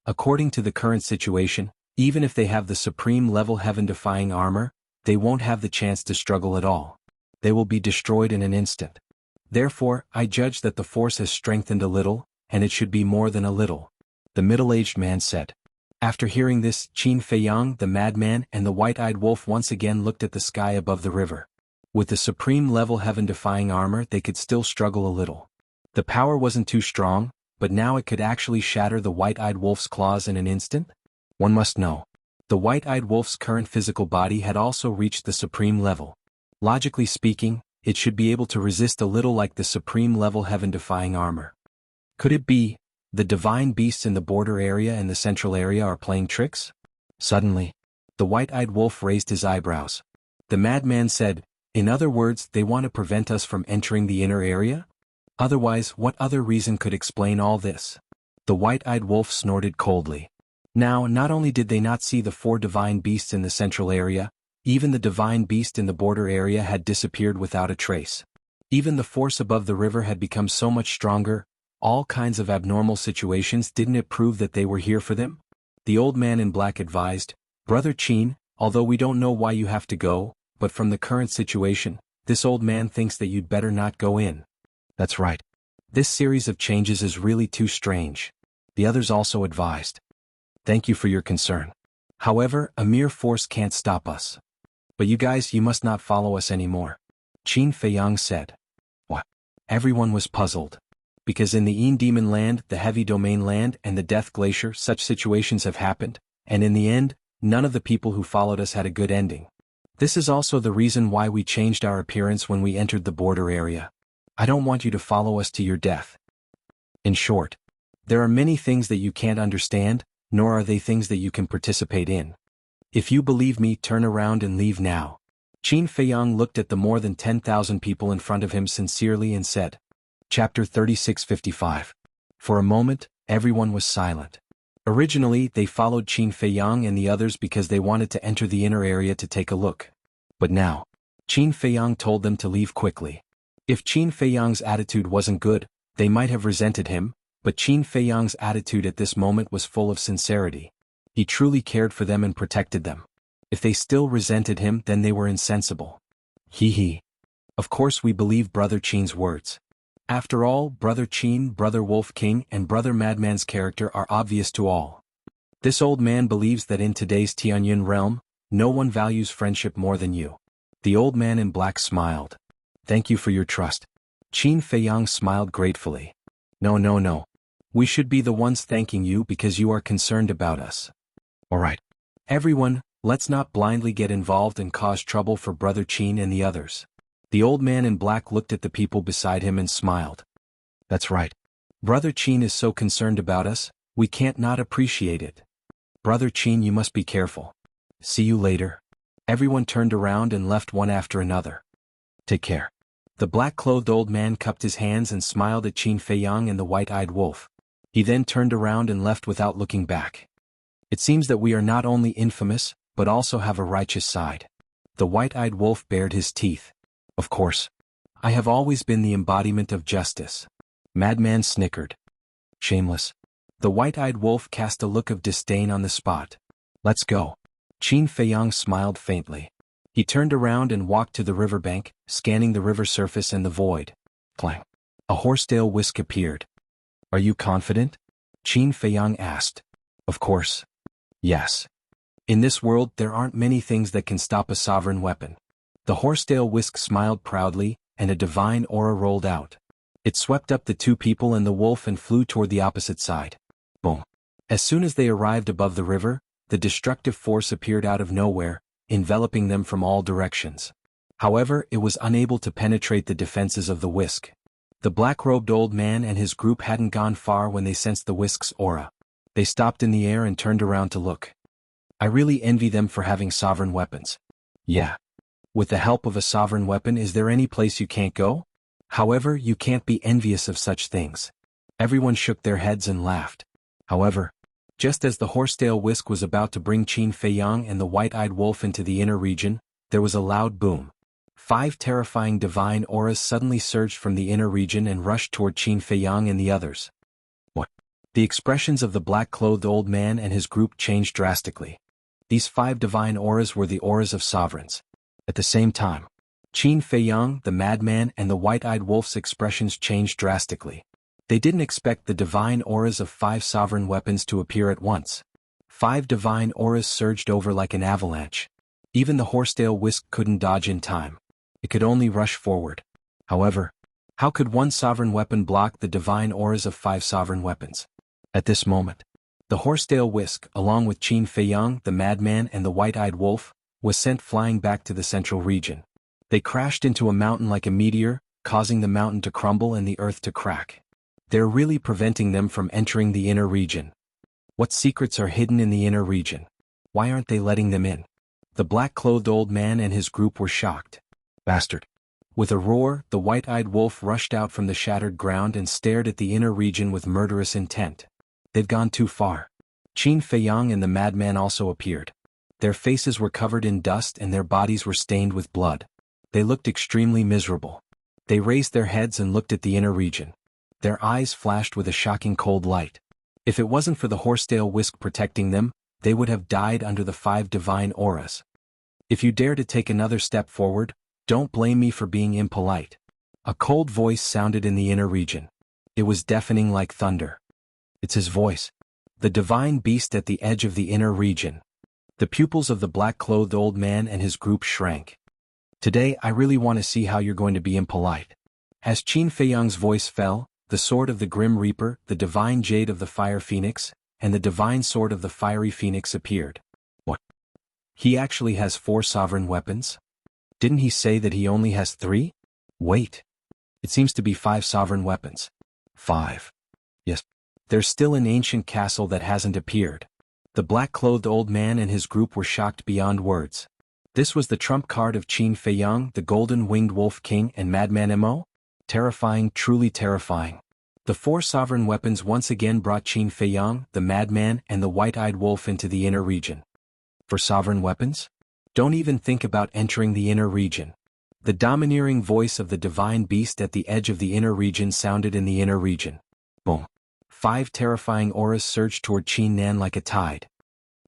According to the current situation, even if they have the supreme-level heaven-defying armor, they won't have the chance to struggle at all. They will be destroyed in an instant. Therefore, I judge that the force has strengthened a little, and it should be more than a little. The middle-aged man said. After hearing this, Qin Feiyang, the madman, and the white-eyed wolf once again looked at the sky above the river. With the supreme-level heaven-defying armor, they could still struggle a little. The power wasn't too strong, but now it could actually shatter the white-eyed wolf's claws in an instant? One must know. The white-eyed wolf's current physical body had also reached the supreme level. Logically speaking, it should be able to resist a little like the supreme-level heaven-defying armor. Could it be, the divine beasts in the border area and the central area are playing tricks? Suddenly, the white-eyed wolf raised his eyebrows. The madman said, in other words, they want to prevent us from entering the inner area? Otherwise, what other reason could explain all this? The white-eyed wolf snorted coldly. Now, not only did they not see the 4 divine beasts in the central area, Even the divine beast in the border area had disappeared without a trace. Even the force above the river had become so much stronger. All kinds of abnormal situations. Didn't it prove that they were here for them? The old man in black advised, Brother Qin, although we don't know why you have to go, but from the current situation, this old man thinks that you'd better not go in. That's right. This series of changes is really too strange. The others also advised. Thank you for your concern. However, a mere force can't stop us. But you guys, you must not follow us anymore. Qin Feiyang said. What? Everyone was puzzled. Because in the Yin Demon Land, the Heavy Domain Land, and the Death Glacier, such situations have happened, and in the end, none of the people who followed us had a good ending. This is also the reason why we changed our appearance when we entered the border area. I don't want you to follow us to your death. In short, there are many things that you can't understand, nor are they things that you can participate in. If you believe me, turn around and leave now. Qin Feiyang looked at the more than 10,000 people in front of him sincerely and said. Chapter 3655. For a moment, everyone was silent. Originally, they followed Qin Feiyang and the others because they wanted to enter the inner area to take a look. But now, Qin Feiyang told them to leave quickly. If Qin Feiyang's attitude wasn't good, they might have resented him, but Qin Feiyang's attitude at this moment was full of sincerity. He truly cared for them and protected them. If they still resented him, then they were insensible. Hee. Of course we believe Brother Qin's words. After all, Brother Qin, Brother Wolf King, and Brother Madman's character are obvious to all. This old man believes that in today's Tianyun realm, no one values friendship more than you. The old man in black smiled. Thank you for your trust. Qin Feiyang smiled gratefully. No. We should be the ones thanking you because you are concerned about us. Alright. Everyone, let's not blindly get involved and cause trouble for Brother Qin and the others. The old man in black looked at the people beside him and smiled. That's right. Brother Qin is so concerned about us, we can't not appreciate it. Brother Qin, you must be careful. See you later. Everyone turned around and left one after another. Take care. The black-clothed old man cupped his hands and smiled at Qin Feiyang and the white-eyed wolf. He then turned around and left without looking back. It seems that we are not only infamous, but also have a righteous side. The white-eyed wolf bared his teeth. Of course. I have always been the embodiment of justice. Madman snickered. Shameless. The white-eyed wolf cast a look of disdain on the spot. Let's go. Qin Feiyang smiled faintly. He turned around and walked to the riverbank, scanning the river surface and the void. Clang. A horsetail whisk appeared. Are you confident? Qin Feiyang asked. Of course. Yes. In this world there aren't many things that can stop a sovereign weapon. The horsetail whisk smiled proudly, and a divine aura rolled out. It swept up the two people and the wolf and flew toward the opposite side. Boom. As soon as they arrived above the river, the destructive force appeared out of nowhere, enveloping them from all directions. However, it was unable to penetrate the defenses of the whisk. The black-robed old man and his group hadn't gone far when they sensed the whisk's aura. They stopped in the air and turned around to look. I really envy them for having sovereign weapons. Yeah. With the help of a sovereign weapon, is there any place you can't go? However, you can't be envious of such things. Everyone shook their heads and laughed. However, just as the horsetail whisk was about to bring Qin Feiyang and the white-eyed wolf into the inner region, there was a loud boom. 5 terrifying divine auras suddenly surged from the inner region and rushed toward Qin Feiyang and the others. What? The expressions of the black-clothed old man and his group changed drastically. These 5 divine auras were the auras of sovereigns. At the same time, Qin Feiyang, the madman, and the white-eyed wolf's expressions changed drastically. They didn't expect the divine auras of 5 sovereign weapons to appear at once. 5 divine auras surged over like an avalanche. Even the horsetail whisk couldn't dodge in time. It could only rush forward. However, how could one sovereign weapon block the divine auras of 5 sovereign weapons? At this moment, the horsetail whisk, along with Qin Feiyang, the madman, and the white-eyed wolf, was sent flying back to the central region. They crashed into a mountain like a meteor, causing the mountain to crumble and the earth to crack. They're really preventing them from entering the inner region. What secrets are hidden in the inner region? Why aren't they letting them in? The black-clothed old man and his group were shocked. Bastard. With a roar, the white-eyed wolf rushed out from the shattered ground and stared at the inner region with murderous intent. They've gone too far. Qin Feiyang and the madman also appeared. Their faces were covered in dust and their bodies were stained with blood. They looked extremely miserable. They raised their heads and looked at the inner region. Their eyes flashed with a shocking cold light. If it wasn't for the horsetail whisk protecting them, they would have died under the 5 divine auras. If you dare to take another step forward, don't blame me for being impolite. A cold voice sounded in the inner region. It was deafening like thunder. It's his voice. The divine beast at the edge of the inner region. The pupils of the black-clothed old man and his group shrank. Today I really want to see how you're going to be impolite. As Qin Feiyang's voice fell, the sword of the Grim Reaper, the divine jade of the Fire Phoenix, and the divine sword of the Fiery Phoenix appeared. What? He actually has 4 sovereign weapons? Didn't he say that he only has 3? Wait. It seems to be 5 sovereign weapons. 5. Yes. There's still an ancient castle that hasn't appeared. The black-clothed old man and his group were shocked beyond words. This was the trump card of Qin Feiyang, the golden-winged wolf king and madman Mo? Terrifying, truly terrifying. The 4 sovereign weapons once again brought Qin Feiyang, the madman and the white-eyed wolf into the inner region. For sovereign weapons? Don't even think about entering the inner region. The domineering voice of the divine beast at the edge of the inner region sounded in the inner region. Boom. 5 terrifying auras surged toward Qin Nan like a tide.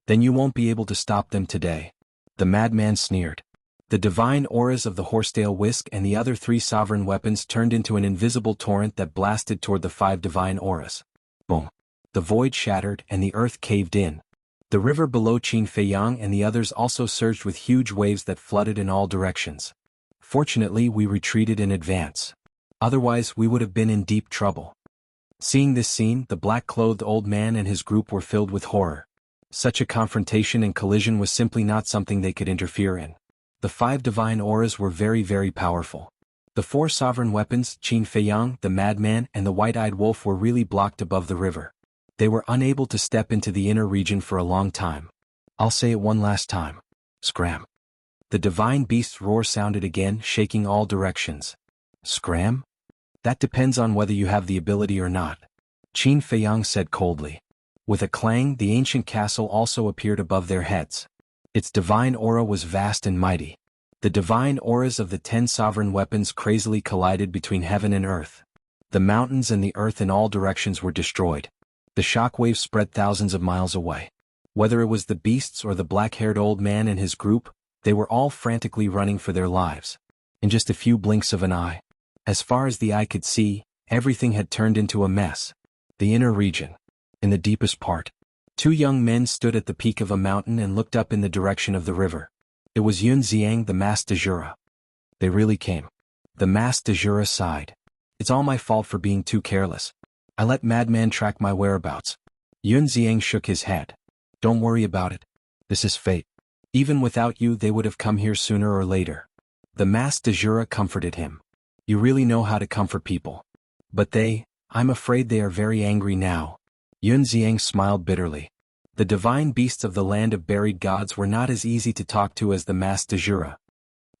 Then you won't be able to stop them today. The madman sneered. The divine auras of the horsetail whisk and the other 3 sovereign weapons turned into an invisible torrent that blasted toward the 5 divine auras. Boom. The void shattered and the earth caved in. The river below Qin Feiyang and the others also surged with huge waves that flooded in all directions. Fortunately, we retreated in advance. Otherwise, we would have been in deep trouble. Seeing this scene, the black-clothed old man and his group were filled with horror. Such a confrontation and collision was simply not something they could interfere in. The 5 divine auras were very, very powerful. The 4 sovereign weapons, Qin Feiyang, the madman, and the white-eyed wolf were really blocked above the river. They were unable to step into the inner region for a long time. I'll say it one last time. Scram. The divine beast's roar sounded again, shaking all directions. Scram? That depends on whether you have the ability or not. Qin Feiyang said coldly. With a clang, the ancient castle also appeared above their heads. Its divine aura was vast and mighty. The divine auras of the 10 sovereign weapons crazily collided between heaven and earth. The mountains and the earth in all directions were destroyed. The shockwaves spread thousands of miles away. Whether it was the beasts or the black-haired old man and his group, they were all frantically running for their lives. In just a few blinks of an eye, as far as the eye could see, everything had turned into a mess. The inner region. In the deepest part, 2 young men stood at the peak of a mountain and looked up in the direction of the river. It was Yun Xiang, the Master de Jura. They really came. The Master de Jura sighed. It's all my fault for being too careless. I let madman track my whereabouts. Yun Xiang shook his head. Don't worry about it. This is fate. Even without you, they would have come here sooner or later. The Master de Jura comforted him. You really know how to comfort people. But I'm afraid they are very angry now. Yun Xiang smiled bitterly. The divine beasts of the land of buried gods were not as easy to talk to as the Master de Jura.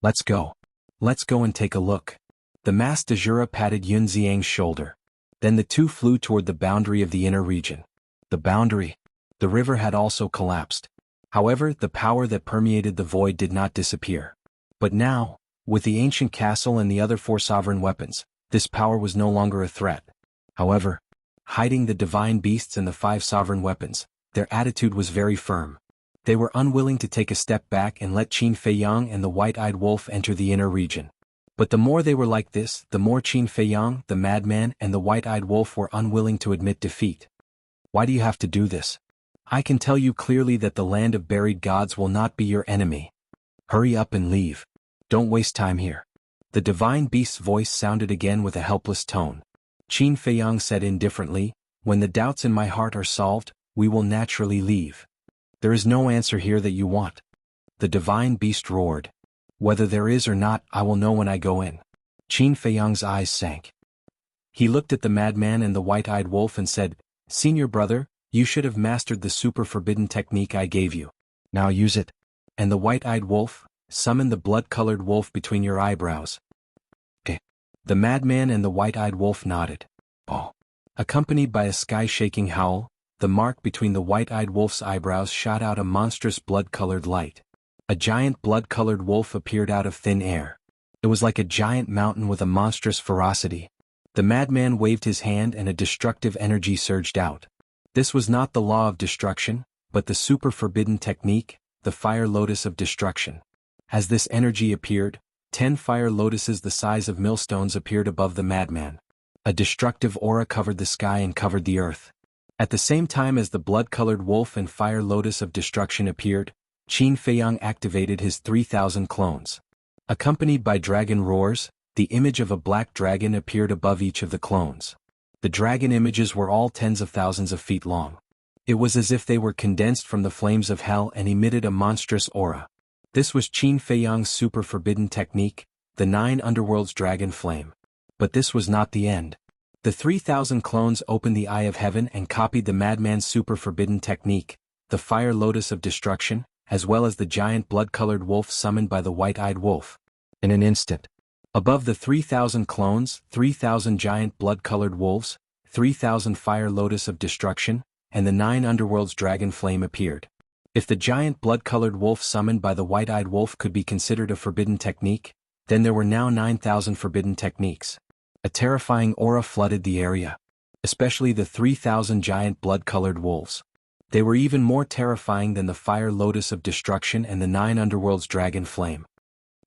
Let's go. Let's go and take a look. The Master de Jura patted Yun Xiang's shoulder. Then the 2 flew toward the boundary of the inner region. The boundary. The river had also collapsed. However, the power that permeated the void did not disappear. But now, with the ancient castle and the other 4 sovereign weapons, this power was no longer a threat. However, hiding the divine beasts and the 5 sovereign weapons, their attitude was very firm. They were unwilling to take a step back and let Qin Feiyang and the white-eyed wolf enter the inner region. But the more they were like this, the more Qin Feiyang, the madman, and the white-eyed wolf were unwilling to admit defeat. Why do you have to do this? I can tell you clearly that the land of buried gods will not be your enemy. Hurry up and leave. Don't waste time here. The divine beast's voice sounded again with a helpless tone. Qin Feiyang said indifferently, when the doubts in my heart are solved, we will naturally leave. There is no answer here that you want. The divine beast roared. Whether there is or not, I will know when I go in. Qin Feiyang's eyes sank. He looked at the madman and the white-eyed wolf and said, Senior brother, you should have mastered the super forbidden technique I gave you. Now use it. And the white-eyed wolf, summon the blood-colored wolf between your eyebrows. Okay. The madman and the white-eyed wolf nodded. Oh. Accompanied by a sky-shaking howl, the mark between the white-eyed wolf's eyebrows shot out a monstrous blood-colored light. A giant blood-colored wolf appeared out of thin air. It was like a giant mountain with a monstrous ferocity. The madman waved his hand and a destructive energy surged out. This was not the law of destruction, but the super forbidden technique, the fire lotus of destruction. As this energy appeared, 10 fire lotuses the size of millstones appeared above the madman. A destructive aura covered the sky and covered the earth. At the same time as the blood-colored wolf and fire lotus of destruction appeared, Qin Feiyang activated his 3,000 clones. Accompanied by dragon roars, the image of a black dragon appeared above each of the clones. The dragon images were all tens of thousands of feet long. It was as if they were condensed from the flames of hell and emitted a monstrous aura. This was Qin Feiyang's super forbidden technique, the 9 underworlds dragon flame. But this was not the end. The 3,000 clones opened the eye of heaven and copied the madman's super forbidden technique, the fire lotus of destruction, as well as the giant blood-colored wolf summoned by the white-eyed wolf. In an instant, above the 3,000 clones, 3,000 giant blood-colored wolves, 3,000 fire lotus of destruction, and the 9 underworlds dragon flame appeared. If the giant blood-colored wolf summoned by the white-eyed wolf could be considered a forbidden technique, then there were now 9,000 forbidden techniques. A terrifying aura flooded the area, especially the 3,000 giant blood-colored wolves. They were even more terrifying than the fire lotus of destruction and the 9 underworlds dragon flame.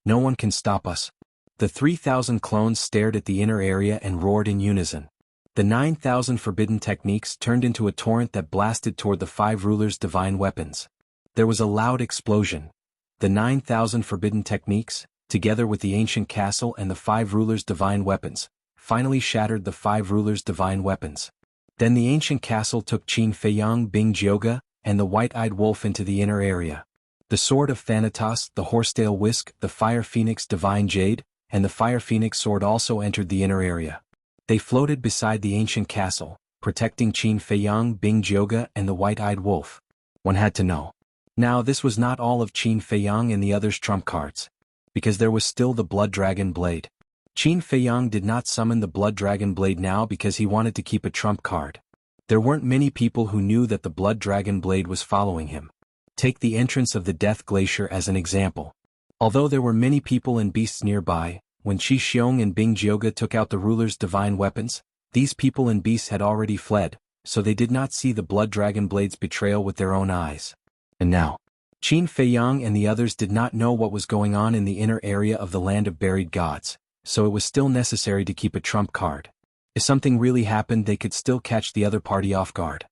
No one can stop us. The 3,000 clones stared at the inner area and roared in unison. The 9,000 forbidden techniques turned into a torrent that blasted toward the 5 rulers' divine weapons. There was a loud explosion. The 9,000 forbidden techniques, together with the ancient castle and the 5 rulers' divine weapons, finally shattered the 5 rulers' divine weapons. Then the ancient castle took Qin Feiyang, Bing Jioge, and the white-eyed wolf into the inner area. The sword of Thanatos, the horsetail whisk, the fire phoenix divine jade, and the fire phoenix sword also entered the inner area. They floated beside the ancient castle, protecting Qin Feiyang, Bing Jioge, and the white-eyed wolf. One had to know. Now this was not all of Qin Feiyang and the others' trump cards, because there was still the blood dragon blade. Qin Feiyang did not summon the blood dragon blade now because he wanted to keep a trump card. There weren't many people who knew that the blood dragon blade was following him. Take the entrance of the Death Glacier as an example. Although there were many people and beasts nearby, when Qi Xiong and Bing Jioge took out the ruler's divine weapons, these people and beasts had already fled, so they did not see the blood dragon blade's betrayal with their own eyes. And now, Qin Feiyang and the others did not know what was going on in the inner area of the land of buried gods, so it was still necessary to keep a trump card. If something really happened, they could still catch the other party off guard.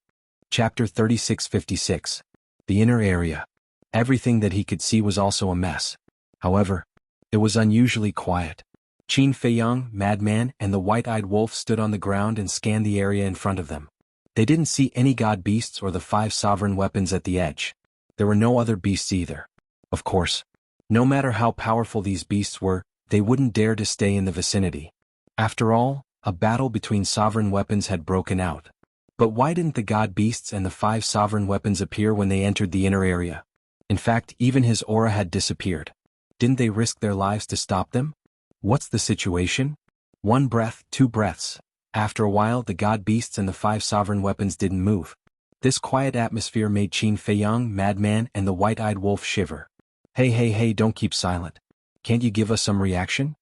Chapter 3656. The inner area. Everything that he could see was also a mess. However, it was unusually quiet. Qin Feiyang, Madman, and the white-eyed wolf stood on the ground and scanned the area in front of them. They didn't see any god beasts or the 5 sovereign weapons at the edge. There were no other beasts either. Of course, no matter how powerful these beasts were, they wouldn't dare to stay in the vicinity. After all, a battle between sovereign weapons had broken out. But why didn't the god beasts and the 5 sovereign weapons appear when they entered the inner area? In fact, even his aura had disappeared. Didn't they risk their lives to stop them? What's the situation? 1 breath, 2 breaths. After a while, the god beasts and the 5 sovereign weapons didn't move. This quiet atmosphere made Qin Feiyang, Madman, and the white-eyed wolf shiver. Hey, don't keep silent. Can't you give us some reaction?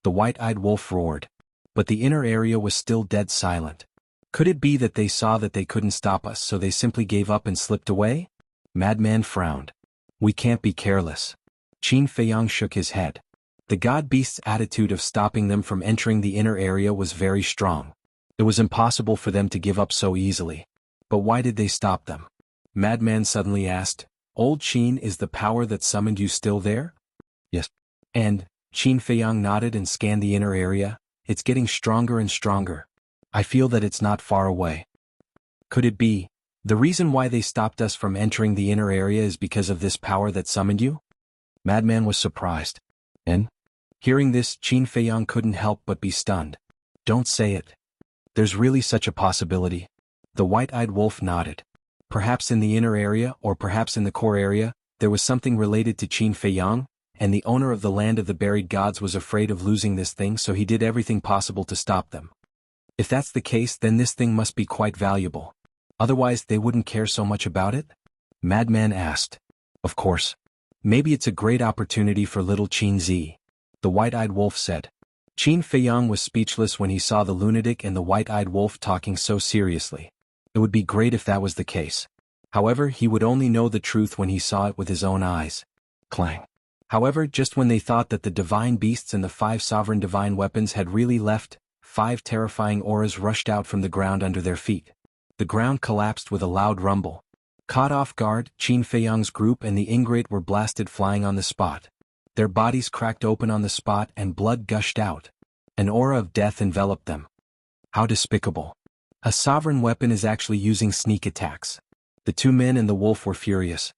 The white-eyed wolf roared. But the inner area was still dead silent. Could it be that they saw that they couldn't stop us, so they simply gave up and slipped away? Madman frowned. We can't be careless. Qin Feiyang shook his head. The god beast's attitude of stopping them from entering the inner area was very strong. It was impossible for them to give up so easily. But why did they stop them? Madman suddenly asked, Old Qin, is the power that summoned you still there? Yes. And, Qin Feiyang nodded and scanned the inner area. It's getting stronger and stronger. I feel that it's not far away. Could it be, the reason why they stopped us from entering the inner area is because of this power that summoned you? Madman was surprised. And? Hearing this, Qin Feiyang couldn't help but be stunned. Don't say it. There's really such a possibility. The white-eyed wolf nodded. Perhaps in the inner area, or perhaps in the core area, there was something related to Qin Feiyang, and the owner of the land of the buried gods was afraid of losing this thing, so he did everything possible to stop them. If that's the case, then this thing must be quite valuable. Otherwise they wouldn't care so much about it? Madman asked. Of course. Maybe it's a great opportunity for little Qin Zi. The white-eyed wolf said. Qin Feiyang was speechless when he saw the lunatic and the white-eyed wolf talking so seriously. It would be great if that was the case. However, he would only know the truth when he saw it with his own eyes. Clang. However, just when they thought that the divine beasts and the 5 sovereign divine weapons had really left, 5 terrifying auras rushed out from the ground under their feet. The ground collapsed with a loud rumble. Caught off guard, Qin Feiyang's group and the ingrate were blasted flying on the spot. Their bodies cracked open on the spot and blood gushed out. An aura of death enveloped them. How despicable. A sovereign weapon is actually using sneak attacks. The 2 men and the wolf were furious.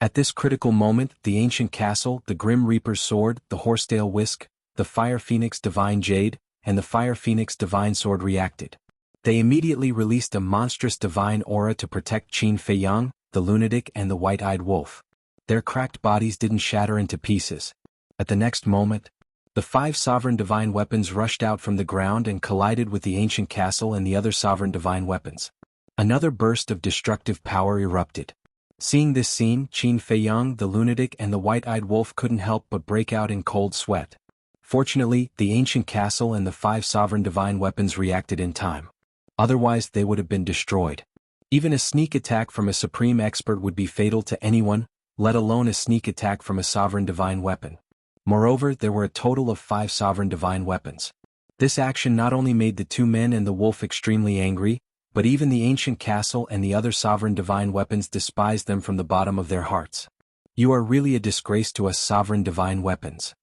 At this critical moment, the ancient castle, the Grim Reaper's sword, the Horsetail Whisk, the Fire Phoenix Divine Jade, and the Fire Phoenix Divine Sword reacted. They immediately released a monstrous divine aura to protect Qin Feiyang, the lunatic and the white-eyed wolf. Their cracked bodies didn't shatter into pieces. At the next moment, the 5 sovereign divine weapons rushed out from the ground and collided with the ancient castle and the other sovereign divine weapons. Another burst of destructive power erupted. Seeing this scene, Qin Feiyang, the lunatic and the white-eyed wolf couldn't help but break out in cold sweat. Fortunately, the ancient castle and the 5 sovereign divine weapons reacted in time. Otherwise they would have been destroyed. Even a sneak attack from a supreme expert would be fatal to anyone, let alone a sneak attack from a sovereign divine weapon. Moreover, there were a total of 5 sovereign divine weapons. This action not only made the 2 men and the wolf extremely angry, but even the ancient castle and the other sovereign divine weapons despised them from the bottom of their hearts. You are really a disgrace to us sovereign divine weapons.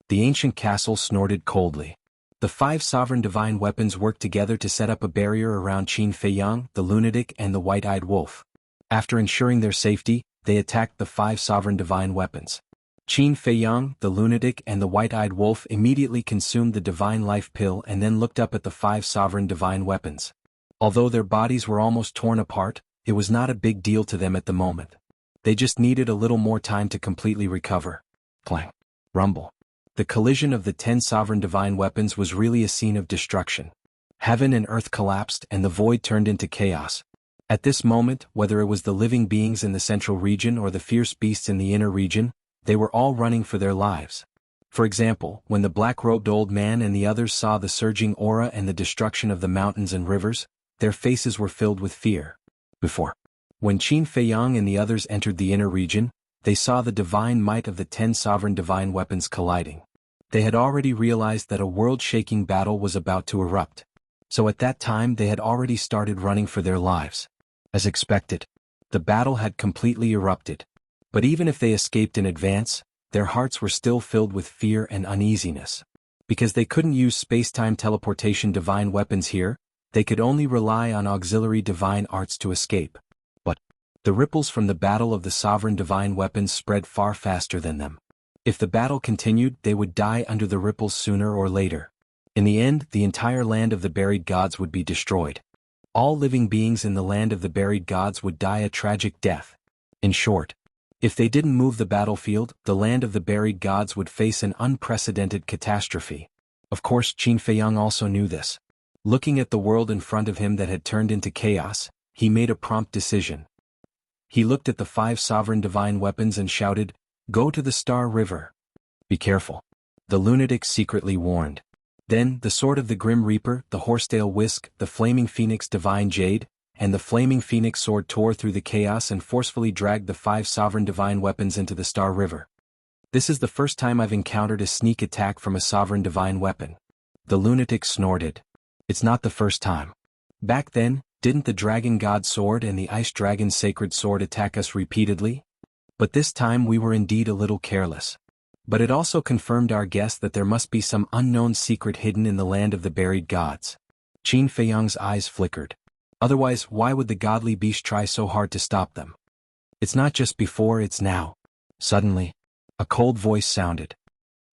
The ancient castle snorted coldly. The 5 sovereign divine weapons worked together to set up a barrier around Qin Feiyang, the lunatic and the white-eyed wolf. After ensuring their safety, they attacked the 5 sovereign divine weapons. Qin Feiyang, the lunatic and the white-eyed wolf immediately consumed the divine life pill and then looked up at the 5 sovereign divine weapons. Although their bodies were almost torn apart, it was not a big deal to them at the moment. They just needed a little more time to completely recover. Clang. Rumble. The collision of the 10 sovereign divine weapons was really a scene of destruction. Heaven and earth collapsed and the void turned into chaos. At this moment, whether it was the living beings in the central region or the fierce beasts in the inner region, they were all running for their lives. For example, when the black-robed old man and the others saw the surging aura and the destruction of the mountains and rivers, their faces were filled with fear. When Qin Feiyang and the others entered the inner region, they saw the divine might of the 10 sovereign divine weapons colliding. They had already realized that a world-shaking battle was about to erupt. So at that time they had already started running for their lives. As expected, the battle had completely erupted. But even if they escaped in advance, their hearts were still filled with fear and uneasiness. Because they couldn't use space-time teleportation divine weapons here, they could only rely on auxiliary divine arts to escape. But the ripples from the battle of the sovereign divine weapons spread far faster than them. If the battle continued, they would die under the ripples sooner or later. In the end, the entire land of the buried gods would be destroyed. All living beings in the land of the buried gods would die a tragic death. In short, if they didn't move the battlefield, the land of the buried gods would face an unprecedented catastrophe. Of course, Qin Feiyang also knew this. Looking at the world in front of him that had turned into chaos, he made a prompt decision. He looked at the 5 sovereign divine weapons and shouted, "Go to the Star River. Be careful," the lunatic secretly warned. Then, the sword of the Grim Reaper, the Horsetail Whisk, the Flaming Phoenix Divine Jade, and the Flaming Phoenix Sword tore through the chaos and forcefully dragged the 5 sovereign divine weapons into the Star River. This is the first time I've encountered a sneak attack from a sovereign divine weapon. The lunatic snorted. It's not the first time. Back then, didn't the Dragon God Sword and the Ice Dragon Sacred Sword attack us repeatedly? But this time we were indeed a little careless. But it also confirmed our guess that there must be some unknown secret hidden in the land of the buried gods. Qin Feiyang's eyes flickered. Otherwise, why would the godly beast try so hard to stop them? It's not just before, it's now. Suddenly, a cold voice sounded.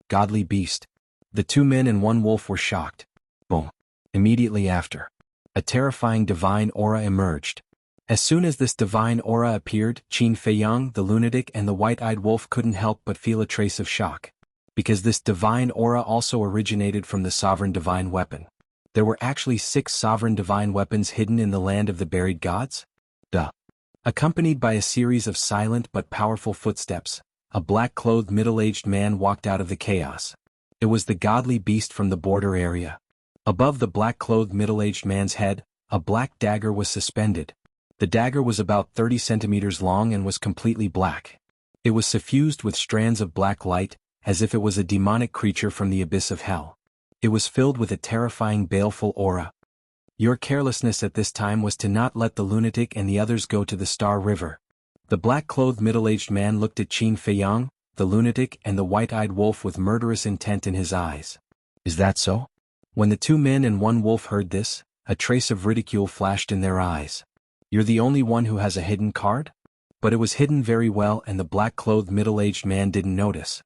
Godly beast. The 2 men and 1 wolf were shocked. Boom. Immediately after, a terrifying divine aura emerged. As soon as this divine aura appeared, Qin Feiyang, the lunatic and the white-eyed wolf couldn't help but feel a trace of shock. Because this divine aura also originated from the sovereign divine weapon. There were actually 6 sovereign divine weapons hidden in the land of the buried gods? Duh. Accompanied by a series of silent but powerful footsteps, a black-clothed middle-aged man walked out of the chaos. It was the godly beast from the border area. Above the black-clothed middle-aged man's head, a black dagger was suspended. The dagger was about 30 centimeters long and was completely black. It was suffused with strands of black light, as if it was a demonic creature from the abyss of hell. It was filled with a terrifying baleful aura. Your carelessness at this time was to not let the lunatic and the others go to the Star River. The black-clothed middle-aged man looked at Qin Feiyang, the lunatic and the white-eyed wolf with murderous intent in his eyes. Is that so? When the two men and one wolf heard this, a trace of ridicule flashed in their eyes. You're the only one who has a hidden card? But it was hidden very well and the black-clothed middle-aged man didn't notice.